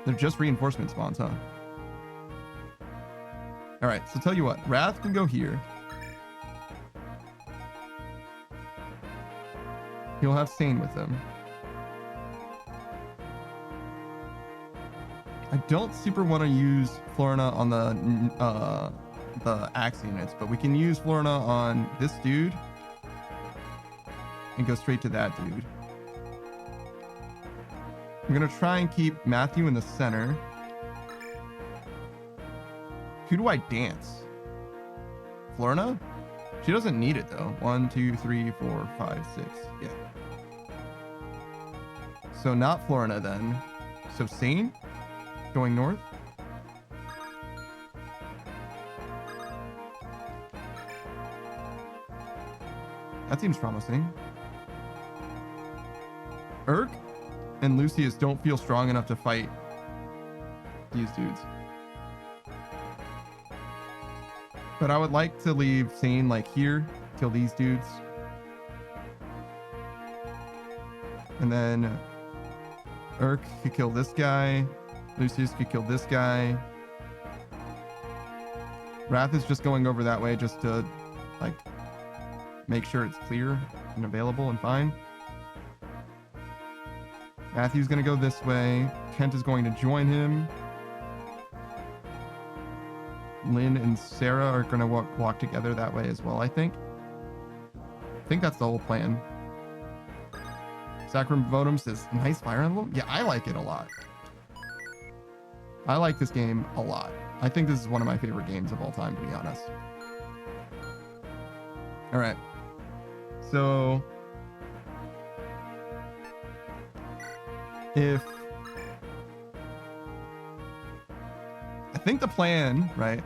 They're just reinforcement spawns, huh? Alright, so tell you what. Wrath can go here. He'll have Sane with him. I don't super want to use Florina on the axe units, but we can use Florina on this dude and go straight to that dude. I'm gonna try and keep Matthew in the center. Who do I dance? Florina? She doesn't need it though. 1, 2, 3, 4, 5, 6. Yeah. So not Florina then. So Sane? Going north. That seems promising. Urk and Lucius don't feel strong enough to fight these dudes. But I would like to leave Sane like here, kill these dudes. And then Urk could kill this guy. Lucius could kill this guy. Wrath is just going over that way just to like make sure it's clear and available and fine. Matthew's gonna go this way. Kent is going to join him. Lynn and Sarah are gonna walk together that way as well, I think. I think that's the whole plan. Sacrum Votum says, nice Fire Emblem? Yeah, I like it a lot. I like this game a lot. I think this is one of my favorite games of all time, to be honest. All right. So if I think the plan, right?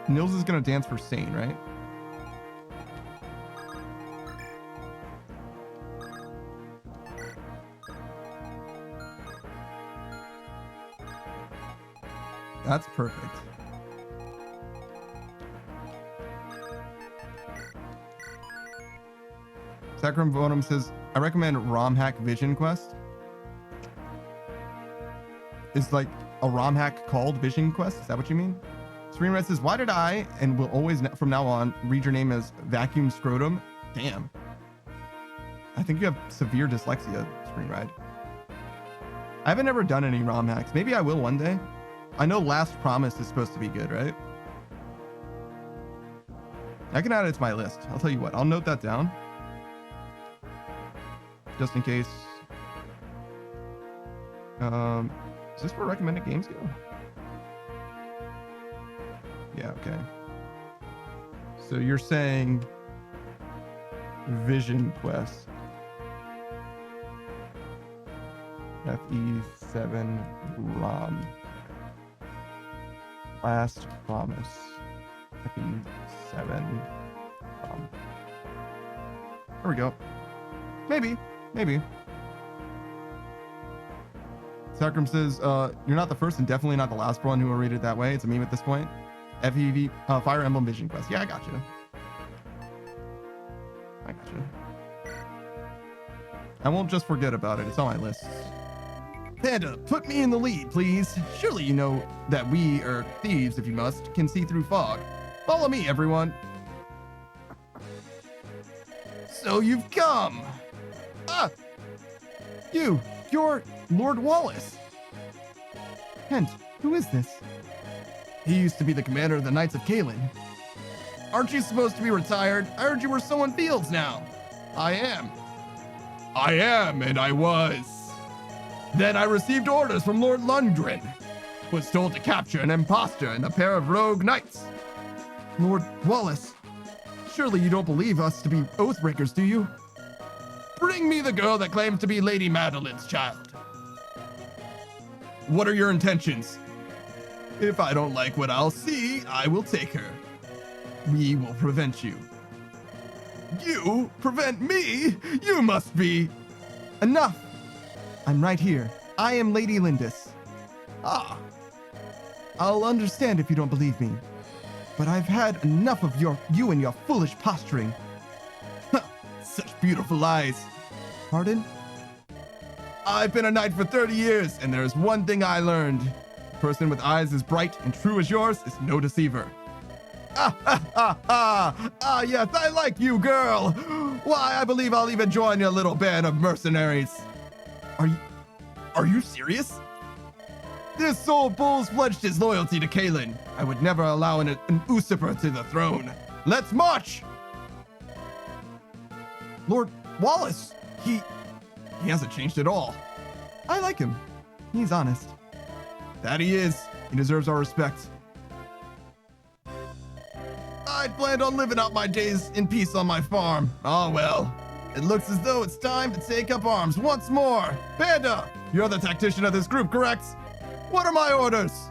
Nils is gonna dance for Sane, right? That's perfect. Sacrum Bonum says, I recommend ROM hack Vision Quest. Is like a ROM hack called Vision Quest? Is that what you mean? Screenwriter says, why did I, and will always from now on, read your name as Vacuum Scrotum? Damn. I think you have severe dyslexia, Screenride. I haven't ever done any ROM hacks. Maybe I will one day. I know Last Promise is supposed to be good, right? I can add it to my list. I'll tell you what, I'll note that down. Just in case. Is this where recommended games go? Yeah, okay. So you're saying Vision Quest. FE7 ROM. Last Promise. FE7 ROM. There we go. Maybe. Sacrum says, you're not the first and definitely not the last one who will read it that way. It's a meme at this point. FEV, Fire Emblem Vision Quest. Yeah, I got you. I won't just forget about it. It's on my list. Panda, put me in the lead, please. Surely you know that we, or thieves if you must, can see through fog. Follow me, everyone. So you've come. Ah! You're Lord Wallace. Kent, who is this? He used to be the commander of the Knights of Kalen. Aren't you supposed to be retired? I heard you were sowing fields now. I am, and I was. Then I received orders from Lord Lundgren. Was told to capture an imposter and a pair of rogue knights. Lord Wallace, surely you don't believe us to be oathbreakers, do you? Bring me the girl that claims to be Lady Madeline's child. What are your intentions? If I don't like what I'll see, I will take her. We will prevent you. You prevent me? You must be... Enough! I'm right here. I am Lady Lindis. Ah. I'll understand if you don't believe me. But I've had enough of you and your foolish posturing. Such beautiful eyes. Pardon? I've been a knight for 30 years, and there's one thing I learned. A person with eyes as bright and true as yours is no deceiver. Yes, I like you, girl. Why, I believe I'll even join your little band of mercenaries. Are you serious? This soul bull's pledged his loyalty to Kalen. I would never allow an usurper to the throne. Let's march! Lord Wallace, he hasn't changed at all. I like him. He's honest. That he is. He deserves our respect. I'd planned on living out my days in peace on my farm. Oh well. It looks as though it's time to take up arms once more. Panda, you're the tactician of this group, correct? What are my orders?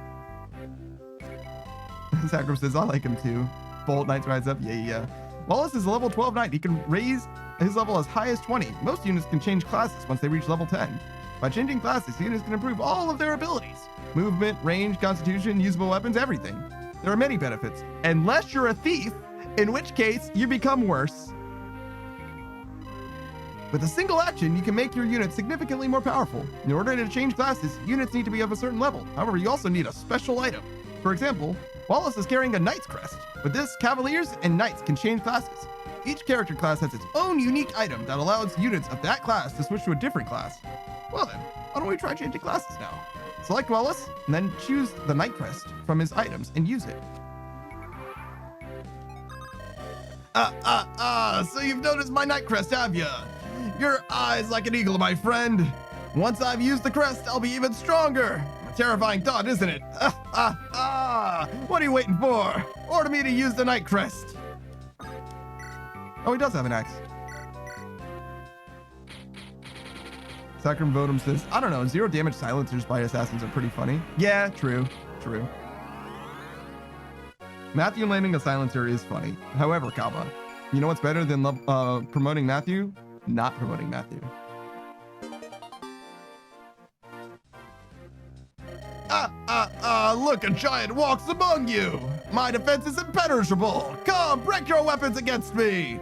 Sacrum says, I like him too. Bolt Knights rise up. Yeah. Wallace is a level 12 knight. He can raise his level as high as 20. Most units can change classes once they reach level 10. By changing classes, units can improve all of their abilities. Movement, range, constitution, usable weapons, everything. There are many benefits. Unless you're a thief, in which case you become worse. With a single action, you can make your unit significantly more powerful. In order to change classes, units need to be of a certain level. However, you also need a special item. For example, Wallace is carrying a knight's crest. With this, cavaliers and knights can change classes. Each character class has its own unique item that allows units of that class to switch to a different class. Well then, why don't we try changing classes now? Select Wallace, and then choose the knight crest from his items and use it. So you've noticed my knight crest, have ya? Your eyes like an eagle, my friend. Once I've used the crest, I'll be even stronger. a terrifying thought, isn't it? What are you waiting for? Order me to use the Night Crest. Oh, he does have an axe. Sacrum Votum says, I don't know, 0 damage silencers by assassins are pretty funny. Yeah, true. Matthew landing a silencer is funny. However, Kaba, you know what's better than promoting Matthew? Not promoting Matthew. Look, a giant walks among you. My defense is impenetrable. Come, break your weapons against me.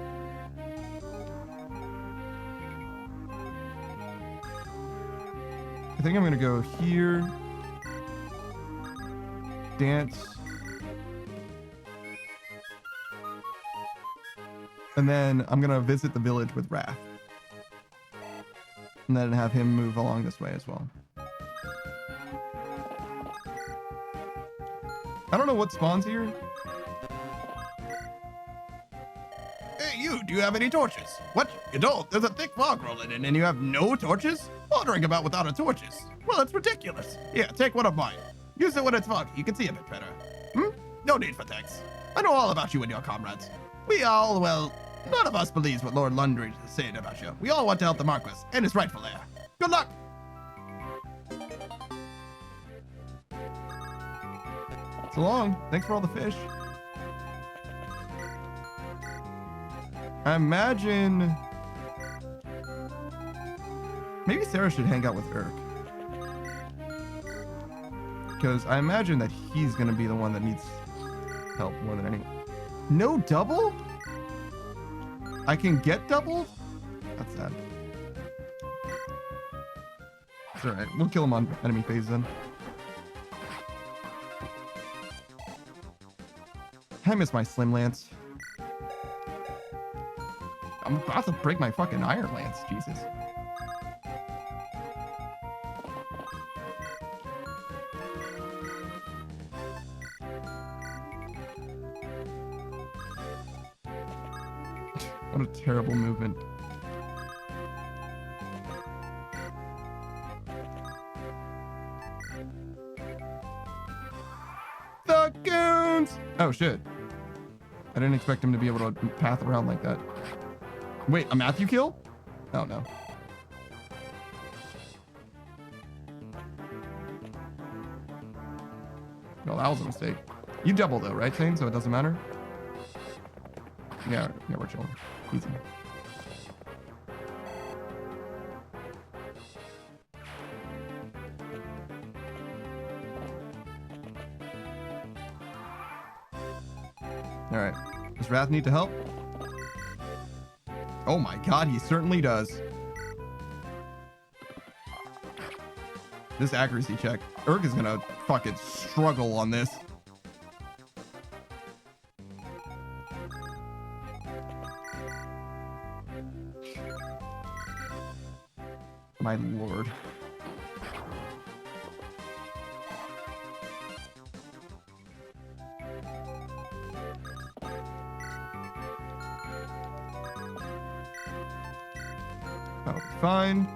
I think I'm gonna go here. Dance. And then I'm gonna visit the village with Wrath. And then have him move along this way as well. I don't know what spawns here. Hey, do you have any torches? What? You don't? There's a thick fog rolling in and you have no torches? Wandering about without a torches? Well, it's ridiculous. Here, take one of mine. Use it when it's foggy. You can see a bit better. No need for thanks. I know all about you and your comrades. We all, well, none of us believes what Lord Lundridge is saying about you. We all want to help the Marquis and his rightful heir. Good luck. So long. Thanks for all the fish. I imagine maybe Sarah should hang out with Urk. Because I imagine that he's going to be the one that needs help more than anyone. No double? I can get doubled? That's sad. It's alright. We'll kill him on enemy phase then. I miss my Slim Lance. I'm about to break my fucking Iron Lance. Jesus. What a terrible movement. The goons! Oh shit. I didn't expect him to be able to path around like that. Wait, a Matthew kill? Oh no. No, that was a mistake. You double though, right, Shane? So it doesn't matter? Yeah, we're chilling. Easy. All right. Does Wrath need to help? Oh my god, he certainly does. This accuracy check. Urk is gonna fucking struggle on this. My lord. That'll be fine.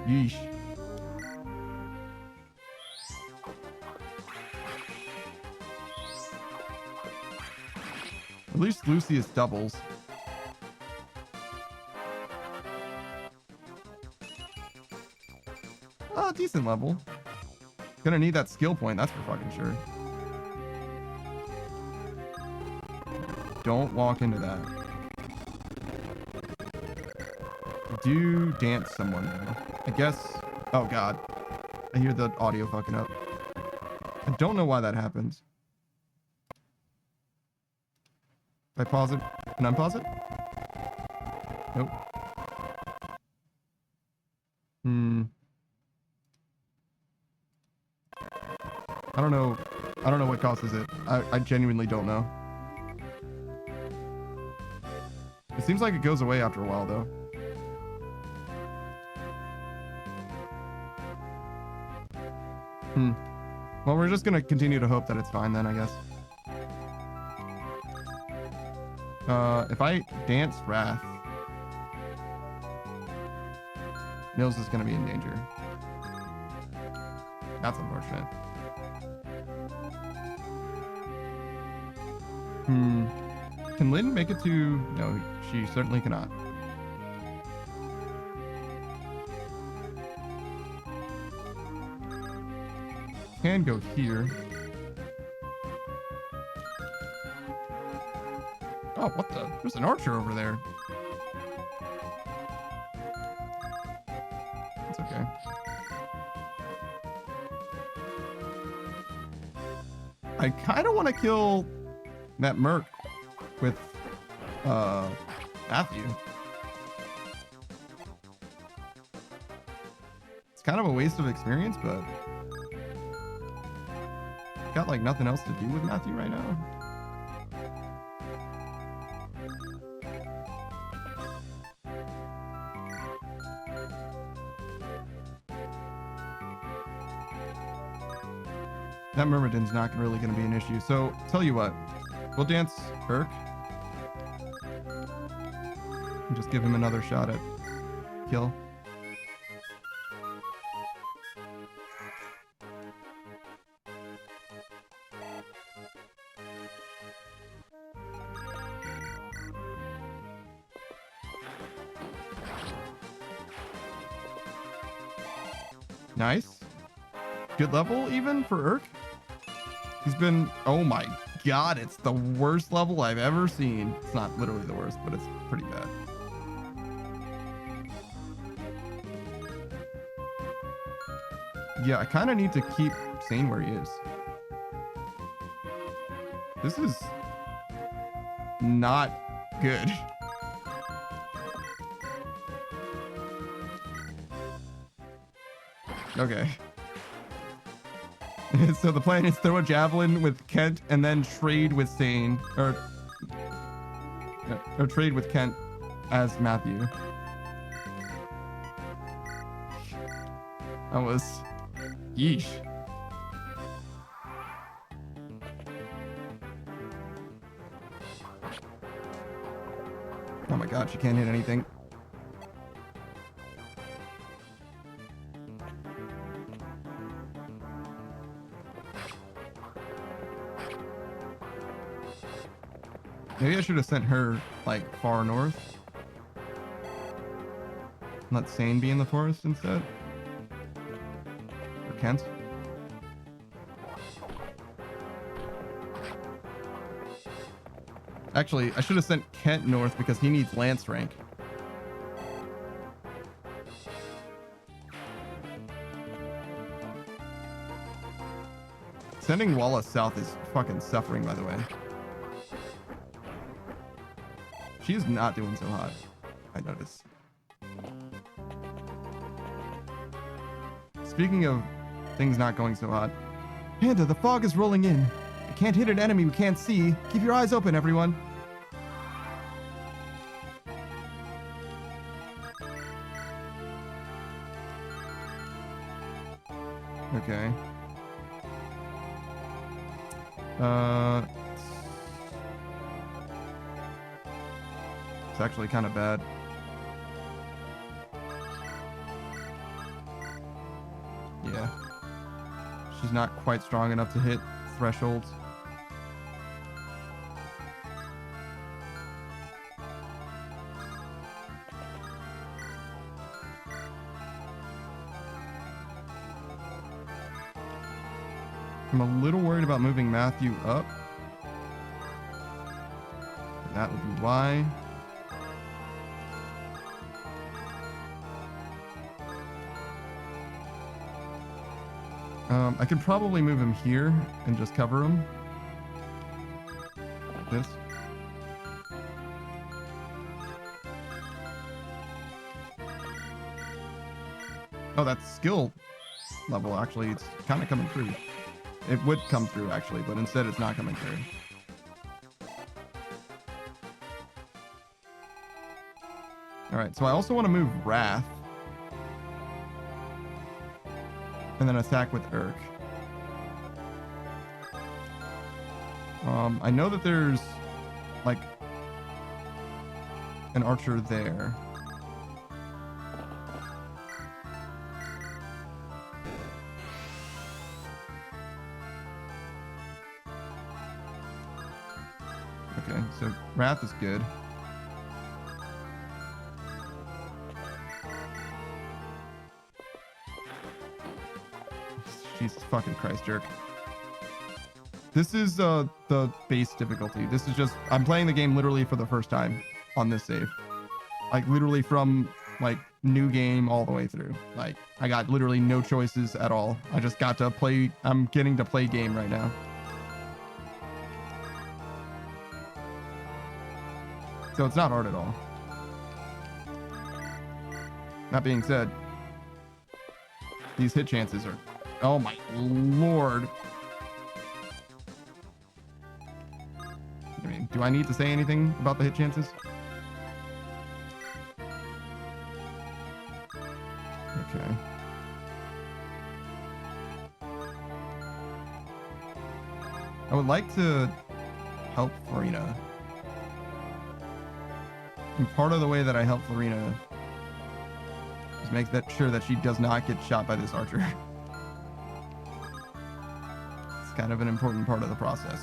Yeesh. At least Lucius doubles. Oh, decent level. Gonna need that skill point, that's for fucking sure. Don't walk into that. Do dance someone though. I guess. Oh god. I hear the audio fucking up. I don't know why that happens. If I pause it and unpause it? Nope. I don't know. I don't know what causes it. I genuinely don't know. It seems like it goes away after a while though. Well, we're just gonna continue to hope that it's fine then, I guess. If I dance Wrath, Mills is going to be in danger. That's unfortunate. Can Lynn make it to... No, she certainly cannot. Can go here. Oh, what the? There's an archer over there. It's okay. I kind of want to kill that merc with Matthew. It's kind of a waste of experience, but got like nothing else to do with Matthew right now. That Myrmidon's not really going to be an issue. So, tell you what. We'll dance Urk. And just give him another shot at kill. Nice. Good level even for Urk. He's been, oh my god, it's the worst level I've ever seen. It's not literally the worst, but it's pretty bad. Yeah, I kind of need to keep seeing where he is. This is not good. Okay. So the plan is throw a javelin with Kent and then trade with Sane, or trade with Kent as Matthew. That was yeesh. Oh my god, she can't hit anything. Maybe I should have sent her, like, far north. Let Sane be in the forest instead. Or Kent. Actually, I should have sent Kent north because he needs Lance rank. Sending Wallace south is fucking suffering, by the way. She's not doing so hot, I notice. Speaking of things not going so hot. Panda, the fog is rolling in. I can't hit an enemy we can't see. Keep your eyes open, everyone. Okay. It's actually kind of bad. Yeah. She's not quite strong enough to hit thresholds. I'm a little worried about moving Matthew up. That would be why. I could probably move him here and just cover him. Like this. Oh, that's skill level, actually. It's kind of coming through. It would come through, actually, but instead it's not coming through. Alright, so I also want to move Wrath. And then attack with Urk. I know that there's, like, an archer there. Okay, so Wrath is good. Jesus fucking Christ, jerk. This is the base difficulty. This is just, I'm playing the game literally for the first time on this save. Like literally from like new game all the way through. Like I got literally no choices at all. I just got to play, I'm getting to play game right now. So it's not hard at all. That being said, these hit chances are, oh my lord. I mean, do I need to say anything about the hit chances? Okay. I would like to help Farina. And part of the way that I help Farina is make that sure that she does not get shot by this archer. It's kind of an important part of the process.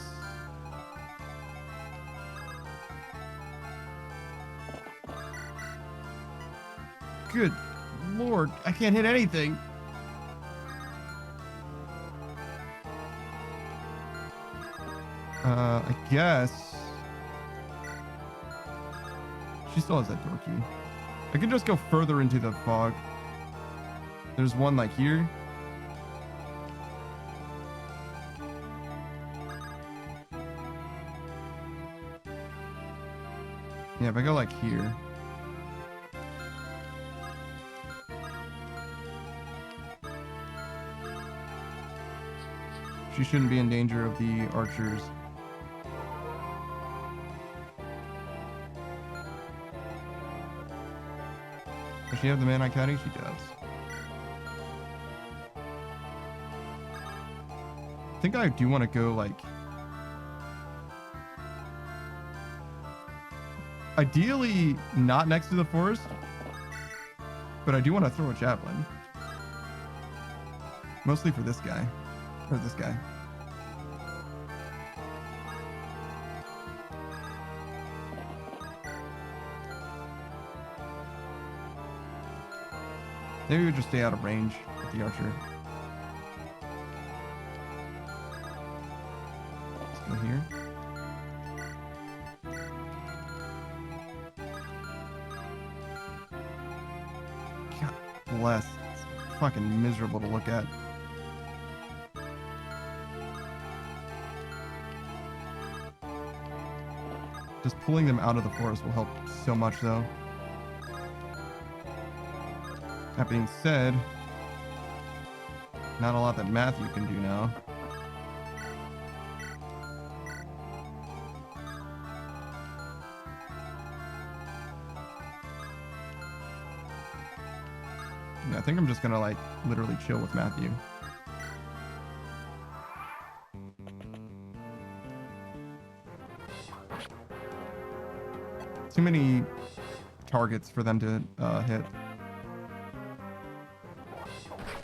Good lord, I can't hit anything. I guess she still has that door key. I can just go further into the fog. There's one like here. Yeah, if I go like here. She shouldn't be in danger of the archers. Does she have the man-eye cutting? She does. I think I do want to go like... Ideally, not next to the forest. But I do want to throw a javelin. Mostly for this guy. Or this guy. Maybe we just stay out of range with the archer. Let's go here. God bless. It's fucking miserable to look at. Just pulling them out of the forest will help so much, though. That being said, not a lot that Matthew can do now. Yeah, I think I'm just gonna like literally chill with Matthew. Too many targets for them to hit.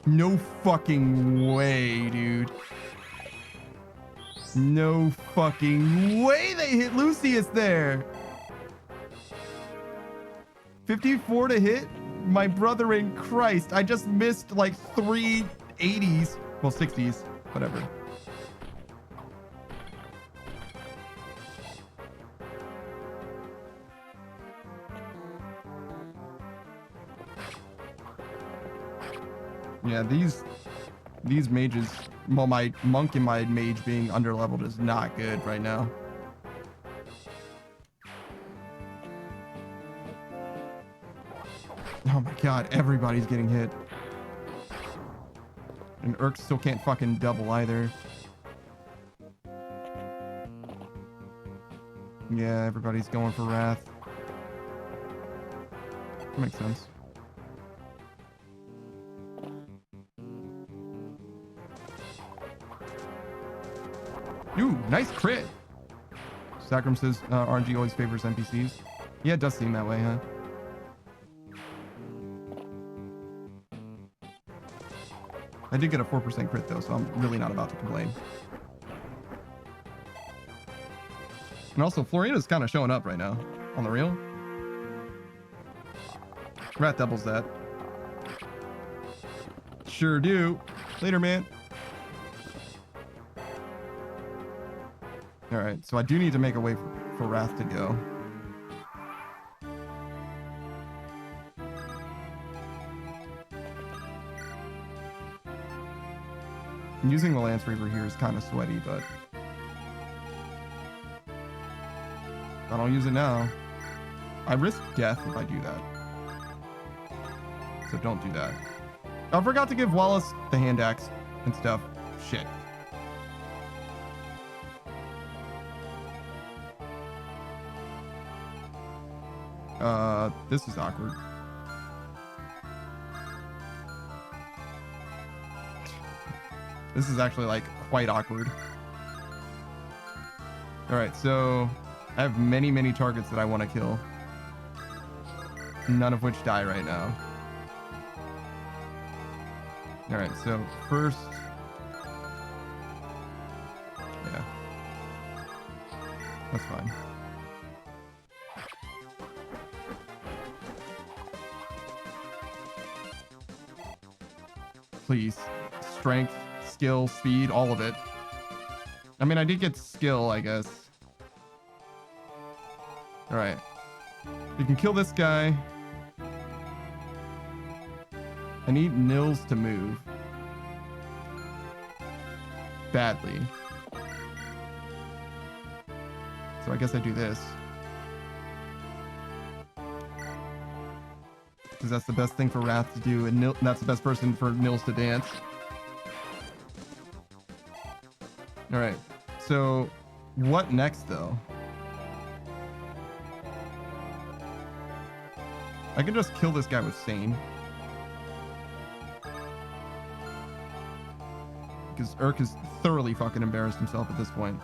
No fucking way, dude. No fucking way they hit Lucius there. 54 to hit? My brother in Christ. I just missed like 3 80s. Well, 60s. Whatever. Yeah, these mages, well, my monk and my mage being underleveled is not good right now. Oh my god, everybody's getting hit. And Urk still can't fucking double either. Yeah, everybody's going for Wrath. That makes sense. Ooh, nice crit. Sacrum says RNG always favors NPCs. Yeah, it does seem that way, huh? I did get a 4% crit though, so I'm really not about to complain. And also, Florina's kind of showing up right now. On the real. Rat doubles that. Sure do. Later, man. Alright, so I do need to make a way for Wrath to go. Using the Lance Reaver here is kind of sweaty, but I don't use it now. I risk death if I do that. So don't do that. I forgot to give Wallace the hand axe and stuff. Shit. This is awkward. This is actually like quite awkward. All right, so I have many, many targets that I want to kill. None of which die right now. All right, so first, yeah, that's fine. Please, strength, skill, speed, all of it. I mean, I did get skill, I guess. All right, you can kill this guy. I need Nils to move. Badly. So I guess I do this. Because that's the best thing for Wrath to do, and that's the best person for Nils to dance. Alright, so what next, though? I can just kill this guy with Sane. Because Urk has thoroughly fucking embarrassed himself at this point.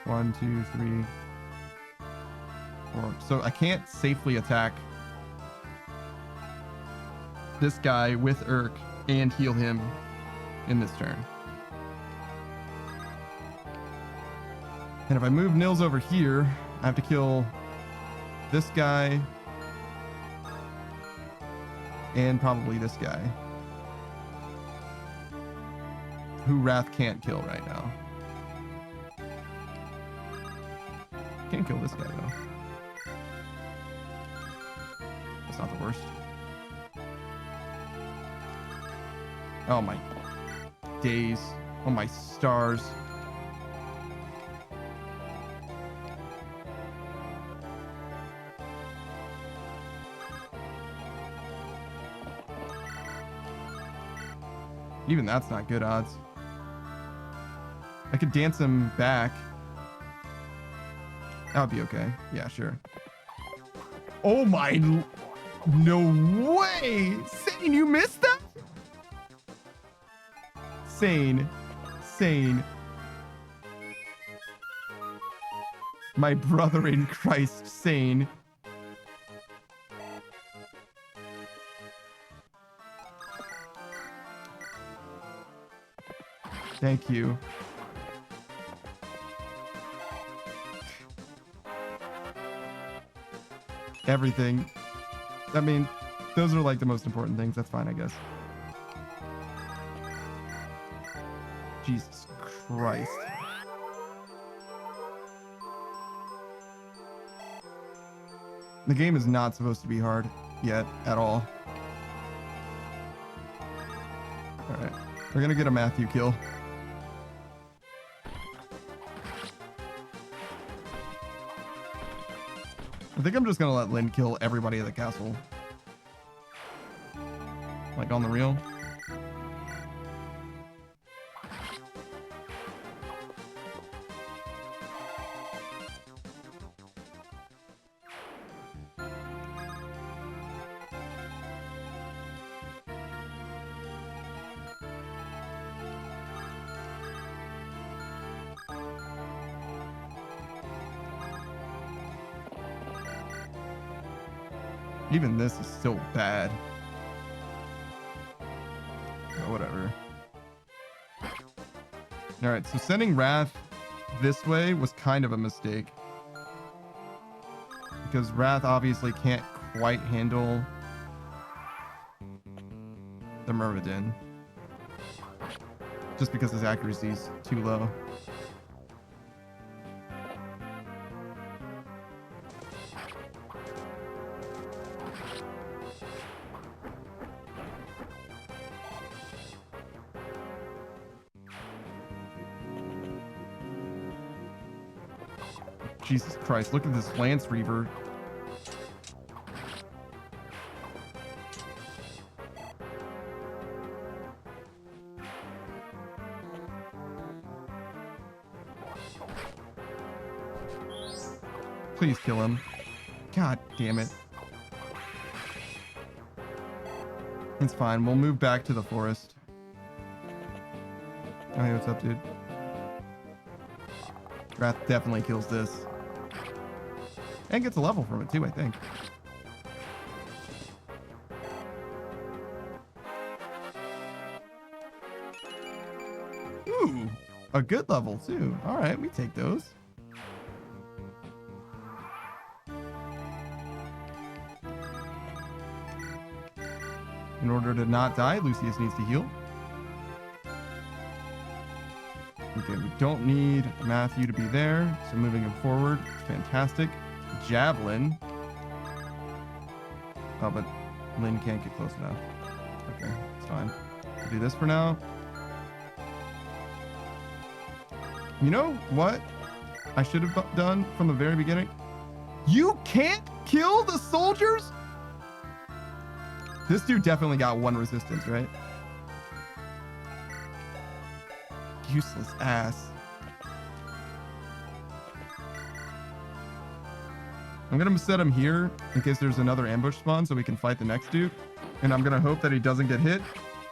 1, 2, 3, 4. So I can't safely attack this guy with Urk and heal him in this turn. And if I move Nils over here, I have to kill this guy and probably this guy, who Wrath can't kill right now. Can't kill this guy though. That's not the worst. Oh my days. Oh my stars. Even that's not good odds. I could dance him back. That would be okay. Yeah, sure. Oh my... No way! Sane, you missed that? Sane. Sane. My brother in Christ, Sane. Thank you. Everything. I mean, those are like the most important things. That's fine, I guess. Jesus Christ. The game is not supposed to be hard yet at all. All right. We're going to get a Matthew kill. I think I'm just gonna let Lynn kill everybody at the castle. Like on the real. Even this is still bad. Oh, whatever. All right, so sending Wrath this way was kind of a mistake. Because Wrath obviously can't quite handle the Myrmidon. Just because his accuracy is too low. Jesus Christ, look at this Lance Reaver. Please kill him. God damn it. It's fine. We'll move back to the forest. Oh, hey, what's up, dude? Wrath definitely kills this. And gets a level from it too, I think. Ooh, a good level too. All right, we take those. In order to not die, Lucius needs to heal. Okay, we don't need Matthew to be there, so moving him forward, fantastic. Javelin. Oh, but Lynn can't get close enough. Okay, it's fine. We'll do this for now. You know what I should have done from the very beginning? You can't kill the soldiers? This dude definitely got one resistance, right? Useless ass. I'm gonna set him here in case there's another ambush spawn so we can fight the next dude. And I'm gonna hope that he doesn't get hit.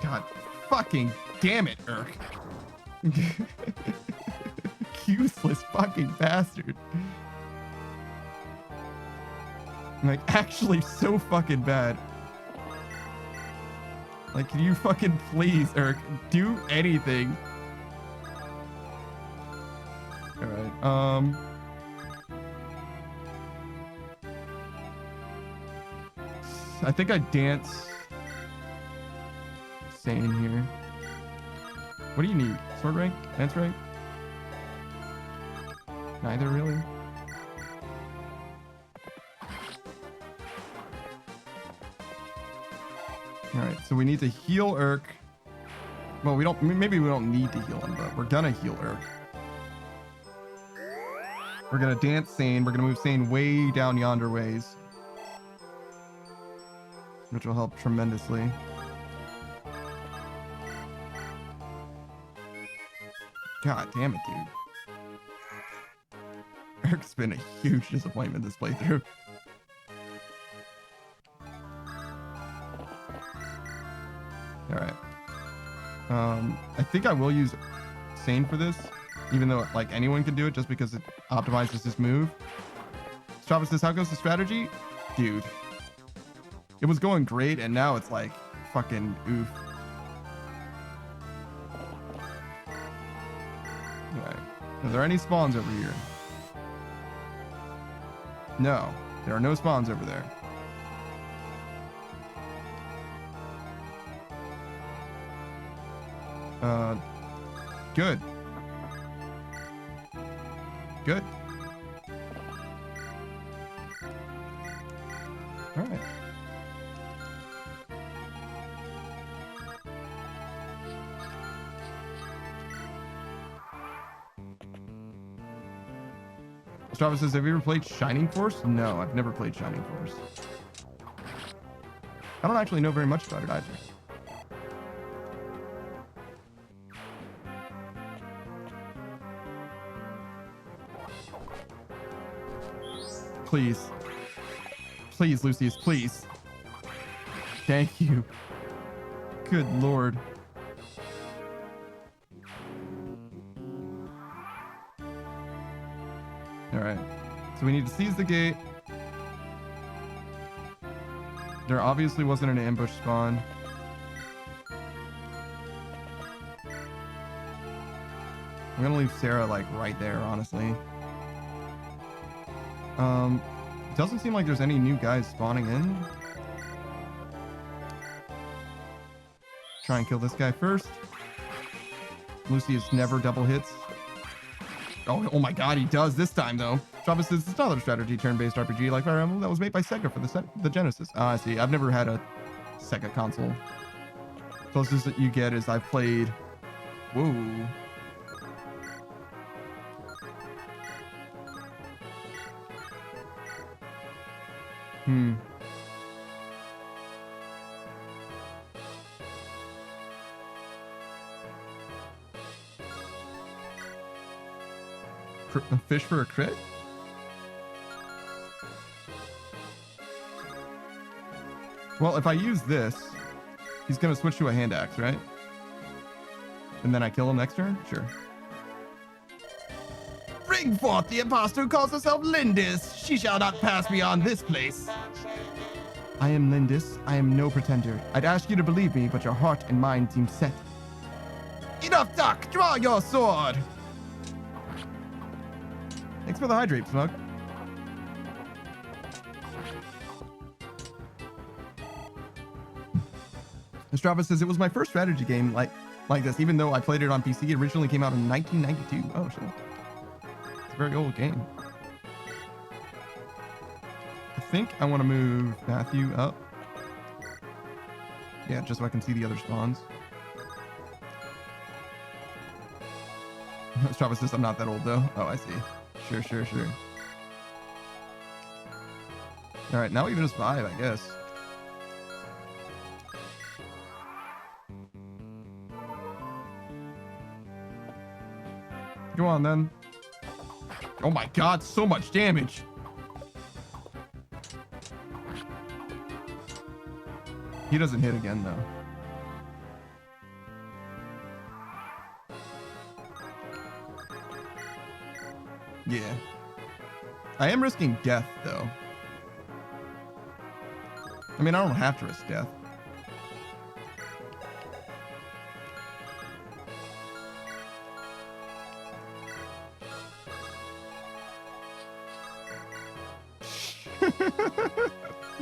God fucking damn it, Urk. Useless fucking bastard. Like, actually so fucking bad. Like, can you fucking please, Urk, do anything? Alright, I think I dance Sane here. What do you need? Sword rank? Lance rank? Neither, really. Alright, so we need to heal Urk. Well, we don't, maybe we don't need to heal him, but we're gonna heal Urk. We're gonna dance Sane. We're gonna move Sane way down yonder ways, which will help tremendously. God damn it, dude. Urk's been a huge disappointment this playthrough. Alright. I think I will use Sane for this, even though like anyone can do it just because it optimizes his move. Strava says, how goes the strategy? Dude. It was going great, and now it's like fucking oof. Alright. Are there any spawns over here? No. There are no spawns over there. Good. Good. All right. Strava says, have you ever played Shining Force? No, I've never played Shining Force. I don't actually know very much about it either. Please. Please, Lucius, please. Thank you. Good Lord. Alright. So we need to seize the gate. There obviously wasn't an ambush spawn. I'm gonna leave Sarah like right there, honestly. It doesn't seem like there's any new guys spawning in. Try and kill this guy first. Lucy is never double hits. Oh my god, he does this time though. Travis says it's another strategy turn-based RPG like Fire Emblem that was made by Sega for the Genesis. Ah, I see. I've never had a Sega console. Closest that you get is I've played. Whoa. A fish for a crit? Well, if I use this, he's gonna switch to a hand axe, right? And then I kill him next turn? Sure. Bring forth the impostor who calls herself Lindis. She shall not pass beyond this place. I am Lindis. I am no pretender. I'd ask you to believe me, but your heart and mind seem set. Enough talk. Draw your sword. Thanks for the hydrate, Smug. Strava says it was my first strategy game like this, even though I played it on PC. It originally came out in 1992. Oh shit. It's a very old game. I think I want to move Matthew up. Yeah, just so I can see the other spawns. Strava says I'm not that old though. Oh, I see. Sure. All right, now we can just vibe, I guess. Go on then. Oh my god, so much damage. He doesn't hit again though. Yeah. I am risking death, though. I mean, I don't have to risk death.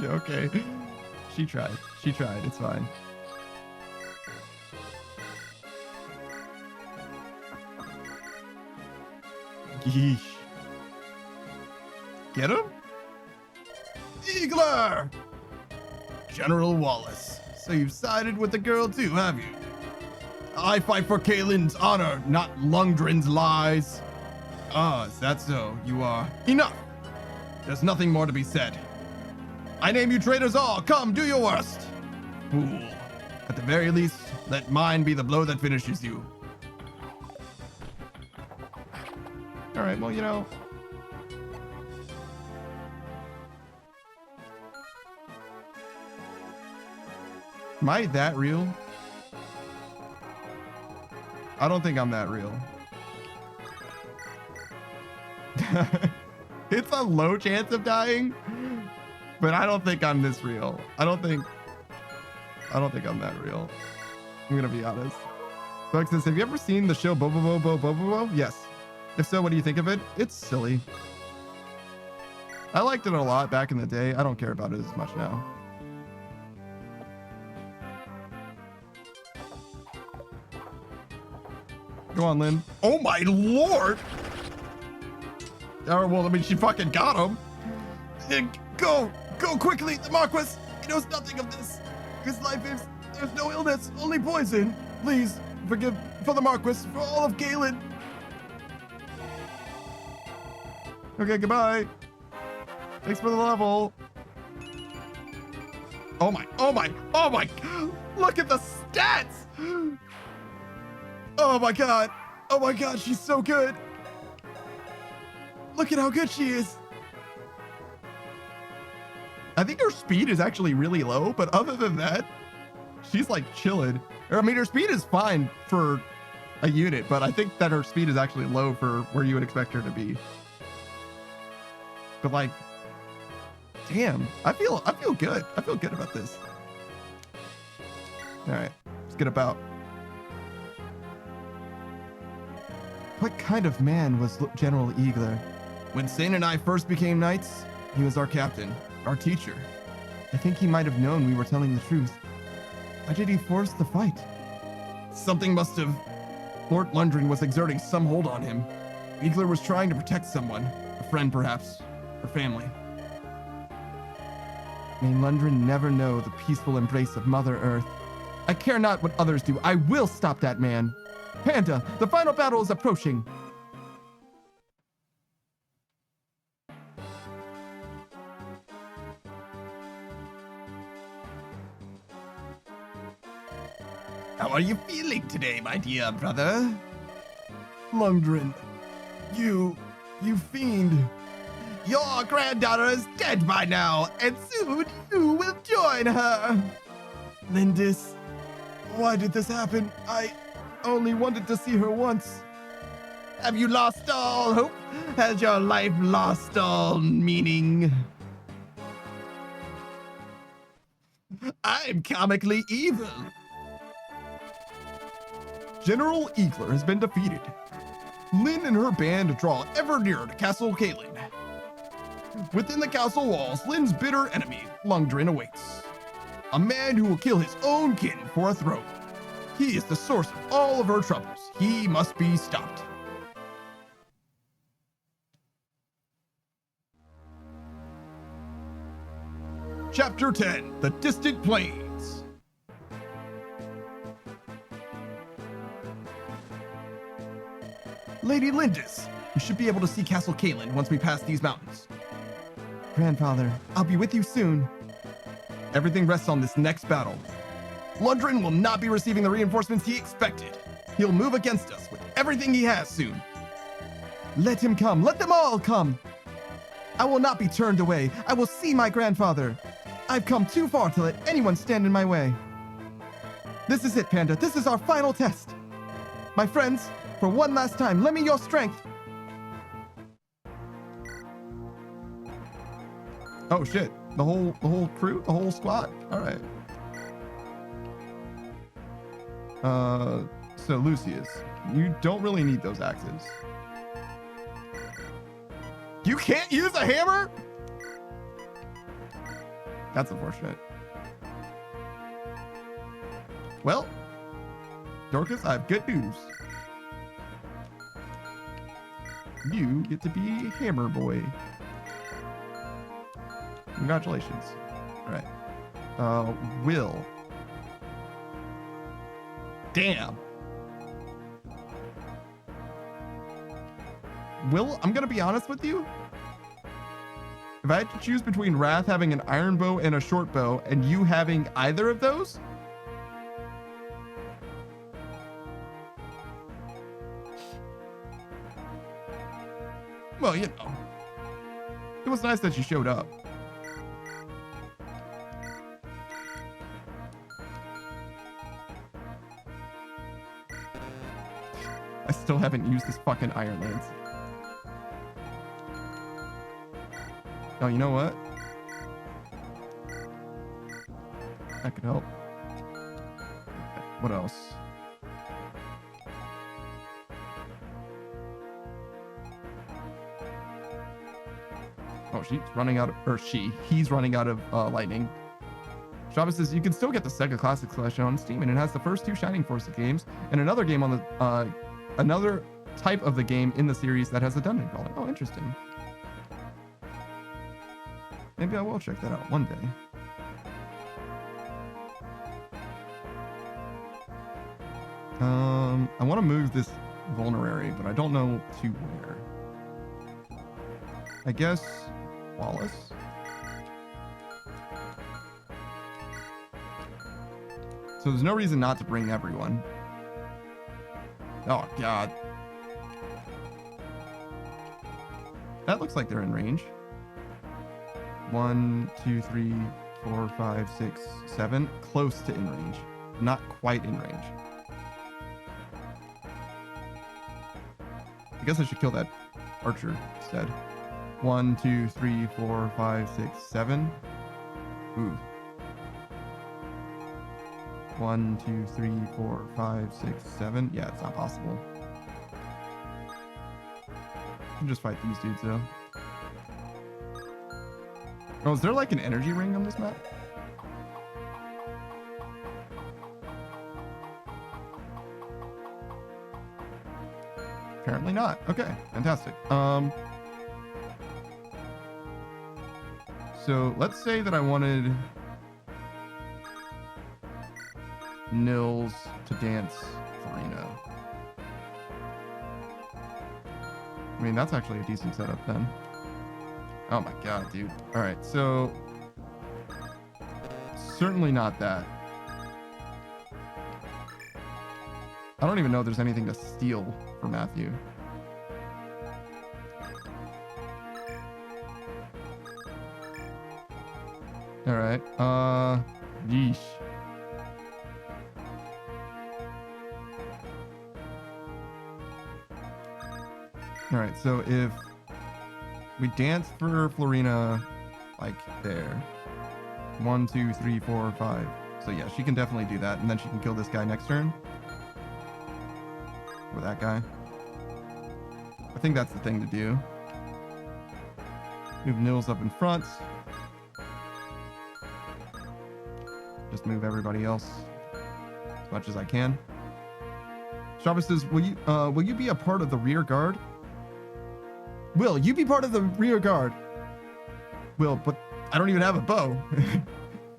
Yeah, okay. She tried. It's fine. Yeesh. Get him? Eagler! General Wallace. So you've sided with the girl too, have you? I fight for Kaylin's honor, not Lundgren's lies. Ah, is that so? You are... Enough! There's nothing more to be said. I name you traitors all. Come, do your worst. Fool. At the very least, let mine be the blow that finishes you. All right, well, you know. Am I that real? I don't think I'm that real. It's a low chance of dying, but I don't think I'm this real. I don't think I'm that real. I'm gonna be honest. Buck says, have you ever seen the show Bobobo? Yes. If so, what do you think of it? It's silly. I liked it a lot back in the day. I don't care about it as much now. Go on, Lynn. Oh my lord! Oh, well, I mean, she fucking got him. Go quickly, the Marquis. He knows nothing of this. His life is, there's no illness, only poison. Please, forgive for the Marquis, for all of Galen. Okay, goodbye. Thanks for the level. Oh my. Look at the stats. Oh my god, she's so good. Look at how good she is. I think her speed is actually really low, but other than that, she's like chilling. I mean, her speed is fine for a unit, but I think that her speed is actually low for where you would expect her to be. But like, damn, I feel good. I feel good about this. All right, let's get about. What kind of man was General Eagler? When Sane and I first became knights, he was our captain, our teacher. I think he might have known we were telling the truth. Why did he force the fight? Something must have... Lord Lundgren was exerting some hold on him. Eagler was trying to protect someone. A friend, perhaps. Or family. May Lundgren never know the peaceful embrace of Mother Earth. I care not what others do. I will stop that man. Panda, the final battle is approaching. How are you feeling today, my dear brother? Lundgren, you fiend. Your granddaughter is dead by now, and soon you will join her. Lindis, why did this happen? I only wanted to see her once. Have you lost all hope? Has your life lost all meaning? I'm comically evil. General Eagler has been defeated. Lynn and her band draw ever nearer to Castle Kalin. Within the castle walls, Lynn's bitter enemy, Lundgren, awaits. A man who will kill his own kin for a throne. He is the source of all of her troubles. He must be stopped. Chapter 10, The Distant Plains. Lady Lindis, we should be able to see Castle Kalin once we pass these mountains. Grandfather, I'll be with you soon. Everything rests on this next battle. Lundgren will not be receiving the reinforcements he expected. He'll move against us with everything he has soon. Let him come. Let them all come. I will not be turned away. I will see my grandfather. I've come too far to let anyone stand in my way. This is it, Panda. This is our final test. My friends, for one last time, lend me your strength. Oh shit. The whole crew? The whole squad? Alright. So Lucius, you don't really need those axes. You can't use a hammer? That's unfortunate. Well, Dorcas, I have good news. You get to be Hammer Boy. Congratulations. All right. Will. Damn. Will, I'm gonna be honest with you. If I had to choose between Wrath having an iron bow and a short bow, and you having either of those, well, you know, it was nice that you showed up. I still haven't used this fucking Iron Lance. Oh, you know what? That could help. What else? Oh, she's running out of, or he's running out of lightning. Shaba says you can still get the Sega Classic Collection on Steam, and it has the first 2 Shining Force games and another game on the another type of the game in the series that has a dungeon crawling. Oh, interesting. Maybe I will check that out one day. I want to move this vulnerary, but I don't know to where. I guess Wallace. So there's no reason not to bring everyone. Oh, God. That looks like they're in range. 1, 2, 3, 4, 5, 6, 7. Close to in range. Not quite in range. I guess I should kill that archer instead. 1, 2, 3, 4, 5, 6, 7. Ooh. 1, 2, 3, 4, 5, 6, 7. Yeah, it's not possible. can just fight these dudes though. Oh, is there like an energy ring on this map? Apparently not. Okay, fantastic. So let's say that I wanted Nils to dance Farina. I mean, that's actually a decent setup then. Oh my god, dude. All right, so certainly not that. I don't even know if there's anything to steal for Matthew. All right. Yeesh. All right. So if we dance for Florina, like there, 1, 2, 3, 4, 5. So yeah, she can definitely do that, and then she can kill this guy next turn. Or that guy. I think that's the thing to do. Move Nils up in front. Just move everybody else as much as I can. Shava says, will you be a part of the rear guard? Will you be part of the rear guard? Will, but I don't even have a bow.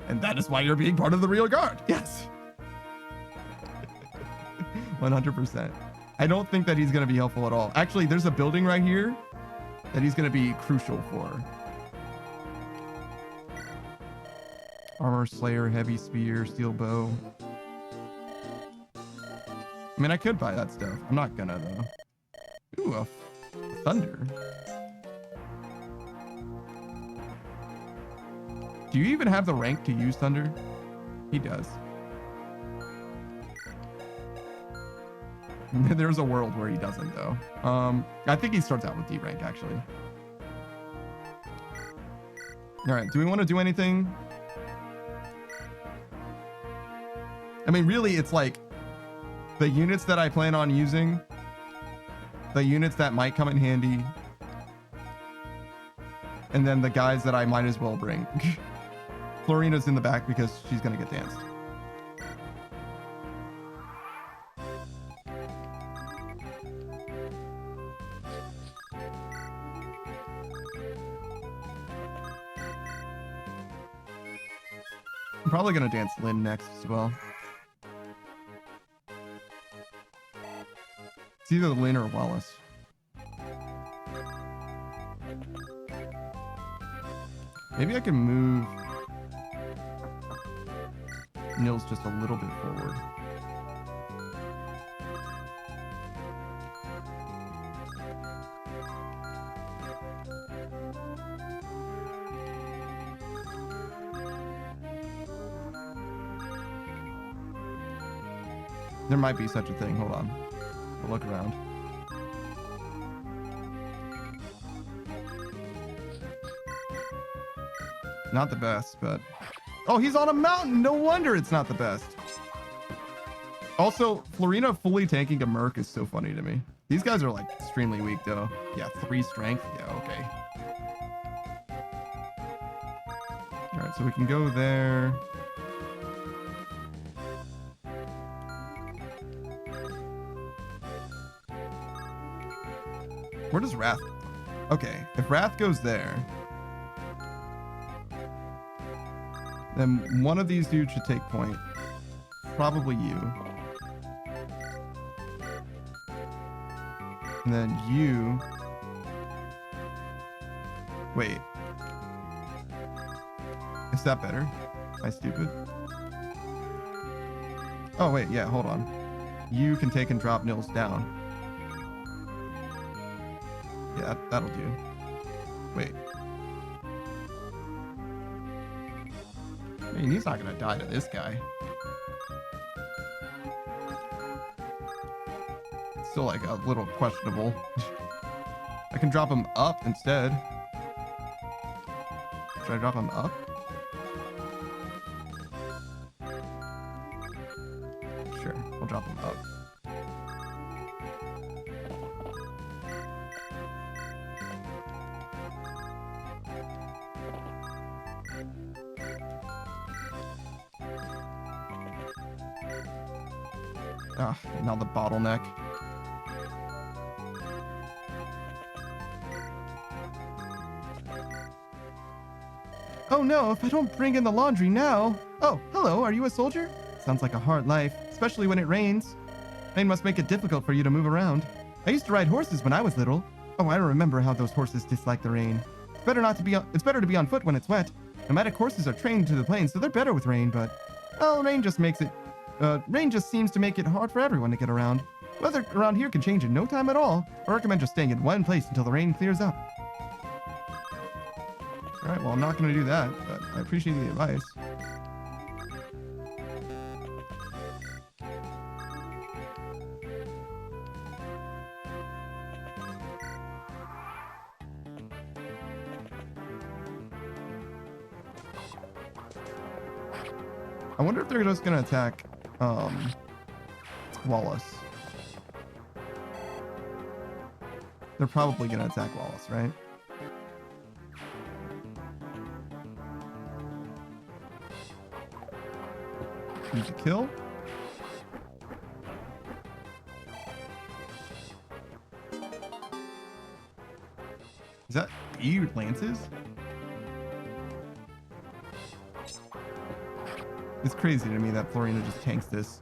And that is why you're being part of the rear guard. Yes. 100%. I don't think that he's going to be helpful at all. Actually, there's a building right here that he's going to be crucial for. Armor Slayer, Heavy Spear, Steel Bow. I mean, I could buy that stuff. I'm not gonna, though. Ooh, a Thunder. Do you even have the rank to use Thunder? He does. There's a world where he doesn't, though. I think he starts out with D rank, actually. All right, do we want to do anything? I mean, really, it's like the units that I plan on using, the units that might come in handy, and then the guys that I might as well bring. Florina's in the back because she's going to get danced. I'm probably going to dance Lynn next as well. It's either Lynn or Wallace. Maybe I can move Nils just a little bit forward. There might be such a thing. Hold on. I'll look around. Not the best, but... Oh, he's on a mountain! No wonder it's not the best. Also, Florina fully tanking a Merc is so funny to me. These guys are, like, extremely weak, though. Yeah, 3 strength. Yeah, okay. Alright, so we can go there. Where does Wrath... Okay, if Wrath goes there... then one of these dudes should take point. Probably you. And then you... Wait. Is that better? Am I stupid? Oh, wait, yeah, hold on. You can take and drop Nils down. Yeah, that'll do. Wait. I mean, he's not gonna die to this guy. It's still like a little questionable. I can drop him up instead. Should I drop him up? Sure, we'll drop him up. Ah, now the bottleneck. Oh no, if I don't bring in the laundry now. Oh, hello, are you a soldier? Sounds like a hard life, especially when it rains. Rain must make it difficult for you to move around. I used to ride horses when I was little. Oh, I remember how those horses dislike the rain. It's better to be on foot when it's wet. Nomadic horses are trained to the plains, so they're better with rain, but well, rain just seems to make it hard for everyone to get around. Weather around here can change in no time at all. I recommend just staying in one place until the rain clears up. All right, well, I'm not going to do that, but I appreciate the advice. I wonder if they're just going to attack Wallace. They're probably going to attack Wallace, right? Use a kill. Is that you, Lances? It's crazy to me that Florina just tanks this.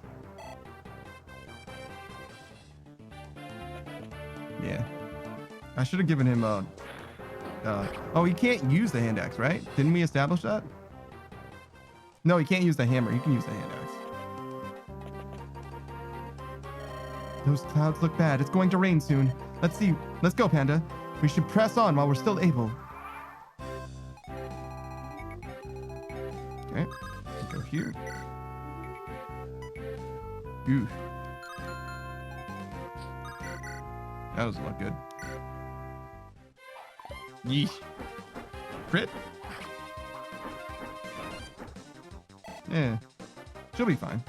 Yeah. I should have given him a... oh, he can't use the hand axe, right? Didn't we establish that? No, he can't use the hammer. He can use the hand axe. Those clouds look bad. It's going to rain soon. Let's see. Let's go, Panda. We should press on while we're still able. Okay. Go here. Ooh. That doesn't look good. Yeesh. Crit? Yeah. She'll be fine.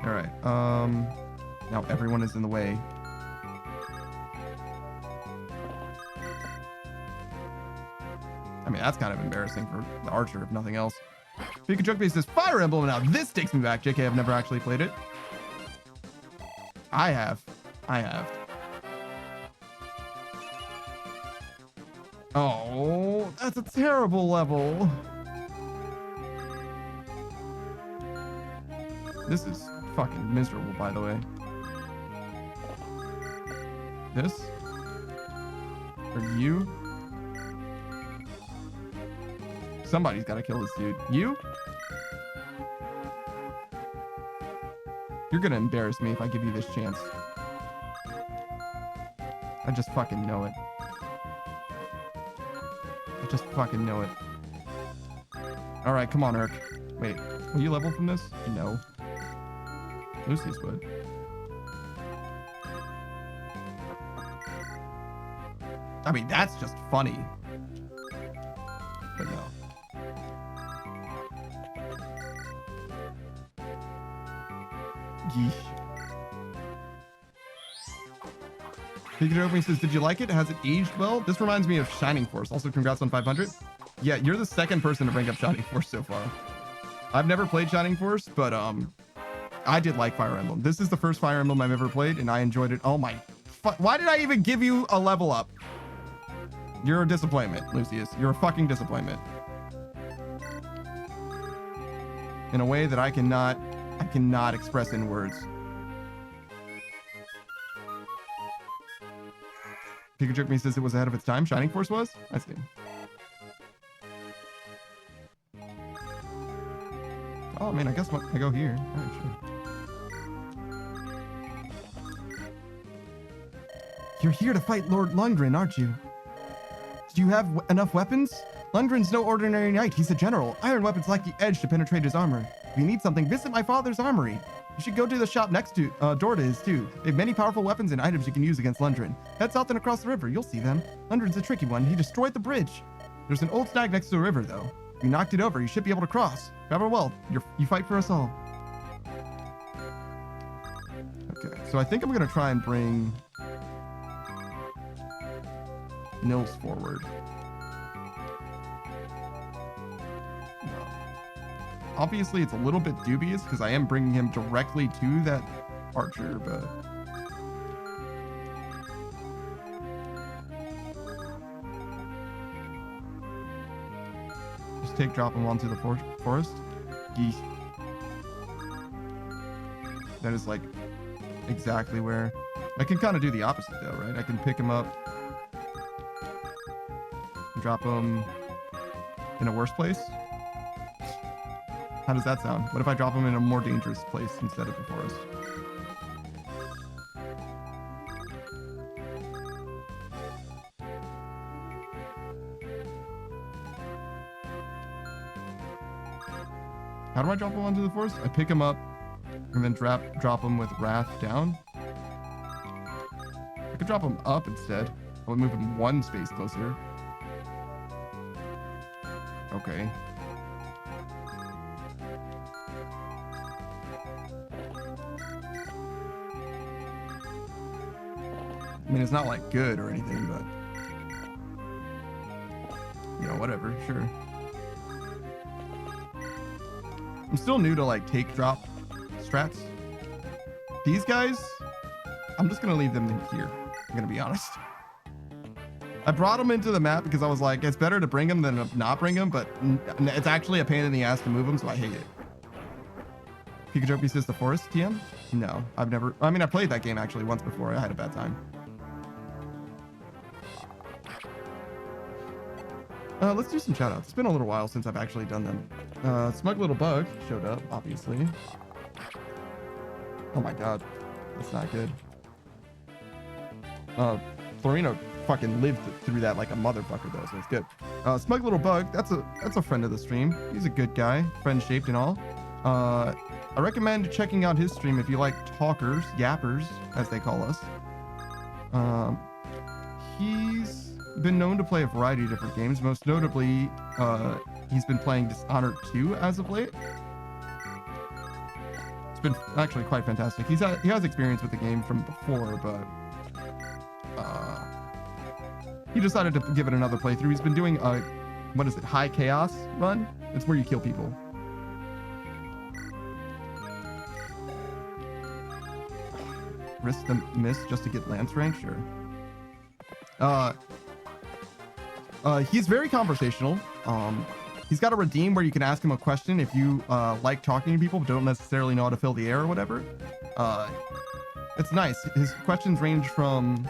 Alright. Now everyone is in the way. I mean, that's kind of embarrassing for the archer, if nothing else. Pika Joke Base says Fire Emblem. Now this takes me back. JK, I've never actually played it. I have. Oh, that's a terrible level. This is fucking miserable, by the way. This? Or you? Somebody's got to kill this dude. You? You're gonna embarrass me if I give you this chance. I just fucking know it. I just fucking know it. Alright, come on, Urk. Wait, will you level from this? No. Lucius would. I mean, that's just funny. But no. Yeesh. Pikachu says, did you like it? Has it aged well? This reminds me of Shining Force. Also, congrats on 500. Yeah, you're the second person to bring up Shining Force so far. I've never played Shining Force, but I did like Fire Emblem. This is the first Fire Emblem I've ever played, and I enjoyed it. Oh my... Why did I even give you a level up? You're a disappointment, Lucius. You're a fucking disappointment. In a way that I cannot express in words. Pikachu says it was ahead of its time. Shining Force was? I see. Oh, man, I guess I go here. All right, sure. You're here to fight Lord Lundgren, aren't you? Do you have enough weapons? Lundgren's no ordinary knight. He's a general. Iron weapons lack the edge to penetrate his armor. If you need something, visit my father's armory. You should go to the shop next to door to his too. They have many powerful weapons and items you can use against Lundgren. Head south and across the river. You'll see them. Lundgren's a tricky one. He destroyed the bridge. There's an old snag next to the river, though. If you knocked it over, you should be able to cross. Travel well. You fight for us all. Okay, so I think I'm gonna try and bring Nils forward. Obviously, it's a little bit dubious because I am bringing him directly to that archer, but... Just drop him onto the forest. Yeesh. That is like exactly where... I can kind of do the opposite though, right? I can pick him up and drop him in a worse place. How does that sound? What if I drop him in a more dangerous place instead of the forest? How do I drop him onto the forest? I pick him up and then drop him with Wrath down. I could drop him up instead. I would move him one space closer. Okay. I mean, it's not like good or anything, but you know, whatever, sure. I'm still new to like take drop strats. These guys, I'm just gonna leave them in here. I'm gonna be honest. I brought them into the map because I was like, it's better to bring them than to not bring them, but it's actually a pain in the ass to move them, so I hate it. Pikachu says the forest TM? No, I've never. I mean, I played that game actually once before. I had a bad time. Let's do some shoutouts. It's been a little while since I've actually done them. Smug Little Bug showed up, obviously. Oh my god. That's not good. Florino fucking lived through that like a motherfucker though, so it's good. Smug Little Bug, that's a friend of the stream. He's a good guy, friend shaped and all. I recommend checking out his stream if you like talkers, yappers, as they call us. He's been known to play a variety of different games. Most notably, he's been playing Dishonored 2 as of late. It's been actually quite fantastic. He has experience with the game from before, but he decided to give it another playthrough. He's been doing a, what is it, High Chaos run? It's where you kill people. Risk the miss just to get Lance rank? Sure. He's very conversational. He's got a redeem where you can ask him a question if you like talking to people but don't necessarily know how to fill the air or whatever. It's nice. His questions range from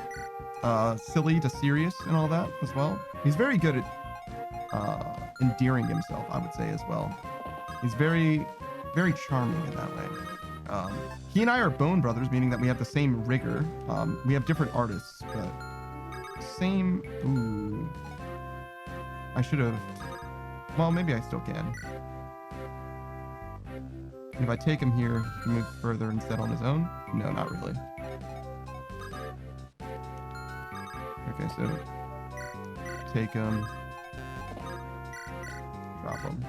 silly to serious and all that as well. He's very good at endearing himself, I would say, as well. He's very, very charming in that way. He and I are bone brothers, meaning that we have the same rigor. We have different artists, but same... Ooh. I should have... Well, maybe I still can. And if I take him here, he can move further instead on his own? No, not really. Okay, so... Take him. Drop him.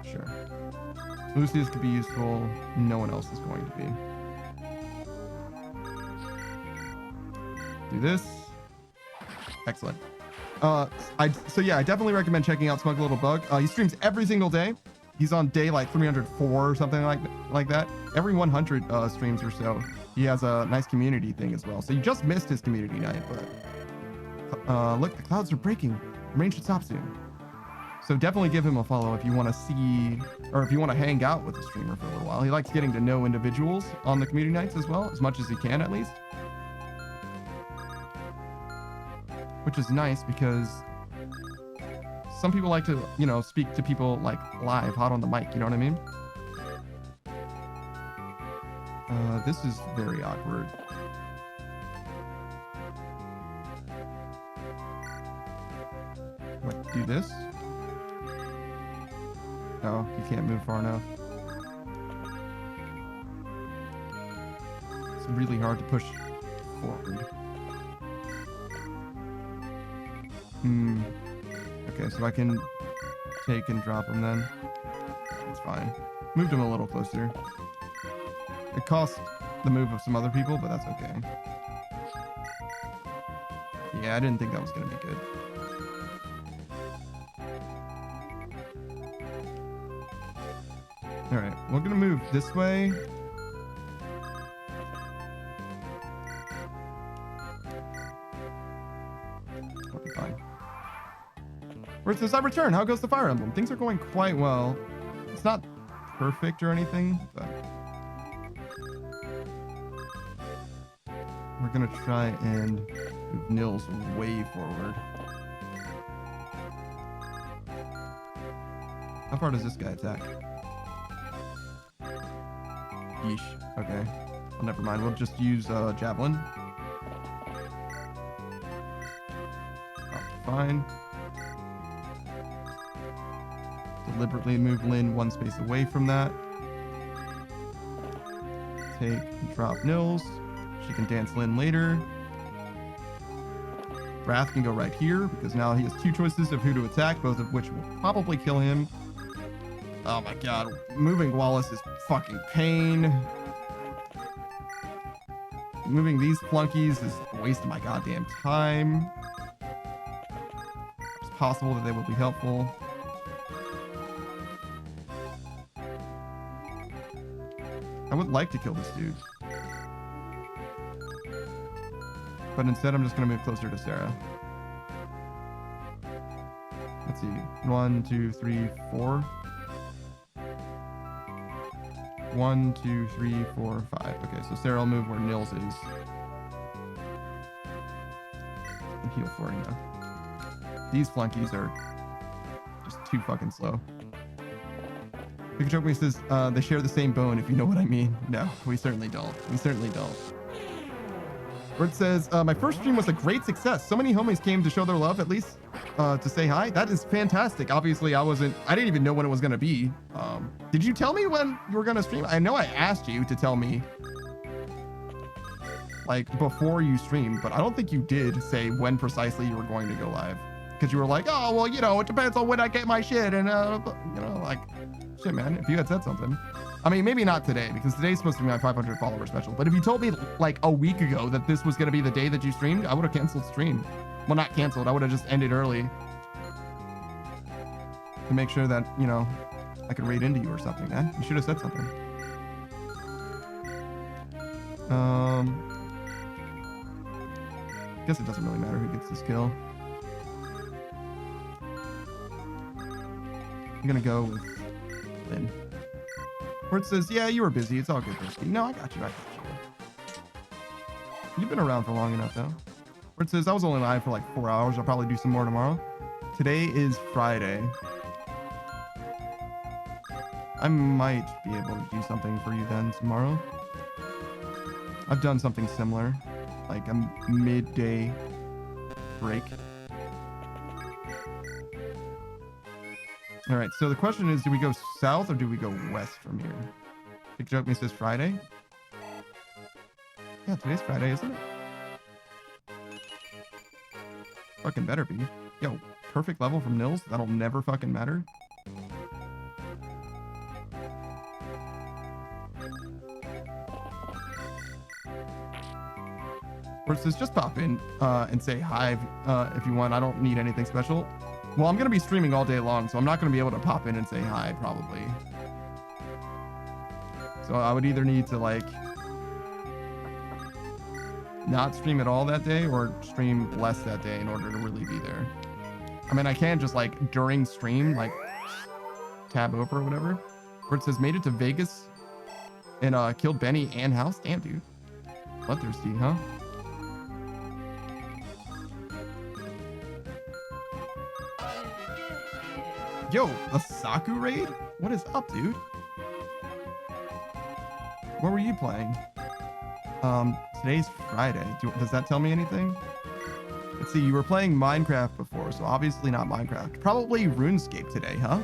Sure. Lucius could be useful. No one else is going to be. Do this. Excellent. So yeah, I definitely recommend checking out Smug Little Bug. He streams every single day. He's on day like 304 or something like that. Every 100 streams or so, he has a nice community thing as well. So you just missed his community night, but look, the clouds are breaking. Rain should stop soon. So definitely give him a follow if you want to see, or if you want to hang out with the streamer for a little while. He likes getting to know individuals on the community nights as well, as much as he can at least. Which is nice because some people like to, you know, speak to people like live, hot on the mic, you know what I mean? This is very awkward. What, do this? No, you can't move far enough. It's really hard to push forward. Okay, so I can take and drop him then. That's fine. Moved him a little closer. It cost the move of some other people, but that's okay. Yeah, I didn't think that was going to be good. All right, we're gonna move this way. Okay, fine. Where it says I return. How goes the Fire Emblem? Things are going quite well. It's not perfect or anything, but we're gonna try and move Nils way forward. How far does this guy attack? Yeesh. Okay. Well, never mind. We'll just use Javelin. Oh, fine. Deliberately move Lynn one space away from that. Take and drop Nils. She can dance Lynn later. Wrath can go right here because now he has two choices of who to attack, both of which will probably kill him. Oh my god, moving Wallace is fucking pain. Moving these flunkies is a waste of my goddamn time. It's possible that they will be helpful. I would like to kill this dude. But instead I'm just gonna move closer to Sarah. Let's see. 1, 2, 3, 4. 1, 2, 3, 4, 5. Okay, so Sarah will move where Nils is. And heal for you now. These flunkies are just too fucking slow. Pikachu says they share the same bone, if you know what I mean. No, we certainly don't. We certainly don't. Bird says, my first stream was a great success. So many homies came to show their love, at least to say hi. That is fantastic. Obviously, I didn't even know when it was going to be. Did you tell me when you were going to stream? I know I asked you to tell me like before you streamed, but I don't think you did say when precisely you were going to go live. Because you were like, oh, well, you know, it depends on when I get my shit. And, you know, like, shit, man, if you had said something. I mean, maybe not today, because today's supposed to be my 500 follower special. But if you told me like a week ago that this was going to be the day that you streamed, I would have canceled stream. Well, not canceled. I would have just ended early to make sure that, you know, I could raid into you or something, man. You should have said something. I guess it doesn't really matter who gets this kill. I'm going to go with Lynn. Where it says, yeah, you were busy. It's all good, Brisky. No, I got you. I got you. You've been around for long enough, though. Where it says, I was only live for like 4 hours. I'll probably do some more tomorrow. Today is Friday. I might be able to do something for you then tomorrow. I've done something similar, like a midday break. All right, so the question is, do we go south or do we go west from here? Big Joke Me says Friday. Yeah, today's Friday, isn't it? Fucking better be. Yo, perfect level from Nils. That'll never fucking matter. Or it says, just pop in and say hi if you want. I don't need anything special. Well, I'm going to be streaming all day long, so I'm not going to be able to pop in and say hi, probably. So I would either need to, like, not stream at all that day or stream less that day in order to really be there. I mean, I can just, like, during stream, like, tab over or whatever. Where it says, made it to Vegas and killed Benny and House. Damn, dude. Bloodthirsty, huh? Yo, a Saku raid? What is up, dude? What were you playing? Today's Friday. Does that tell me anything? Let's see, you were playing Minecraft before, so obviously not Minecraft. Probably RuneScape today, huh?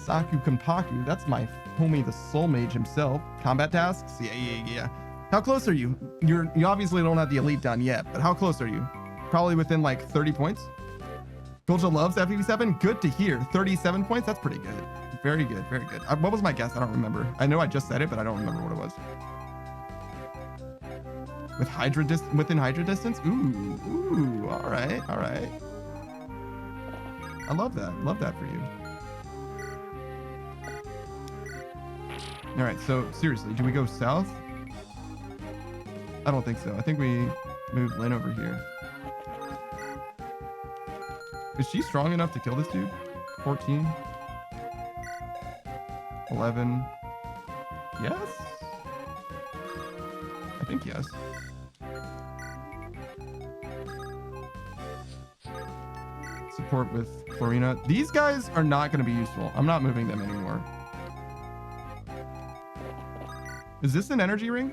Saku Kanpaku, that's my homie, the Soul Mage himself. Combat tasks? Yeah. How close are you? You obviously don't have the elite done yet, but how close are you? Probably within like 30 points. Golja loves FE7. Good to hear. 37 points. That's pretty good. Very good. Very good. What was my guess? I don't remember. I know I just said it, but I don't remember what it was. With within Hydra distance? Ooh. All right. I love that. Love that for you. All right, so seriously, do we go south? I don't think so. I think we move Lynn over here. Is she strong enough to kill this dude? 14. 11. Yes? I think yes. Support with Florina. These guys are not going to be useful. I'm not moving them anymore. Is this an energy ring?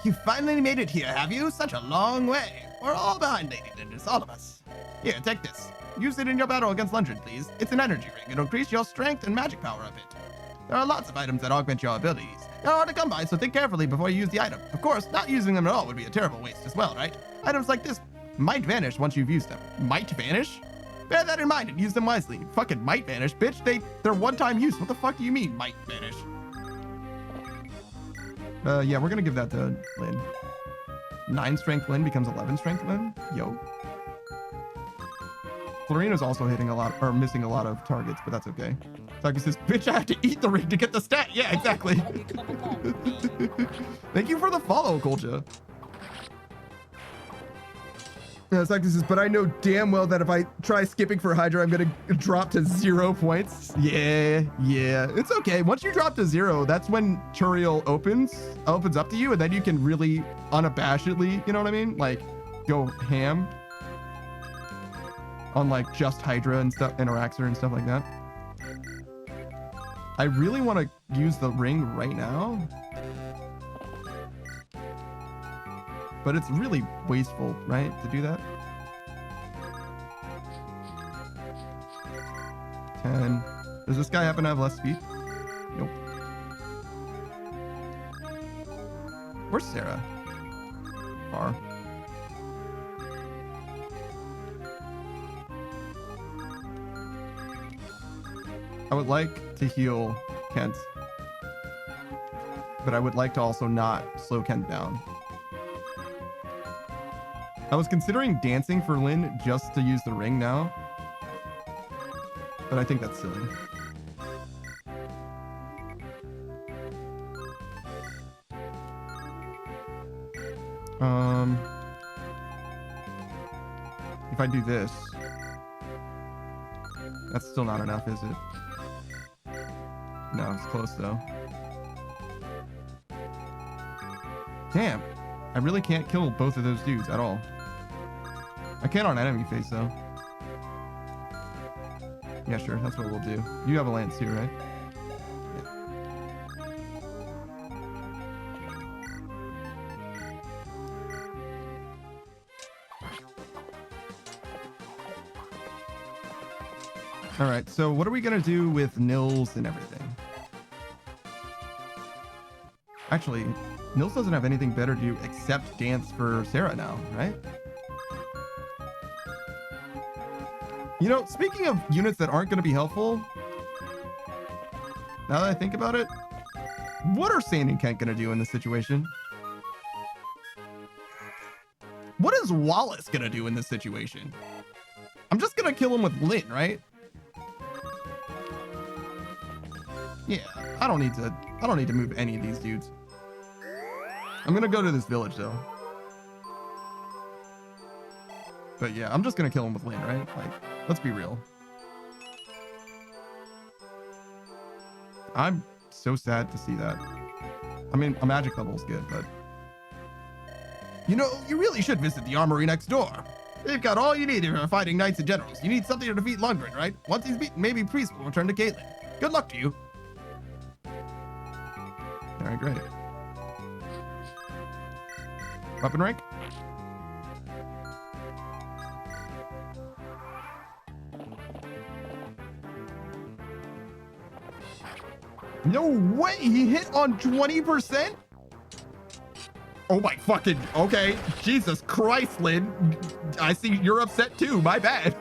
You finally made it here, have you? Such a long way. We're all behind Lady Linders, all of us. Here, take this. Use it in your battle against Lundred, please. It's an energy ring. It'll increase your strength and magic power a bit. There are lots of items that augment your abilities. They're hard to come by, so think carefully before you use the item. Of course, not using them at all would be a terrible waste as well, right? Items like this might vanish once you've used them. Might vanish? Bear that in mind and use them wisely. Fucking might vanish, bitch. They're one-time use. What the fuck do you mean, might vanish? Yeah, we're gonna give that to Lynn. 9 strength Lynn becomes 11 strength Lynn. Yo. Florina's also hitting a lot, or missing a lot of targets, but that's okay. Taki says, bitch, I have to eat the ring to get the stat. Yeah, exactly. Thank you for the follow, Kolja. Yeah, Taki says, but I know damn well that if I try skipping for Hydra, I'm going to drop to 0 points. Yeah. It's okay. Once you drop to 0, that's when Turiel opens up to you, and then you can really unabashedly, you know what I mean? Like, go ham on like just Hydra and stuff, and Araxer and stuff like that. I really want to use the ring right now, but it's really wasteful, right, to do that. 10. Does this guy happen to have less speed? Nope. Where's Sarah? Far. I would like to heal Kent, but I would like to also not slow Kent down. I was considering dancing for Lynn just to use the ring now, but I think that's silly. If I do this, that's still not enough, is it? No, it's close though. Damn, I really can't kill both of those dudes at all. I can on enemy face though. Yeah, sure, that's what we'll do. You have a lance too, right? All right, so what are we gonna do with Nils and everything? Actually, Nils doesn't have anything better to do except dance for Sarah now, right? You know, speaking of units that aren't gonna be helpful, now that I think about it, what are Sand and Kent gonna do in this situation? What is Wallace gonna do in this situation? I'm just gonna kill him with Lynn, right? Yeah, I don't need to move any of these dudes. I'm gonna go to this village though. But yeah, I'm just gonna kill him with Lynn, right? Like, let's be real. I'm so sad to see that. I mean, a magic level is good, but you know, you really should visit the armory next door. They've got all you need for fighting knights and generals. You need something to defeat Lundgren, right? Once he's beaten, maybe Priest will return to Caitlyn. Good luck to you. All right, great. Weapon rank? No way, he hit on 20%? Oh my fucking, okay. Jesus Christ, Lynn. I see you're upset too, my bad.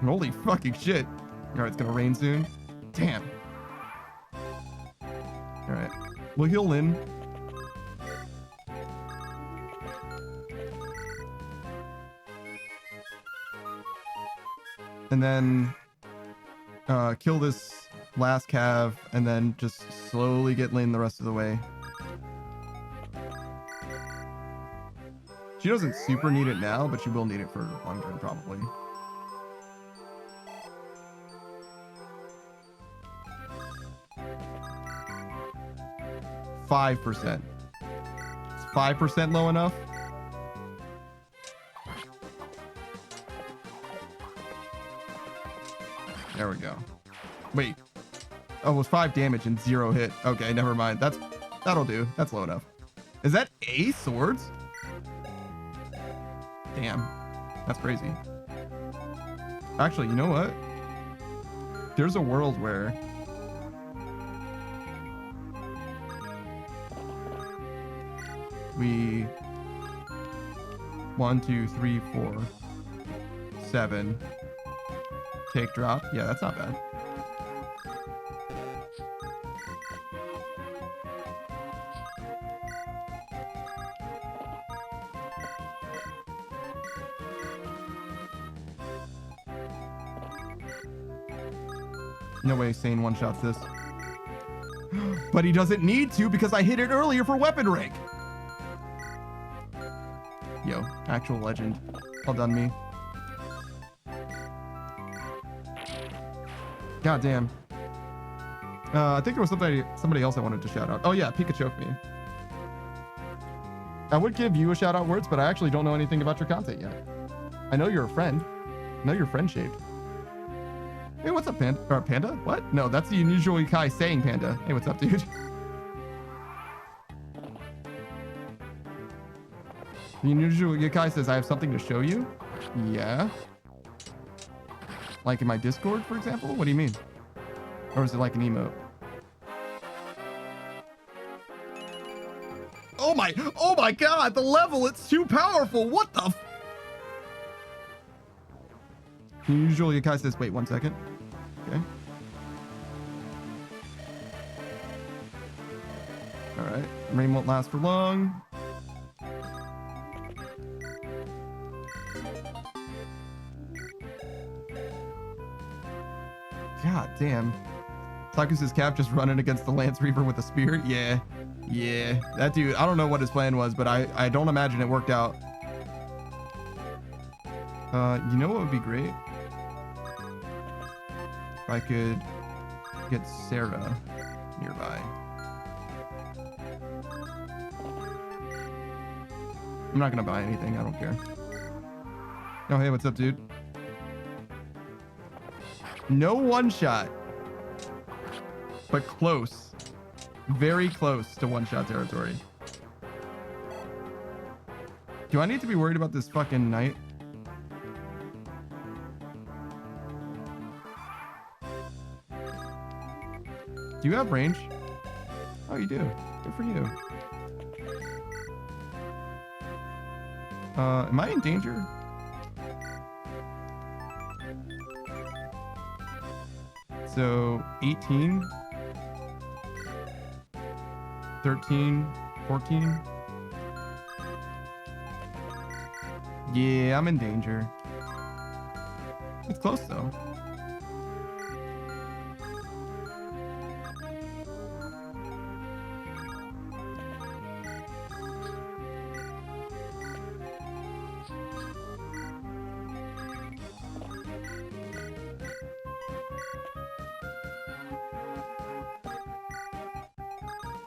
Holy fucking shit. All right, it's gonna rain soon. Damn. All right, we'll heal Lynn. And then kill this last cav, and then just slowly get lane the rest of the way. She doesn't super need it now, but she will need it for long term probably. %. Is 5% low enough? There we go. Wait. Oh, it was 5 damage and 0 hit. Okay, never mind. That'll do. That's low enough. Is that A swords? Damn. That's crazy. Actually, you know what? There's a world where we 1, 2, 3, 4, 7 take drop. Yeah, that's not bad. No way Sane one-shots this. But he doesn't need to because I hit it earlier for weapon rank. Yo, actual legend. Well done, me. God damn. I think there was somebody else I wanted to shout out. Oh yeah, Pikachu me. I would give you a shout out words, but I actually don't know anything about your content yet. I know you're a friend. I know you're friend-shaped. Hey, what's up, Panda? Panda? What? No, that's the unusual Kai saying Panda. Hey, what's up, dude? The unusual Yakai says, I have something to show you. Yeah. Like in my Discord, for example? What do you mean? Or is it like an emote? Oh my god, the level, it's too powerful. What the Unusual Yakai says, wait 1 second. Okay. All right, rain won't last for long. God damn. Takus' cap just running against the Lance Reaper with a spear. Yeah. That dude, I don't know what his plan was, but I don't imagine it worked out. You know what would be great? If I could get Sarah nearby. I'm not gonna buy anything, I don't care. Oh, hey, what's up, dude? No one-shot, but close. Very close to one-shot territory. Do I need to be worried about this fucking knight? Do you have range? Oh, you do. Good for you. Am I in danger? So 18, 13, 14. Yeah, I'm in danger. It's close though.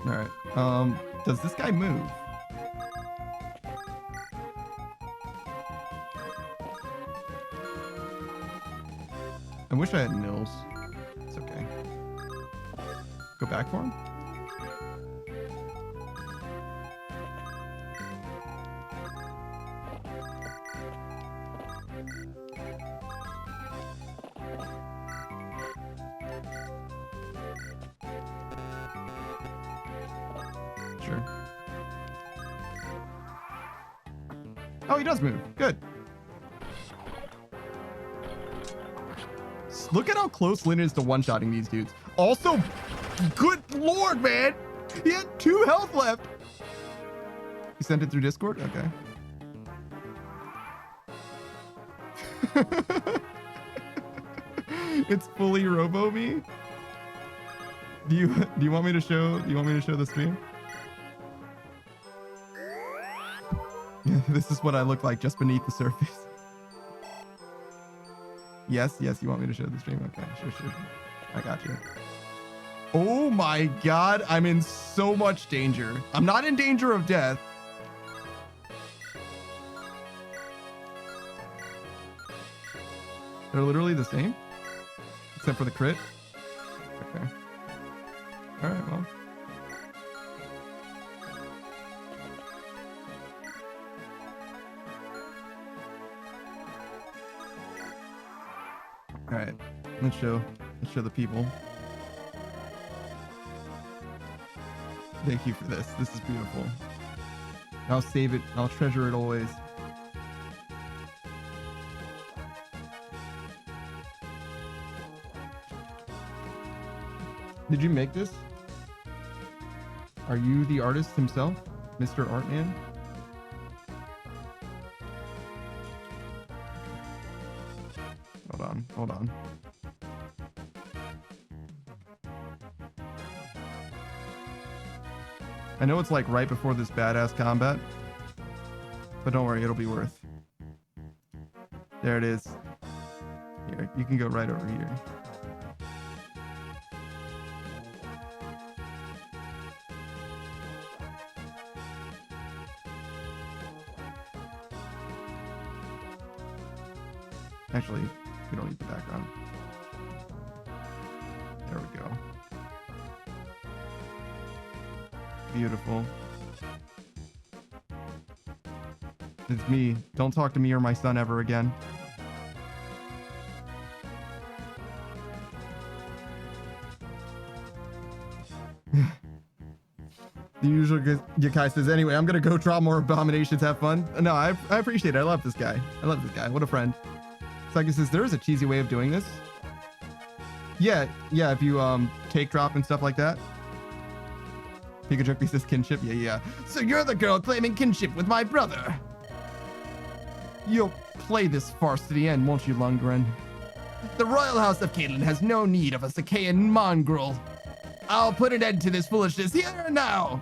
All right. Does this guy move? I wish I had Nils. It's okay. Go back for him? Sure. Oh, he does move. Good. Look at how close Lynn is to one-shotting these dudes. Also, good lord, man. He had 2 health left. You sent it through Discord? Okay. It's fully robo me. Do you want me to show the stream? This is what I look like just beneath the surface. Yes, you want me to show the stream? Okay, sure. I got you. Oh my god, I'm in so much danger. I'm not in danger of death. They're literally the same, except for the crit. Okay. All right, well. All right, let's show the people. Thank you for this. This is beautiful. I'll save it. I'll treasure it always. Did you make this? Are you the artist himself, Mr. Artman? Hold on. I know it's like right before this badass combat, but don't worry, it'll be worth. There it is. Here, you can go right over here. Actually, we don't need the background. There we go. Beautiful. It's me. Don't talk to me or my son ever again. The usual Yakai says, anyway, I'm gonna go draw more abominations, have fun. No, I appreciate it. I love this guy. What a friend. Psycho says, there is a cheesy way of doing this. Yeah, if you take drop and stuff like that. Pikachu says kinship. Yeah. So you're the girl claiming kinship with my brother. You'll play this farce to the end, won't you, Lundgren? The royal house of Caitlin has no need of a Sakaean mongrel. I'll put an end to this foolishness here and now.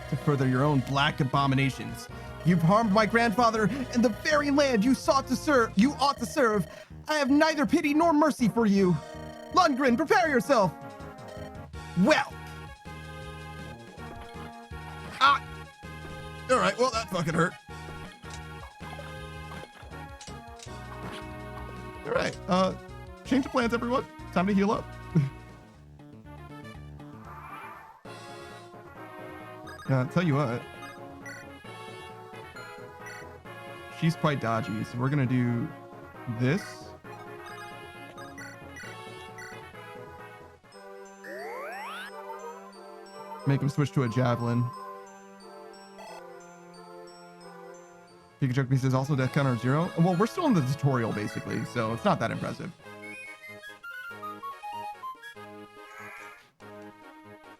To further your own black abominations, you've harmed my grandfather and the very land you ought to serve. I have neither pity nor mercy for you. Lundgren, prepare yourself. Well. All right, well, that fucking hurt. All right, change of plans, everyone. Time to heal up. Tell you what. She's quite dodgy, so we're gonna do this. Make him switch to a javelin. Pikachu says also death counter 0. Well, we're still in the tutorial basically, so it's not that impressive.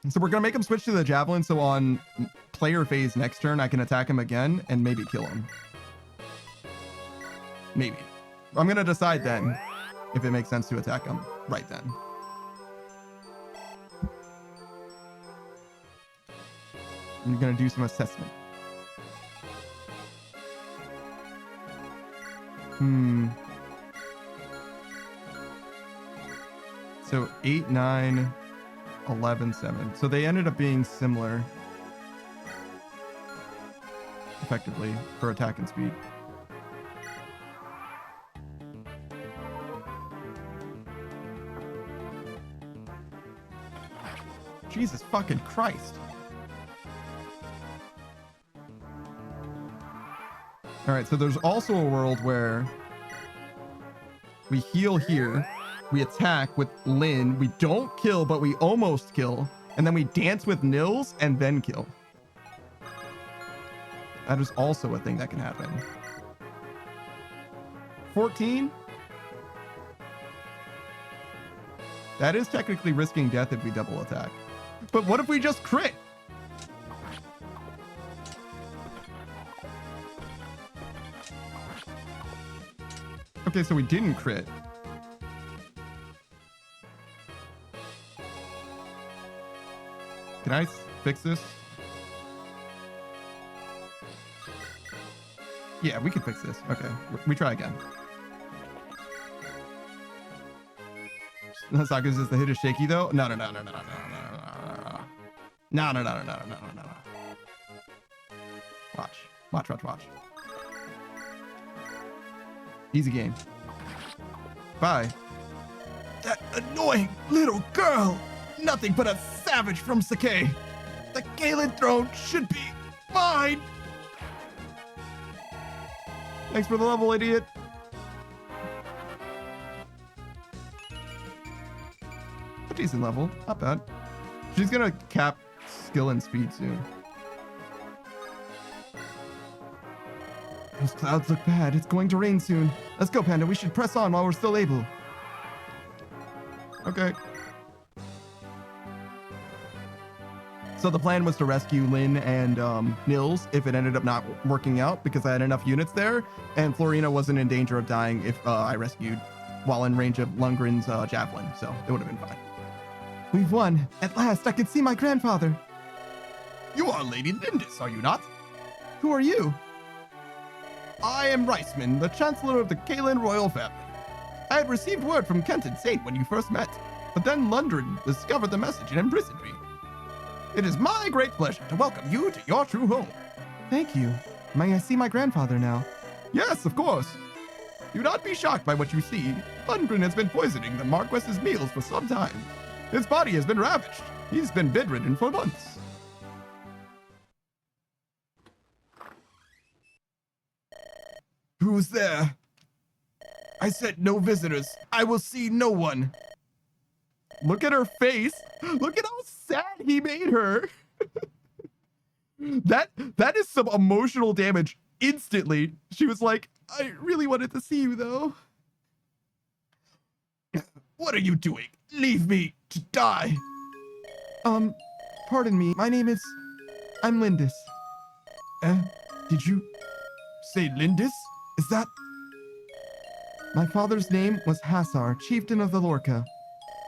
So we're gonna make him switch to the javelin, so on player phase next turn I can attack him again and maybe kill him. Maybe. I'm gonna decide then if it makes sense to attack him right then. I'm gonna do some assessment. So 8, 9, 11, 7. So they ended up being similar effectively for attack and speed. Jesus fucking Christ. All right, so there's also a world where we heal here, we attack with Lynn, we don't kill, but we almost kill, and then we dance with Nils and then kill. That is also a thing that can happen. 14? That is technically risking death if we double attack. But what if we just crit? Okay, so we didn't crit. Can I fix this? Yeah, we can fix this. Okay, we try again. Saka's is the hit is shaky though. No. Watch. Easy game. Bye. That annoying little girl. Nothing but a savage from Sake. The Galen throne should be mine. Thanks for the level, idiot. A decent level, not bad. She's gonna cap skill and speed soon. Those clouds look bad. It's going to rain soon. Let's go, Panda. We should press on while we're still able. Okay. So the plan was to rescue Lynn and Nils if it ended up not working out because I had enough units there, and Florina wasn't in danger of dying if I rescued while in range of Lundgren's javelin, so it would have been fine. We've won. At last, I can see my grandfather. You are Lady Lindis, are you not? Who are you? I am Reisman, the Chancellor of the Kalen royal family. I had received word from Kenton Saint when you first met, but then Lundgren discovered the message and imprisoned me. It is my great pleasure to welcome you to your true home. Thank you. May I see my grandfather now? Yes, of course. Do not be shocked by what you see. Lundgren has been poisoning the Marquess's meals for some time. His body has been ravaged. He's been bedridden for months. Who's there? I said no visitors. I will see no one. Look at her face. Look at how sad he made her. That is some emotional damage instantly. She was like, I really wanted to see you though. What are you doing? Leave me to die. Pardon me. My name is... I'm Lindis. Did you say Lindis? Is that... My father's name was Hassar, chieftain of the Lorca.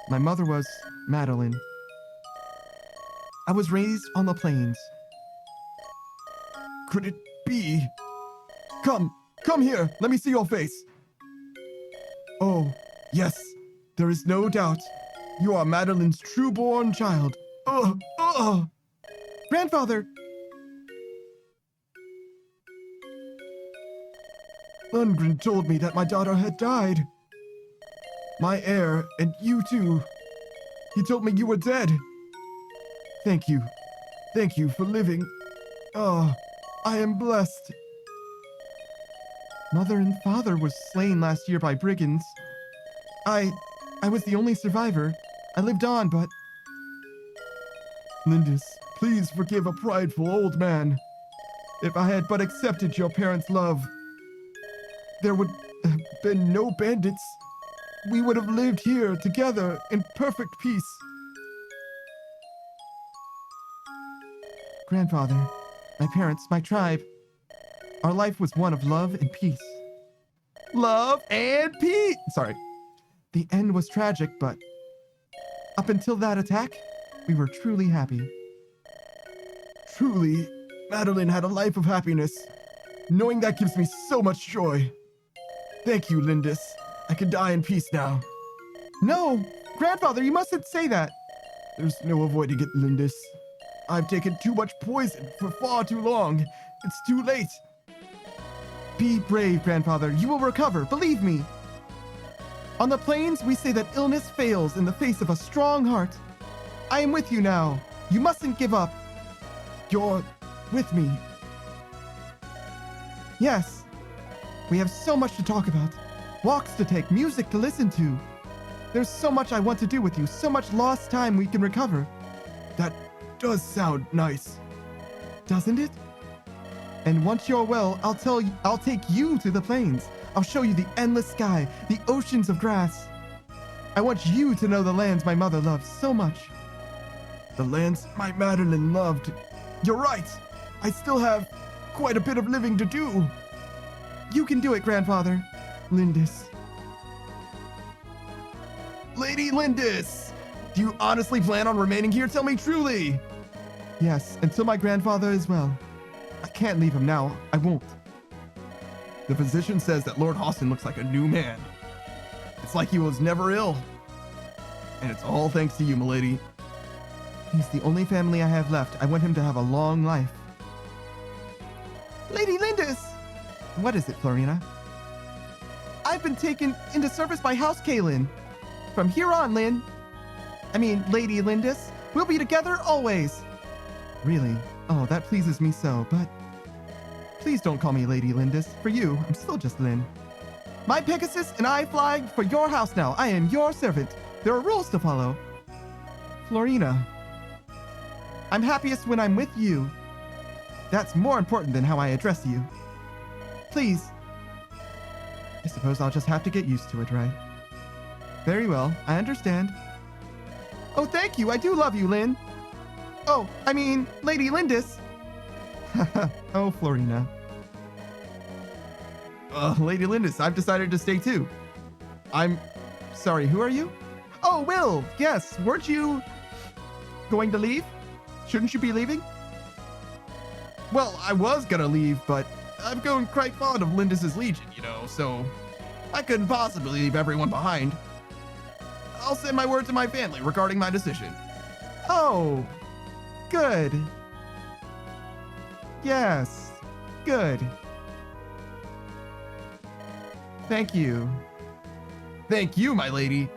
My mother was Madeline. I was raised on the plains. Could it be? Come here. Let me see your face. Oh, yes. There is no doubt. You are Madeline's true-born child. Grandfather! Lundgren told me that my daughter had died. My heir, and you too. He told me you were dead. Thank you. Thank you for living. Oh, I am blessed. Mother and father were slain last year by brigands. I was the only survivor. I lived on, but... Lindis, please forgive a prideful old man. If I had but accepted your parents' love, there would have been no bandits. We would have lived here together in perfect peace. Grandfather, my parents, my tribe. Our life was one of love and peace. Love and peace! Sorry. The end was tragic, but up until that attack, we were truly happy. Truly, Madeline had a life of happiness. Knowing that gives me so much joy. Thank you, Lindis. I can die in peace now. No! Grandfather, you mustn't say that! There's no avoiding it, Lindis. I've taken too much poison for far too long. It's too late. Be brave, Grandfather. You will recover, believe me. On the plains, we say that illness fails in the face of a strong heart. I am with you now. You mustn't give up. You're with me. Yes. We have so much to talk about. Walks to take, music to listen to. There's so much I want to do with you, so much lost time we can recover. That does sound nice. Doesn't it? And once you're well, I'll take you to the plains. I'll show you the endless sky, the oceans of grass. I want you to know the lands my mother loves so much. The lands my Madeline loved. You're right. I still have quite a bit of living to do. You can do it, Grandfather. Lindis. Lady Lindis! Do you honestly plan on remaining here? Tell me truly. Yes, until my grandfather as well. I can't leave him now. I won't. The physician says that Lord Austin looks like a new man. It's like he was never ill. And it's all thanks to you, milady. He's the only family I have left. I want him to have a long life. Lady Lindis! What is it, Florina? I've been taken into service by House Kaelin. From here on, Lady Lindis, we'll be together always. Really? Oh, that pleases me so, but please don't call me Lady Lindis. For you, I'm still just Lynn. My Pegasus and I fly for your house now. I am your servant. There are rules to follow. Florina, I'm happiest when I'm with you. That's more important than how I address you. Please. I suppose I'll just have to get used to it, right? Very well, I understand. Oh, thank you. I do love you, Lynn. Oh, Lady Lindis. Oh, Florina. Lady Lindis, I've decided to stay too. I'm sorry, who are you? Oh, Will, yes, weren't you going to leave? Shouldn't you be leaving? Well, I was gonna leave, but I'm going quite fond of Lindis's Legion, so I couldn't possibly leave everyone behind. I'll send my word to my family regarding my decision. Oh, good. Yes, good. Thank you. Thank you, my lady.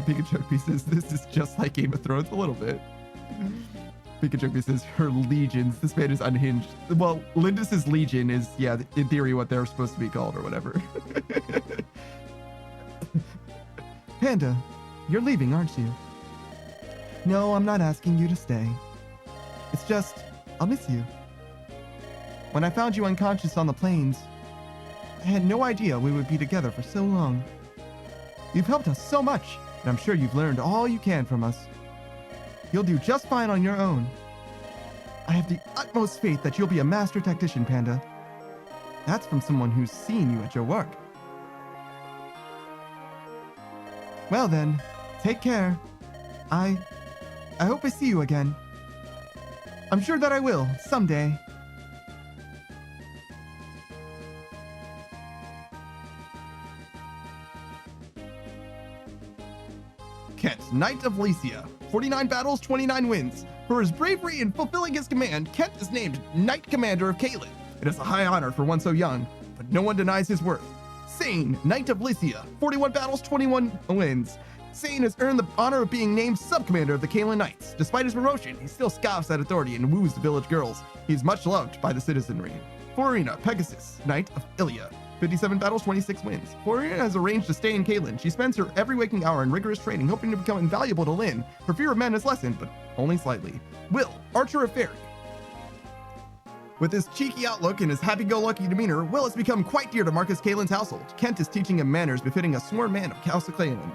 Pikachu says this is just like Game of Thrones a little bit. Pikachu says her legions. This man is unhinged. Well, Lindis's Legion is, yeah, in theory what they're supposed to be called or whatever. Panda, you're leaving, aren't you? No, I'm not asking you to stay. It's just, I'll miss you. When I found you unconscious on the plains, I had no idea we would be together for so long. You've helped us so much, and I'm sure you've learned all you can from us. You'll do just fine on your own. I have the utmost faith that you'll be a master tactician, Panda. That's from someone who's seen you at your work. Well then, take care. I hope I see you again. I'm sure that I will, someday. Kent, Knight of Lycia. 49 battles, 29 wins. For his bravery in fulfilling his command, Kent is named Knight Commander of Kaelin. It is a high honor for one so young, but no one denies his worth. Sane, Knight of Lycia. 41 battles, 21 wins. Sane has earned the honor of being named Sub-Commander of the Kaelin Knights. Despite his promotion, he still scoffs at authority and woos the village girls. He is much loved by the citizenry. Florina, Pegasus, Knight of Ilia. 57 battles, 26 wins. Florina has arranged to stay in Kaelin. She spends her every waking hour in rigorous training, hoping to become invaluable to Lynn. Her fear of men is lessened, but only slightly. Will, Archer of Fairy. With his cheeky outlook and his happy-go-lucky demeanor, Will has become quite dear to Marcus Kaelin's household. Kent is teaching him manners befitting a sworn man of House of Kaelin.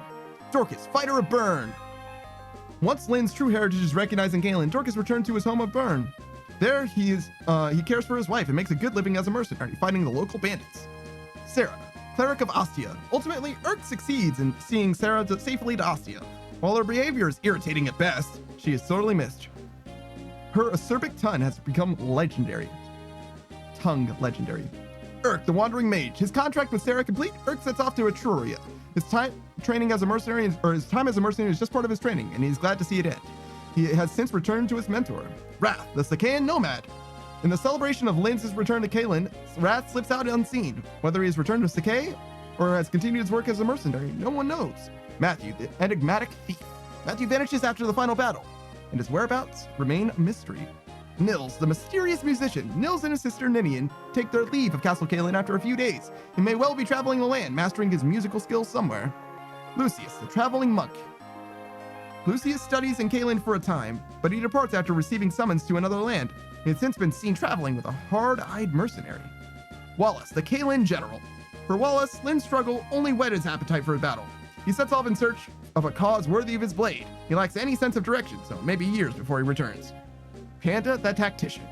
Dorcas, Fighter of Bern. Once Lynn's true heritage is recognized in Kaelin, Dorcas returned to his home of Bern. There, he cares for his wife and makes a good living as a mercenary, fighting the local bandits. Sarah, Cleric of Ostia. Ultimately, Urk succeeds in seeing Sarah safely to Ostia. While her behavior is irritating at best, she is sorely missed. Her acerbic tongue has become legendary. Urk, the Wandering Mage. His contract with Sarah complete, Urk sets off to Etruria. His time as a mercenary is just part of his training, and he's glad to see it end. He has since returned to his mentor, Wrath, the Sakaean nomad. In the celebration of Lynn's return to Kaelin, Wrath slips out unseen. Whether he has returned to Sakae or has continued his work as a mercenary, no one knows. Matthew, the enigmatic thief. Matthew vanishes after the final battle, and his whereabouts remain a mystery. Nils, the mysterious musician. Nils and his sister Ninian take their leave of Castle Kaelin after a few days. He may well be traveling the land, mastering his musical skills somewhere. Lucius, the traveling monk. Lucius studies in Kaelin for a time, but he departs after receiving summons to another land. He had since been seen traveling with a hard-eyed mercenary. Wallace, the Kaelin general. For Wallace, Lynn's struggle only whet his appetite for battle. He sets off in search of a cause worthy of his blade. He lacks any sense of direction, so it may be years before he returns. Panda, the tactician.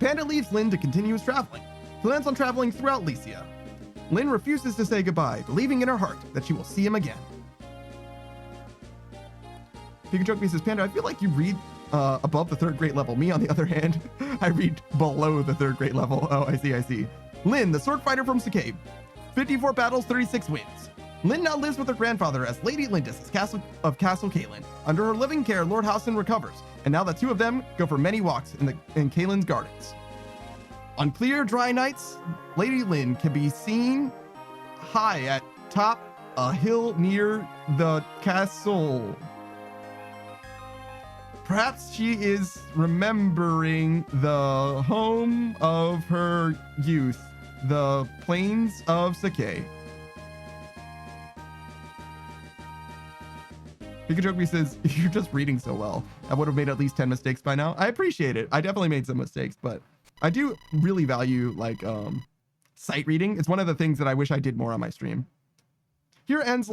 Panda leaves Lynn to continue his traveling. He plans on traveling throughout Lycia. Lynn refuses to say goodbye, believing in her heart that she will see him again. Pikachu says, Panda, I feel like you read above the 3rd grade level. Me, on the other hand, I read below the 3rd grade level. Oh, I see. Lynn, the sword fighter from Sakai. 54 battles, 36 wins. Lynn now lives with her grandfather as Lady Lindis of Castle Caelin. Under her living care, Lord Houston recovers, and now the two of them go for many walks in Caelin's gardens. On clear, dry nights, Lady Lynn can be seen high at top a hill near the castle. Perhaps she is remembering the home of her youth, the plains of Sakai. Pikachu says, you're just reading so well. I would have made at least 10 mistakes by now. I appreciate it. I definitely made some mistakes, but I do really value like sight reading. It's one of the things that I wish I did more on my stream. Here ends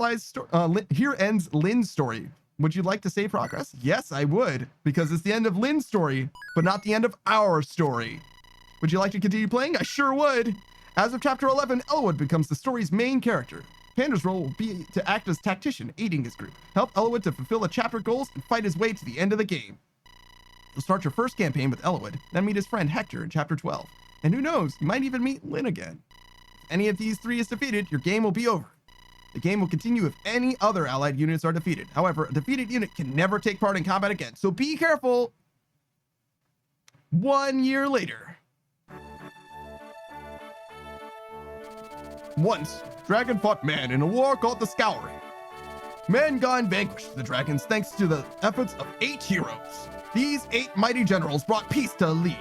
Lynn's story. Would you like to save progress? Yes, I would, because it's the end of Lynn's story, but not the end of our story. Would you like to continue playing? I sure would. As of chapter 11, Eliwood becomes the story's main character. Panda's role will be to act as tactician, aiding his group, help Eliwood to fulfill the chapter goals, and fight his way to the end of the game. You'll start your first campaign with Eliwood, then meet his friend Hector in chapter 12. And who knows, you might even meet Lynn again. If any of these three is defeated, your game will be over. The game will continue if any other allied units are defeated. However, a defeated unit can never take part in combat again, so be careful. 1 year later. Once, dragon fought man in a war called the Scouring. Mankind vanquished the dragons thanks to the efforts of 8 heroes. These 8 mighty generals brought peace to Eliwood.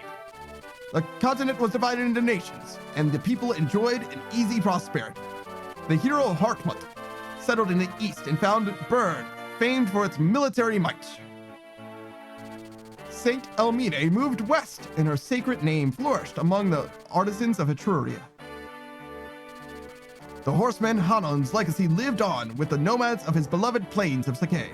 The continent was divided into nations, and the people enjoyed an easy prosperity. The hero Hartmut settled in the east and found Bern, famed for its military might. Saint Elmine moved west, and her sacred name flourished among the artisans of Etruria. The horseman Hanon's legacy lived on with the nomads of his beloved plains of Sakai.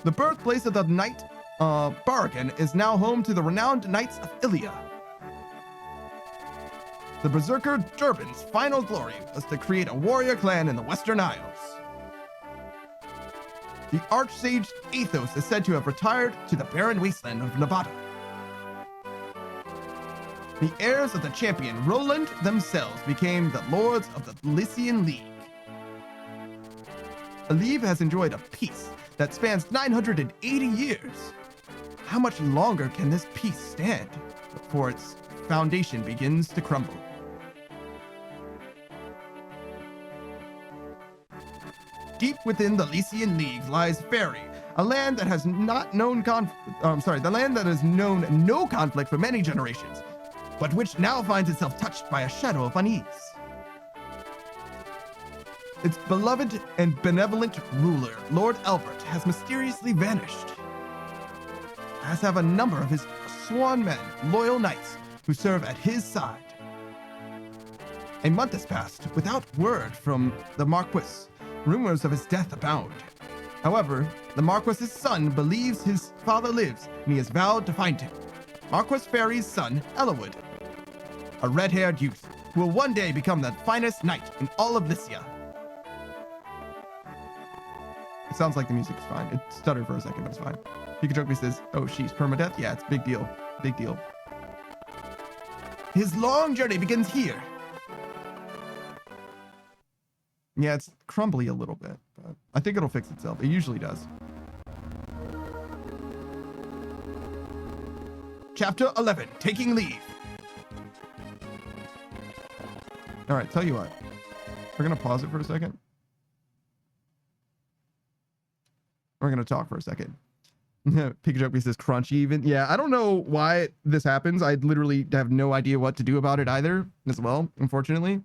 The birthplace of the knight Baragan is now home to the renowned Knights of Ilia. The berserker Durban's final glory was to create a warrior clan in the Western Isles. The archsage Athos is said to have retired to the barren wasteland of Nevada. The heirs of the champion Roland themselves became the lords of the Lycian League. Eliwood has enjoyed a peace that spans 980 years. How much longer can this peace stand before its foundation begins to crumble? Deep within the Lycian League lies Faerie, a land that has not known the land that has known no conflict for many generations, but which now finds itself touched by a shadow of unease. Its beloved and benevolent ruler, Lord Albert, has mysteriously vanished, as have a number of his sworn men, loyal knights, who serve at his side. A month has passed without word from the Marquis. Rumors of his death abound. However, the Marquis's son believes his father lives, and he has vowed to find him. Marquis Faerie's son, Eliwood, a red-haired youth who will one day become the finest knight in all of Lycia. It sounds like the music's fine. It stuttered for a second, but it's fine. Pikachu says, oh, she's permadeath? Yeah, it's a big deal. Big deal. His long journey begins here. Yeah, it's crumbly a little bit, but I think it'll fix itself. It usually does. Chapter 11, Taking Leave. All right, tell you what. We're going to pause it for a second. We're going to talk for a second. Pikachu says crunch even. Yeah, I don't know why this happens. I literally have no idea what to do about it either as well, unfortunately.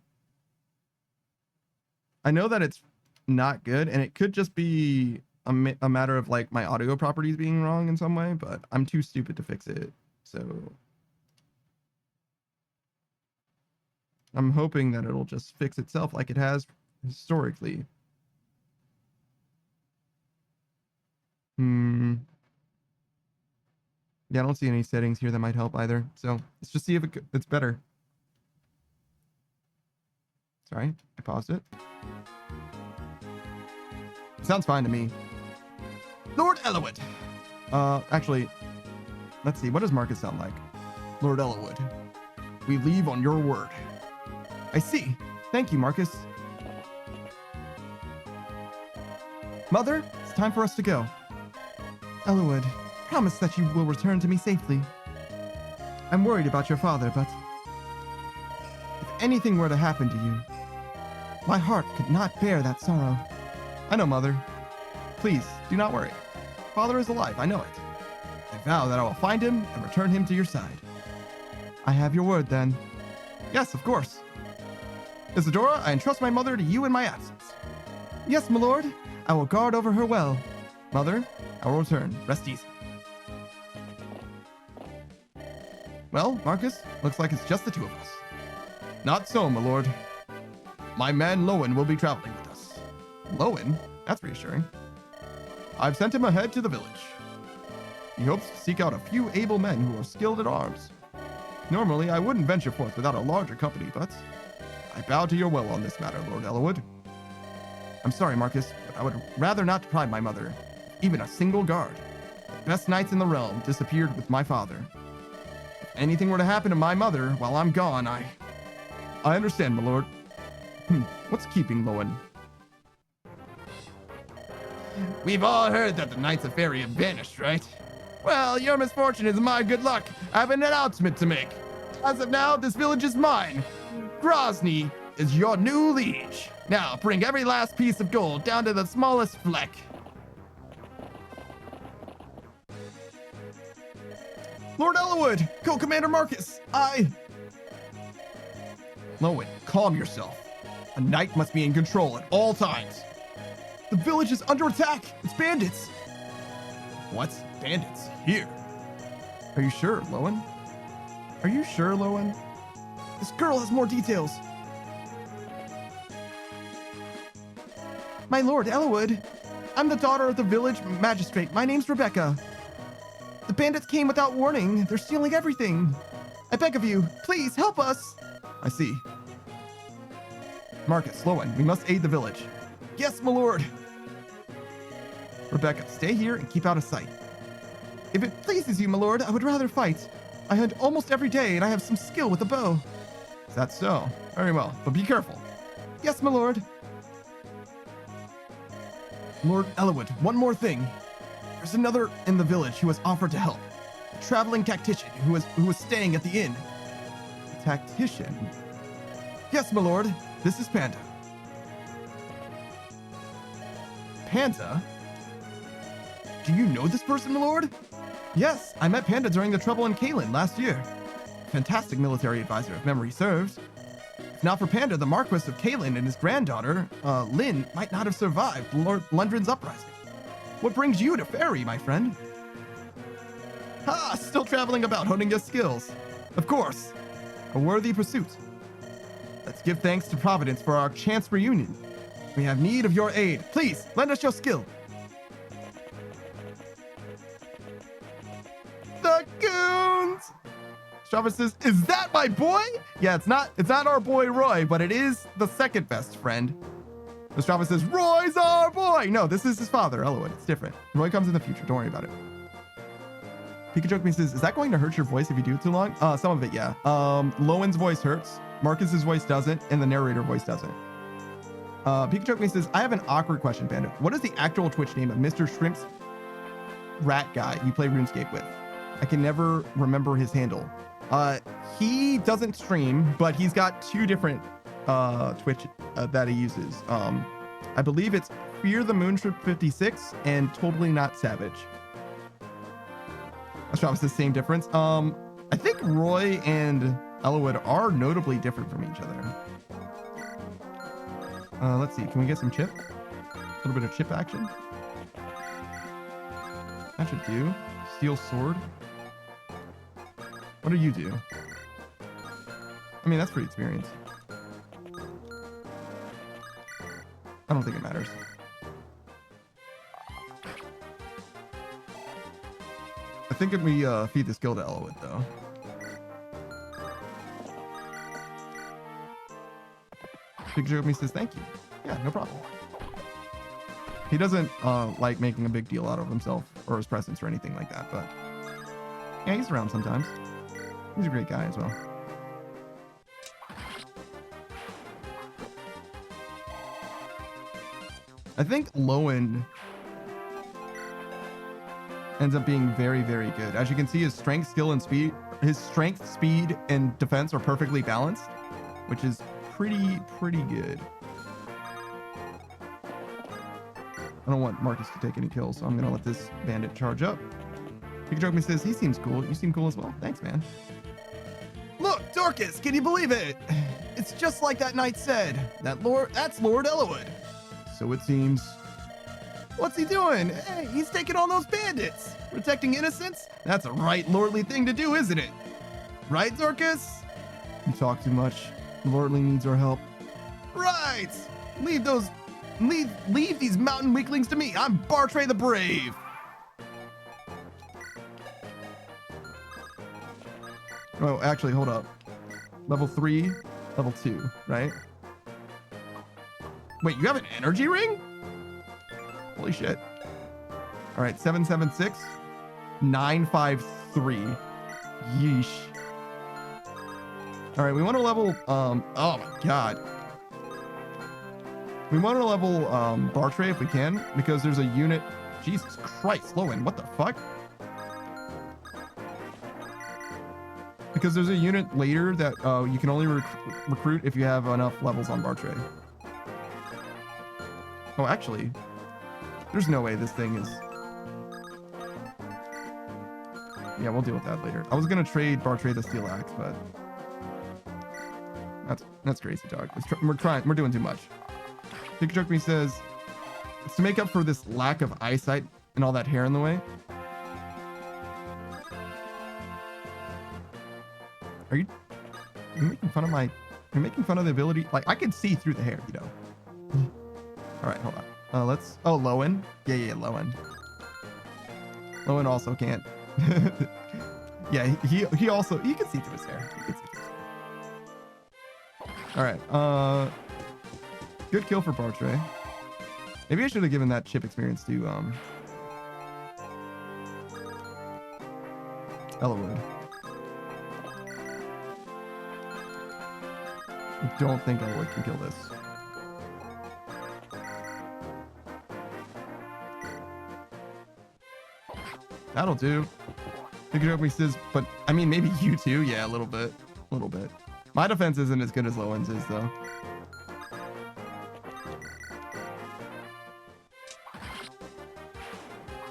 I know that it's not good, and it could just be a matter of like my audio properties being wrong in some way, but I'm too stupid to fix it. So I'm hoping that it'll just fix itself like it has historically. Yeah, I don't see any settings here that might help either. So let's just see if it's better. Sorry, I paused it. Sounds fine to me. Lord Eliwood. Actually, let's see. What does Marcus sound like? Lord Eliwood, we leave on your word. I see. Thank you, Marcus. Mother, it's time for us to go. Eliwood, promise that you will return to me safely. I'm worried about your father, but if anything were to happen to you, my heart could not bear that sorrow. I know, Mother. Please, do not worry. Father is alive, I know it. I vow that I will find him and return him to your side. I have your word, then. Yes, of course. Isadora, I entrust my mother to you in my absence. Yes, my lord. I will guard over her well. Mother, I will return. Rest easy. Well, Marcus, looks like it's just the two of us. Not so, my lord. My man Lowen will be traveling with us. Lowen? That's reassuring. I've sent him ahead to the village. He hopes to seek out a few able men who are skilled at arms. Normally, I wouldn't venture forth without a larger company, but I bow to your will on this matter, Lord Eliwood. I'm sorry, Marcus, but I would rather not deprive my mother, even a single guard. The best knights in the realm disappeared with my father. If anything were to happen to my mother while I'm gone, I understand, my lord. What's keeping Lowen? We've all heard that the Knights of Fairy have vanished, right? Well, your misfortune is my good luck. I have an announcement to make. As of now, this village is mine. Grozny is your new liege. Now, bring every last piece of gold down to the smallest fleck. Lord Eliwood! Co-Commander Marcus! Lowen, calm yourself. A knight must be in control at all times. The village is under attack! It's bandits! What? Bandits? Here? Are you sure, Lowen? Are you sure, Lowen? This girl has more details. My lord, Eliwood. I'm the daughter of the village magistrate. My name's Rebecca. The bandits came without warning. They're stealing everything. I beg of you, please help us. I see. Marcus, Lowen, we must aid the village. Yes, my lord. Rebecca, stay here and keep out of sight. If it pleases you, my lord, I would rather fight. I hunt almost every day, and I have some skill with a bow. Is that so? Very well, but be careful. Yes, my lord. Lord Eliwood, one more thing. There's another in the village who has offered to help. A traveling tactician who was staying at the inn. A tactician? Yes, my lord. This is Panda. Panda? Do you know this person, my lord? Yes, I met Panda during the trouble in Kalen last year. Fantastic military advisor, if memory serves. If not for Panda, the Marquis of Kalen and his granddaughter, Lynn, might not have survived Lord Lundren's uprising. What brings you to Fairy, my friend? Ha! Still traveling about, honing your skills. Of course. A worthy pursuit. Let's give thanks to Providence for our chance reunion. We have need of your aid. Please, lend us your skill. The goons! Strava says, is that my boy? Yeah, it's not our boy Roy, but it is the second best friend. Strava says, Roy's our boy! No, this is his father, Eliwood. It's different. Roy comes in the future. Don't worry about it. Pikachu says, is that going to hurt your voice if you do it too long? Some of it, yeah. Lowen's voice hurts. Marcus's voice doesn't, and the narrator voice doesn't. Pikachu says, I have an awkward question, Panda. What is the actual Twitch name of Mr. Shrimp's rat guy you play RuneScape with? I can never remember his handle. He doesn't stream, but he's got two different Twitch that he uses. I believe it's Fear the Moontrip 56 and Totally Not Savage. That's the same difference. I think Roy and Eliwood are notably different from each other. Let's see. Can we get some chip? A little bit of chip action. That should do. Steel sword. What do you do? I mean, that's pretty experienced. I don't think it matters. I think if we feed this skill to Eliwood, though. Big Joe me says thank you. Yeah, no problem. He doesn't like making a big deal out of himself or his presence or anything like that, but yeah, he's around sometimes. He's a great guy as well. I think Lowen ends up being very, very good. As you can see, his strength, skill, and speed, his strength, speed, and defense are perfectly balanced, which is pretty good. I don't want Marcus to take any kills, so I'm gonna let this bandit charge up. Joke says, he seems cool. You seem cool as well. Thanks, man. Look, Dorcas, can you believe it? It's just like that knight said. That's Lord Eliwood. So it seems. What's he doing? Hey, he's taking on those bandits. Protecting innocents? That's a right lordly thing to do, isn't it? Right, Dorcas? You talk too much. Lordly needs our help. Right. Leave these mountain weaklings to me. I'm Bartray the Brave. Oh, actually, hold up. Level 3, level 2, right? Wait, you have an energy ring? Holy shit. All right, 776, 953. Yeesh. All right, we want to level, oh my God. We want to level Bartray if we can, because there's a unit. Jesus Christ, Lowen, what the fuck? Because there's a unit later that you can only recruit if you have enough levels on Bartray. Oh, actually, there's no way this thing is. Yeah, we'll deal with that later. I was gonna trade Bartray the Steel Axe, but that's crazy, dog. We're doing too much. Joke says it's to make up for this lack of eyesight and all that hair in the way. Are you making fun of my? You're making fun of the ability. Like I can see through the hair, you know. All right, hold on. Let's. Oh, Lowen. Yeah, Lowen. Lowen also can't. Yeah, he also he can see through his hair. He can see through his hair. All right. Good kill for Bartray. Maybe I should have given that chip experience to Eliwood. I don't think Eliwood can kill this. That'll do. Joke says, but I mean, maybe you too. Yeah, a little bit. My defense isn't as good as Lowen's is, though.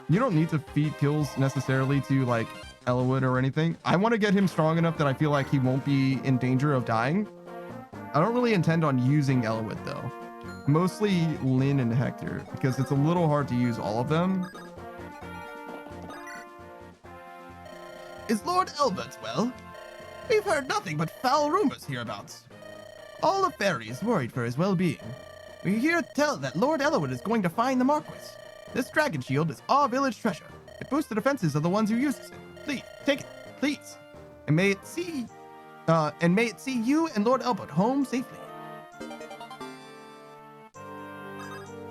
You don't need to feed kills necessarily to like Eliwood or anything. I want to get him strong enough that I feel like he won't be in danger of dying. I don't really intend on using Eliwood though. Mostly Lynn and Hector, because it's a little hard to use all of them. Is Lord Elbert well? We've heard nothing but foul rumors hereabouts. All the fairies worried for his well-being. We hear tell that Lord Eliwood is going to find the Marquis. This dragon shield is our village treasure. It boosts the defenses of the ones who use it. Please, take it, please. And may it see you and Lord Elbert home safely.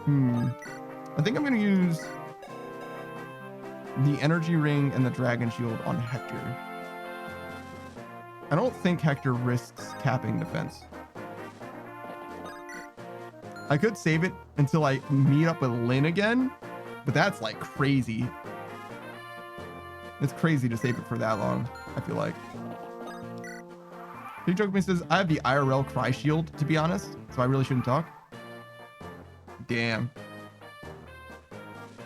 I think I'm gonna use the energy ring and the dragon shield on Hector. I don't think Hector risks capping defense. I could save it until I meet up with Lynn again, but that's like crazy. It's crazy to save it for that long, I feel like. Big Joke says, I have the IRL cry shield, to be honest, so I really shouldn't talk. Damn.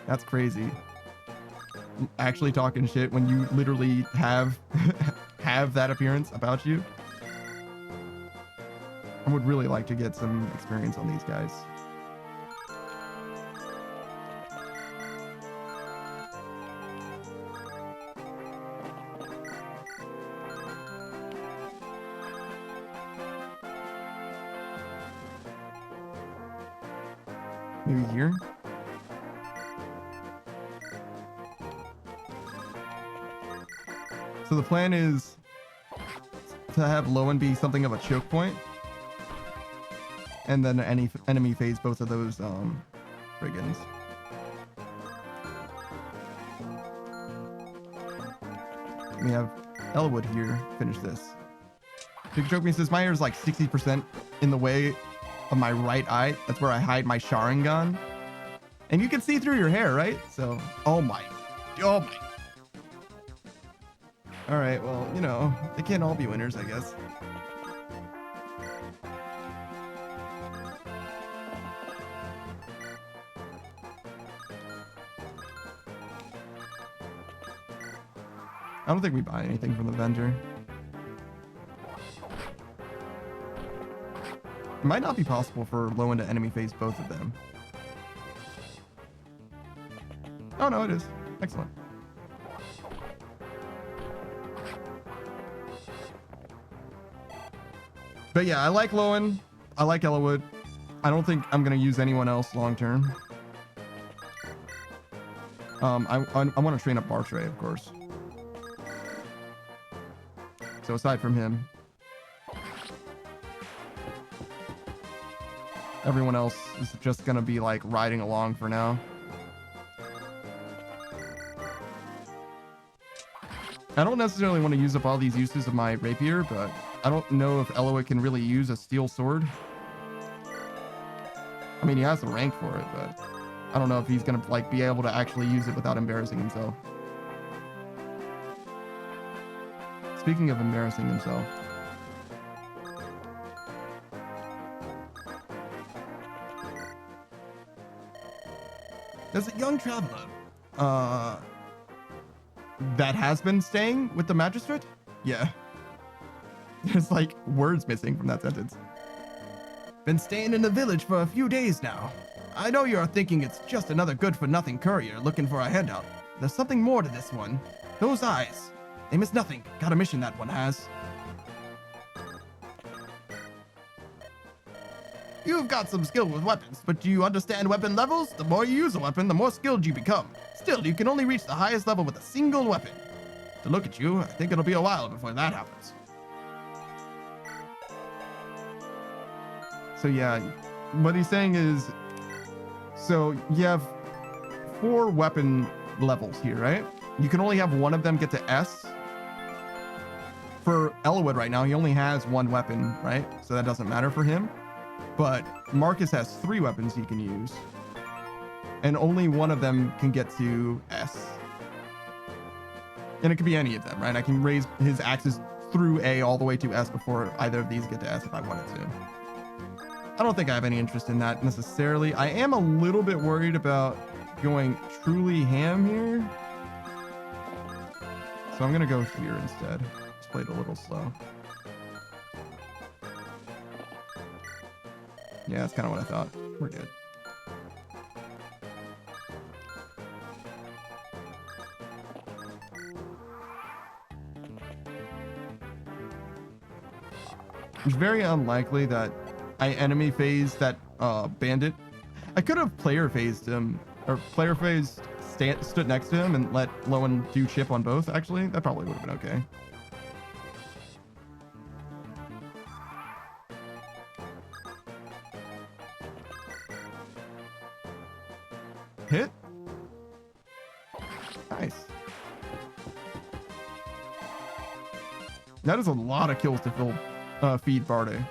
That's crazy. Actually talking shit when you literally have that appearance about you. I would really like to get some experience on these guys. Maybe here? So the plan is to have Lowen be something of a choke point, and then any enemy phase both of those brigands. me have Eliwood here finish this. Big Joke Me says my hair is like 60% in the way of my right eye. That's where I hide my Sharingan. And you can see through your hair, right? So, oh my. All right, well, you know, they can't all be winners, I guess. I don't think we buy anything from the vendor. It might not be possible for low end to enemy face both of them. Oh no, it is. Excellent. But yeah, I like Lowen. I like Eliwood. I don't think I'm gonna use anyone else long term. I want to train up Bartray, of course. So aside from him, everyone else is just gonna be like riding along for now. I don't necessarily want to use up all these uses of my rapier, but I don't know if Eliwood can really use a steel sword. I mean, he has the rank for it, but I don't know if he's gonna like be able to actually use it without embarrassing himself. Speaking of embarrassing himself, there's a young traveler that has been staying with the magistrate. Yeah, there's like words missing from that sentence. Been staying in the village for a few days now. I know you're thinking it's just another good-for-nothing courier looking for a handout. There's something more to this one. Those eyes, they miss nothing. Got a mission that one has. You've got some skill with weapons, but do you understand weapon levels? The more you use a weapon, the more skilled you become. Still, you can only reach the highest level with a single weapon. To look at you, I think it'll be a while before that happens. So yeah, what he's saying is, so you have 4 weapon levels here, right? You can only have one of them get to S. For Eliwood right now, he only has 1 weapon, right? So that doesn't matter for him. But Marcus has 3 weapons he can use. And only one of them can get to S. And it could be any of them, right? I can raise his axes through A all the way to S before either of these get to S if I wanted to. I don't think I have any interest in that necessarily. I am a little bit worried about going truly ham here. So I'm going to go here instead. Just play it a little slow. Yeah, that's kind of what I thought. We're good. It's very unlikely that I enemy phased that bandit. I could have player phased him, or player phased stood next to him and let Lowen do chip on both, actually. That probably would have been okay. Hit. Nice. That is a lot of kills to feed Bartry.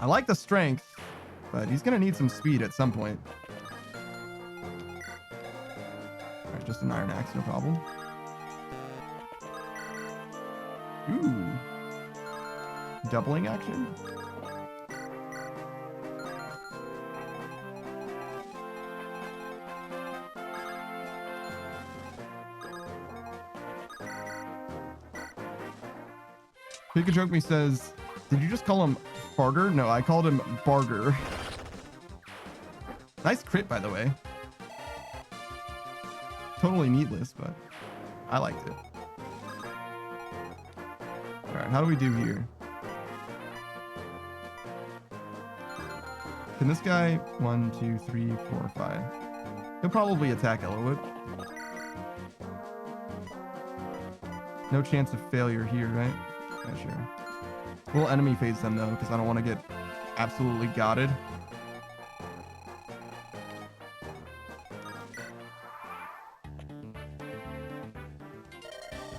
I like the strength, but he's gonna need some speed at some point. Alright, just an iron axe, no problem. Ooh. Doubling action. Pikajoke Me says, did you just call him Barter? No, I called him Barter. Nice crit, by the way. Totally needless, but I liked it. All right, how do we do here? Can this guy, 1, 2, 3, 4, 5. He'll probably attack Eliwood. No chance of failure here, right? Yeah, sure. We'll enemy phase them though, because I don't want to get absolutely gotted.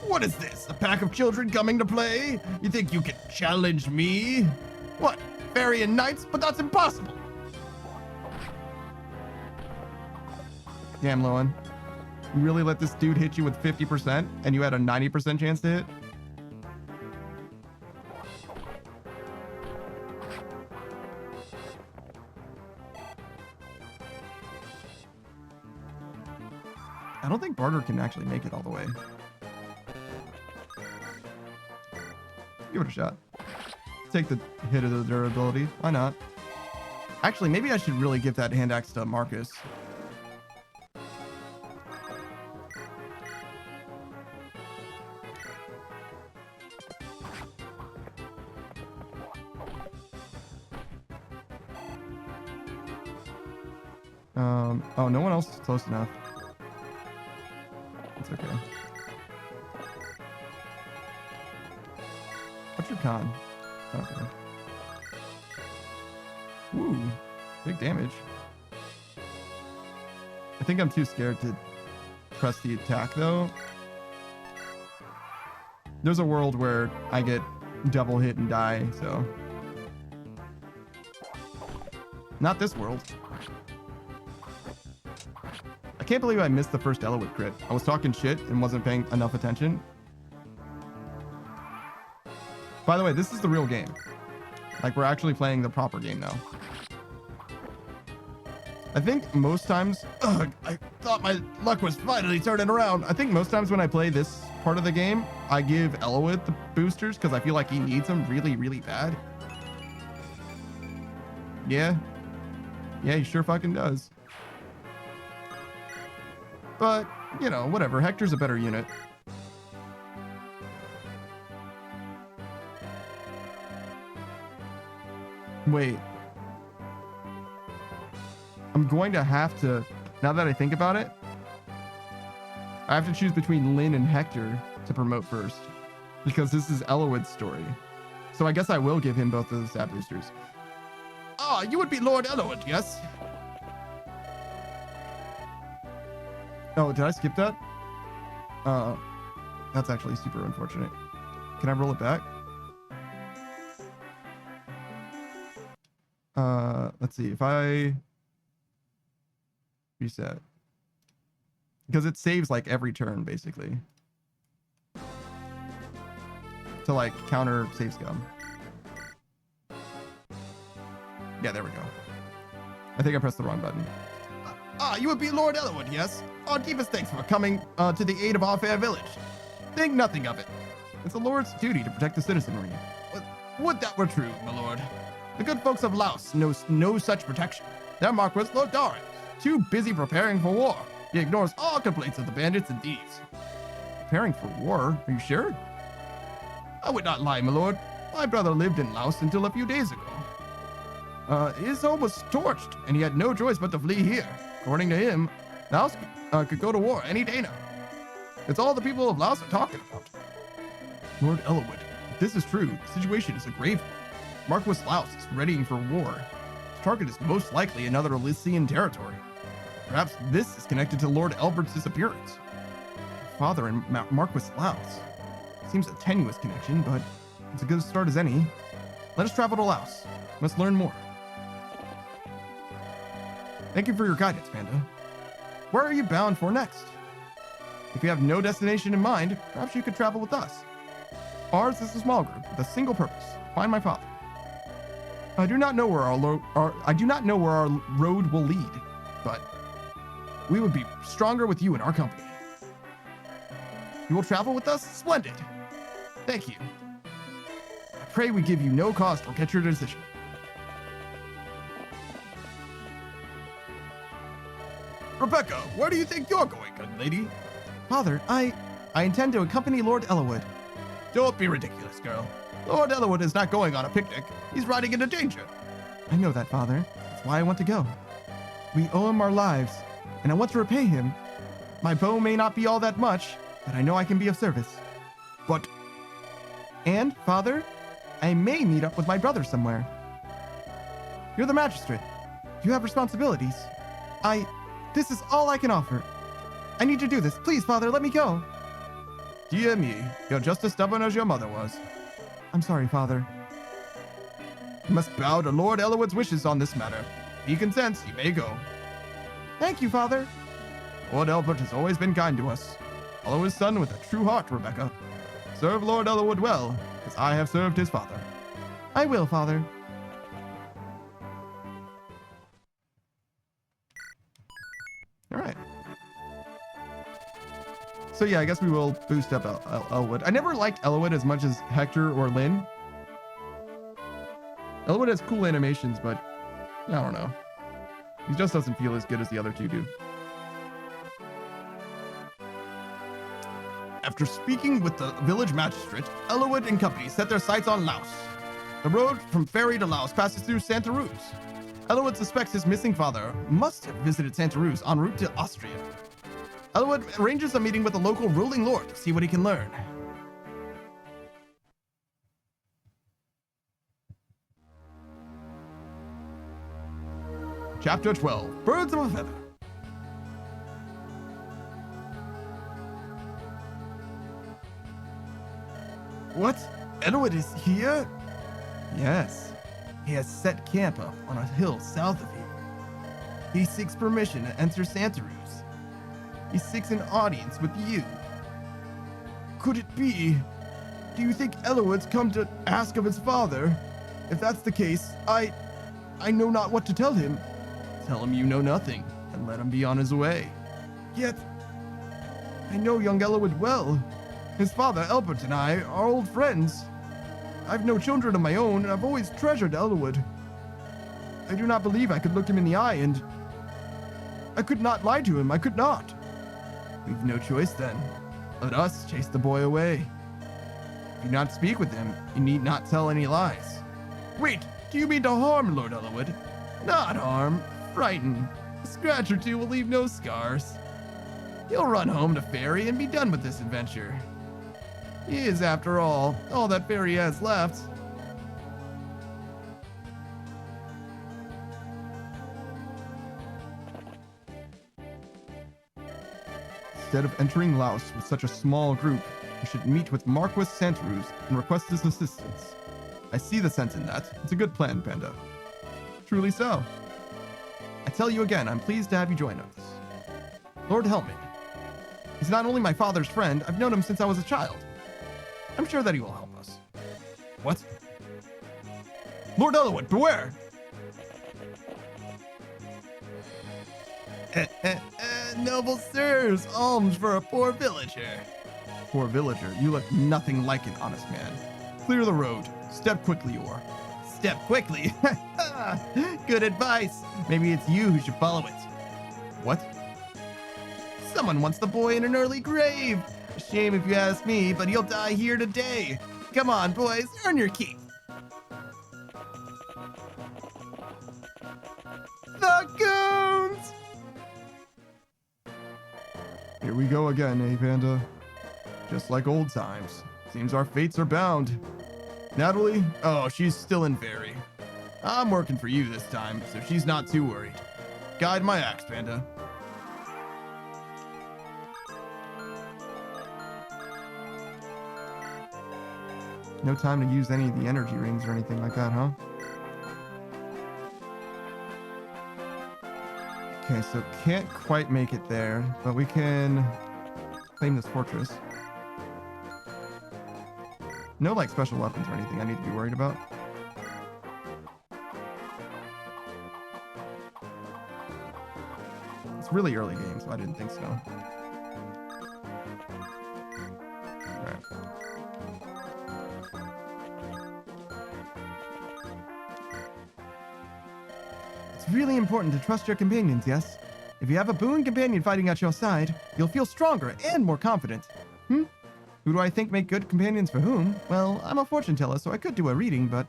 What is this? A pack of children coming to play? You think you can challenge me? What? Fairy and knights? But that's impossible. Damn, Lowen. You really let this dude hit you with 50% and you had a 90% chance to hit? I don't think Barter can actually make it all the way. Give it a shot. Take the hit of the durability. Why not? Actually, maybe I should really give that hand axe to Marcus. Oh, no one else is close enough. It's okay. What's your con? Okay. Ooh, big damage. I think I'm too scared to press the attack though. There's a world where I get double hit and die, so. Not this world. I can't believe I missed the first Eliwood crit. I was talking shit and wasn't paying enough attention. By the way, this is the real game. Like, we're actually playing the proper game now. I think most times... Ugh, I thought my luck was finally turning around. I think most times when I play this part of the game, I give Eliwood the boosters because I feel like he needs them really, really bad. Yeah. Yeah, he sure fucking does. But, you know, whatever. Hector's a better unit. Wait. I'm going to have to, now that I think about it, I have to choose between Lynn and Hector to promote first. Because this is Eliwood's story. So I guess I will give him both of the stat boosters. Ah, you would be Lord Eliwood, yes? Oh, did I skip that? That's actually super unfortunate. Can I roll it back? Let's see if I reset, because it saves like every turn basically to like counter save scum. Yeah, there we go. I think I pressed the wrong button. Ah, you would be Lord Eliwood, yes? Oh, deepest thanks for coming to the aid of our fair village. Think nothing of it. It's the Lord's duty to protect the citizenry. Would that were true, my lord. The good folks of Laos know no such protection. Their Marquis, Lord Doran, too busy preparing for war. He ignores all complaints of the bandits and thieves. Preparing for war? Are you sure? I would not lie, my lord. My brother lived in Laos until a few days ago. His home was torched, and he had no choice but to flee here. According to him, Laos could go to war any day now. It's all the people of Laos are talking about. Lord Eliwood, if this is true, the situation is a grave one. Marquis Laos is readying for war. His target is most likely another Elysian territory. Perhaps this is connected to Lord Elbert's disappearance. Father and Marquis Laos. Seems a tenuous connection, but it's as good a start as any. Let us travel to Laos. Let's learn more. Thank you for your guidance, Panda. Where are you bound for next? If you have no destination in mind, perhaps you could travel with us. Ours is a small group with a single purpose: find my father. I do not know where our road will lead, but we would be stronger with you in our company. You will travel with us? Splendid. Thank you. I pray we give you no cause to get your decision. Rebecca, where do you think you're going, good lady? Father, I intend to accompany Lord Eliwood. Don't be ridiculous, girl. Lord Eliwood is not going on a picnic. He's riding into danger. I know that, Father. That's why I want to go. We owe him our lives, and I want to repay him. My bow may not be all that much, but I know I can be of service. But... And, Father, I may meet up with my brother somewhere. You're the magistrate. You have responsibilities. This is all I can offer. I need to do this. Please, Father, let me go. Dear me, you're just as stubborn as your mother was. I'm sorry, Father. You must bow to Lord Eliwood's wishes on this matter. If he consents, you may go. Thank you, Father. Lord Elbert has always been kind to us. Follow his son with a true heart, Rebecca. Serve Lord Eliwood well, as I have served his father. I will, Father. All right. So yeah, I guess we will boost up Eliwood. I never liked Eliwood as much as Hector or Lynn. Eliwood has cool animations, but I don't know. He just doesn't feel as good as the other two do. After speaking with the village magistrate, Eliwood and company set their sights on Laos. The road from Ferry to Laos passes through Santa Cruz. Eliwood suspects his missing father must have visited Santa Cruz en route to Austria. Eliwood arranges a meeting with the local ruling lord to see what he can learn. Chapter 12, Birds of a Feather. What? Eliwood is here? Yes. He has set camp up on a hill south of here. He seeks permission to enter Santa Cruz. He seeks an audience with you. Could it be? Do you think Eliwood's come to ask of his father? If that's the case, I know not what to tell him. Tell him you know nothing, and let him be on his way. Yet, I know young Eliwood well. His father, Albert, and I are old friends. I've no children of my own, and I've always treasured Eliwood. I do not believe I could look him in the eye, and I could not lie to him. I could not. We've no choice then. Let us chase the boy away. Do not speak with him. You need not tell any lies. Wait, do you mean to harm Lord Eliwood? Not harm. Frighten. A scratch or two will leave no scars. He'll run home to Ferry and be done with this adventure. He is, after all that Ferry has left. Instead of entering Laos with such a small group, we should meet with Marquis Santa Cruz and request his assistance. I see the sense in that. It's a good plan, Panda. Truly so. I tell you again, I'm pleased to have you join us. Lord Helmig. He's not only my father's friend, I've known him since I was a child. I'm sure that he will help us. What? Lord Eliwood, beware! Noble sirs, alms for a poor villager. Poor villager? You look nothing like an honest man. Clear the road. Step quickly, or... Step quickly? Good advice. Maybe it's you who should follow it. What? Someone wants the boy in an early grave. A shame if you ask me, but he'll die here today. Come on, boys, earn your keep. The goons! Here we go again, eh, Panda? Just like old times. Seems our fates are bound. Natalie? Oh, she's still in Ferry. I'm working for you this time, so she's not too worried. Guide my axe, Panda. No time to use any of the energy rings or anything like that, huh? Okay, so can't quite make it there, but we can claim this fortress. No, like, special weapons or anything I need to be worried about. It's really early game, so I didn't think so. Alright. It's really important to trust your companions, yes? If you have a boon companion fighting at your side, you'll feel stronger and more confident. Who do I think make good companions for whom? Well, I'm a fortune teller, so I could do a reading, but...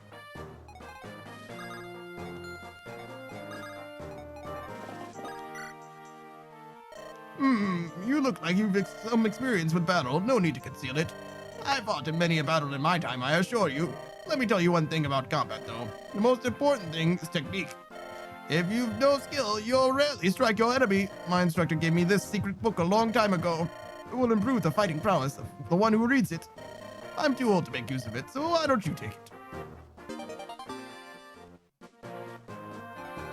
You look like you've some experience with battle. No need to conceal it. I fought in many a battle in my time, I assure you. Let me tell you one thing about combat, though. The most important thing is technique. If you've no skill, you'll rarely strike your enemy. My instructor gave me this secret book a long time ago. It will improve the fighting prowess of the one who reads it. I'm too old to make use of it, so why don't you take it?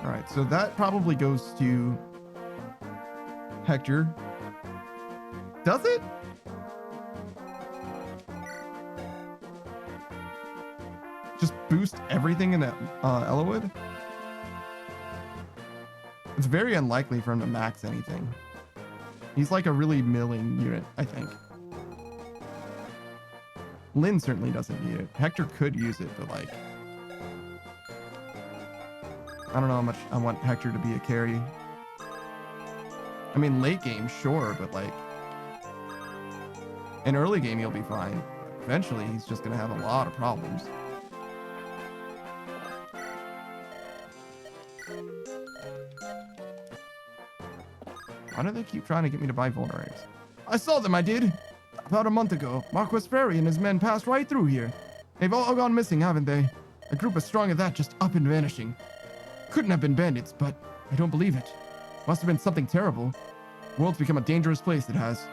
All right, so that probably goes to Hector. Does it? Just boost everything in that Eliwood? It's very unlikely for him to max anything. He's like a really milling unit, I think. Lynn certainly doesn't need it. Hector could use it, but like, I don't know how much I want Hector to be a carry. I mean, late game, sure, but like, in early game, he'll be fine. Eventually, he's just going to have a lot of problems. Why do they keep trying to get me to buy vulneraries? I saw them, I did. About a month ago, Marquis Ferry and his men passed right through here. They've all gone missing, haven't they? A group as strong as that just up and vanishing. Couldn't have been bandits, but I don't believe it. Must have been something terrible. The world's become a dangerous place, it has.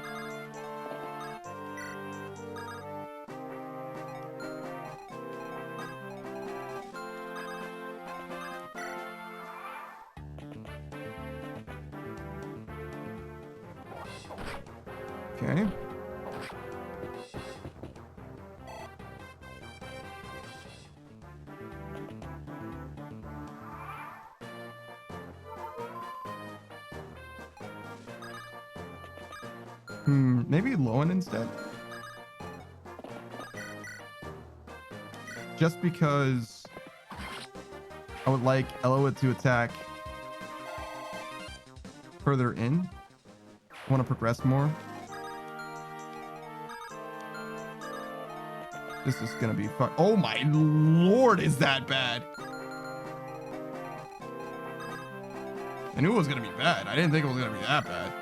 Okay. Maybe Lowen instead. Just because I would like Eliwood to attack further in. I want to progress more. This is gonna be fun. Oh my lord, is that bad? I knew it was gonna be bad. I didn't think it was gonna be that bad.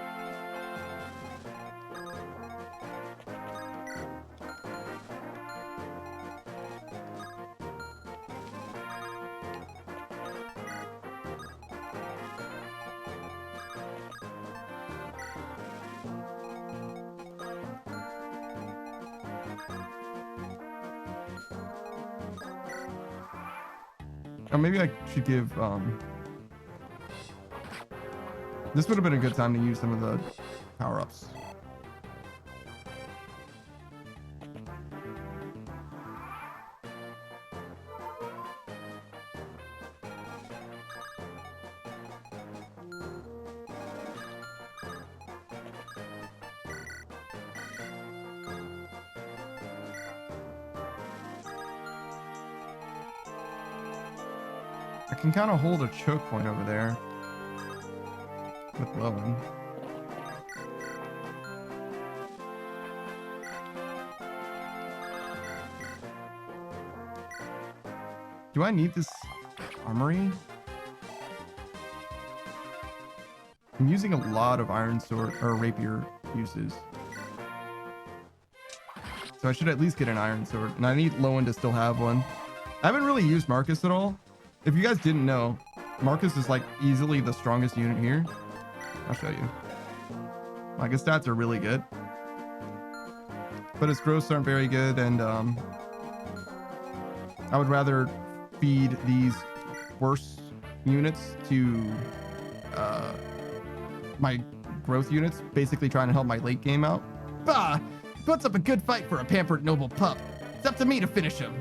Or maybe I should give, this would have been a good time to use some of the power-ups. I can kind of hold a choke point over there with Lowen. Do I need this armory? I'm using a lot of iron sword or rapier uses. So I should at least get an iron sword, and I need Lowen to still have one. I haven't really used Marcus at all. If you guys didn't know, Marcus is like easily the strongest unit here. I'll show you. Like his stats are really good, but his growths aren't very good, and I would rather feed these worse units to my growth units, basically trying to help my late game out. Bah! Puts up a good fight for a pampered noble pup. It's up to me to finish him.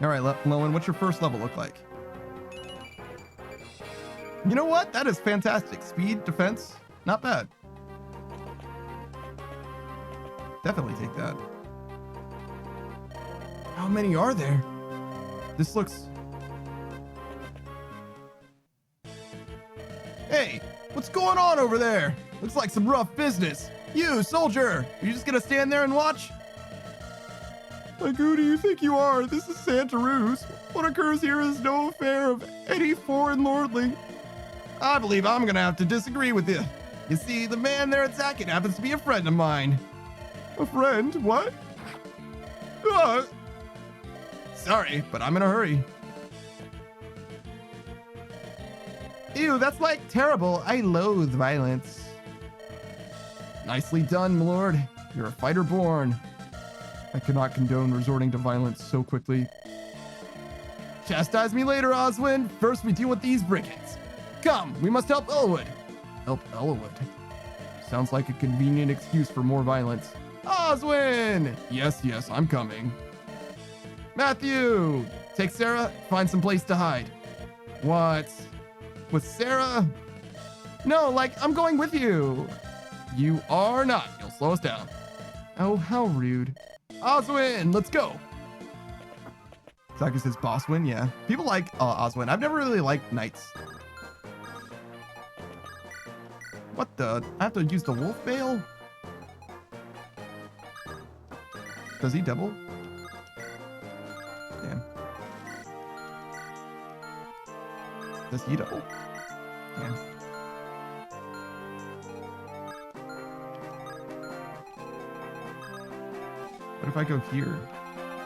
All right, Lowen, what's your first level look like? You know what? That is fantastic. Speed, defense, not bad. Definitely take that. How many are there? This looks... Hey, what's going on over there? Looks like some rough business. You, soldier, are you just gonna stand there and watch? Like, who do you think you are? This is Santa Ruse. What occurs here is no affair of any foreign lordling. I believe I'm gonna have to disagree with you. You see, the man they're attacking happens to be a friend of mine. A friend? What? Sorry, but I'm in a hurry. Ew, that's like terrible. I loathe violence. Nicely done, Lord. You're a fighter born. I cannot condone resorting to violence so quickly. Chastise me later, Oswin. First, we deal with these brigands. Come, we must help Eliwood. Help Eliwood? Sounds like a convenient excuse for more violence. Oswin! Yes, I'm coming. Matthew! Take Sarah, find some place to hide. What? With Sarah? No, like, I'm going with you. You are not. You'll slow us down. Oh, how rude. Oswin, let's go. Zaka says Bosswin, yeah. People like Oswin. I've never really liked knights. What the? I have to use the wolf bale? Does he double? Damn. Does he double? Damn. What if I go here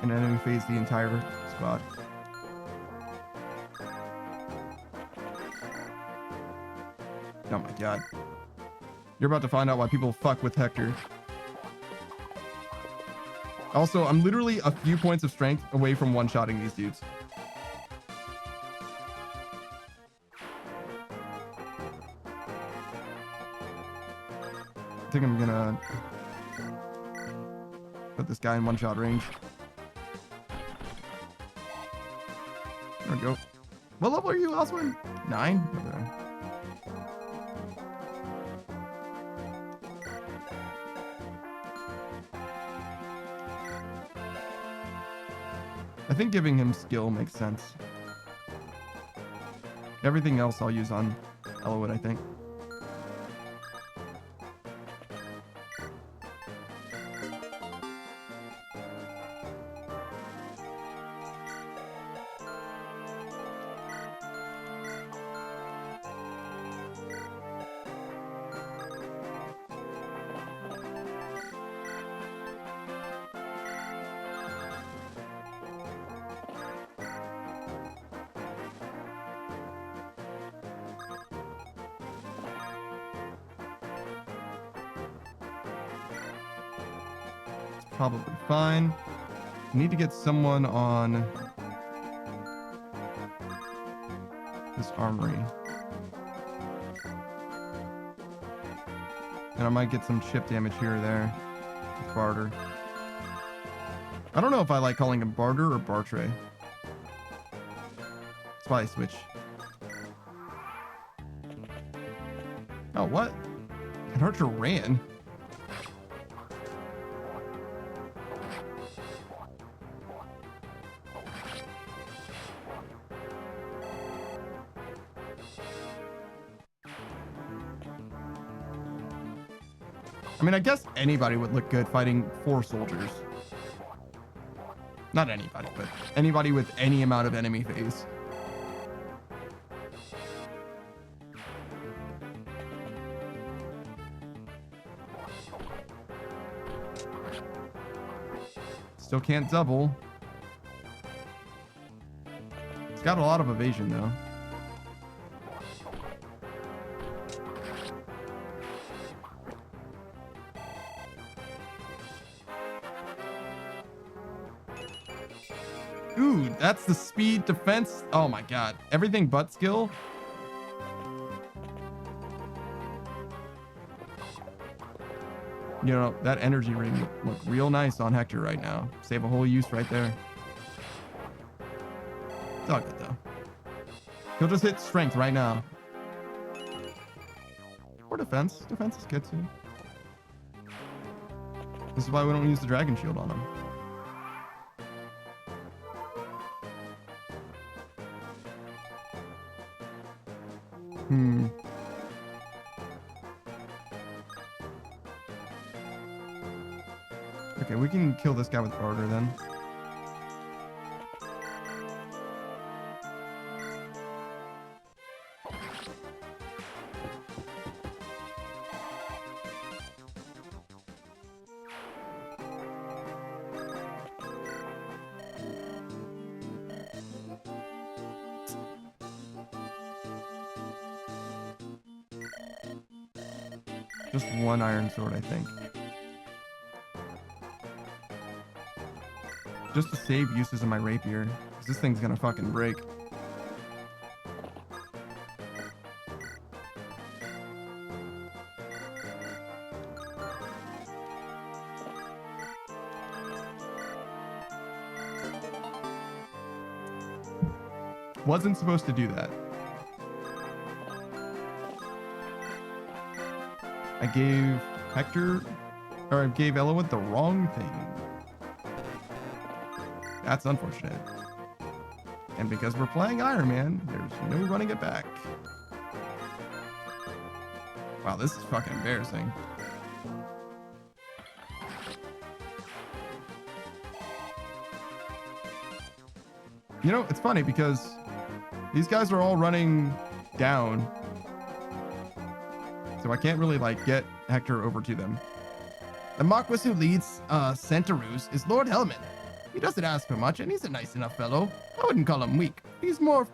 and enemy phase the entire squad? Oh my god. You're about to find out why people fuck with Hector. Also, I'm literally a few points of strength away from one-shotting these dudes. I think I'm gonna put this guy in one-shot range. There we go. What level are you, Oswin? 9? Okay. I think giving him skill makes sense. Everything else I'll use on Eliwood, I think. Probably fine. Need to get someone on this armory. And I might get some chip damage here or there with Barter. I don't know if I like calling him Barter or Bartray. That's why I switch. Oh, what? And Archer ran. I mean, I guess anybody would look good fighting 4 soldiers. Not anybody, but anybody with any amount of enemy phase. Still can't double. It's got a lot of evasion, though. Ooh, that's the speed defense. Oh my god. Everything but skill. You know, that energy ring look real nice on Hector right now. Save a whole use right there. It's all good though. He'll just hit strength right now. Or defense. Defense is good too. This is why we don't use the dragon shield on him. Okay, we can kill this guy with Barter then. Just one iron sword, I think. Just to save uses of my rapier, 'cause this thing's gonna fucking break. Wasn't supposed to do that. I gave Hector, or I gave Eliwood the wrong thing. That's unfortunate. And because we're playing Ironman, there's no running it back. Wow, this is fucking embarrassing. You know, it's funny because these guys are all running down. So I can't really, like, get Hector over to them. The Marquis who leads Centaurus is Lord Hellman. He doesn't ask for much, and he's a nice enough fellow. I wouldn't call him weak. He's more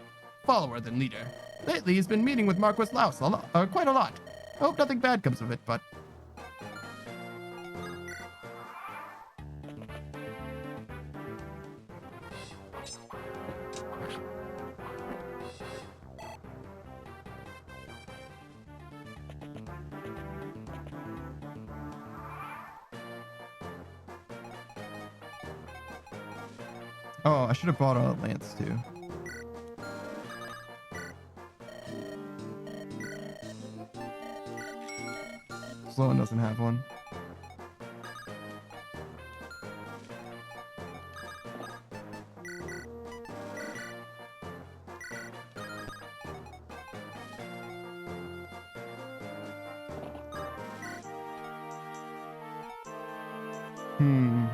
follower than leader. Lately, he's been meeting with Marquis Laus quite a lot. I hope nothing bad comes of it, but... Oh, I should have bought a lance too. Sloan doesn't have one.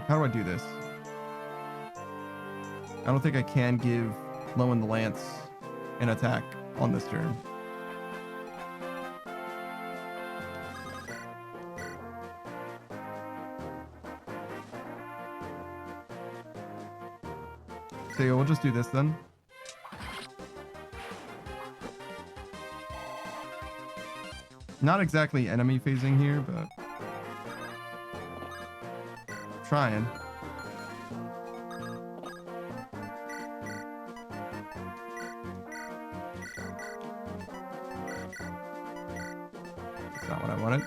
How do I do this? I don't think I can give Lowen the lance an attack on this turn. So yeah, we'll just do this then. Not exactly enemy phasing here, but trying. That's not what I wanted.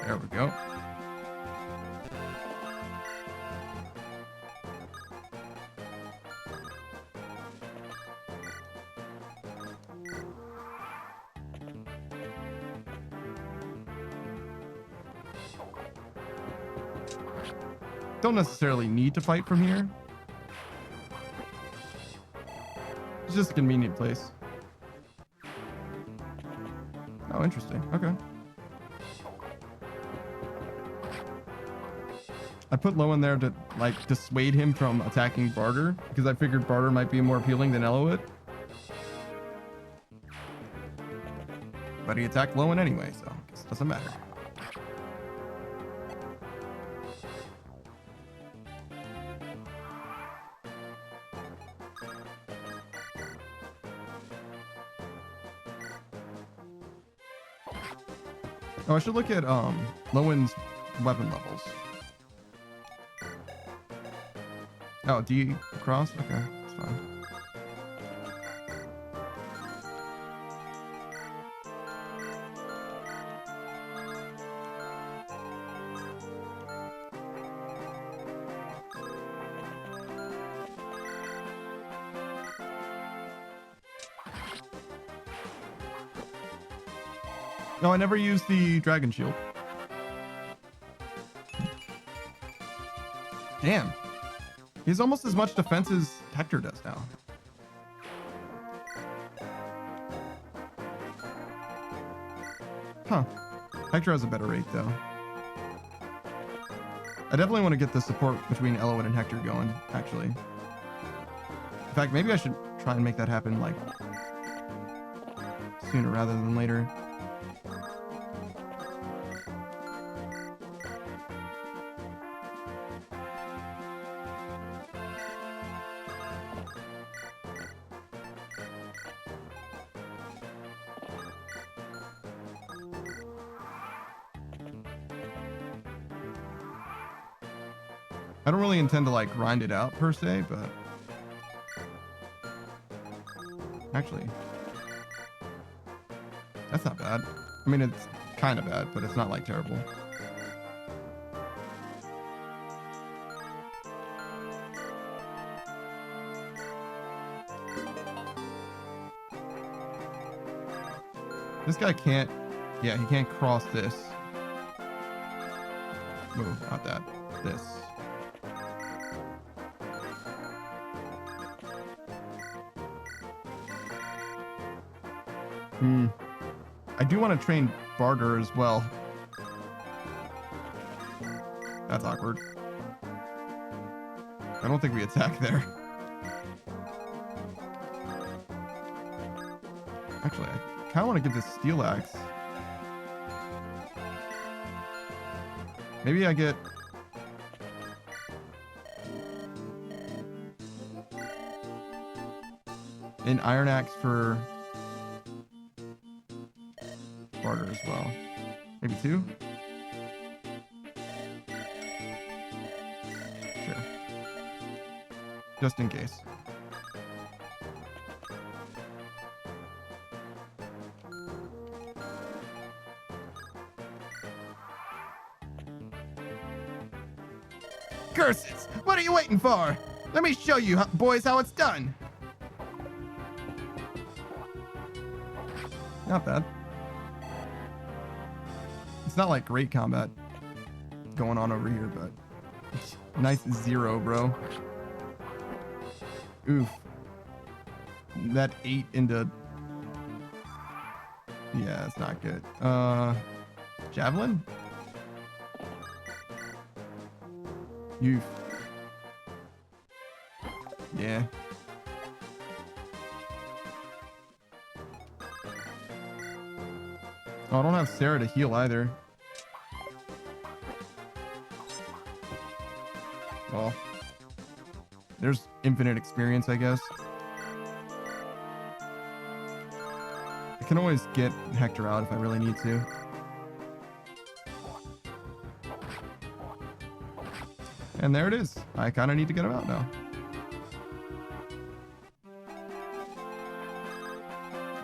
There we go. Don't necessarily need to fight from here. It's just a convenient place. Oh, interesting. Okay. I put Lowen there to, like, dissuade him from attacking Barter, because I figured Barter might be more appealing than Eliwood. But he attacked Lowen anyway, so I guess it doesn't matter. Oh, I should look at Lowen's weapon levels. Oh, D cross? Okay, that's fine. No, I never used the dragon shield. Damn. He's almost as much defense as Hector does now. Huh. Hector has a better rate, though. I definitely want to get the support between Eliwood and Hector going, actually. In fact, maybe I should try and make that happen, like, sooner rather than later. I don't really intend to like grind it out per se, but actually, that's not bad. I mean, it's kind of bad, but it's not like terrible. This guy can't, yeah, he can't cross this. Move, not that, this. I do want to train Barter as well. That's awkward. I don't think we attack there. Actually, I kind of want to give this steel axe. Maybe I get... an iron axe for Barter as well. Maybe 2? Sure. Just in case. Curses! What are you waiting for? Let me show you, boys, how it's done. Not bad. It's not like great combat going on over here, but nice 0, bro. Oof. That 8 into... yeah, it's not good. Javelin? Oof. Yeah. Oh, I don't have Sarah to heal either. Well, there's infinite experience, I guess. I can always get Hector out if I really need to. And there it is. I kind of need to get him out now.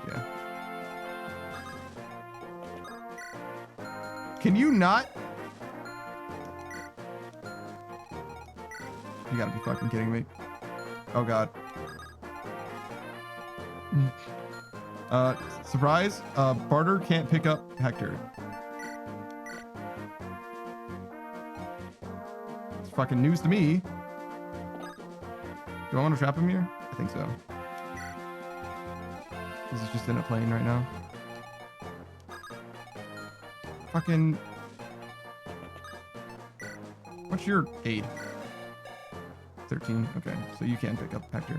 Yeah. Can you not? You gotta be fucking kidding me. Oh god. Surprise. Barter can't pick up Hector. It's fucking news to me. Do I want to trap him here? I think so. This is just in a plane right now. Fucking... what's your aid? 13. Okay, so you can pick up Hector.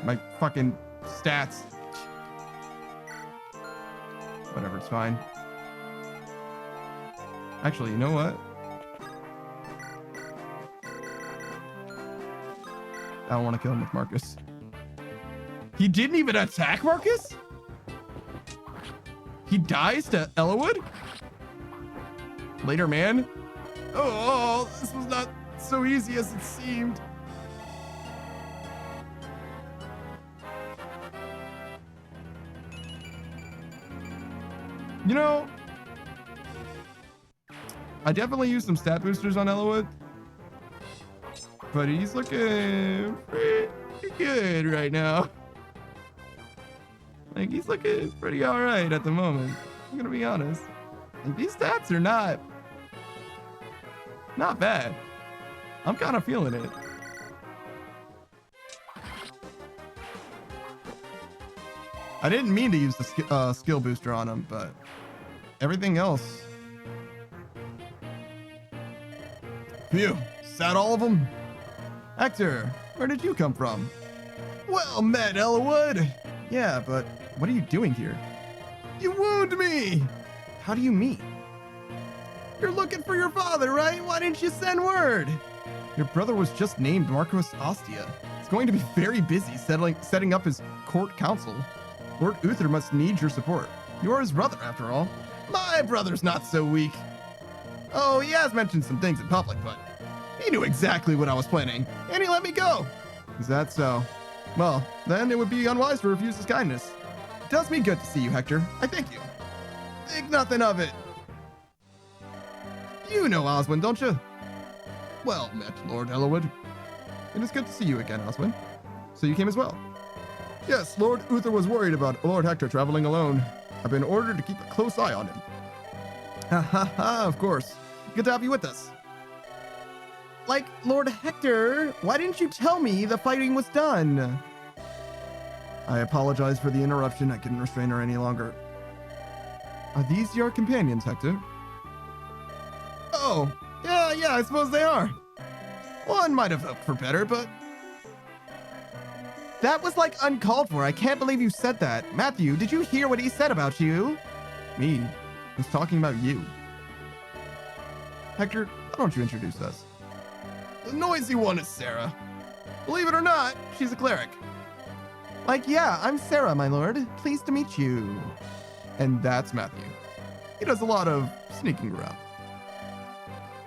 My fucking stats. Whatever, it's fine. Actually, you know what? I don't want to kill him with Marcus. He didn't even attack Marcus? He dies to Eliwood? Later, man. Oh, this was not so easy as it seemed. You know, I definitely used some stat boosters on Eliwood, but he's looking pretty good right now. Like, he's looking pretty all right at the moment. I'm gonna be honest. Like, these stats are not bad. I'm kind of feeling it. I didn't mean to use the skill booster on him, but everything else. Phew, is that all of them? Hector, where did you come from? Well met, Eliwood. Yeah, but what are you doing here? You wound me. How do you mean? You're looking for your father, right? Why didn't you send word? Your brother was just named Marcus Ostia. He's going to be very busy setting up his court council. Lord Uther must need your support. You're his brother, after all. My brother's not so weak. Oh, he has mentioned some things in public, but he knew exactly what I was planning, and he let me go. Is that so? Well, then it would be unwise to refuse his kindness. It does me good to see you, Hector. I thank you. Think nothing of it. You know Oswin, don't you? Well met, Lord Eliwood. It is good to see you again, Oswin. So you came as well? Yes, Lord Uther was worried about Lord Hector traveling alone. I've been ordered to keep a close eye on him. Ha ha ha, of course. Good to have you with us. Like, Lord Hector, why didn't you tell me the fighting was done? I apologize for the interruption. I couldn't restrain her any longer. Are these your companions, Hector? Oh, yeah, I suppose they are. One might have hoped for better, but... That was like uncalled for. I can't believe you said that. Matthew, did you hear what he said about you? Me? He's talking about you. Hector, why don't you introduce us? The noisy one is Sarah. Believe it or not, she's a cleric. Like, yeah, I'm Sarah, my lord. Pleased to meet you. And that's Matthew. He does a lot of sneaking around.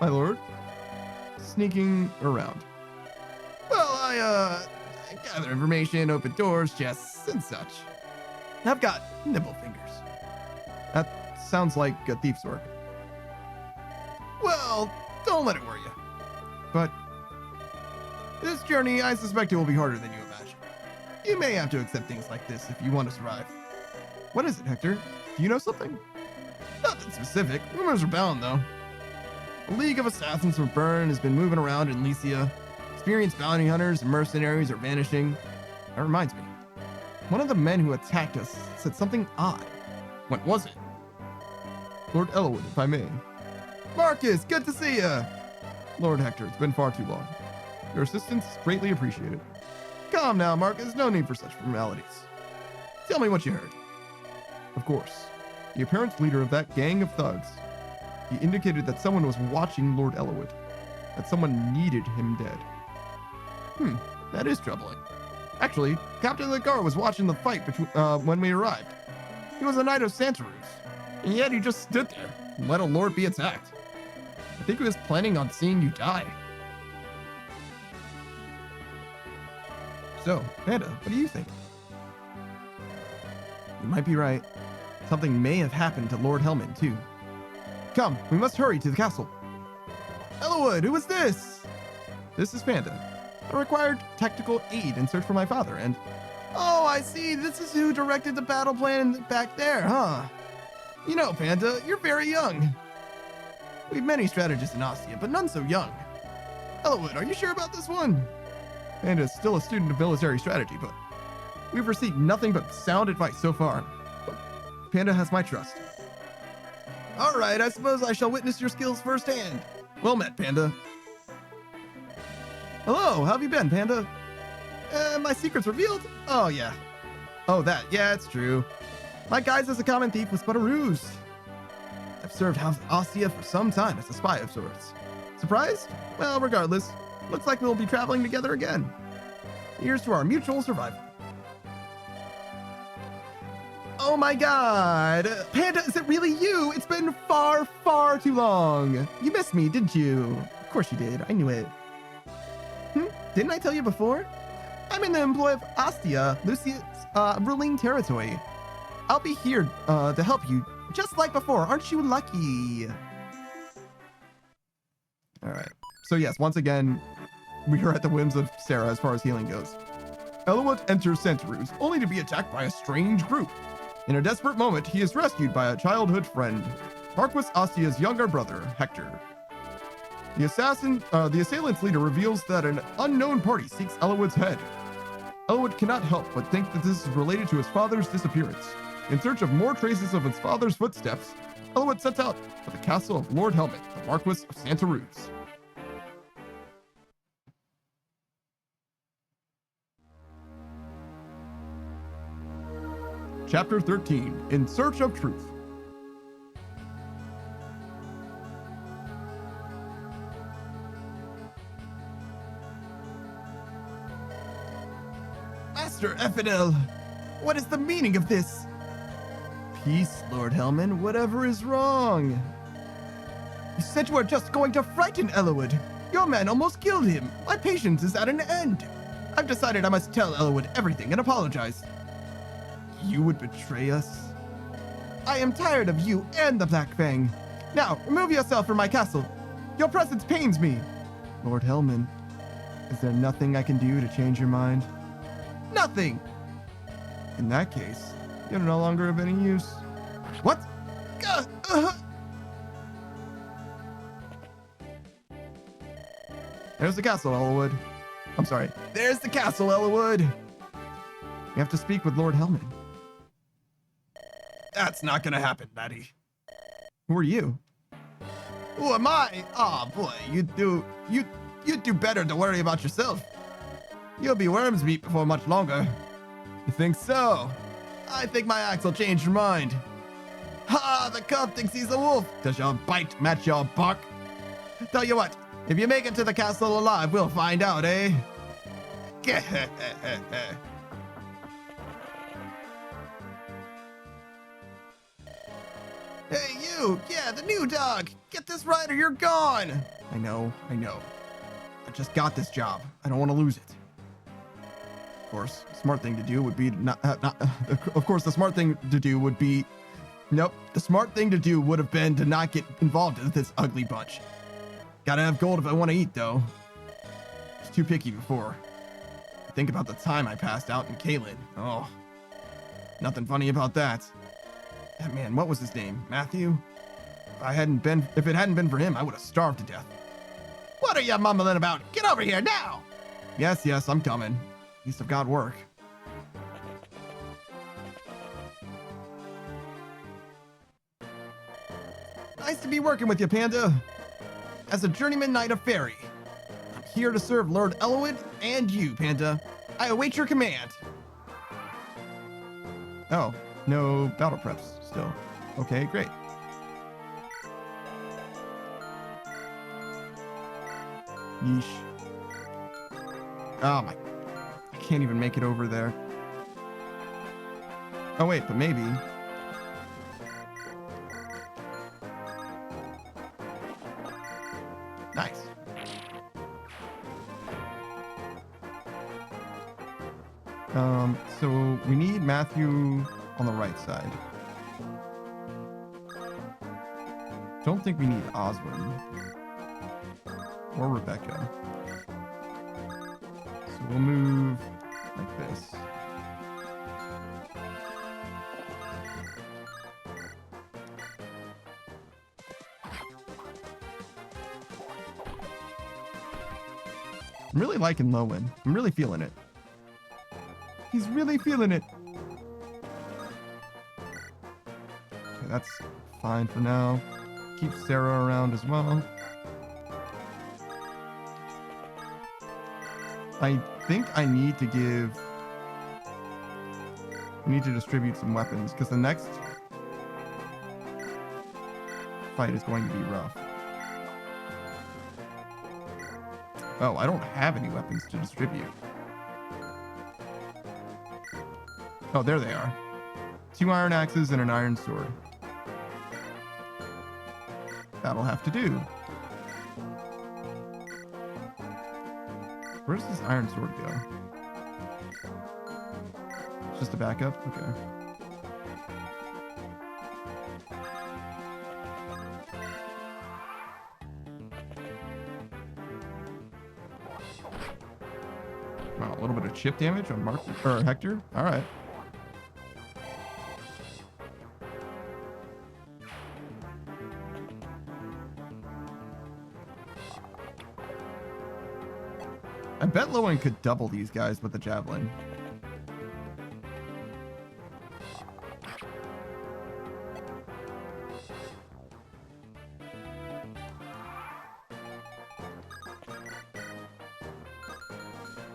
My lord? Sneaking around. Well, I gather information, open doors, chests, and such. I've got nimble fingers. That sounds like a thief's work. Well, don't let it worry you. But this journey, I suspect it will be harder than you imagine. You may have to accept things like this if you want to survive. What is it, Hector? Do you know something? Nothing specific. Rumors are bound, though. A league of assassins from Bern has been moving around in Lycia. Experienced bounty hunters and mercenaries are vanishing. That reminds me. One of the men who attacked us said something odd. What was it? Lord Eliwood, if I may. Marcus, good to see ya! Lord Hector, it's been far too long. Your assistance is greatly appreciated. Calm now, Marcus. No need for such formalities. Tell me what you heard. Of course. The apparent leader of that gang of thugs. He indicated that someone was watching Lord Eliwood. That someone needed him dead. That is troubling. Actually, Captain Lagar was watching the fight between when we arrived. He was a knight of Santarus, and yet he just stood there and let a lord be attacked. I think he was planning on seeing you die. So, Panda, what do you think? You might be right. Something may have happened to Lord Helman, too. Come, we must hurry to the castle. Eliwood, who is this? This is Panda. I required tactical aid in search for my father, and... Oh, I see. This is who directed the battle plan back there, huh? You know, Panda, you're very young. We've many strategists in Ostia, but none so young. Eliwood, are you sure about this one? Panda is still a student of military strategy, but we've received nothing but sound advice so far. Panda has my trust. All right, I suppose I shall witness your skills firsthand. Well met, Panda. Hello, how have you been, Panda? My secret's revealed? Oh, yeah. Oh, that. Yeah, it's true. My guise as a common thief was but a ruse. I've served House Ostia for some time as a spy of sorts. Surprised? Well, regardless, looks like we'll be traveling together again. Here's to our mutual survival. Oh my god! Panda, is it really you? It's been far, far too long. You missed me, didn't you? Of course you did. I knew it. Didn't I tell you before? I'm in the employ of Ostia, Lucia's ruling territory. I'll be here to help you, just like before. Aren't you lucky? All right. So yes, once again, we are at the whims of Sarah as far as healing goes. Eliwood enters Santarus, only to be attacked by a strange group. In a desperate moment, he is rescued by a childhood friend, Marquis Ostia's younger brother, Hector. The assailant's leader reveals that an unknown party seeks Eliwood's head. Eliwood cannot help but think that this is related to his father's disappearance. In search of more traces of his father's footsteps, Eliwood sets out for the castle of Lord Helmet, the Marquis of Santarus. Chapter 13, In Search of Truth. Master Epidel, what is the meaning of this? Peace, Lord Helman, whatever is wrong? You said you were just going to frighten Eliwood. Your men almost killed him. My patience is at an end. I've decided I must tell Eliwood everything and apologize. You would betray us? I am tired of you and the Black Fang. Now, remove yourself from my castle. Your presence pains me. Lord Hellman, is there nothing I can do to change your mind? Nothing! In that case, you're no longer of any use. What? There's the castle, Eliwood. I'm sorry. There's the castle, Eliwood. You have to speak with Lord Hellman. That's not gonna happen, Maddie. Who are you? Who am I? Oh boy, you'd do better to worry about yourself. You'll be worm's meat before much longer. You think so? I think my axe will change your mind. Ha! The cub thinks he's a wolf. Does your bite match your bark? Tell you what, if you make it to the castle alive, we'll find out, eh? Hey, you! Yeah, the new dog! Get this right or you're gone! I know. I just got this job. I don't want to lose it. Of course, the smart thing to do would be to the smart thing to do would be... Nope. The smart thing to do would have been to not get involved in this ugly bunch. Gotta have gold if I want to eat, though. I was too picky before. Think about the time I passed out in Kalen. Oh, nothing funny about that. That man, what was his name? Matthew? If it hadn't been for him, I would have starved to death. What are you mumbling about? Get over here now! Yes, I'm coming. At least I've got work. Nice to be working with you, Panda. As a journeyman knight of fairy, I'm here to serve Lord Eliwood and you, Panda. I await your command. Oh, no battle preps still. Okay, great. Yeesh. Oh my, I can't even make it over there. Oh wait, but maybe. Nice. So we need Matthew on the right side. Don't think we need Oswin or Rebecca. So we'll move like this. I'm really liking Lowen. I'm really feeling it. He's really feeling it. Okay, that's fine for now. Keep Sarah around as well. I think I need to distribute some weapons because the next fight is going to be rough. Oh, I don't have any weapons to distribute. Oh, there they are. 2 iron axes and an iron sword. That'll have to do. Where does this iron sword go? It's just a backup? Okay. Wow, a little bit of chip damage on Mark or Hector. All right. I bet Lowen could double these guys with the javelin.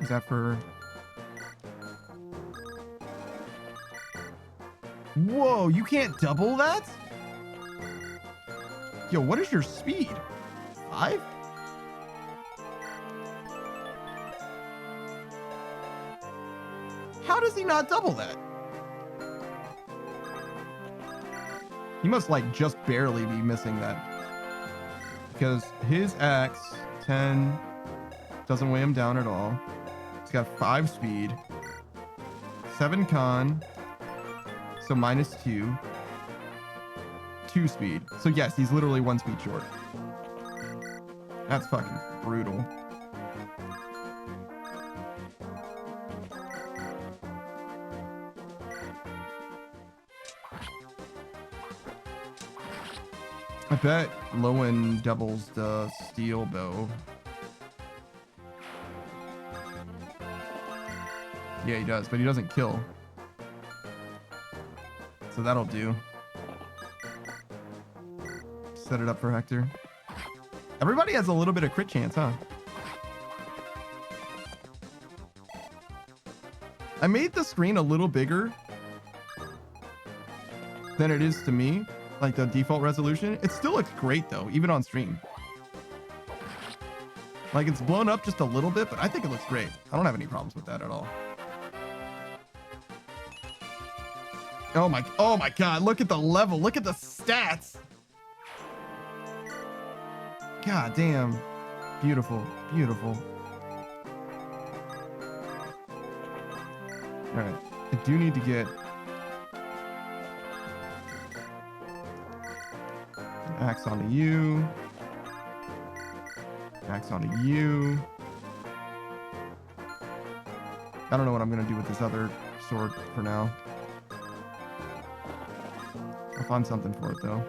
Is that for... Whoa, you can't double that? Yo, what is your speed? 5? How does he not double that? He must like just barely be missing that. because his axe 10 doesn't weigh him down at all. He's got 5 speed, 7 con, so -2, 2 speed. So yes, he's literally 1 speed short. That's fucking brutal. I bet Lowen doubles the steel bow. Yeah, he does, but he doesn't kill. So that'll do. Set it up for Hector. Everybody has a little bit of crit chance, huh? I made the screen a little bigger than it is to me, like the default resolution. It still looks great though, even on stream. Like it's blown up just a little bit, but I think it looks great. I don't have any problems with that at all. Oh my God, look at the level. Look at the stats. God damn. Beautiful, beautiful. All right, I do need to get axe onto you. Axe onto you. I don't know what I'm gonna do with this other sword for now. I'll find something for it though.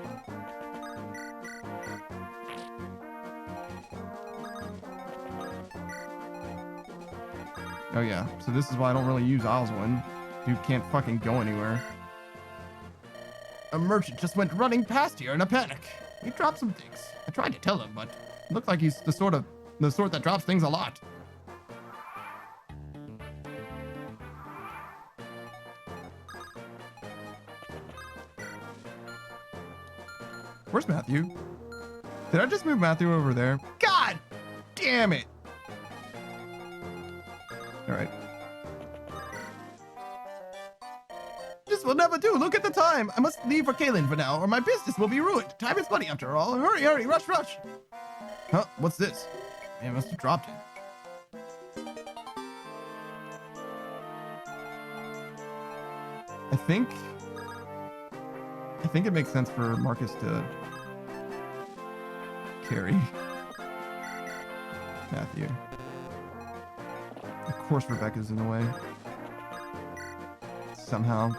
Oh yeah, so this is why I don't really use Oswin. Dude can't fucking go anywhere. A merchant just went running past here in a panic. He dropped some things. I tried to tell him, but it looked like he's the sort that drops things a lot. Where's Matthew? Did I just move Matthew over there? God damn it! All right. This will never do. Look at the time. I must leave for Kalen for now, or my business will be ruined. Time is money after all. Hurry, hurry, rush, rush. Huh? What's this? Man, I must have dropped it. I think it makes sense for Marcus to carry Matthew. Of course Rebecca's in the way. Somehow.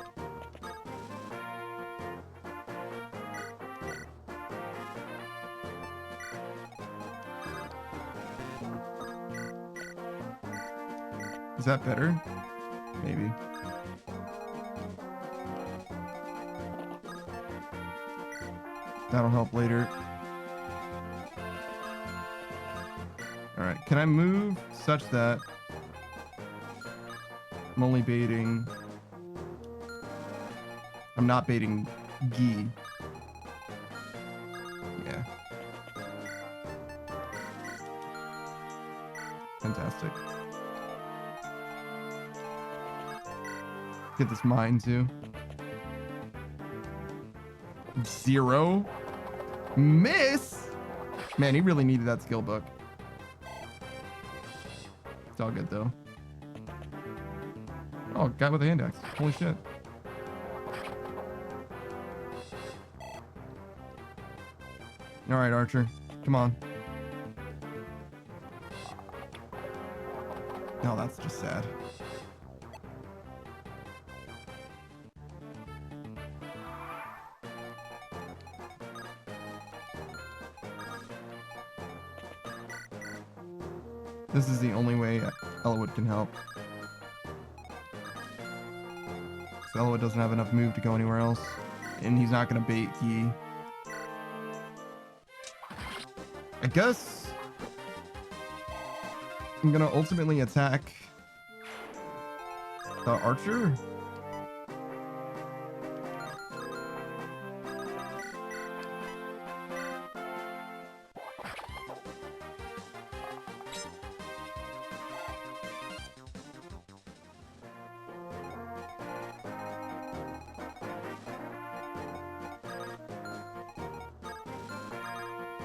Is that better? Maybe. That'll help later. All right, can I move such that I'm only baiting... I'm not baiting Gi. Yeah. Fantastic. Get this mine too. 0. Miss! Man, he really needed that skill book. It's all good though. Oh, guy with a hand axe. Holy shit. All right, Archer. Come on. No, that's just sad. This is the only way Eliwood can help. So Eliwood doesn't have enough move to go anywhere else. And he's not going to bait Gi. I guess I'm going to ultimately attack the Archer.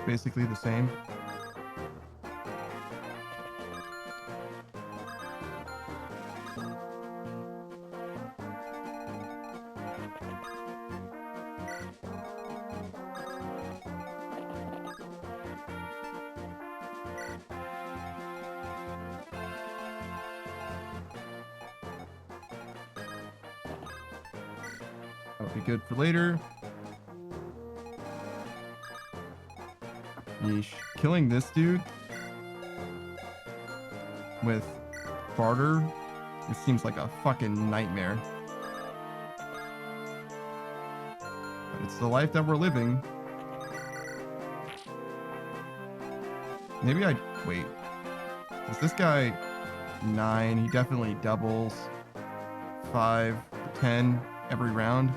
basically the same. That'll be good for later. Yeesh. Killing this dude with barter, it seems like a fucking nightmare. But it's the life that we're living. Maybe I wait. Is this guy 9? He definitely doubles 5, 10 every round.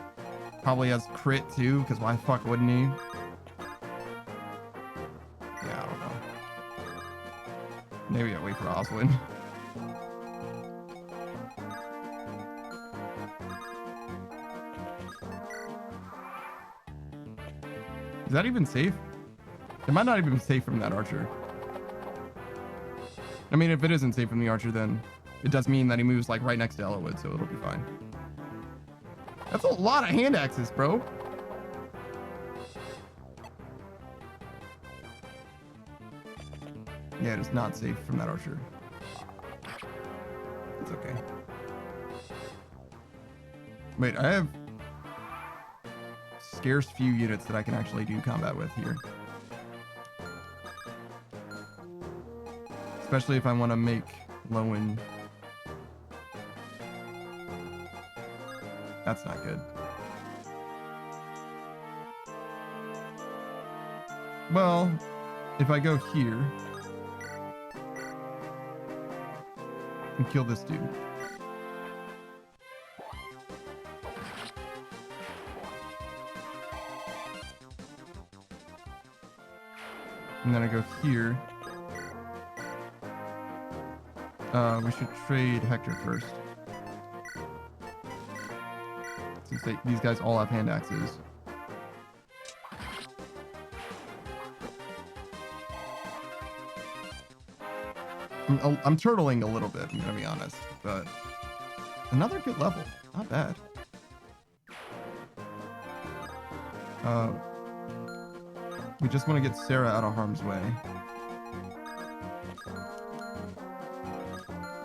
Probably has crit too, because why the fuck wouldn't he? Yeah, I don't know. Maybe I wait for Oswin. Is that even safe? It might not even be safe from that archer. I mean, if it isn't safe from the archer, then it does mean that he moves like right next to Eliwood, so it'll be fine. That's a lot of hand axes, bro. Yeah, it is not safe from that archer. It's okay. Wait, I have scarce few units that I can actually do combat with here. Especially if I want to make Lowen. That's not good. Well, if I go here and kill this dude. And then I go here. We should trade Hector first. Since these guys all have hand axes. I'm turtling a little bit, I'm gonna be honest, but another good level, not bad. We just want to get Sarah out of harm's way.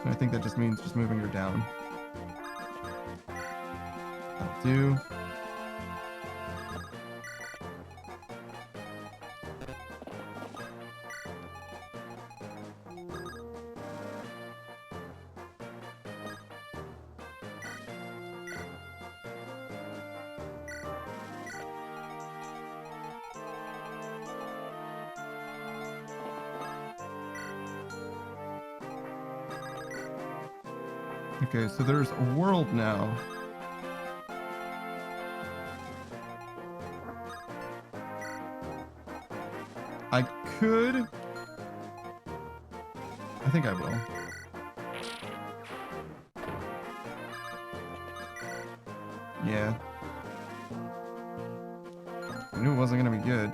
And I think that just means just moving her down. That'll do. Okay, so there's a world now. I could... I think I will. Yeah. I knew it wasn't gonna be good.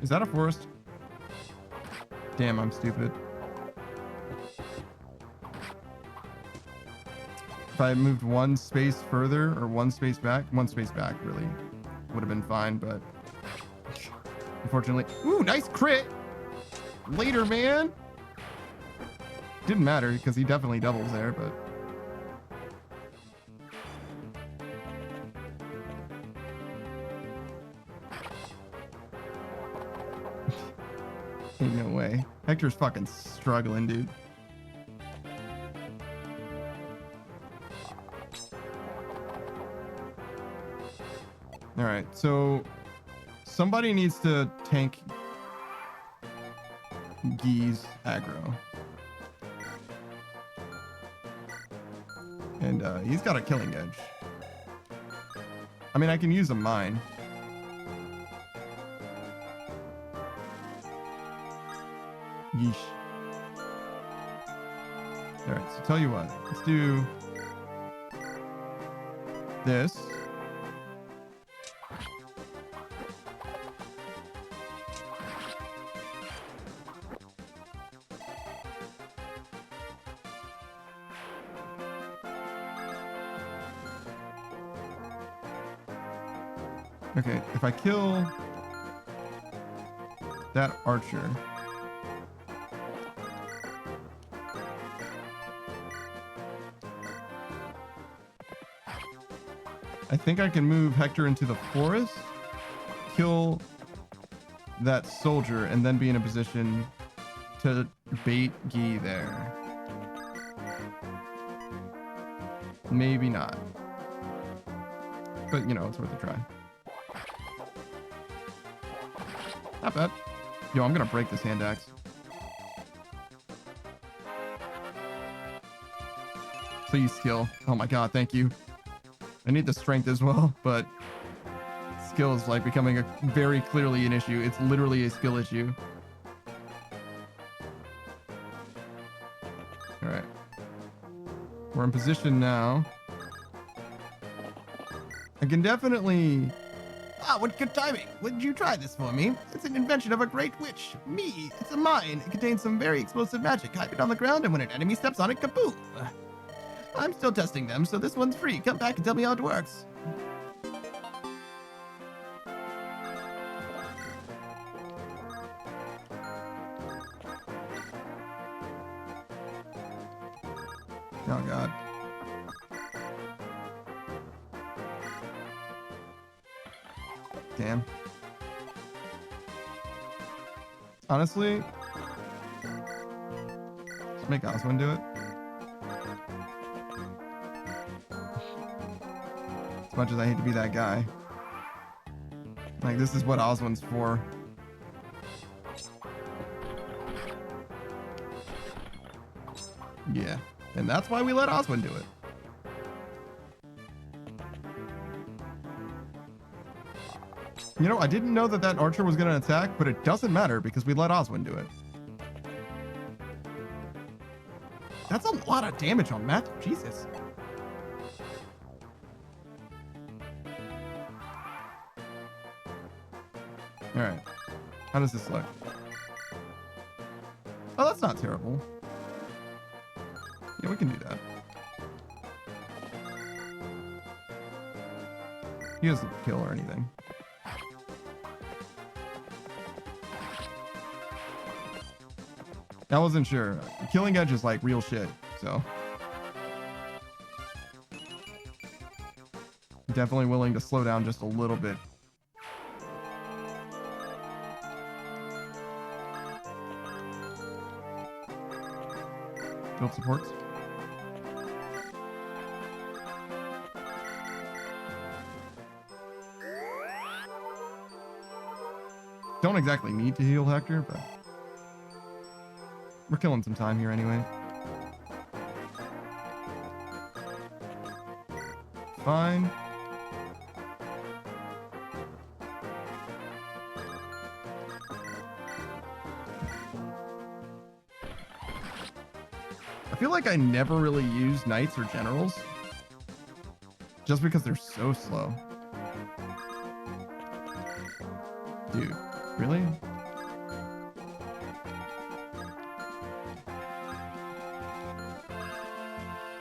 Is that a forest? Damn, I'm stupid. If I moved one space further or one space back really would have been fine, but unfortunately. Ooh, nice crit! Later, man! Didn't matter because he definitely doubles there, but. Ain't no way. Hector's fucking struggling, dude. All right, so somebody needs to tank Gee's aggro. And he's got a killing edge. I mean, I can use a mine. Yeesh. All right, so tell you what, let's do this. Okay, if I kill that archer, I think I can move Hector into the forest, kill that soldier, and then be in a position to bait Guy there. Maybe not. But, you know, it's worth a try. Not bad. Yo, I'm gonna break this hand axe. Please skill. Oh my god, thank you. I need the strength as well, but skill is like becoming very clearly an issue. It's literally a skill issue. All right. We're in position now. I can definitely... Ah, what good timing. Wouldn't you try this for me? It's an invention of a great witch. Me. It's a mine. It contains some very explosive magic. Hide it on the ground, and when an enemy steps on it, kaboom. I'm still testing them, so this one's free. Come back and tell me how it works. Oh god. Damn. Honestly, just make Oswin do it. As much as I hate to be that guy. Like, this is what Oswin's for. Yeah. And that's why we let Oswin do it. You know, I didn't know that that archer was going to attack, but it doesn't matter because we let Oswin do it. That's a lot of damage on Matthew. Jesus. All right. How does this look? Oh, that's not terrible. Yeah, we can do that. He doesn't kill or anything. I wasn't sure. Killing Edge is like real shit, so. Definitely willing to slow down just a little bit. Build supports. Don't exactly need to heal Hector, but we're killing some time here anyway. Fine. I feel like I never really use knights or generals just because they're so slow. Dude, really?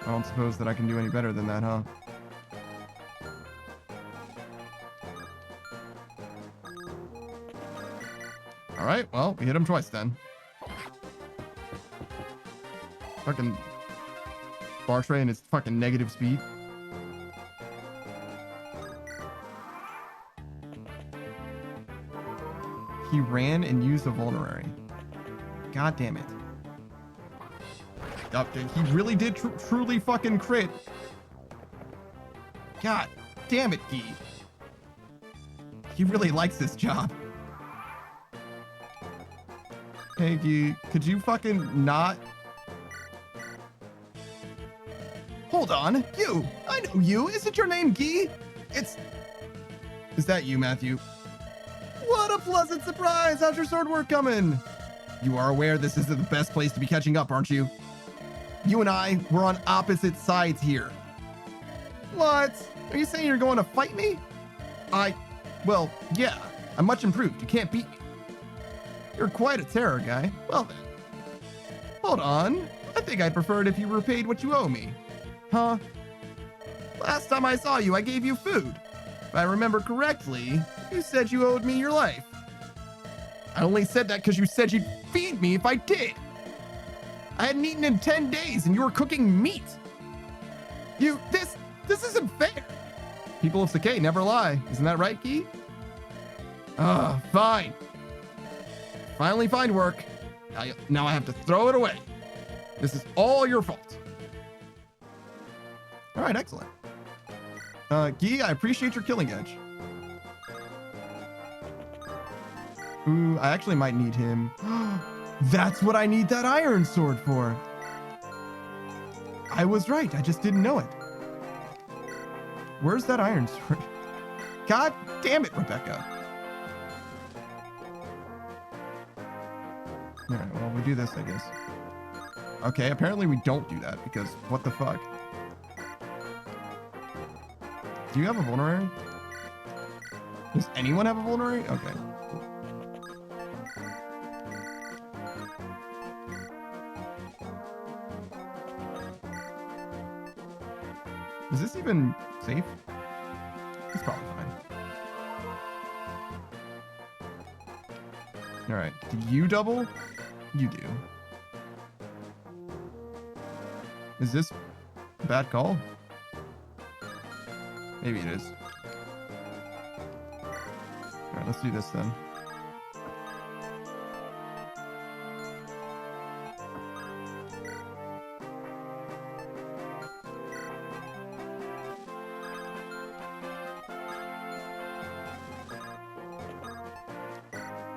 I don't suppose that I can do any better than that, huh? All right, well, we hit him twice then. Fucking Bartray and his fucking negative speed. He ran and used a vulnerary. God damn it. He really did truly fucking crit. God damn it, Guy. He really likes this job. Hey, Guy, could you fucking not... Hold on, you! I know you! Isn't your name Guy? It's... Is that you, Matthew? What a pleasant surprise! How's your sword work coming? You are aware this isn't the best place to be catching up, aren't you? You and I were on opposite sides here. What? Are you saying you're going to fight me? Well, yeah. I'm much improved. You can't beat me. You're quite a terror guy. Well then. Hold on. I think I'd prefer it if you repaid what you owe me. Huh? Last time I saw you, I gave you food. If I remember correctly, you said you owed me your life. I only said that because you said you'd feed me if I did. I hadn't eaten in 10 days and you were cooking meat. This isn't fair. People of Sakei never lie. Isn't that right, Key? Fine. Finally find work. Now I have to throw it away. This is all your fault. All right, excellent. Guy, I appreciate your killing edge. Ooh, I actually might need him. That's what I need that iron sword for. I was right. I just didn't know it. Where's that iron sword? God damn it, Rebecca. All right, well, we do this, I guess. Okay, apparently we don't do that because what the fuck? Do you have a vulnerary? Does anyone have a vulnerary? Okay. Cool. Is this even safe? It's probably fine. All right. Do you double? You do. Is this a bad call? Maybe it is. All right, let's do this then.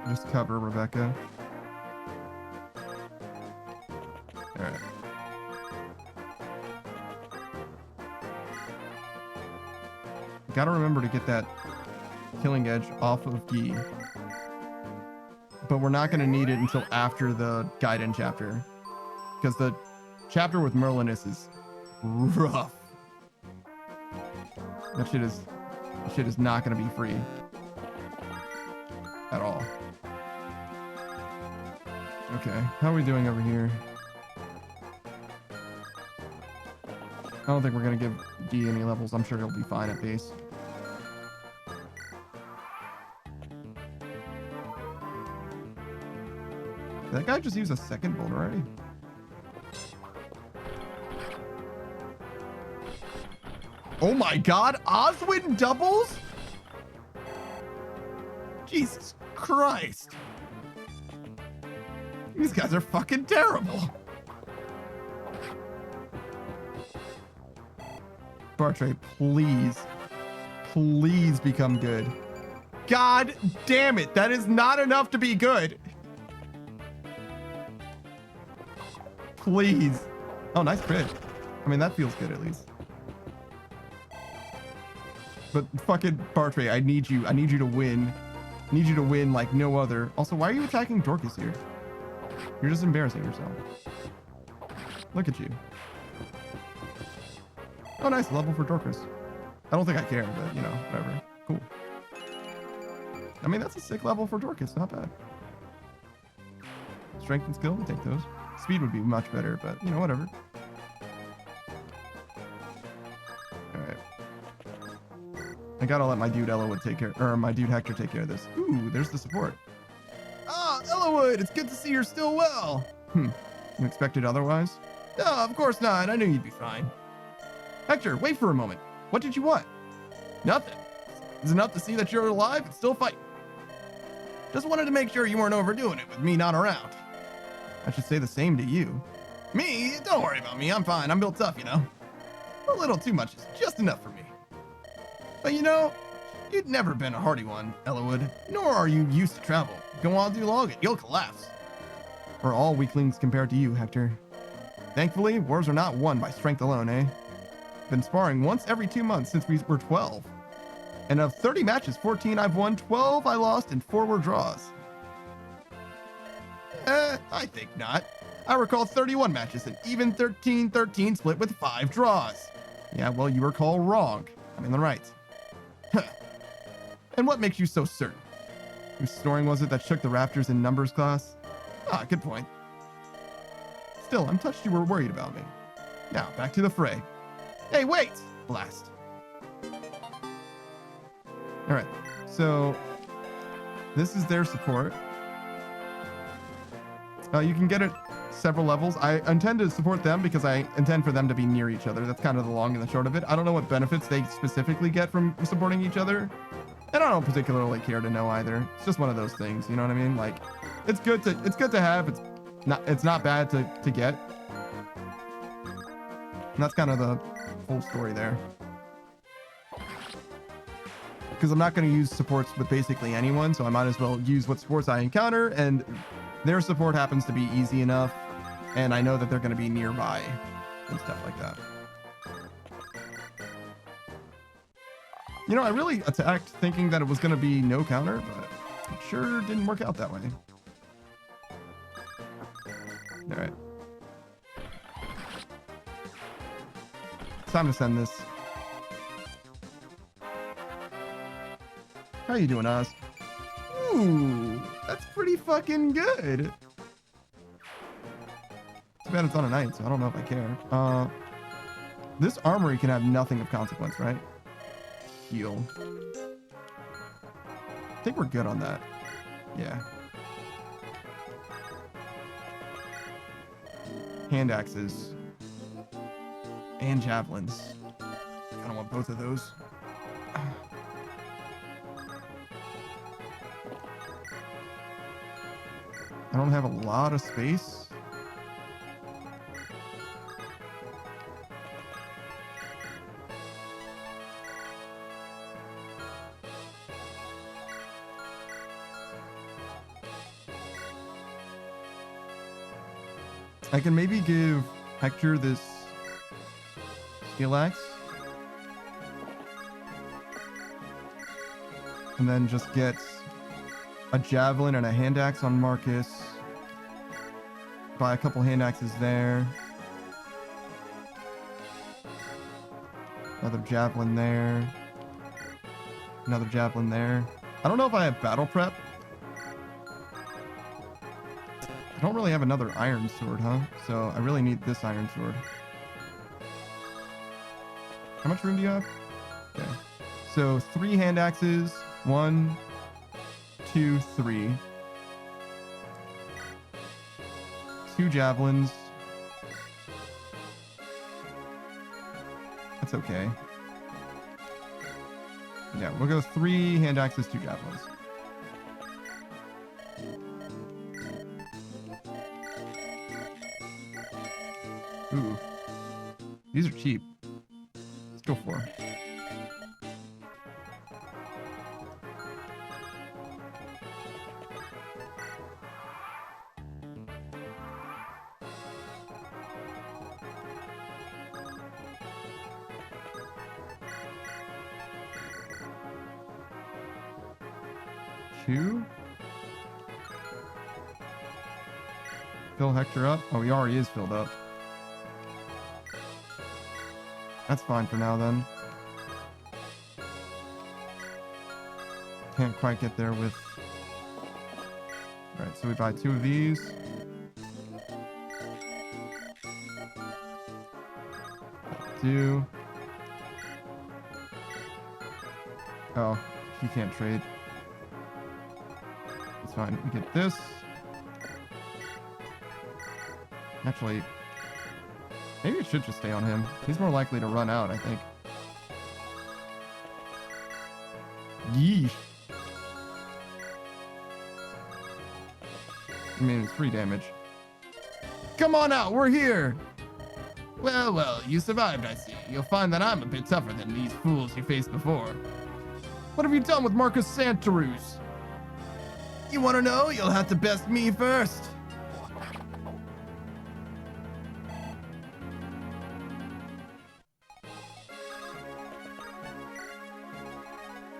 Just cover Rebecca. All right. Gotta remember to get that killing edge off of Guy. But we're not gonna need it until after the Gaiden chapter. Because the chapter with Merlinus is rough. That shit is not gonna be free. At all. Okay, how are we doing over here? I don't think we're gonna give Guy any levels. I'm sure he'll be fine at base. Did that guy just use a second vulnerary? Oh my god, Oswin doubles? Jesus Christ. These guys are fucking terrible. Bartray, please become good. God damn it, that is not enough to be good. Please. Oh, nice crit. I mean, that feels good at least. But fucking Bartray, I need you to win. I need you to win like no other. Also, why are you attacking Dorcas here? You're just embarrassing yourself. Look at you. Oh, nice level for Dorcas. I don't think I care, but you know, whatever. Cool. I mean, that's a sick level for Dorcas. Not bad. Strength and skill, we take those. Speed would be much better, but you know, whatever. All right. I gotta let my dude Eliwood take care, or my dude Hector take care of this. Ooh, there's the support. Ah, Eliwood, it's good to see you're still well. You expected otherwise? No, of course not. I knew you'd be fine. Hector, wait for a moment. What did you want? Nothing. It's enough to see that you're alive and still fighting. Just wanted to make sure you weren't overdoing it with me not around. I should say the same to you. Me? Don't worry about me. I'm fine. I'm built tough, you know. A little too much is just enough for me. But you know, you've never been a hardy one, Eliwood, nor are you used to travel. Go on too long and you'll collapse. We're all weaklings compared to you, Hector. Thankfully, wars are not won by strength alone, eh? Been sparring once every 2 months since we were 12. And of 30 matches, 14 I've won, 12 I lost, and 4 were draws. I think not. I recall 31 matches, an even 13-13 split with 5 draws. Yeah, well, you recall wrong. I'm in the right. Huh. And what makes you so certain? Whose snoring was it that shook the Raptors in numbers class? Ah, good point. Still, I'm touched you were worried about me. Now, back to the fray. Hey, wait! Blast. All right, so this is their support. You can get it several levels. I intend to support them because I intend for them to be near each other. That's kind of the long and the short of it. I don't know what benefits they specifically get from supporting each other. And I don't particularly care to know either. It's just one of those things, you know what I mean? Like, it's good to have. It's not bad to get. And that's kind of the whole story there. Because I'm not going to use supports with basically anyone, so I might as well use what supports I encounter, and their support happens to be easy enough, and I know that they're going to be nearby and stuff like that. You know, I really attacked thinking that it was going to be no counter, but it sure didn't work out that way. All right. It's time to send this. How you doing, Oz? Ooh, that's pretty fucking good. Too bad it's on a night, so I don't know if I care. This armory can have nothing of consequence, right? Heal. I think we're good on that. Yeah. Hand axes. And javelins. I don't want both of those. I don't have a lot of space. I can maybe give Hector this steel axe. And then just get a javelin and a hand axe on Marcus. Buy a couple hand axes there. Another javelin there. Another javelin there. I don't know if I have battle prep. I don't really have another iron sword, huh? So I really need this iron sword. How much room do you have? Okay. So 3 hand axes. 1, 2, 3. 2 javelins. That's okay. Yeah, we'll go 3 hand axes, 2 javelins. Ooh. These are cheap. Let's go for them. Fill Hector up. Oh, he already is filled up. That's fine for now then. Can't quite get there with... Alright, so we buy 2 of these. Two. Oh, he can't trade. It's fine. We get this. Actually, maybe it should just stay on him. He's more likely to run out, I think. Yeesh. I mean, it's free damage. Come on out, we're here! Well, well, you survived, I see. You'll find that I'm a bit tougher than these fools you faced before. What have you done with Marcus Santarus? You want to know? You'll have to best me first.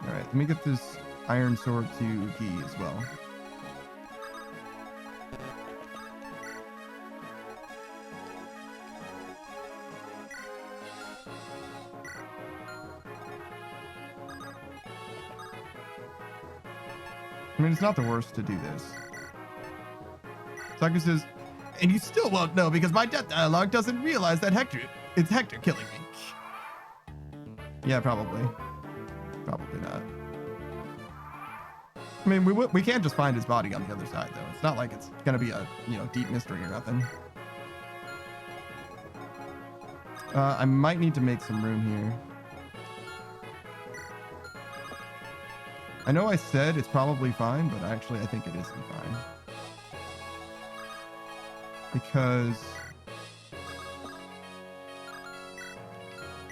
Alright, let me get this iron sword to Guy as well. I mean, it's not the worst to do this. Saku says, and you still won't know because my death dialogue doesn't realize that it's Hector killing me. Yeah, probably. Probably not. I mean, we can't just find his body on the other side, though. It's not like it's gonna be a, deep mystery or nothing. I might need to make some room here. I know I said it's probably fine, but actually I think it isn't fine. Because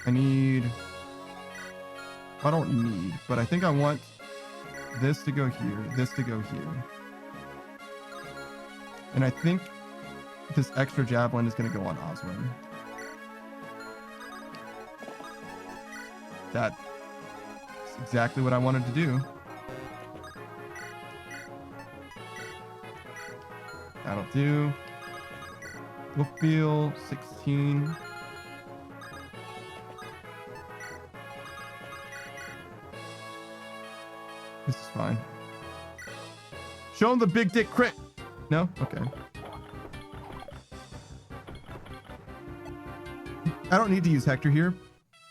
I don't need, but I think I want this to go here, this to go here. And I think this extra javelin is going to go on Oswin. That's exactly what I wanted to do. That'll do. Wolffield, 16. This is fine. Show him the big dick crit. No? Okay. I don't need to use Hector here.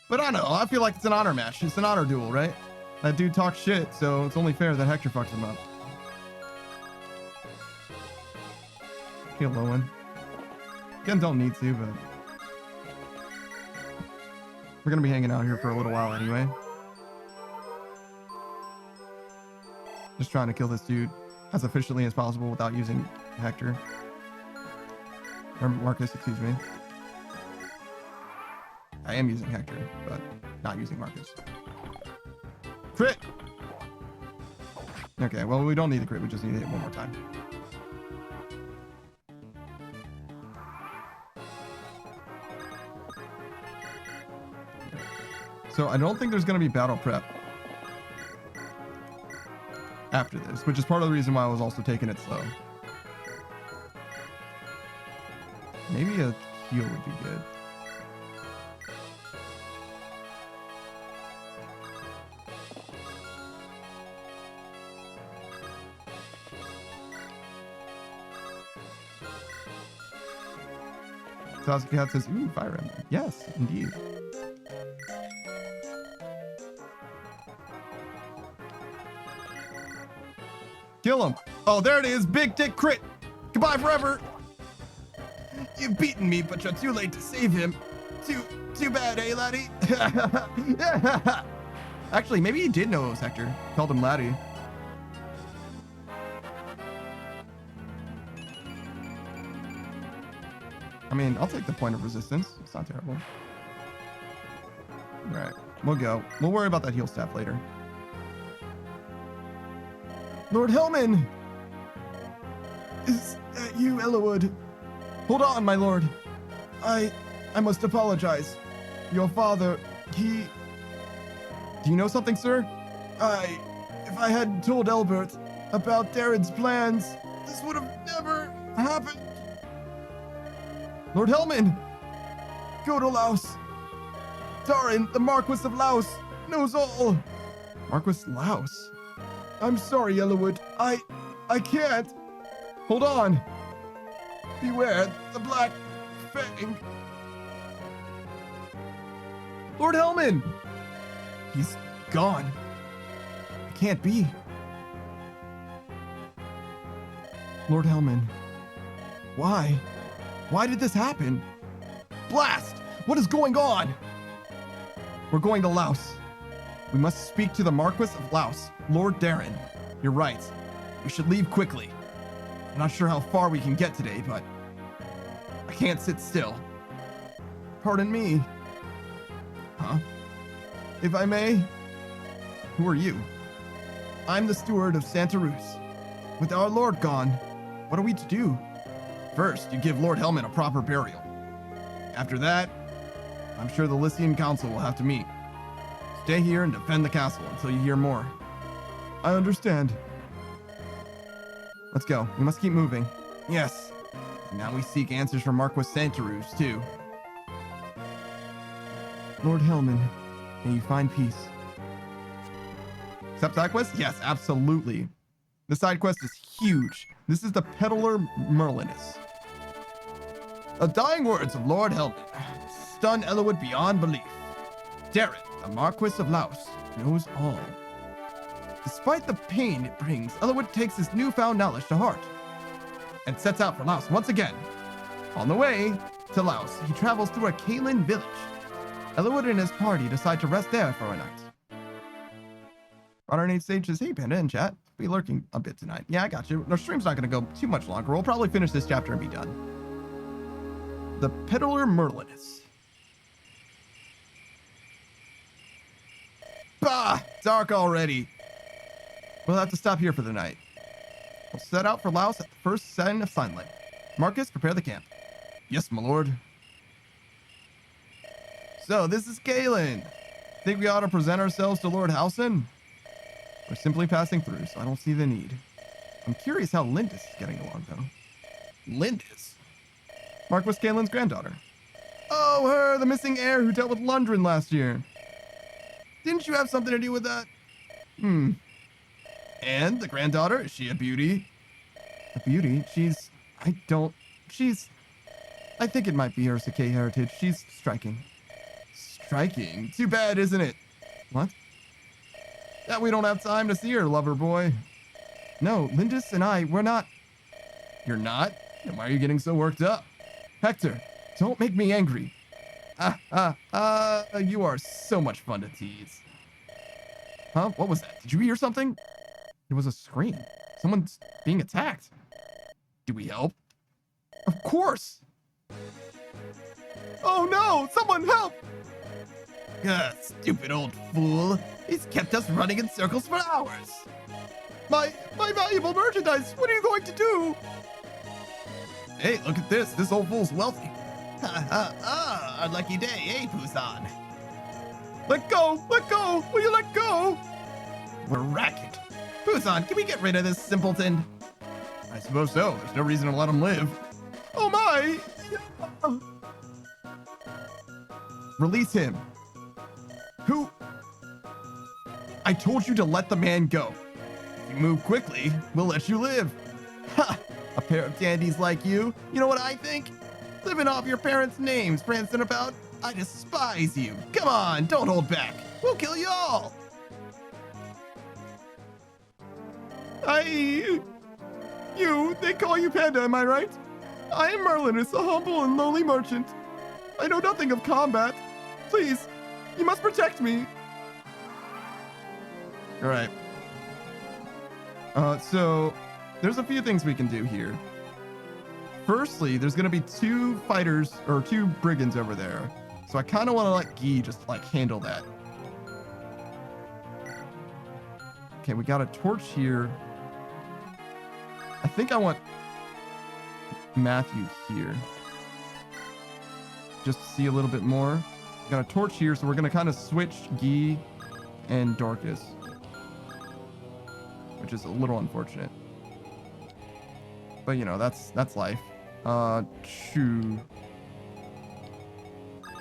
But I don't know. I feel like it's an honor match. It's an honor duel, right? That dude talks shit, so it's only fair that Hector fucks him up. Kill Lowen. Again, don't need to, but we're gonna be hanging out here for a little while anyway. Just trying to kill this dude as efficiently as possible without using Hector. Or Marcus, excuse me. I am using Hector, but not using Marcus. Crit! Okay, well, we don't need the crit. We just need it one more time. So I don't think there's going to be battle prep after this, which is part of the reason why I was also taking it slow. Maybe a heal would be good. Sasuke Cat says, ooh, Fire Emblem. Yes, indeed. Kill him. Oh, there it is. Big dick crit. Goodbye forever. You've beaten me, but you're too late to save him. Too bad, eh, laddie? Actually, maybe he did know it was Hector. Called him laddie. I mean, I'll take the point of resistance. It's not terrible. All right, we'll go. We'll worry about that heal staff later. Lord Hellman! Is that you, Eliwood? Hold on, my lord. I must apologize. Your father, he... Do you know something, sir? If I had told Elbert about Darren's plans, this would have never happened. Lord Hellman! Go to Laos. Darren, the Marquis of Laos, knows all. Marquis Laos? I'm sorry, Eliwood. I can't. Hold on. Beware the Black Fang. Lord Hellman! He's gone. It can't be. Lord Hellman. Why? Why did this happen? Blast! What is going on? We're going to Laos. We must speak to the Marquis of Laos, Lord Darren. You're right. We should leave quickly. I'm not sure how far we can get today, but I can't sit still. Pardon me. Huh? If I may? Who are you? I'm the steward of Santa Ruz. With our lord gone, what are we to do? First, you give Lord Hellman a proper burial. After that, I'm sure the Lycian Council will have to meet. Stay here and defend the castle until you hear more. I understand. Let's go. We must keep moving. Yes. And now we seek answers from Marquis Santa Ruz, too. Lord Hellman, may you find peace. Accept that quest? Yes, absolutely. The side quest is huge. This is the Peddler Merlinus. The dying words of Lord Helmet stun Eliwood beyond belief. Darren, the Marquis of Laos, knows all. Despite the pain it brings, Eliwood takes his newfound knowledge to heart and sets out for Laos once again. On the way to Laos, he travels through a Kalen village. Eliwood and his party decide to rest there for a night. Ron8 Sage says, hey, Panda in chat. Be lurking a bit tonight. Yeah, I got you. Our stream's not going to go too much longer. We'll probably finish this chapter and be done. The Peddler Merlinus. Bah! Dark already. We'll have to stop here for the night. We'll set out for Laos at the first sign of sunlight. Marcus, prepare the camp. Yes, my lord. So, this is Kalen. Think we ought to present ourselves to Lord Howson? We're simply passing through, so I don't see the need. I'm curious how Lindis is getting along, though. Lindis? Mark was Kalen's granddaughter. Oh, her, the missing heir who dealt with Lundgren last year. Didn't you have something to do with that? And the granddaughter, is she a beauty? A beauty? I think it might be her Sakei heritage. She's striking. Striking? Too bad, isn't it? What? That we don't have time to see her, lover boy. No, Lindis and I, we're not. You're not? Then why are you getting so worked up? Hector, don't make me angry. You are so much fun to tease. Huh? What was that? Did you hear something? It was a scream. Someone's being attacked. Do we help? Of course. Oh no! Someone help! Stupid old fool. He's kept us running in circles for hours. My valuable merchandise. What are you going to do? Hey, look at this. This old fool's wealthy. Unlucky day, eh, Busan? Let go! Let go! Will you let go? We're racket. Busan, can we get rid of this simpleton? I suppose so. There's no reason to let him live. Oh my! Release him. Who? I told you to let the man go. If you move quickly, we'll let you live. Ha! A pair of dandies like you. You know what I think? Living off your parents' names, prancing about. I despise you. Come on, don't hold back. We'll kill you all. They call you Panda, am I right? I am Merlinus, a humble and lowly merchant. I know nothing of combat. Please, you must protect me. All right. So there's a few things we can do here. Firstly, there's going to be two fighters or two brigands over there. So I kind of want to let Guy just like handle that. Okay, we got a torch here. I think I want Matthew here. Just to see a little bit more. Got a torch here, so we're going to kind of switch Guy and Dorcas. Which is a little unfortunate. But, you know, that's life. Shoo.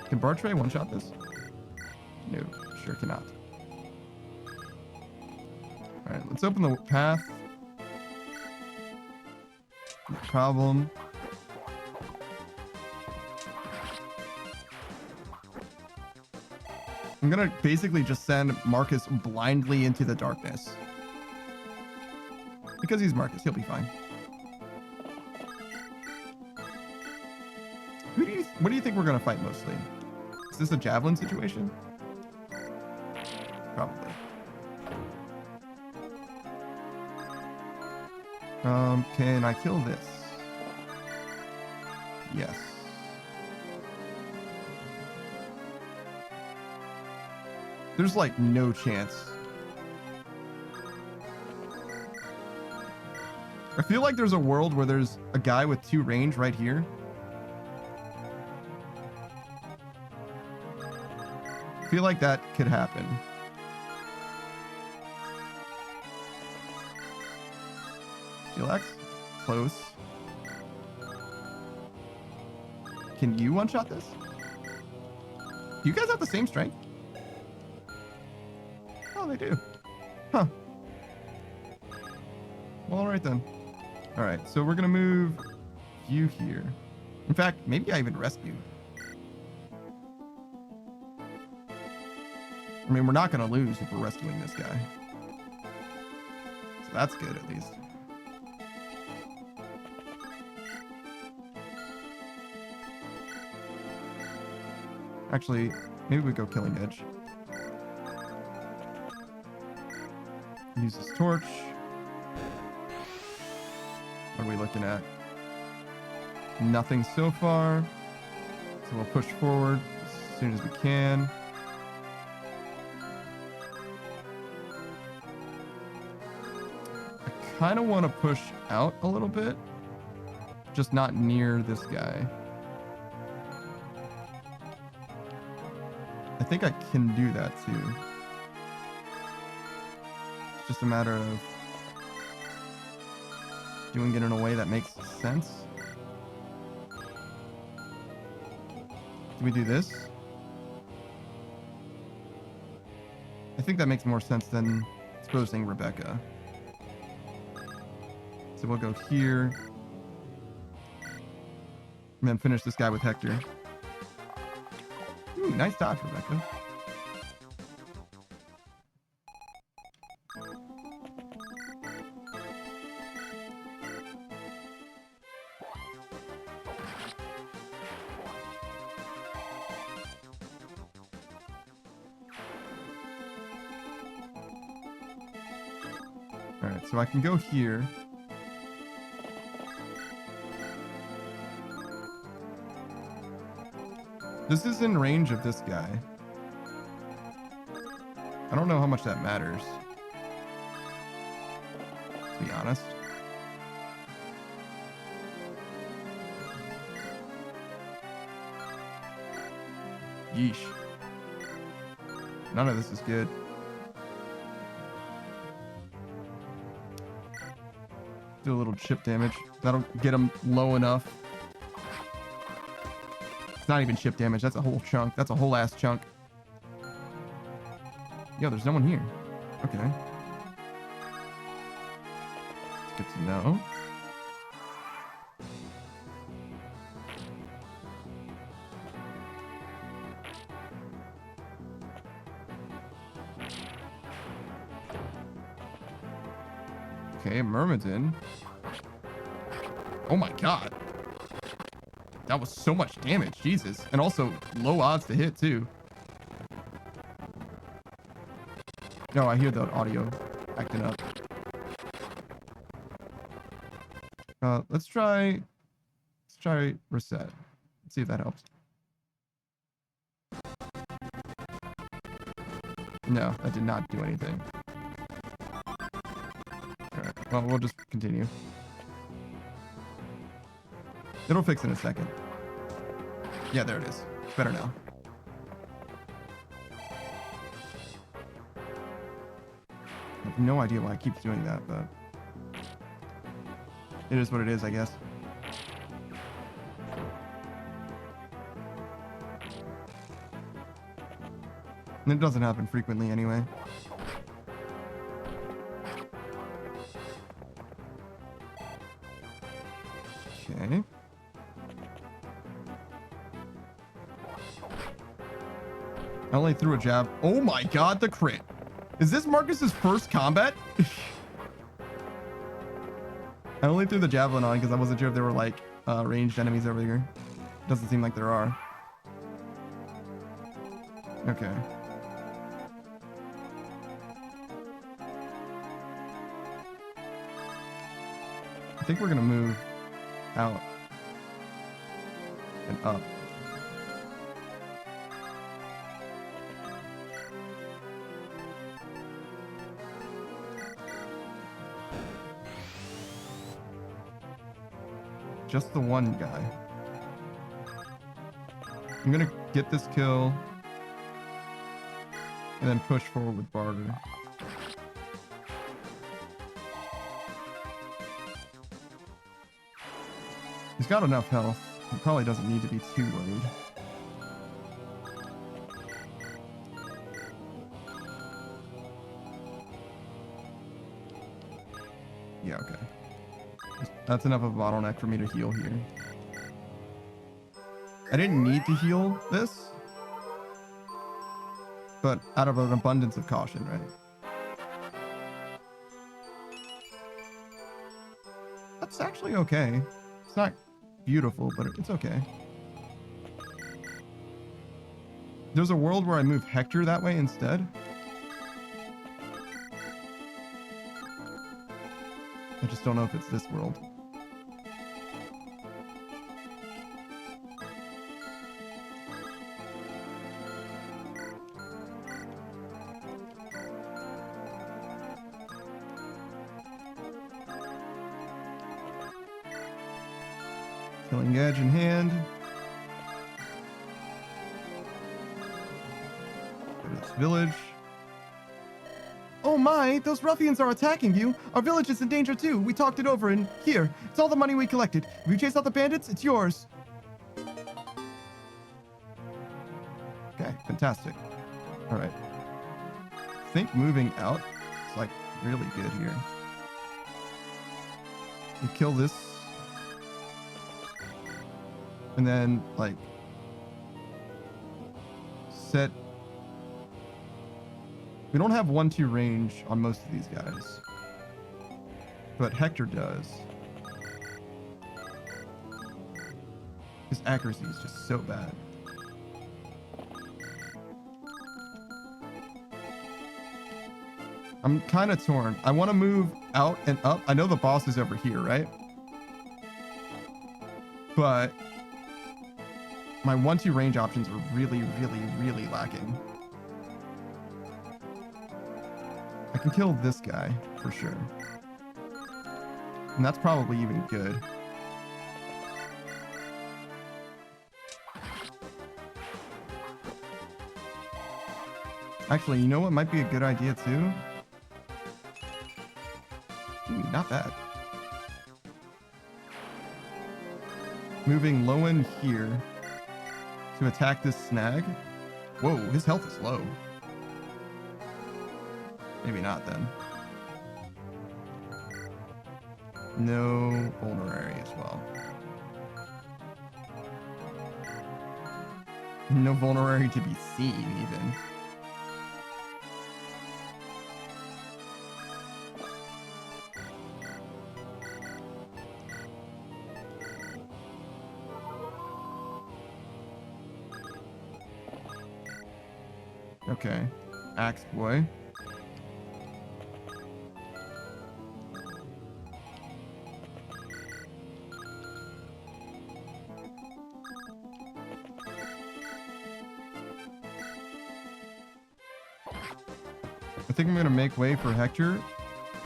Can Bartray one-shot this? No, sure cannot. Alright, let's open the path. No problem. I'm gonna basically just send Marcus blindly into the darkness. Because he's Marcus, he'll be fine. What do you think we're gonna fight mostly? Is this a javelin situation? Probably. Can I kill this? Yes. There's like no chance. I feel like there's a world where there's a guy with 2 range right here. I feel like that could happen. Steelax? Close. Can you one-shot this? Do you guys have the same strength? Oh, they do. Huh. All right then. All right, so we're gonna move you here. In fact, maybe I even rescue. I mean, we're not gonna lose if we're rescuing this guy. So that's good at least. Actually, maybe we go Killing Edge. Use this torch. What are we looking at? Nothing so far. So we'll push forward as soon as we can. I kind of want to push out a little bit. Just not near this guy. I think I can do that too. It's just a matter of doing it in a way that makes sense. Do we do this? I think that makes more sense than exposing Rebecca. So we'll go here. And then finish this guy with Hector. Ooh, nice dodge, Rebecca. All right, so I can go here. This is in range of this guy. I don't know how much that matters, to be honest. Yeesh. None of this is good. Do a little chip damage. That'll get him low enough. It's not even chip damage. That's a whole chunk. That's a whole ass chunk. Yo, there's no one here. Okay. It's good to know. Okay, Myrmidon. Oh my god. That was so much damage, Jesus. And also low odds to hit too. No, I hear the audio acting up. Let's try reset. Let's see if that helps. No, that did not do anything. Alright, well, we'll just continue. It'll fix in a second. Yeah, there it is. Better now. I have no idea why it keeps doing that, but it is what it is, I guess. And it doesn't happen frequently anyway. Okay. I only threw a jab. Oh my god, the crit. Is this Marcus's first combat? I only threw the javelin on because I wasn't sure if there were like ranged enemies over here. Doesn't seem like there are. Okay. I think we're gonna move out and up. Just the one guy. I'm gonna get this kill and then push forward with Barter. He's got enough health. He probably doesn't need to be too worried. Yeah, okay. That's enough of a bottleneck for me to heal here. I didn't need to heal this, but out of an abundance of caution, right? That's actually okay. It's not beautiful, but it's okay. There's a world where I move Hector that way instead. I just don't know if it's this world. Killing Edge in hand. Go to this village. Oh my, those ruffians are attacking you. Our village is in danger too. We talked it over and here, it's all the money we collected. If you chase out the bandits, it's yours. Okay, fantastic. All right. I think moving out is like really good here. We kill this. And then like set. We don't have 1-2 range on most of these guys, but Hector does. His accuracy is just so bad. I'm kind of torn. I want to move out and up. I know the boss is over here, right? But my 1-2 range options are really, really, really lacking. I can kill this guy for sure. And that's probably even good. Actually, you know what might be a good idea too? Ooh, not bad. Moving low in here to attack this snag. Whoa, his health is low. Maybe not then. No vulnerary as well. No vulnerary to be seen even. Okay. Axe boy. I think I'm going to make way for Hector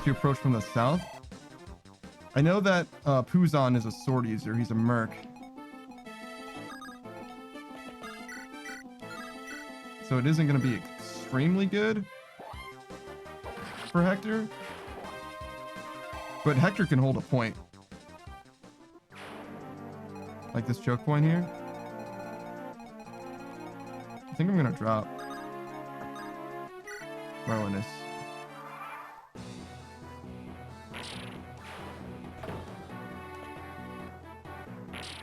to approach from the south. I know that Puzon is a sword user. He's a merc. So it isn't going to be extremely good for Hector. But Hector can hold a point. Like this choke point here. I think I'm going to drop Marlinus.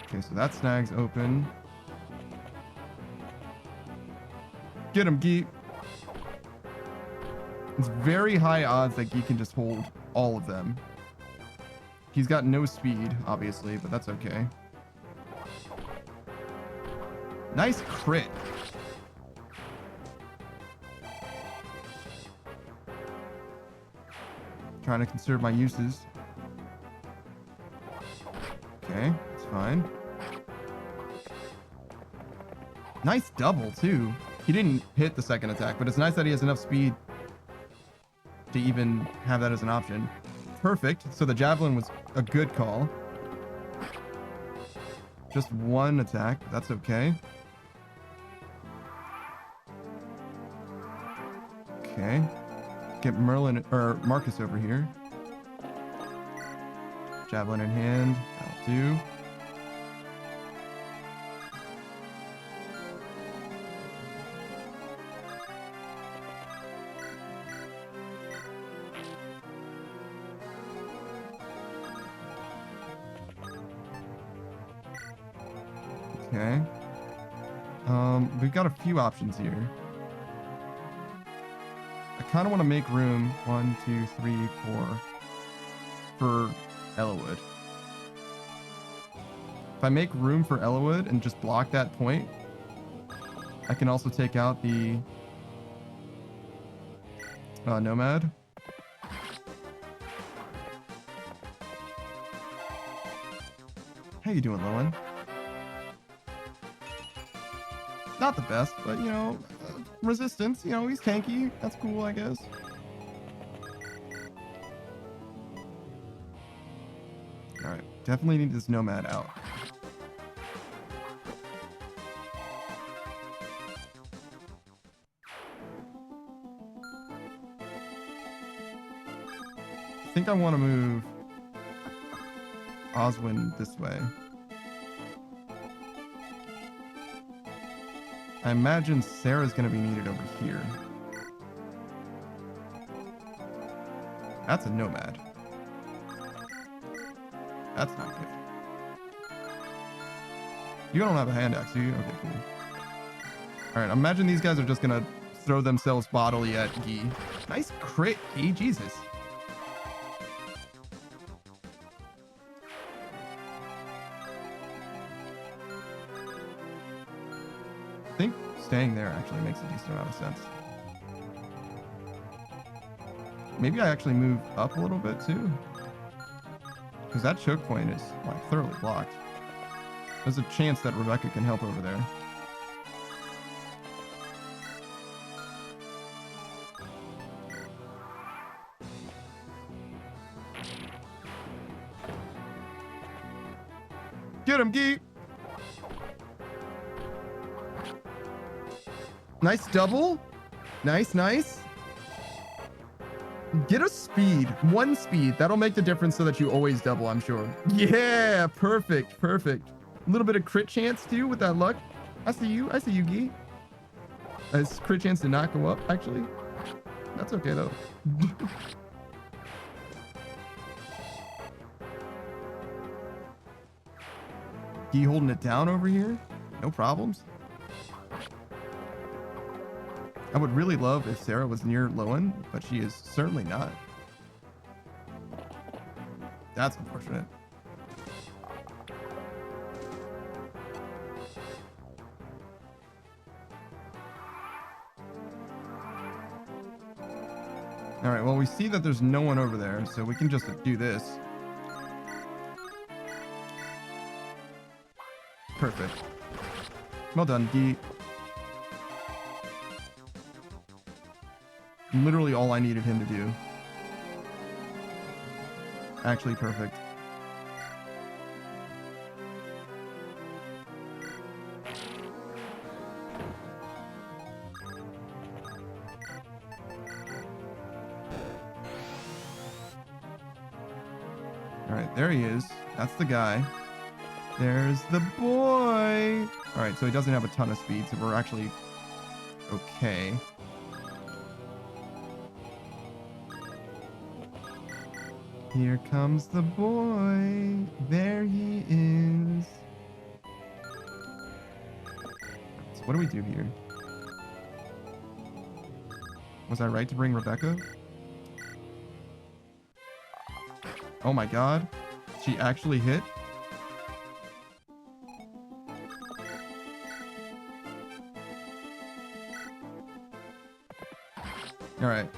Okay, so that snag's open. Get him, Geek. It's very high odds that Geek can just hold all of them. He's got no speed, obviously, but that's okay. Nice crit. Trying to conserve my uses. Okay, it's fine. Nice double, too. He didn't hit the second attack, but it's nice that he has enough speed to even have that as an option. Perfect. So the javelin was a good call. Just one attack. That's okay. Okay. Get Merlin or Marcus over here. Javelin in hand. That'll do. Okay. We've got a few options here. I kind of want to make room 1, 2, 3, 4 for Eliwood. If I make room for Eliwood and just block that point, I can also take out the Nomad. How you doing, Lowen? Not the best, but you know, resistance, you know, he's tanky. That's cool, I guess. All right, definitely need this Nomad out. I think I want to move Oswin this way. I imagine Sarah's going to be needed over here. That's a Nomad. That's not good. You don't have a hand axe, do you? Okay, cool. Alright, imagine these guys are just going to throw themselves bodily at Guy. Nice crit, Guy. Jesus. I think staying there actually makes a decent amount of sense. Maybe I actually move up a little bit too. Because that choke point is like thoroughly blocked. There's a chance that Rebecca can help over there. Get him, Geek! Nice double. Nice, nice. Get a speed. 1 speed. That'll make the difference so that you always double, I'm sure. Yeah, perfect, perfect. A little bit of crit chance too with that luck. I see you, Guy. His crit chance did not go up, actually. That's okay, though. Guy holding it down over here. No problems. I would really love if Sarah was near Lowen, but she is certainly not. That's unfortunate. All right, well, we see that there's no one over there, so we can just do this. Perfect. Well done, Guy. Literally all I needed him to do. Actually perfect. Alright, there he is. That's the guy. There's the boy! Alright, so he doesn't have a ton of speed, so we're actually okay. Here comes the boy. There he is. So what do we do here? Was I right to bring Rebecca? Oh my god. She actually hit? Alright.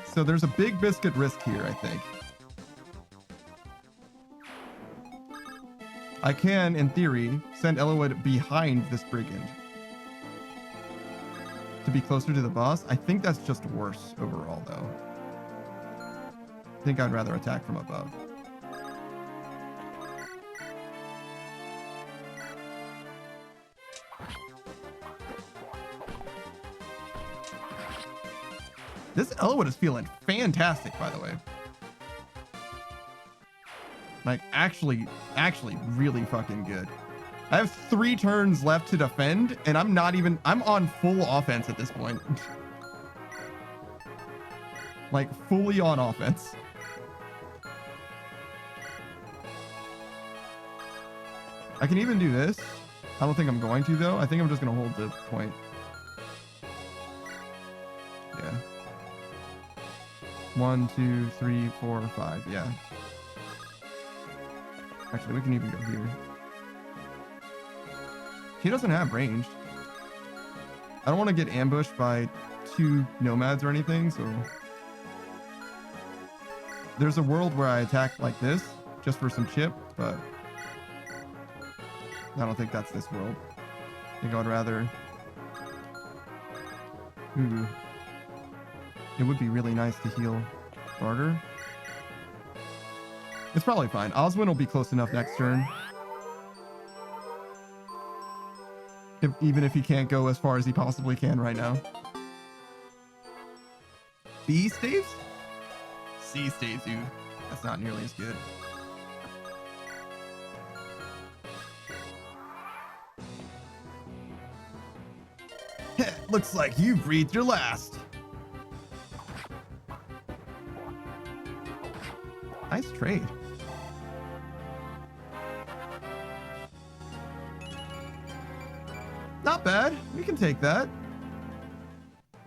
So there's a big biscuit risk here, I think. I can, in theory, send Eliwood behind this brigand to be closer to the boss. I think that's just worse overall, though. I think I'd rather attack from above. This Eliwood is feeling fantastic, by the way. Like, actually really fucking good. I have 3 turns left to defend, and I'm on full offense at this point. Like, fully on offense. I can even do this. I don't think I'm going to, though. I think I'm just going to hold the point. Yeah. 1, 2, 3, 4, 5. Yeah. Actually, we can even go here. He doesn't have ranged. I don't want to get ambushed by 2 nomads or anything, so... There's a world where I attack like this, just for some chip, but... I don't think that's this world. I think I would rather... Ooh. It would be really nice to heal Barter. It's probably fine. Oswin will be close enough next turn. Even if he can't go as far as he possibly can right now. B staves? C staves you. That's not nearly as good. Looks like you breathed your last. Nice trade. Not bad. We can take that.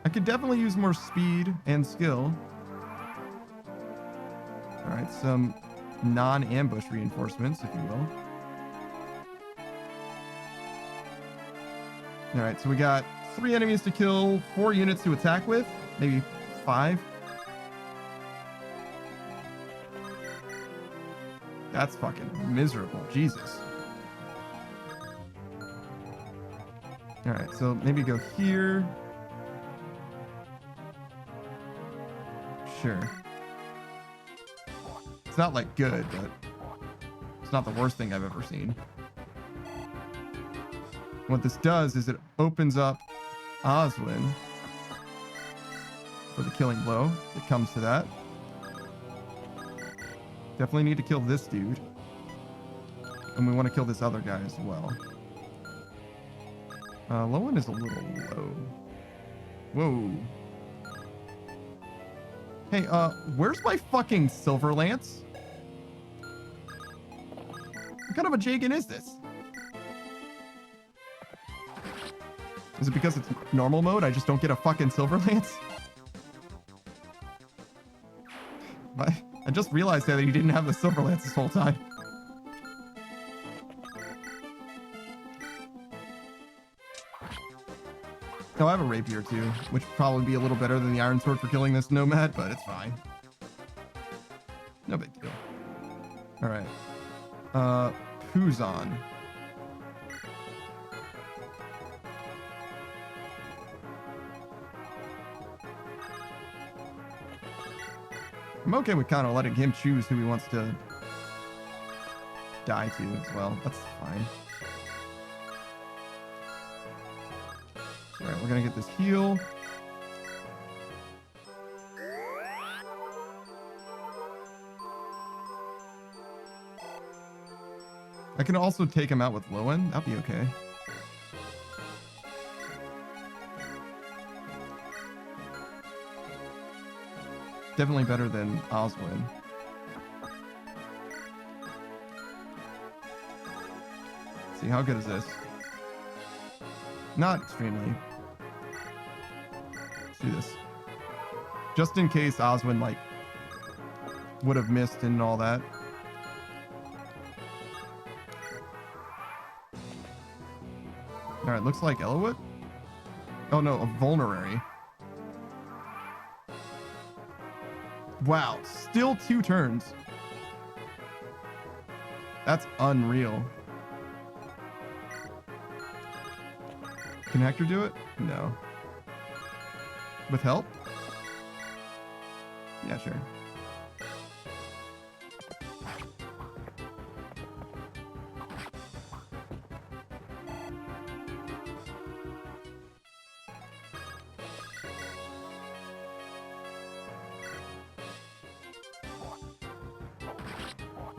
I could definitely use more speed and skill. All right, some non-ambush reinforcements, if you will. All right, so we got 3 enemies to kill, 4 units to attack with, maybe 5. That's fucking miserable. Jesus. All right, so maybe go here. Sure. It's not like good, but it's not the worst thing I've ever seen. What this does is it opens up Oswin for the killing blow. It comes to that. Definitely need to kill this dude. And we want to kill this other guy as well. Lowen is a little low. Whoa. Hey, where's my fucking Silver Lance? What kind of a Jagan is this? Is it because it's normal mode? I just don't get a fucking Silver Lance? I just realized that he didn't have the Silver Lance this whole time. Oh, I have a rapier too, which would probably be a little better than the iron sword for killing this nomad, but it's fine. No big deal. All right. Who's on? I'm okay with kind of letting him choose who he wants to die to as well. That's fine. All right, we're gonna get this heal. I can also take him out with Lowen. That'll be okay. Definitely better than Oswin. Let's see, how good is this? Not extremely. Let's do this. Just in case Oswin, like, would have missed and all that. Alright, looks like Eliwood. Oh no, a vulnerary. Wow, still 2 turns. That's unreal. Can Hector do it? No. With help? Yeah, sure.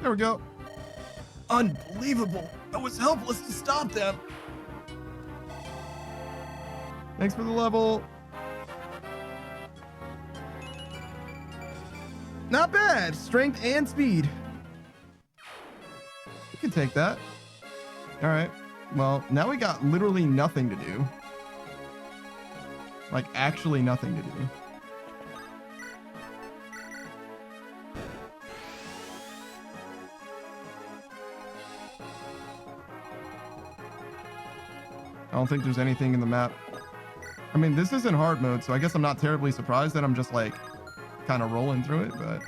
There we go. Unbelievable. I was helpless to stop them. Thanks for the level. Not bad. Strength and speed. You can take that. All right. Well, now we got literally nothing to do. Like, actually nothing to do. I don't think there's anything in the map. I mean, this isn't hard mode, so I guess I'm not terribly surprised that I'm just, like, kind of rolling through it, but...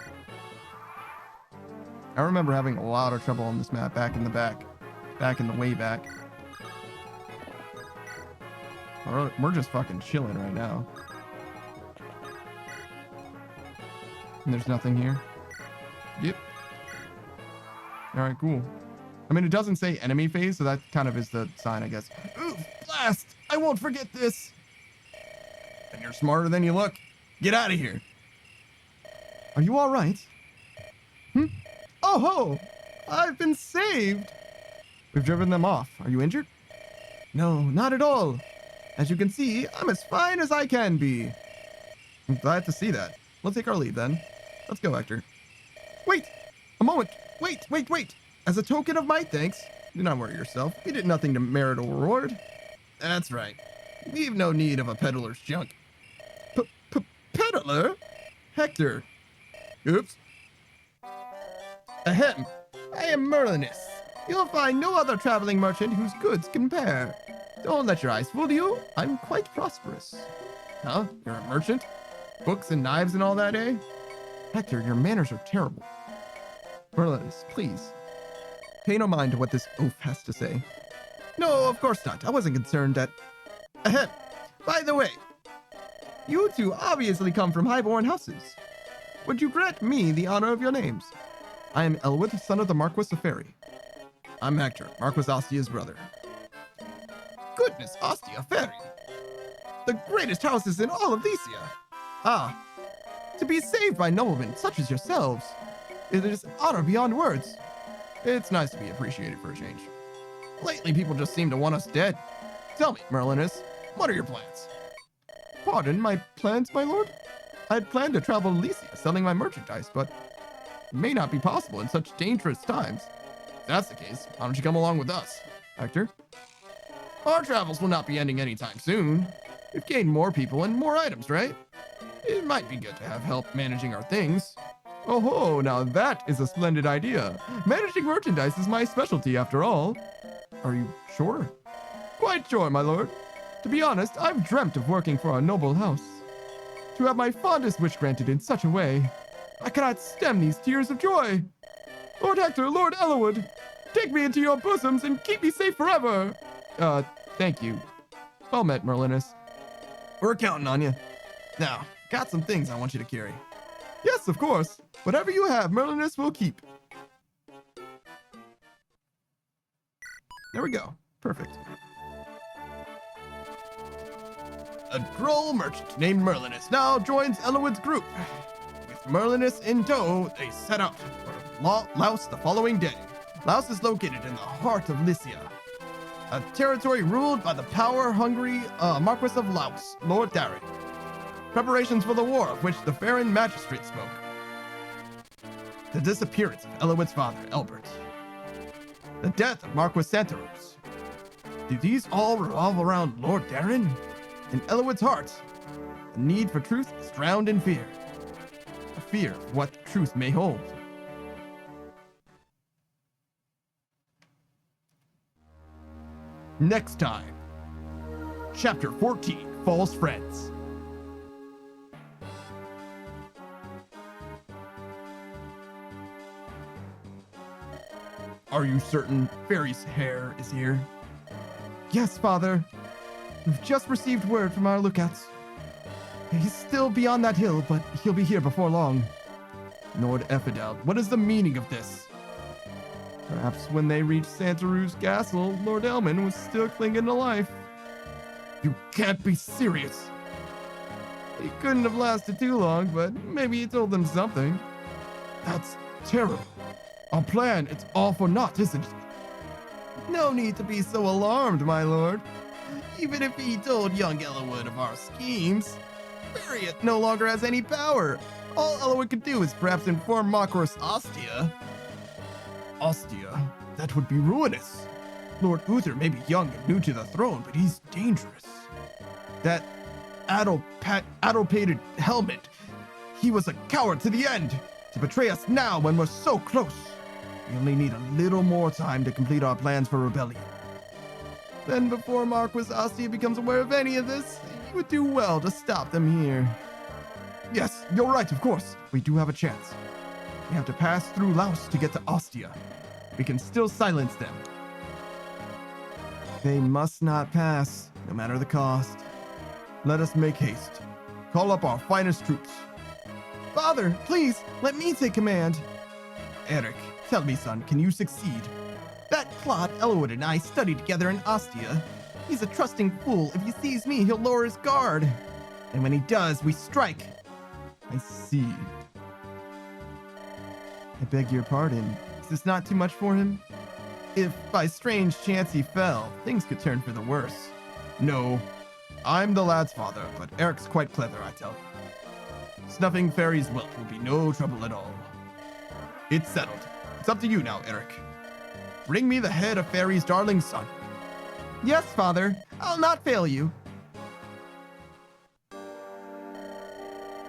I remember having a lot of trouble on this map back in the way back. We're just fucking chilling right now. And there's nothing here. Yep. All right, cool. I mean, it doesn't say enemy phase, so that kind of is the sign, I guess. Ooh, blast! I won't forget this. And you're smarter than you look. Get out of here. Are you all right? Oh ho! I've been saved. We've driven them off. Are you injured? No, not at all. As you can see, I'm as fine as I can be. I'm glad to see that. We'll take our leave then. Let's go, Hector. Wait! A moment! Wait! As a token of my thanks, do not worry yourself. We did nothing to merit a reward. That's right. We've no need of a peddler's junk. Peddler? Hector. Oops. Ahem. I am Merlinus. You'll find no other traveling merchant whose goods compare. Don't let your eyes fool you. I'm quite prosperous. Huh? You're a merchant? Books and knives and all that, eh? Hector, your manners are terrible. Merlinus, please. Pay no mind to what this oaf has to say. No, of course not. I wasn't concerned at... Ahem. By the way, you two obviously come from high-born houses. Would you grant me the honor of your names? I am Eliwood, son of the Marquis of Ferry. I'm Hector, Marquis Ostia's brother. Goodness, Ostia Ferry. The greatest houses in all of Lycia. Ah, to be saved by noblemen such as yourselves. It is honor beyond words. It's nice to be appreciated for a change. Lately, people just seem to want us dead. Tell me, Merlinus, what are your plans? Pardon, my plans, my lord? I had planned to travel to Lycia selling my merchandise, but it may not be possible in such dangerous times. If that's the case, why don't you come along with us, Hector? Our travels will not be ending anytime soon. We've gained more people and more items, right? It might be good to have help managing our things. Oh ho, now that is a splendid idea. Managing merchandise is my specialty after all. Are you sure? Quite sure, my lord. To be honest, I've dreamt of working for a noble house. To have my fondest wish granted in such a way, I cannot stem these tears of joy. Lord Hector, Lord Eliwood, take me into your bosoms and keep me safe forever. Thank you. Well met, Merlinus. We're counting on you. Now, got some things I want you to carry. Yes, of course. Whatever you have, Merlinus will keep. There we go. Perfect. A droll merchant named Merlinus now joins Eliwood's group. With Merlinus in tow, they set out for Laos the following day. Laos is located in the heart of Lycia, a territory ruled by the power-hungry Marquis of Laos, Lord Darren. Preparations for the war of which the Farron magistrate spoke. The disappearance of Eliwood's father, Elbert. The death of Marquis Santaros. Do these all revolve around Lord Darren? In Eliwood's heart, the need for truth is drowned in fear. A fear of what truth may hold. Next time, Chapter 14, False Friends. Are you certain Fairy's hair is here? Yes, father. We've just received word from our lookouts. He's still beyond that hill, but he'll be here before long. Lord Effidel, what is the meaning of this? Perhaps when they reached Santarou's castle, Lord Elman was still clinging to life. You can't be serious. He couldn't have lasted too long, but maybe he told them something. That's terrible. Our plan, it's all for naught, isn't it? No need to be so alarmed, my lord. Even if he told young Eliwood of our schemes, Barriot no longer has any power. All Eliwood could do is perhaps inform Marquis Ostia. Ostia? That would be ruinous. Lord Uther may be young and new to the throne, but he's dangerous. That addle-pated helmet, he was a coward to the end. To betray us now when we're so close. We only need a little more time to complete our plans for rebellion. Then before Marquis Ostia becomes aware of any of this, you would do well to stop them here. Yes, you're right, of course. We do have a chance. We have to pass through Laos to get to Ostia. We can still silence them. They must not pass, no matter the cost. Let us make haste. Call up our finest troops. Father, please, let me take command. Eric, tell me, son, can you succeed? That clod Eliwood and I studied together in Ostia. He's a trusting fool. If he sees me, he'll lower his guard. And when he does, we strike. I see. I beg your pardon. Is this not too much for him? If by strange chance he fell, things could turn for the worse. No, I'm the lad's father, but Eric's quite clever, I tell you. Snuffing Fairy's whelp will be no trouble at all. It's settled. It's up to you now, Eric. Bring me the head of Fairy's darling son. Yes, father. I'll not fail you.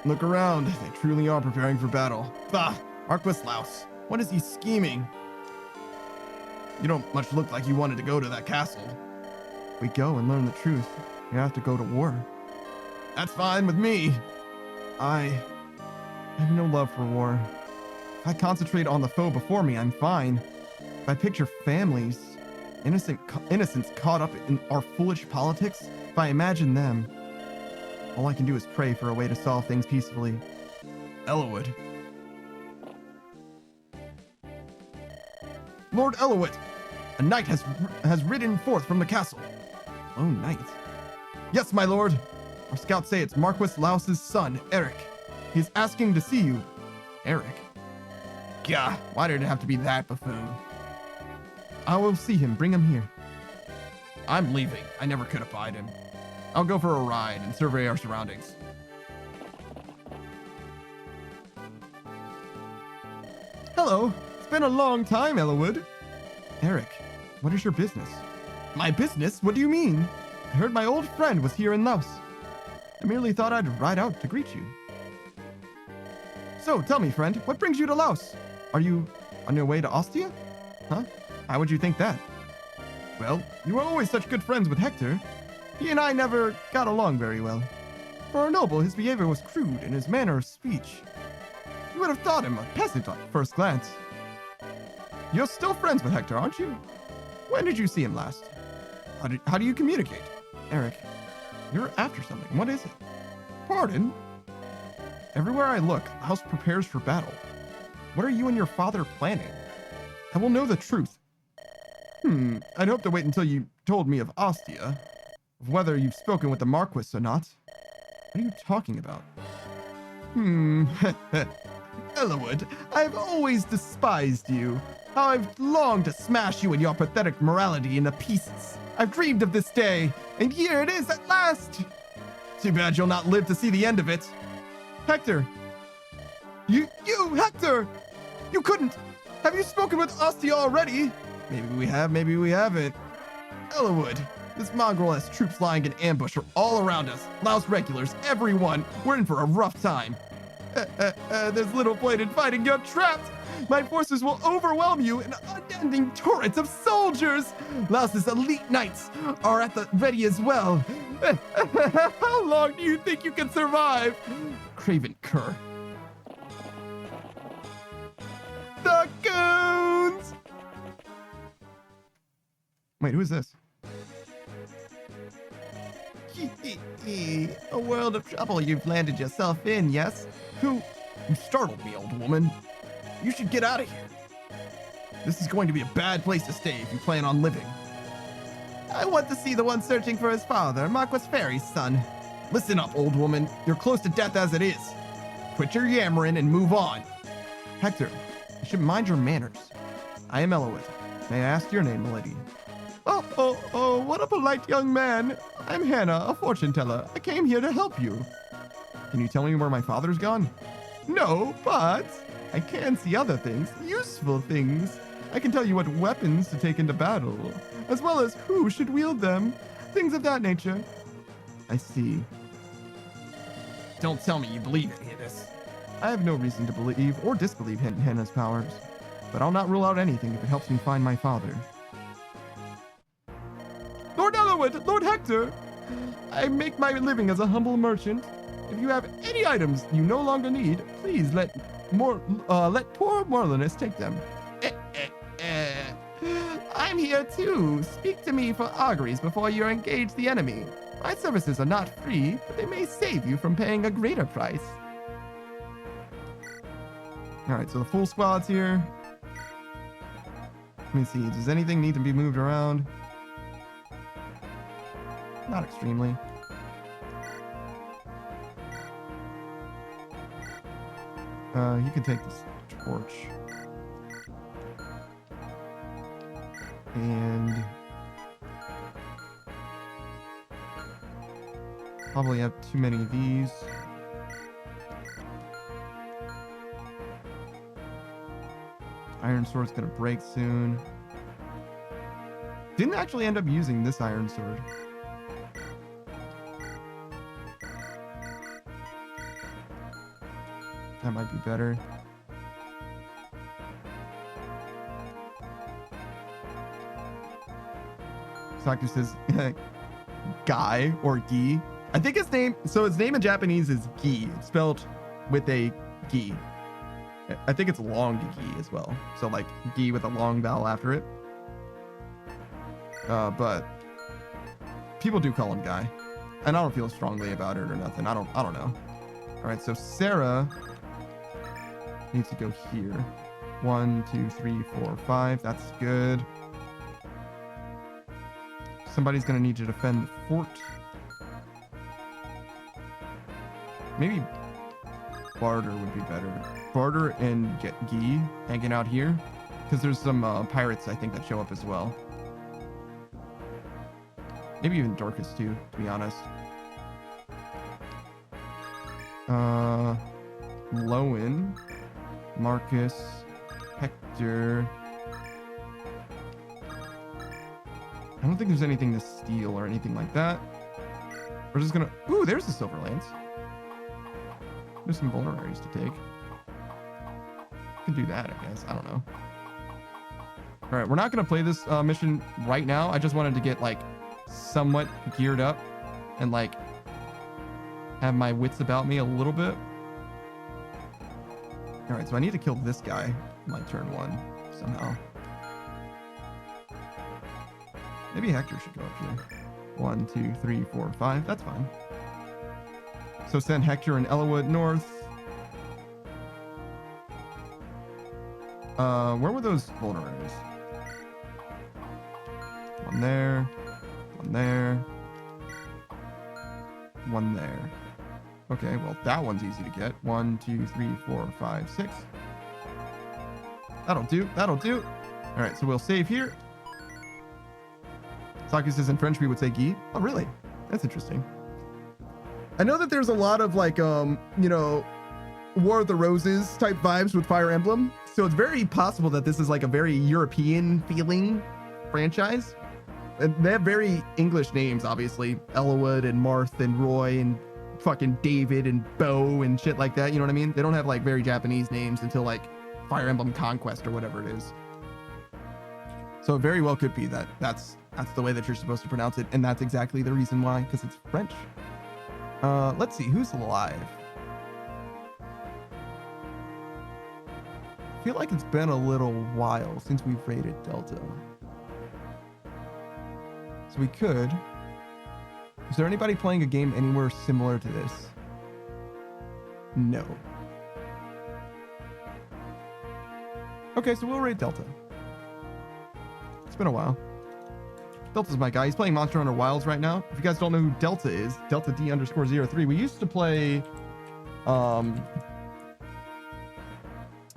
Look around. They truly are preparing for battle. Bah! Marquis Laos. What is he scheming? You don't much look like you wanted to go to that castle. If we go and learn the truth, you have to go to war. That's fine with me. I have no love for war. If I concentrate on the foe before me, I'm fine. If I picture families, innocents caught up in our foolish politics, if I imagine them, all I can do is pray for a way to solve things peacefully. Eliwood. Lord Eliwood, a knight has ridden forth from the castle. Oh, knight. Yes, my lord. Our scouts say it's Marquis Laos's son, Eric. He's asking to see you. Eric? Gah, why did it have to be that buffoon? I will see him. Bring him here. I'm leaving. I never could abide him. I'll go for a ride and survey our surroundings. Hello. It's been a long time, Eliwood. Eric, what is your business? My business? What do you mean? I heard my old friend was here in Laos. I merely thought I'd ride out to greet you. So, tell me, friend, what brings you to Laos? Are you on your way to Ostia? Huh? How would you think that? Well, you were always such good friends with Hector. He and I never got along very well. For a noble, his behavior was crude and his manner of speech. You would have thought him a peasant on first glance. You're still friends with Hector, aren't you? When did you see him last? How do you communicate? Eric, you're after something. What is it? Pardon? Everywhere I look, the house prepares for battle. What are you and your father planning? I will know the truth. I'd hope to wait until you told me of Ostia, of whether you've spoken with the Marquis or not. What are you talking about? Eliwood, I've always despised you. How I've longed to smash you and your pathetic morality into pieces. I've dreamed of this day, and here it is at last. Too bad you'll not live to see the end of it. Hector! You, Hector! You couldn't! Have you spoken with Ostia already? Maybe we have, maybe we haven't. Eliwood, this mongrel has troops lying in ambush all around us. Laos regulars, everyone. We're in for a rough time. There's little point in fighting. You're trapped. My forces will overwhelm you in unending torrents of soldiers. Laos's elite knights are at the ready as well. How long do you think you can survive? Craven cur. The goons! Wait, who is this? A world of trouble you've landed yourself in, yes? Who? You startled me, old woman. You should get out of here. This is going to be a bad place to stay if you plan on living. I want to see the one searching for his father, Marquis Fairy's son. Listen up, old woman. You're close to death as it is. Quit your yammering and move on. Hector, you should mind your manners. I am Eliwood. May I ask your name, milady? Oh, what a polite young man. I'm Hannah, a fortune teller. I came here to help you. Can you tell me where my father's gone? No, but I can see other things, useful things. I can tell you what weapons to take into battle. as well as who should wield them. Things of that nature. I see. Don't tell me you believe any of this. I have no reason to believe or disbelieve Hannah's powers, but I'll not rule out anything if it helps me find my father. Lord Eliwood, Lord Hector, I make my living as a humble merchant. If you have any items you no longer need, please let poor Morlinus take them. I'm here too. Speak to me for auguries before you engage the enemy. My services are not free, but they may save you from paying a greater price. All right, so the full squad's here. Let me see. Does anything need to be moved around? Not extremely. You can take this torch. And probably have too many of these. Iron sword's gonna break soon. Didn't actually end up using this iron sword. That might be better. Doctor says Guy or Gi. I think his name in Japanese is Gi. It's spelled with a Gi. I think it's long Gi as well. So like Gi with a long vowel after it. But people do call him Guy. And I don't feel strongly about it or nothing. I don't know. All right, so Sarah needs to go here. 1, 2, 3, 4, 5. That's good. Somebody's gonna need to defend the fort. Maybe Barter would be better. Barter and get Gi hanging out here, because there's some pirates I think that show up as well. Maybe even Dorcas too, to be honest. Lowen, Marcus, Hector. I don't think there's anything to steal or anything like that. We're just gonna... Ooh, there's the Silver Lance. There's some vulneraries to take. Could do that, I guess. I don't know. All right, we're not gonna play this mission right now. I just wanted to get like somewhat geared up and like have my wits about me a little bit. All right, so I need to kill this guy on my turn 1 somehow. Maybe Hector should go up here. 1, 2, 3, 4, 5. That's fine. So send Hector and Eliwood north. Where were those vulneraries? One there. One there. One there. Okay, well, that one's easy to get. 1, 2, 3, 4, 5, 6. That'll do. That'll do. All right, so we'll save here. Saki says in French we would say Guy. Oh, really? That's interesting. I know that there's a lot of like, you know, War of the Roses type vibes with Fire Emblem. So it's very possible that this is like a very European feeling franchise. And they have very English names, obviously. Eliwood and Marth and Roy and fucking David and Bo and shit like that. You know what I mean? They don't have like very Japanese names until like Fire Emblem Conquest or whatever it is. So it very well could be that that's the way that you're supposed to pronounce it. And that's exactly the reason why, because it's French. Let's see, who's alive? I feel like it's been a little while since we've raided Delta. So we could. Is there anybody playing a game anywhere similar to this? No. Okay, so we'll raid Delta. It's been a while. Delta's my guy. He's playing Monster Hunter Wilds right now. If you guys don't know who Delta is, Delta D_03. We used to play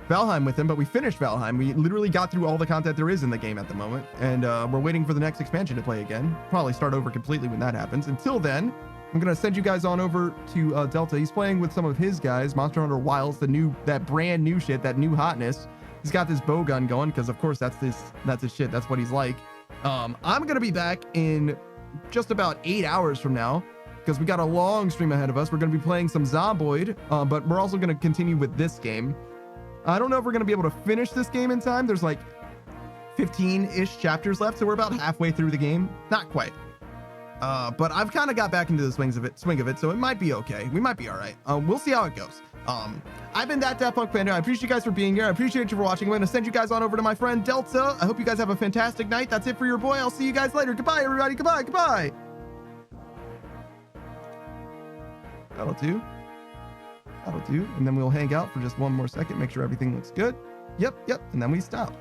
Valheim with him, but we finished Valheim. We literally got through all the content there is in the game at the moment, and we're waiting for the next expansion to play again. Probably start over completely when that happens. Until then, I'm gonna send you guys on over to Delta. He's playing with some of his guys, Monster Hunter Wilds, that brand new shit, that new hotness. He's got this bow gun going because, of course, that's his shit. That's what he's like. I'm going to be back in just about 8 hours from now because we got a long stream ahead of us. We're going to be playing some Zomboid, but we're also going to continue with this game. I don't know if we're going to be able to finish this game in time. There's like 15-ish chapters left, so we're about halfway through the game. Not quite. But I've kind of got back into the swing of it, so it might be okay. We might be all right. We'll see how it goes. I've been that Daft Punk Panda. I appreciate you guys for being here. I appreciate you for watching. I'm going to send you guys on over to my friend Delta. I hope you guys have a fantastic night. That's it for your boy. I'll see you guys later. Goodbye, everybody. Goodbye. Goodbye. That'll do. That'll do. And then we'll hang out for just one more second. Make sure everything looks good. Yep. And then we stop.